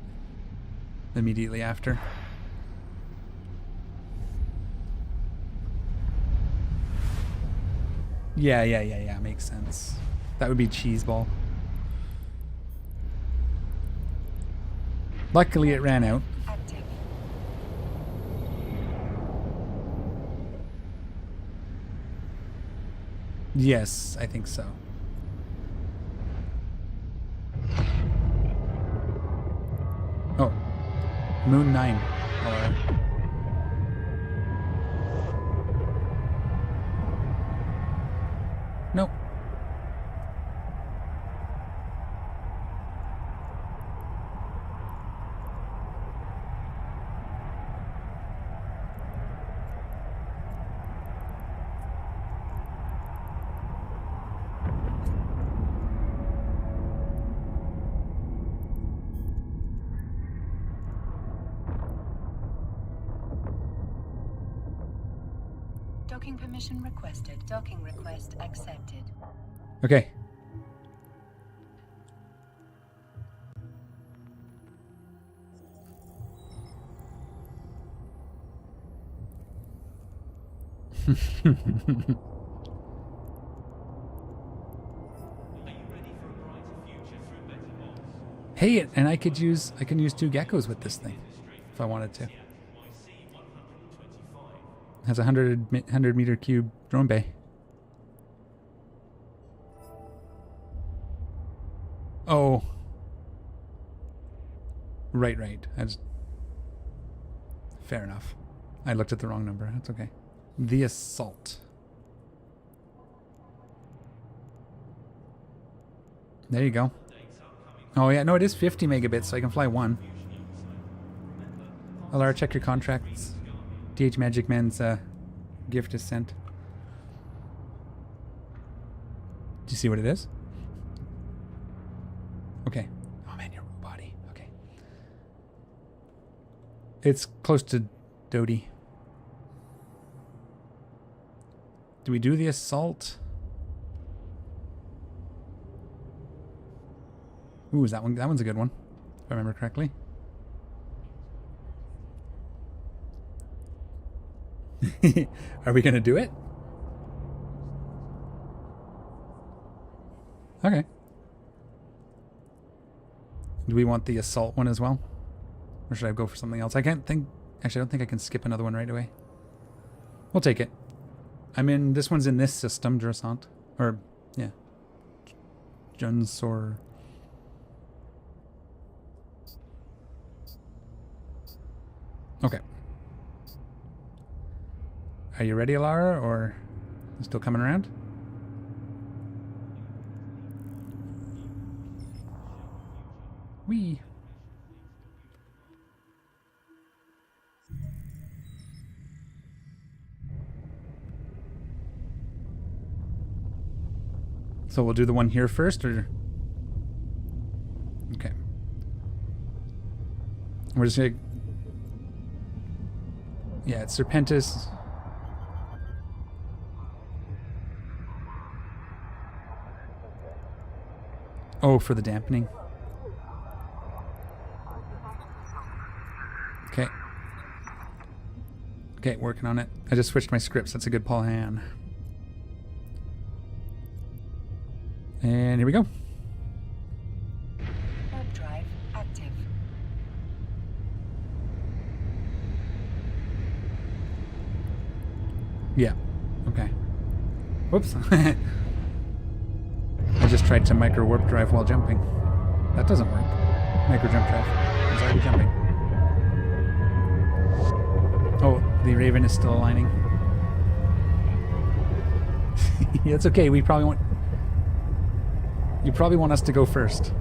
immediately after. Yeah. Makes sense. That would be cheeseball. Luckily, it ran out. Active. Yes, I think so. Oh. Moon 9. Hello. Nope. Docking permission requested. Docking request accepted. Okay. Hey, and I can use 2 geckos with this thing if I wanted to. Has a 100 meter cube drone bay. Oh. Right. Fair enough. I looked at the wrong number. That's okay. The Assault. There you go. Oh yeah, no, it is 50 megabits, so I can fly 1. Alara, check your contracts. DH Magic Man's gift is sent. Do you see what it is? Okay. Oh man, your body. Okay. It's close to Dodie. Do we do the Assault? Ooh, is that one? That one's a good one, if I remember correctly. Are we gonna do it? Okay. Do we want the Assault one as well? Or should I go for something else? I can't think. Actually, I don't think I can skip another one right away. We'll take it. This one's in this system, Dressant. Or, yeah. Junsor. Okay. Are you ready, Alara, or you still coming around? Whee! So we'll do the one here first, or... Okay. We're just gonna... Yeah, it's Serpentis. Oh, for the dampening. Okay. Okay, working on it. I just switched my scripts. That's a good Paul Han. And here we go. Warp drive active. Yeah. Okay. Whoops. I just tried to micro warp drive while jumping. That doesn't work. Micro jump drive. I was already jumping. Oh, the Raven is still aligning. Yeah, it's okay. We probably want... You probably want us to go first.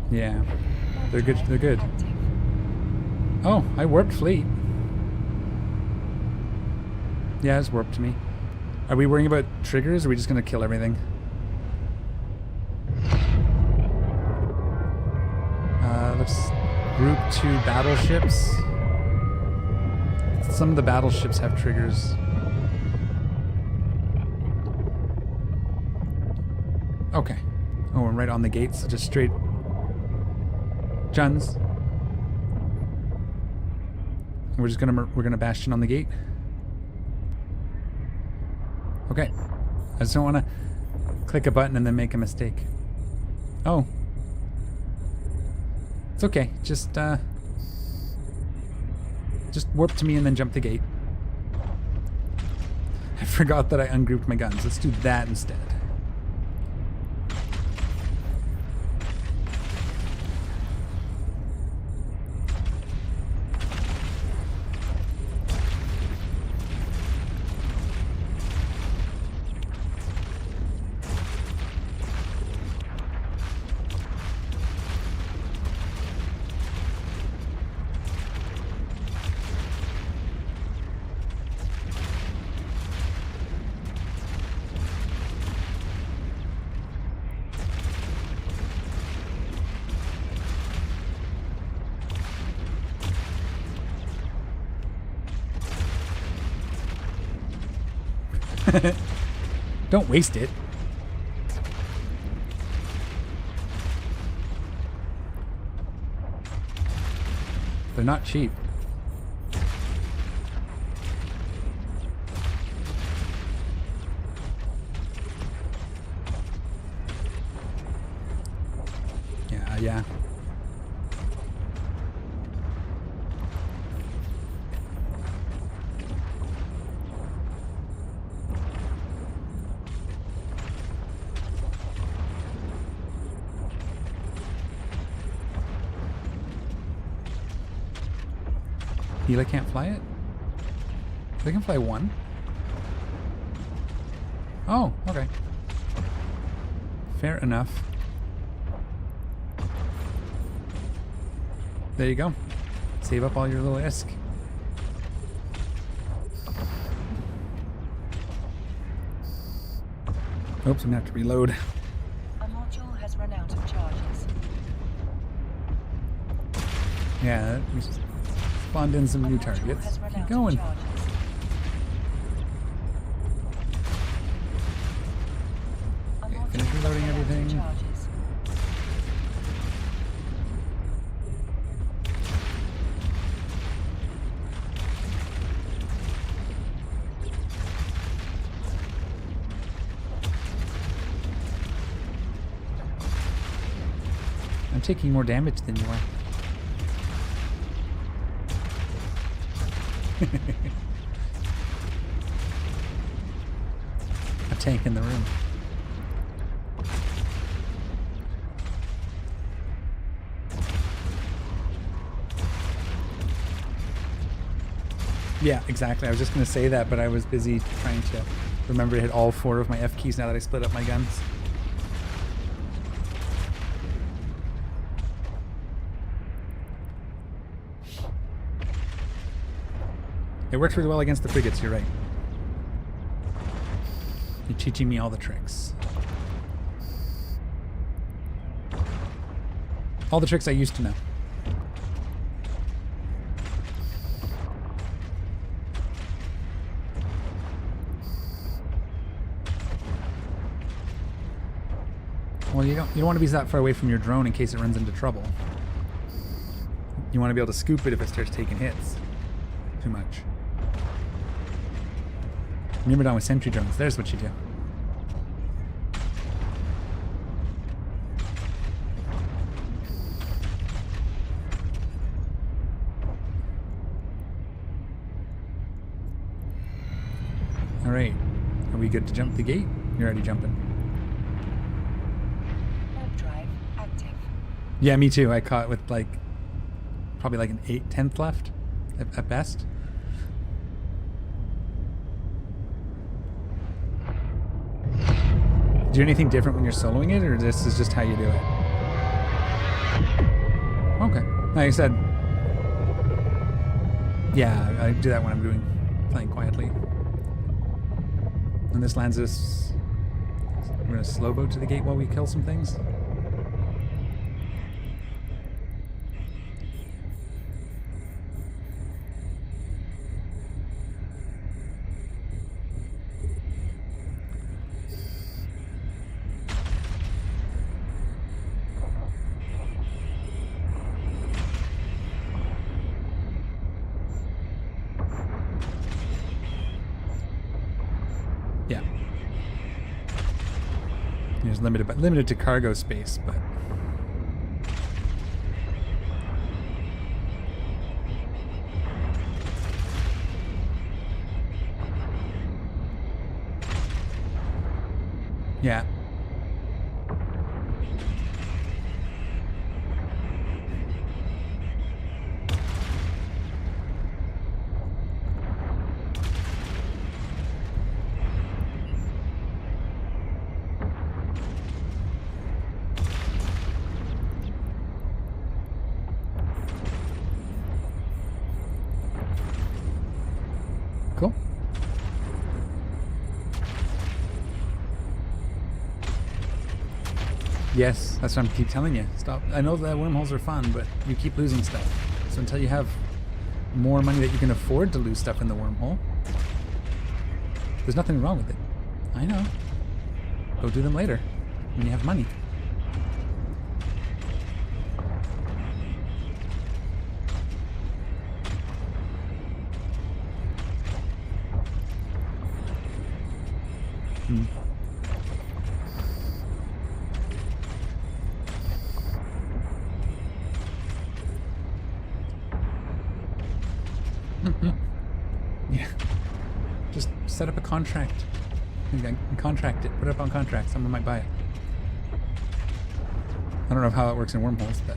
Yeah, they're good. They're good. Oh, I warped fleet. Yeah, it's warped to me. Are we worrying about triggers, or are we just gonna kill everything? Let's group 2 battleships. Some of the battleships have triggers. Okay. Oh, we're right on the gates, so just straight. Juns. We're gonna bastion on the gate. Okay. I just don't want to click a button and then make a mistake. Oh. It's okay. Just warp to me and then jump the gate. I forgot that I ungrouped my guns. Let's do that instead. Don't waste it. They're not cheap. Yeah. Hela can't fly it? They can fly one? Oh, okay. Fair enough. There you go. Save up all your little ISK. Oops, I'm gonna have to reload. A module has run out of charges. Yeah, we spawned in some new targets. Keep going. Okay, finish reloading everything. I'm taking more damage than you are. A tank in the room. Yeah, exactly. I was just going to say that, but I was busy trying to remember to hit all 4 of my F keys now that I split up my guns. It works really well against the frigates, you're right. You're teaching me all the tricks. All the tricks I used to know. Well, you don't want to be that far away from your drone in case it runs into trouble. You want to be able to scoop it if it starts taking hits too much. Remember down with sentry drones, there's what you do. Alright, are we good to jump the gate? You're already jumping. Warp drive active. Yeah, me too. I caught with like, probably like an 8/10 left at best. Do you do anything different when you're soloing it, or this is just how you do it? Okay. Like I said, yeah, I do that when I'm playing quietly. When this lands us, we're gonna slow boat to the gate while we kill some things. Yeah. It's limited to cargo space, but yeah. Cool. Yes, that's what I'm keep telling you. Stop. I know that wormholes are fun, but you keep losing stuff. So until you have more money that you can afford to lose stuff in the wormhole, There's nothing wrong with it. I know. Go do them later when you have money. Hmm. Yeah. Just set up a contract. You can contract it. Put it up on contract. Someone might buy it. I don't know how it works in wormholes, but...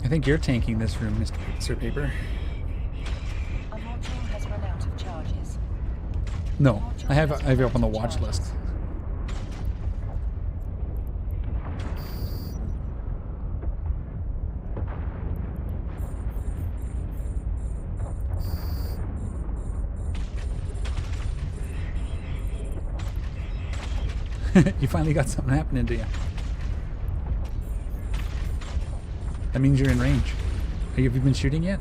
I think you're tanking this room, Mr. Paper. A module has run out of charges. No, I have you up on the watch list. You finally got something happening to you. That means you're in range. Have you been shooting yet?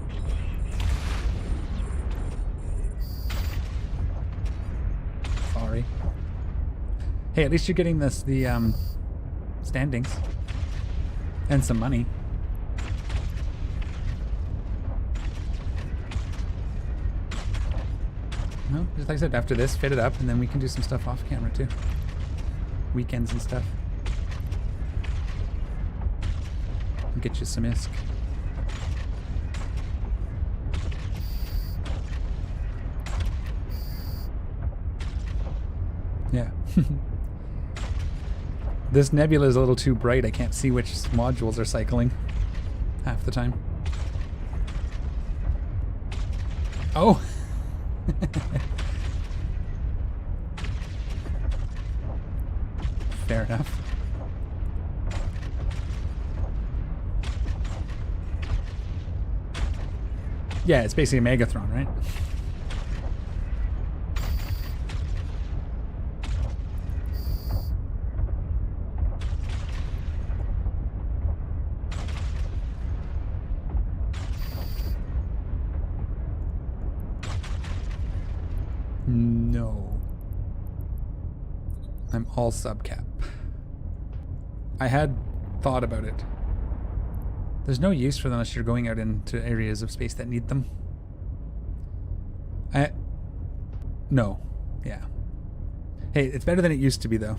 Sorry. Hey, at least you're getting the standings. And some money. No, just like I said, after this, fit it up, and then we can do some stuff off camera too. Weekends and stuff. And get you some ISK. Yeah. This nebula is a little too bright. I can't see which modules are cycling half the time. Oh! Fair enough. Yeah, it's basically a Megathron, right? No. I'm all subcap. I had thought about it. There's no use for them unless you're going out into areas of space that need them. No. Yeah. Hey, it's better than it used to be, though.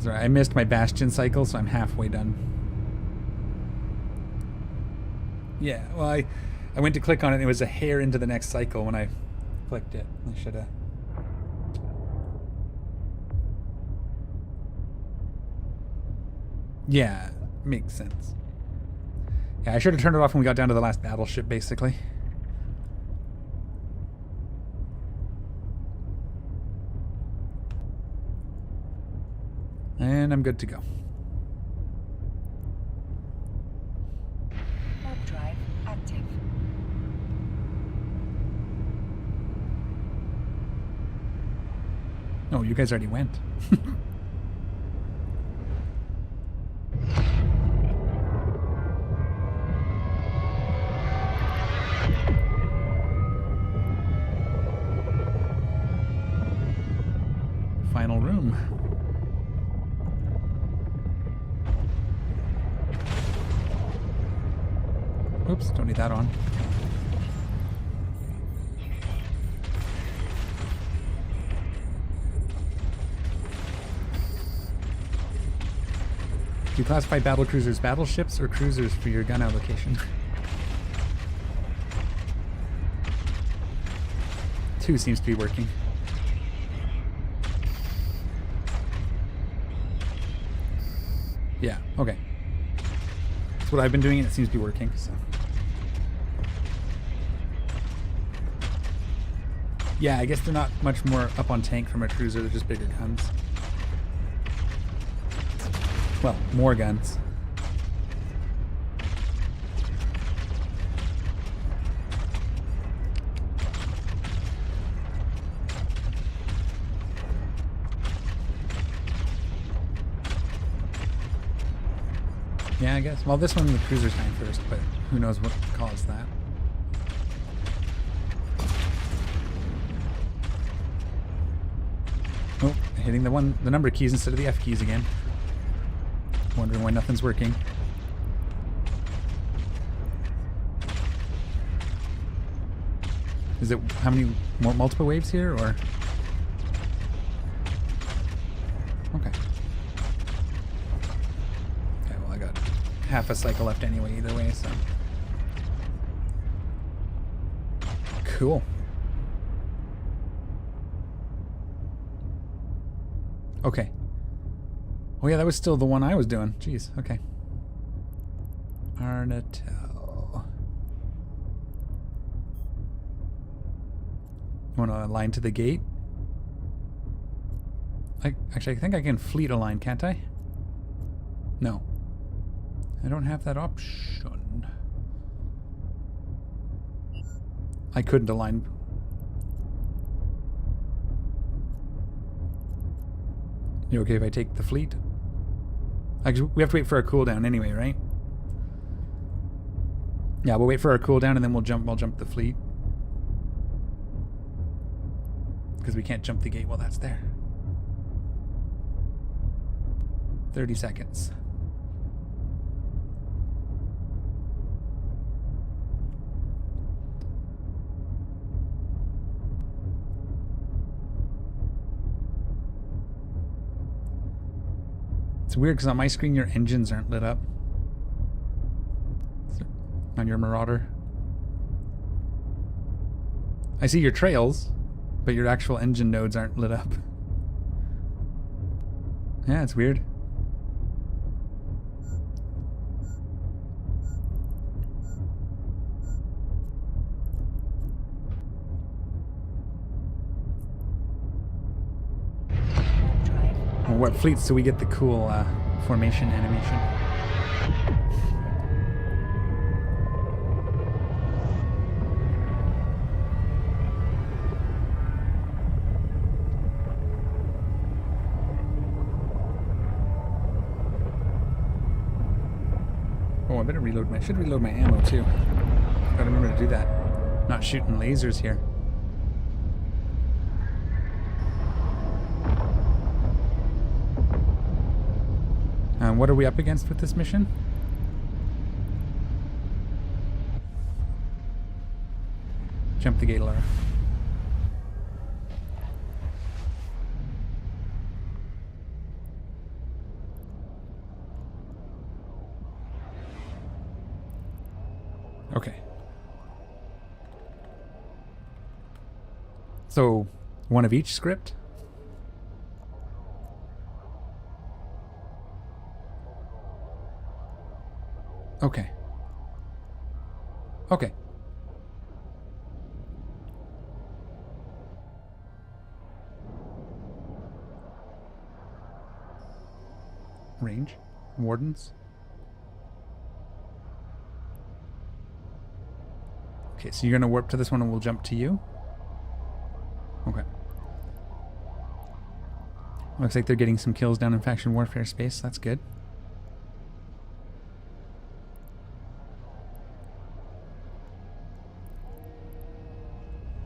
Sorry, I missed my Bastion cycle, so I'm halfway done. Yeah, well, I went to click on it and it was a hair into the next cycle when I clicked it. I should have... Yeah, makes sense. Yeah, I should have turned it off when we got down to the last battleship, basically. And I'm good to go. Warp drive active. Oh, you guys already went. Final room. Oops, don't need that on. Do you classify battle cruisers battleships or cruisers for your gun allocation? 2 seems to be working. Yeah, okay. That's what I've been doing and it seems to be working, so. Yeah, I guess they're not much more up on tank from a cruiser, they're just bigger guns. Well, more guns. Yeah, I guess. Well, this one the cruiser's dying first, but who knows what caused that. Oh, hitting the number keys instead of the F keys again. Wondering why nothing's working. Is it how many more multiple waves here, or? Okay. Okay, well I got half a cycle left anyway either way, so. Cool. Okay. Oh yeah, that was still the one I was doing. Jeez, okay. Arnatel. You want to align to the gate? Actually, I think I can fleet align, can't I? No. I don't have that option. I couldn't align. You okay if I take the fleet? Actually, we have to wait for our cooldown anyway, right? Yeah, we'll wait for our cooldown and then I'll jump the fleet. Because we can't jump the gate while that's there. 30 seconds. It's weird because on my screen your engines aren't lit up. On your Marauder. I see your trails, but your actual engine nodes aren't lit up. Yeah, it's weird. Well, what fleets do we get the cool formation animation? Oh, I better reload I should reload my ammo too. Gotta remember to do that. Not shooting lasers here. What are we up against with this mission? Jump the gate, Laura. Okay. So, one of each script? Okay. Okay. Range. Wardens. Okay, so you're gonna warp to this one and we'll jump to you? Okay. Looks like they're getting some kills down in faction warfare space. That's good.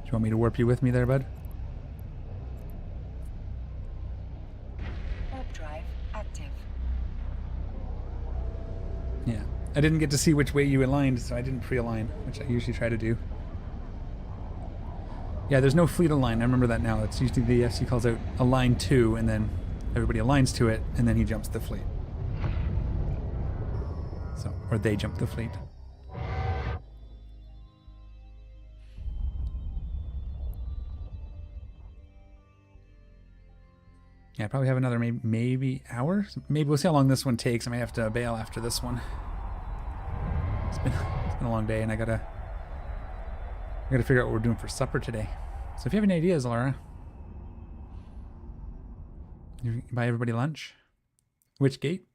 Do you want me to warp you with me there, bud? Warp drive active. Yeah. I didn't get to see which way you aligned, so I didn't pre-align, which I usually try to do. Yeah, there's no fleet align. I remember that now. It's usually the FC calls out align to, and then everybody aligns to it, and then he jumps the fleet. So, or they jump the fleet. Yeah, I probably have another maybe hour. Maybe we'll see how long this one takes. I might have to bail after this one. It's been a long day, and I gotta figure out what we're doing for supper today. So if you have any ideas, Laura, you buy everybody lunch. Which gate?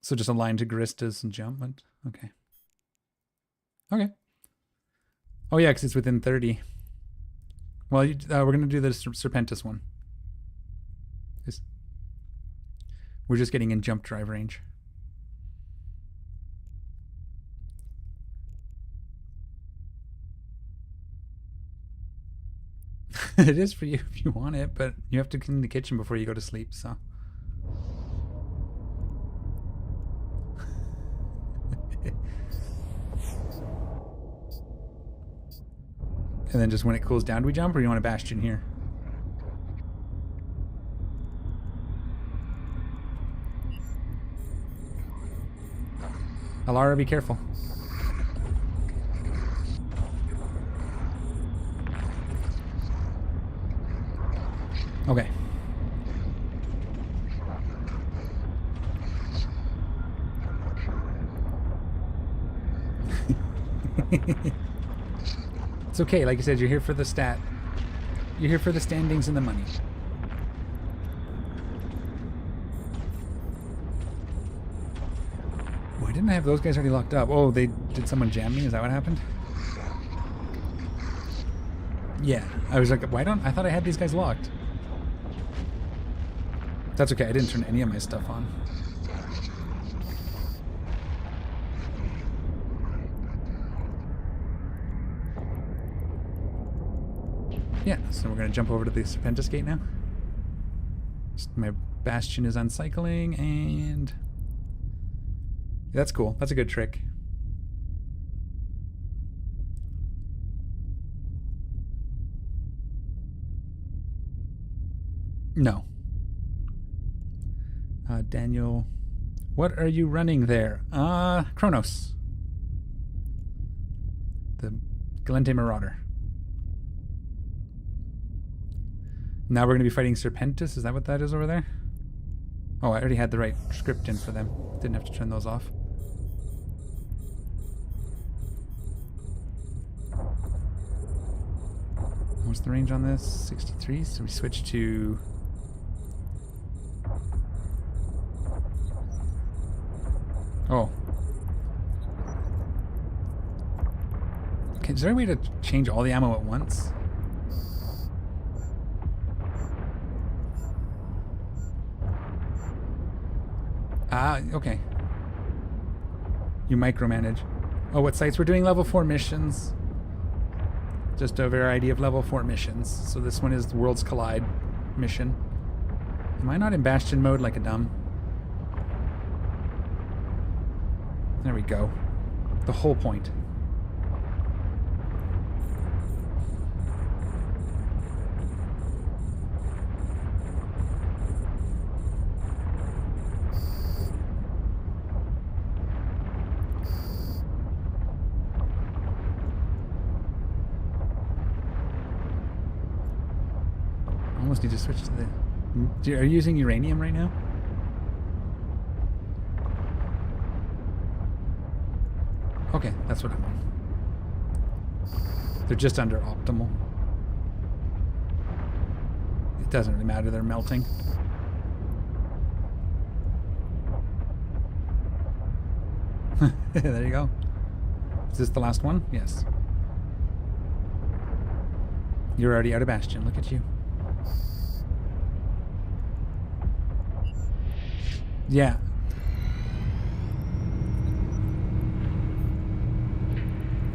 So just align to Garista's and jump. Okay. Okay. Oh yeah, because it's within 30. Well, we're going to do the Serpentis one. We're just getting in jump drive range. It is for you if you want it, but you have to clean the kitchen before you go to sleep, so. And then just when it cools down, do we jump, or do you want a bastion here? Alara, be careful. Okay. It's okay, like I said, you're here for the stat. You're here for the standings and the money. Why didn't I have those guys already locked up? Oh, did someone jam me? Is that what happened? Yeah, I was like, I thought I had these guys locked. That's okay, I didn't turn any of my stuff on. Yeah, so we're going to jump over to the Serpentis gate now. My bastion is uncycling, and that's cool. That's a good trick. No. Daniel, what are you running there? Kronos. The Galente Marauder. Now we're going to be fighting Serpentis. Is that what that is over there? Oh, I already had the right script in for them. Didn't have to turn those off. What's the range on this? 63. So we switch to... Oh. Okay, is there a way to change all the ammo at once? Okay. You micromanage. Oh, what sites? We're doing level 4 missions. Just a variety of level 4 missions. So this one is the Worlds Collide mission. Am I not in Bastion mode like a dumb? There we go. The whole point. Almost need to switch to the... Are you using uranium right now? Okay, that's what I want. They're just under optimal. It doesn't really matter, they're melting. There you go. Is this the last one? Yes. You're already out of Bastion, look at you. Yeah.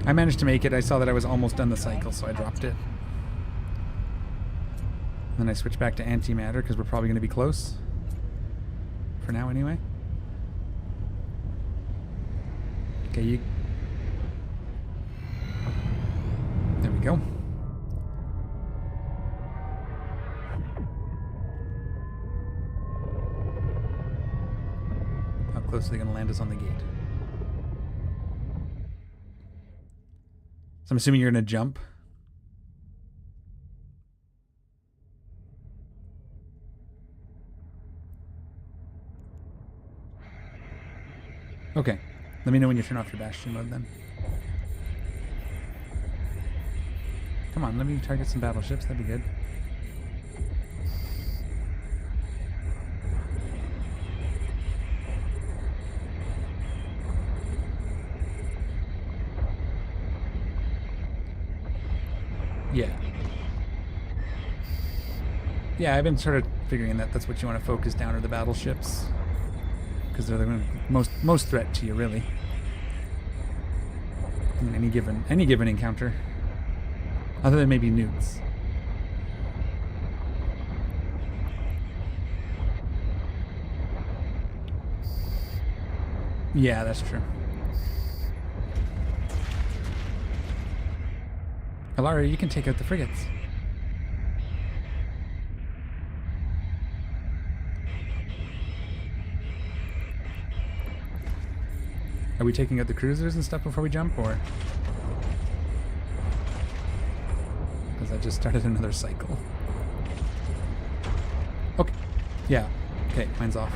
I managed to make it. I saw that I was almost done the cycle, so I dropped it. Then I switched back to antimatter because we're probably going to be close. For now, anyway. Okay, you... There we go. How close are they going to land us on the gate? So I'm assuming you're going to jump. Okay. Let me know when you turn off your Bastion mode then. Come on, let me target some battleships. That'd be good. Yeah. Yeah, I've been sort of figuring that that's what you want to focus down are the battleships, because they're the most threat to you, really. In any given encounter, other than maybe nukes. Yeah, that's true. Alara, you can take out the frigates. Are we taking out the cruisers and stuff before we jump, or? Because I just started another cycle. Okay. Yeah. Okay, mine's off.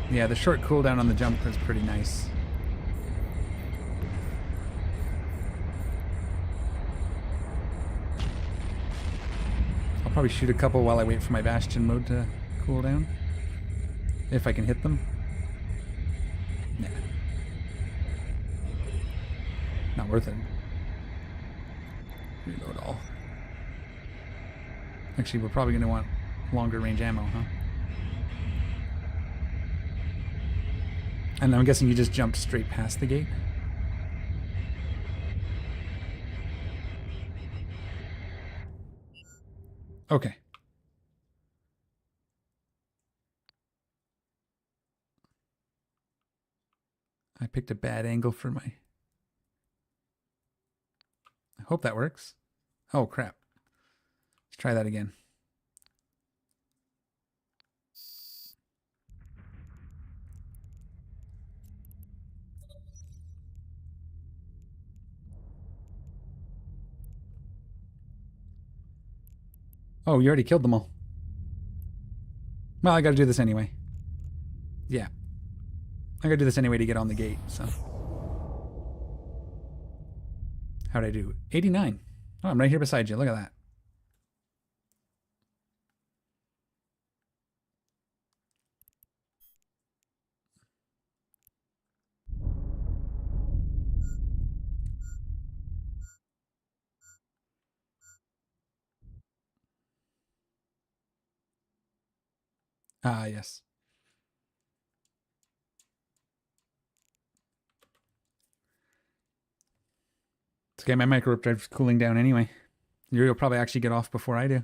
Yeah, the short cooldown on the jump is pretty nice. I'll probably shoot a couple while I wait for my Bastion mode to cool down. If I can hit them. Nah. Not worth it. Reload all. Actually, we're probably going to want longer range ammo, huh? And I'm guessing you just jumped straight past the gate? Okay. I picked a bad angle for my... I hope that works. Oh, crap. Let's try that again. Oh, you already killed them all. Well, I gotta do this anyway. Yeah. I gotta do this anyway to get on the gate, so. How'd I do? 89. Oh, I'm right here beside you. Look at that. Ah, yes. It's okay, my micro drive's cooling down anyway. You'll probably actually get off before I do.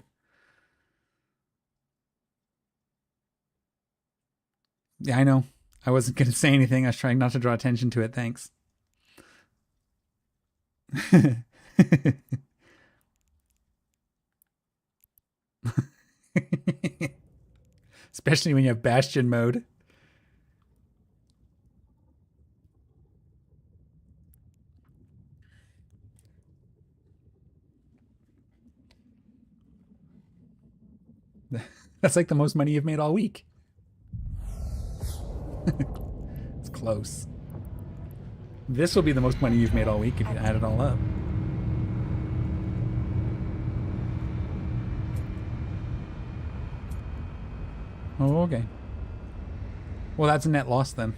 Yeah, I know. I wasn't going to say anything. I was trying not to draw attention to it. Thanks. Especially when you have Bastion mode. That's like the most money you've made all week. It's close. This will be the most money you've made all week if you add it all up. Oh, okay. Well, that's a net loss then.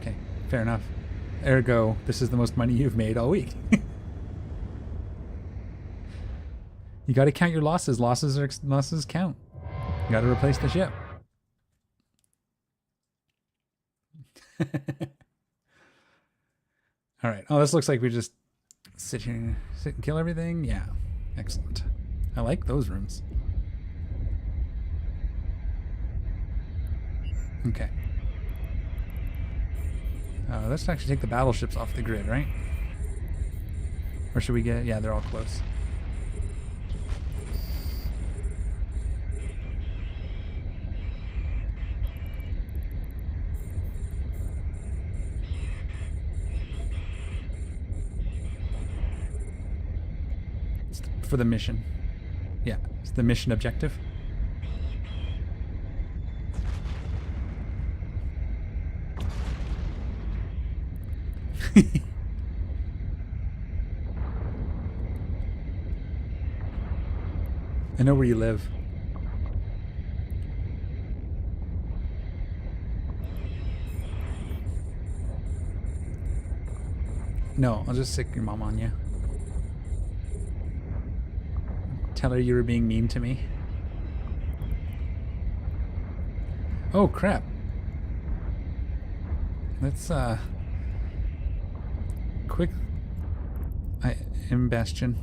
Okay, fair enough. Ergo, this is the most money you've made all week. You got to count your losses. Losses count. You got to replace the ship. All right. Oh, this looks like we just sit here, sit and kill everything. Yeah, excellent. I like those rooms. Okay. Let's actually take the battleships off the grid, right? Or should we get... Yeah, they're all close. It's for the mission. Yeah, it's the mission objective. I know where you live. No, I'll just sick your mom on you. Tell her you were being mean to me. Oh, crap. Let's, quick... I am Bastion.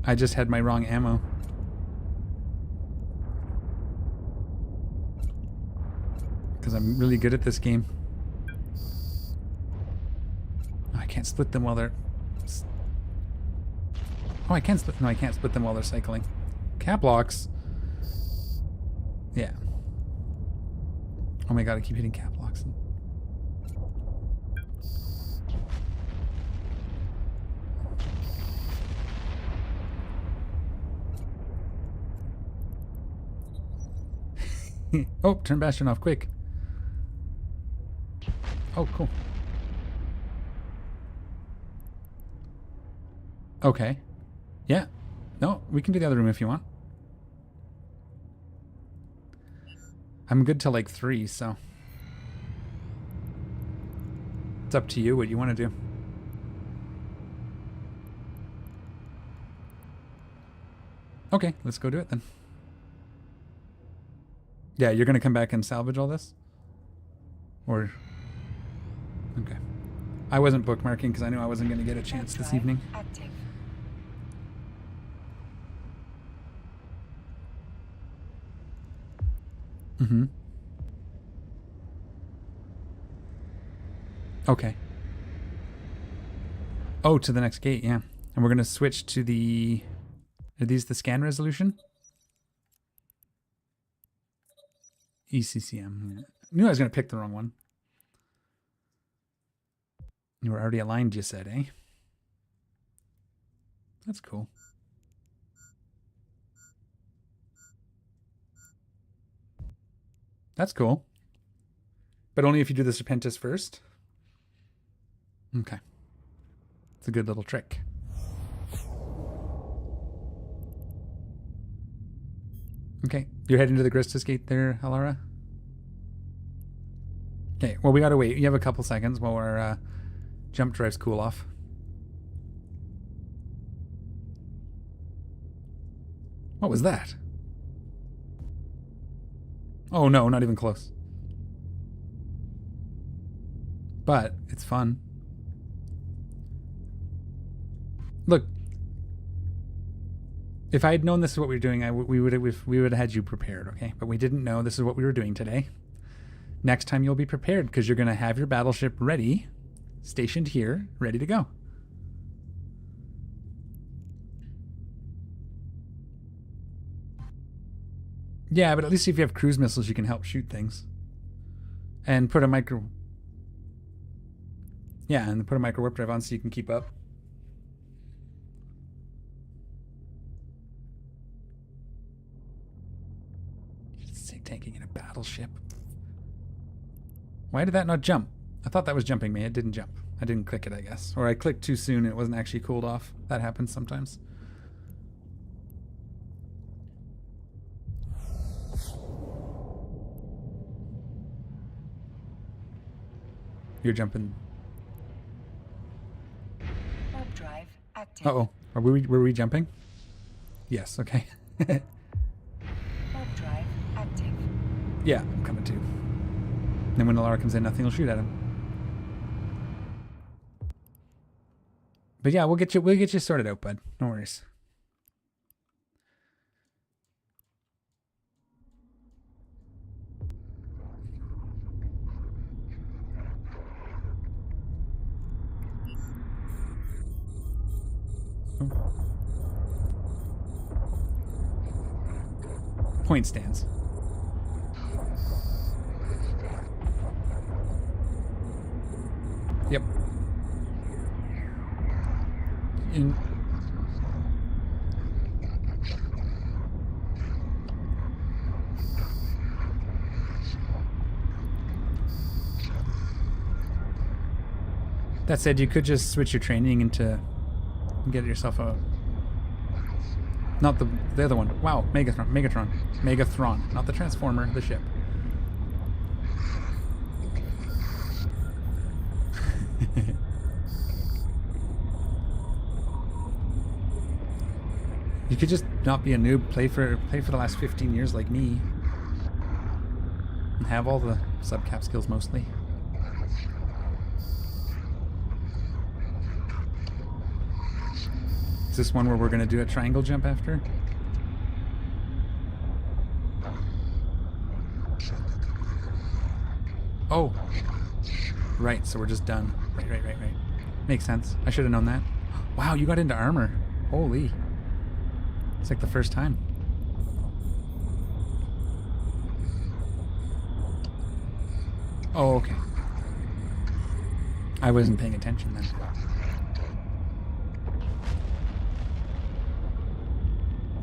I just had my wrong ammo. Because I'm really good at this game. Oh, I can't split them while they're... Oh, I can split... No, I can't split them while they're cycling. Cap locks. Yeah. Oh my god, I keep hitting cap locks. Oh, turn Bastion off quick. Oh, cool. Okay. Yeah. No, we can do the other room if you want. I'm good till like 3, so it's up to you what you want to do. Okay, let's go do it then. Yeah, you're gonna come back and salvage all this? Or... Okay. I wasn't bookmarking because I knew I wasn't gonna get a chance this evening. Active. Mm-hmm. Okay. Oh, to the next gate, yeah. And we're going to switch to the... Are these the scan resolution? ECCM. Yeah. Knew I was going to pick the wrong one. You were already aligned, you said, eh? That's cool. That's cool. But only if you do the Serpentis first? Okay. It's a good little trick. Okay. You're heading to the Gristus gate there, Alara? Okay. Well, we gotta wait. You have a couple seconds while our jump drives cool off. What was that? Oh no, not even close. But it's fun. Look, if I had known this is what we were doing, we would have had you prepared, okay? But we didn't know this is what we were doing today. Next time you'll be prepared because you're going to have your battleship ready, stationed here, ready to go. Yeah, but at least if you have cruise missiles, you can help shoot things. And put a micro... Yeah, and put a micro warp drive on so you can keep up. Say tanking in a battleship. Why did that not jump? I thought that was jumping me. It didn't jump. I didn't click it, I guess. Or I clicked too soon and it wasn't actually cooled off. That happens sometimes. You're jumping. Warp drive active. Uh-oh. Were we jumping? Yes, okay. Warp drive active. Yeah, I'm coming too. Then when Alara comes in, nothing will shoot at him. But yeah, we'll get you sorted out, bud. No worries. Point stands. Yep. That said, you could just switch your training into get yourself a... Not the other one. Wow, Megatron. Not the Transformer, the ship. You could just not be a noob, play for the last 15 years like me. And have all the subcap skills mostly. Is this one where we're gonna do a triangle jump after? Oh! Right, so we're just done. Right. Makes sense. I should have known that. Wow, you got into armor. Holy. It's like the first time. Oh, okay. I wasn't paying attention then.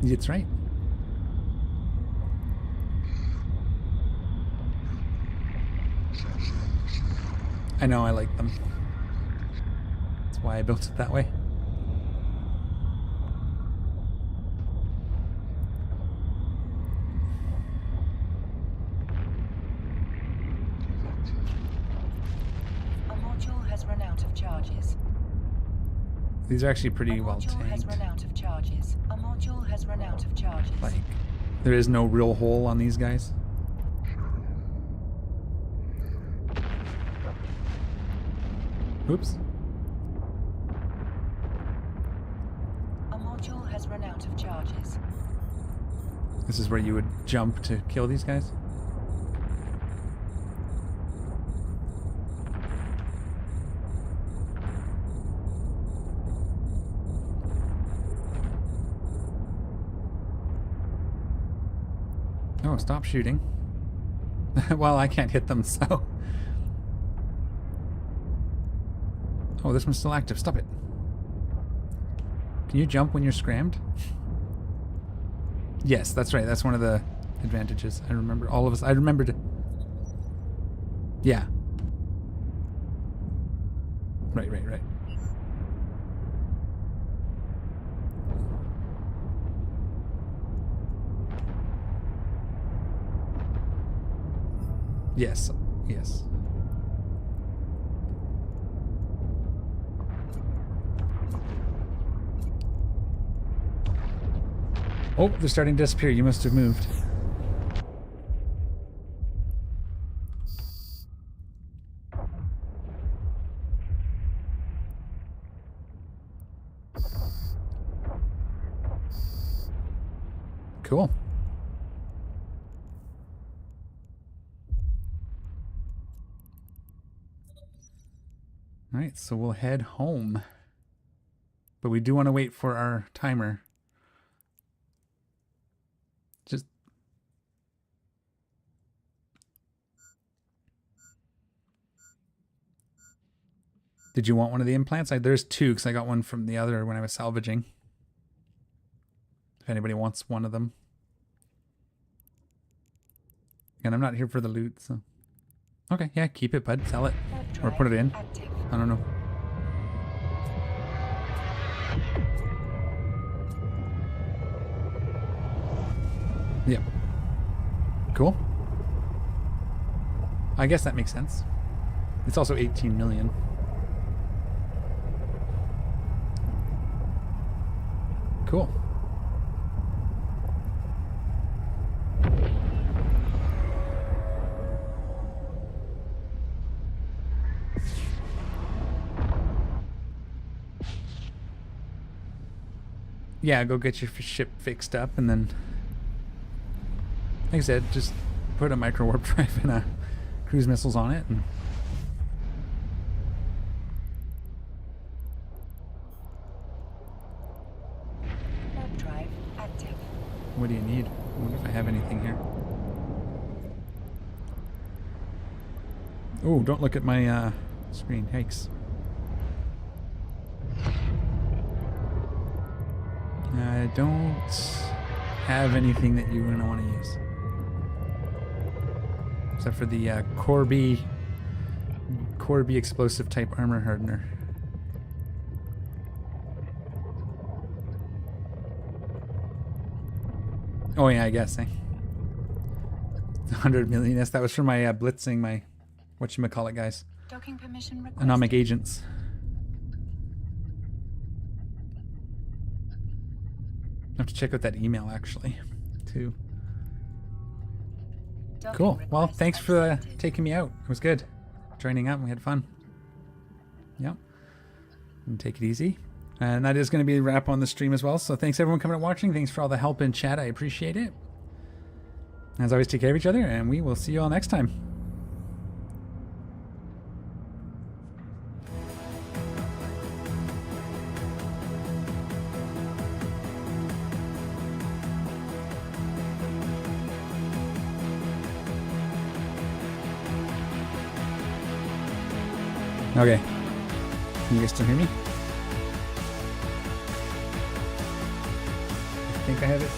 It's right. I know, I like them. That's why I built it that way. A module has run out of charges. These are actually pretty A well module has tanked. run out of charges. A module has run out of charges. Like, there is no real hole on these guys. Oops. A module has run out of charges. This is where you would jump to kill these guys? Oh, stop shooting. Well, I can't hit them, so... Oh, this one's still active. Stop it. Can you jump when you're scrammed? Yes, that's right. That's one of the advantages. I remember all of us. I remembered. Yeah. Right. Yes. Oh, they're starting to disappear. You must have moved. Cool. All right, so we'll head home. But we do want to wait for our timer. Just... Did you want one of the implants? There's two, because I got one from the other when I was salvaging. If anybody wants one of them. And I'm not here for the loot, so... Okay, yeah, keep it, bud. Sell it. Or put it in. Active. I don't know. Yep. Cool. I guess that makes sense. It's also 18 million. Cool. Yeah, go get your ship fixed up and then, like I said, just put a micro warp drive and a cruise missiles on it. And Warp drive active. what do you need? I wonder if I have anything here. Oh, don't look at my screen. Yikes. I don't have anything that you wouldn't want to use. Except for the Corby explosive type armor hardener. Oh yeah, I guess, eh? 100 million. Yes, that was for my blitzing my whatchamacallit guys. Docking permission requested. Anomic agents. I have to check out that email actually, too. Docking Cool. Well, request thanks for accepted. taking me out. It was good. Joining up, we had fun. Yep. And take it easy. And that is going to be a wrap on the stream as well. So thanks everyone coming and watching. Thanks for all the help in chat. I appreciate it. As always, take care of each other, and we will see you all next time. Okay. Can you guys still hear me? I think I have it.